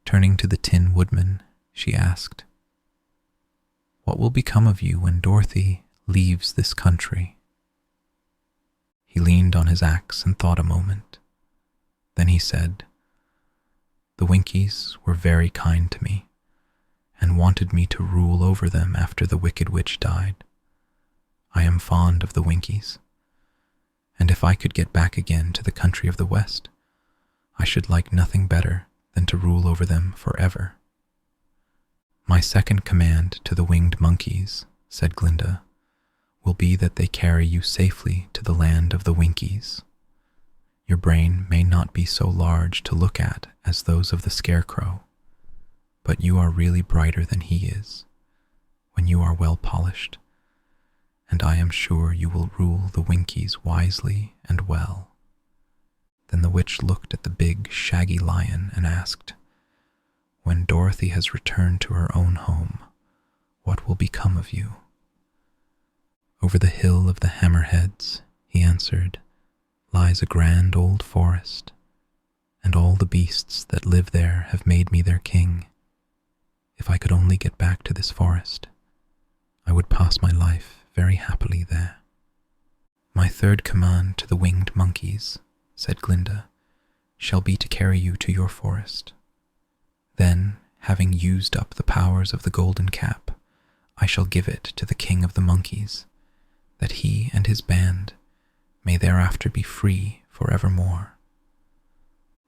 Turning to the Tin Woodman, she asked, "What will become of you when Dorothy leaves this country?" He leaned on his axe and thought a moment. Then he said, "The Winkies were very kind to me, and wanted me to rule over them after the Wicked Witch died. I am fond of the Winkies, and if I could get back again to the country of the West, I should like nothing better than to rule over them forever." "My second command to the winged monkeys," said Glinda, "will be that they carry you safely to the land of the Winkies. Your brain may not be so large to look at as those of the Scarecrow, but you are really brighter than he is, when you are well polished, and I am sure you will rule the Winkies wisely and well." Then the witch looked at the big, shaggy lion and asked, "When Dorothy has returned to her own home, what will become of you?" "Over the hill of the Hammerheads," he answered, "lies a grand old forest, and all the beasts that live there have made me their king. If I could only get back to this forest, I would pass my life very happily there." "My third command to the winged monkeys," said Glinda, "shall be to carry you to your forest. Then, having used up the powers of the golden cap, I shall give it to the king of the monkeys, that he and his band may thereafter be free forevermore."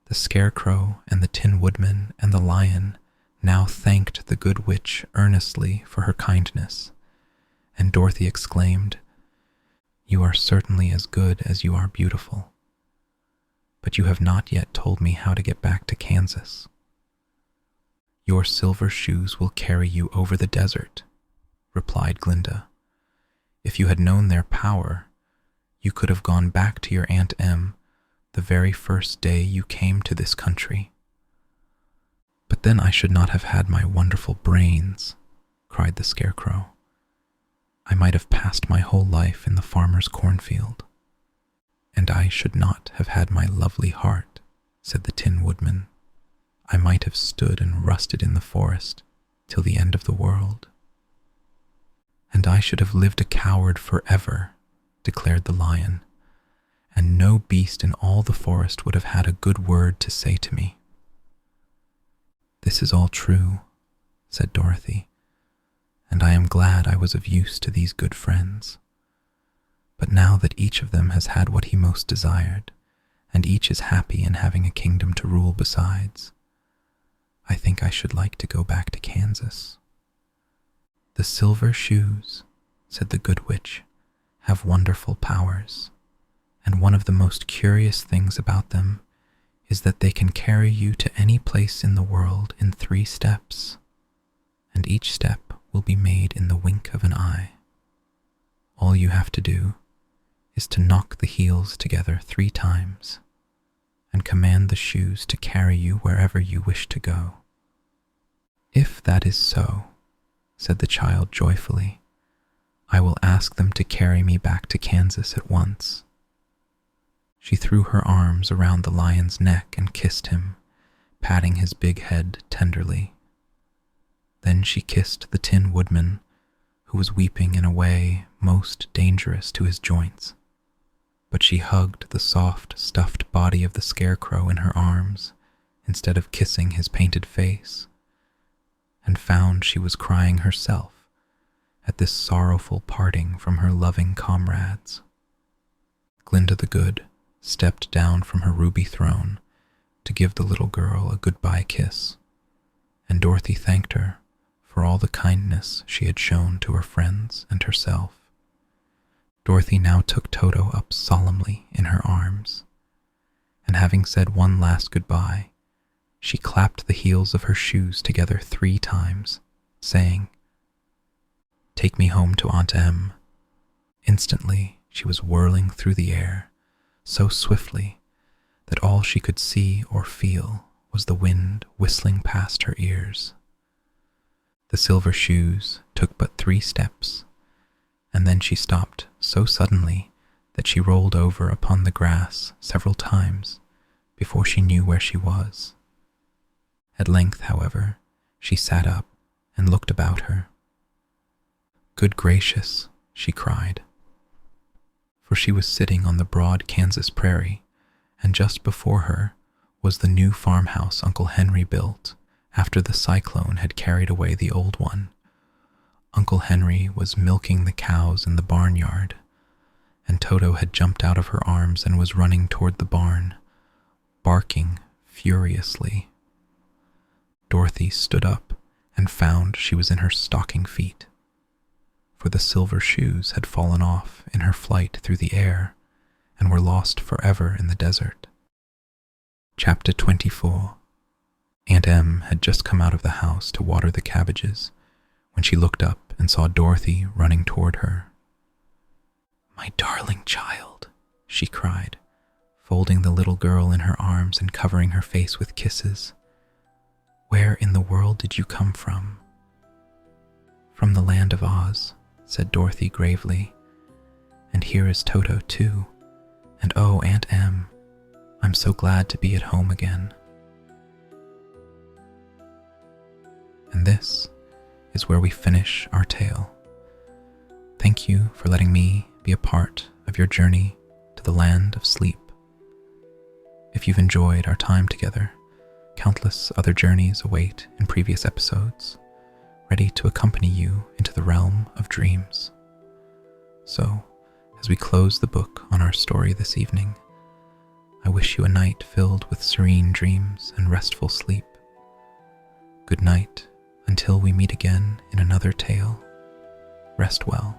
The Scarecrow and the Tin Woodman and the lion now thanked the good witch earnestly for her kindness, and Dorothy exclaimed, "You are certainly as good as you are beautiful. But you have not yet told me how to get back to Kansas." "Your silver shoes will carry you over the desert," replied Glinda. "If you had known their power, you could have gone back to your Aunt Em the very first day you came to this country." "But then I should not have had my wonderful brains," cried the Scarecrow. "I might have passed my whole life in the farmer's cornfield." "And I should not have had my lovely heart," said the Tin Woodman. "I might have stood and rusted in the forest till the end of the world." "And I should have lived a coward forever," declared the lion, "and no beast in all the forest would have had a good word to say to me." "This is all true," said Dorothy, and I am glad I was of use to these good friends. But now that each of them has had what he most desired, and each is happy in having a kingdom to rule besides, I think I should like to go back to Kansas." "The silver shoes," said the good witch, "have wonderful powers, and one of the most curious things about them is that they can carry you to any place in the world in 3 steps, and each step will be made in the wink of an eye. All you have to do is to knock the heels together 3 times and command the shoes to carry you wherever you wish to go." "If that is so," said the child joyfully, "I will ask them to carry me back to Kansas at once." She threw her arms around the lion's neck and kissed him, patting his big head tenderly. Then she kissed the Tin Woodman, who was weeping in a way most dangerous to his joints. But she hugged the soft, stuffed body of the Scarecrow in her arms instead of kissing his painted face, and found she was crying herself at this sorrowful parting from her loving comrades. Glinda the Good stepped down from her ruby throne to give the little girl a goodbye kiss, and Dorothy thanked her for all the kindness she had shown to her friends and herself. Dorothy now took Toto up solemnly in her arms, and having said one last goodbye, she clapped the heels of her shoes together 3 times, saying, "Take me home to Aunt Em." Instantly she was whirling through the air, so swiftly that all she could see or feel was the wind whistling past her ears. The silver shoes took but 3 steps, and then she stopped so suddenly that she rolled over upon the grass several times before she knew where she was. At length, however, she sat up and looked about her. "Good gracious," she cried, for she was sitting on the broad Kansas prairie, and just before her was the new farmhouse Uncle Henry built after the cyclone had carried away the old one. Uncle Henry was milking the cows in the barnyard, and Toto had jumped out of her arms and was running toward the barn, barking furiously. Dorothy stood up and found she was in her stocking feet, for the silver shoes had fallen off in her flight through the air and were lost forever in the desert. Chapter 24. Aunt Em had just come out of the house to water the cabbages when she looked up and saw Dorothy running toward her. "My darling child," she cried, folding the little girl in her arms and covering her face with kisses. "Where in the world did you come from?" "From the land of Oz," said Dorothy gravely. "And here is Toto, too. And oh, Aunt Em, I'm so glad to be at home again." And this is where we finish our tale. Thank you for letting me be a part of your journey to the land of sleep. If you've enjoyed our time together, countless other journeys await in previous episodes, ready to accompany you into the realm of dreams. So, as we close the book on our story this evening, I wish you a night filled with serene dreams and restful sleep. Good night, until we meet again in another tale. Rest well.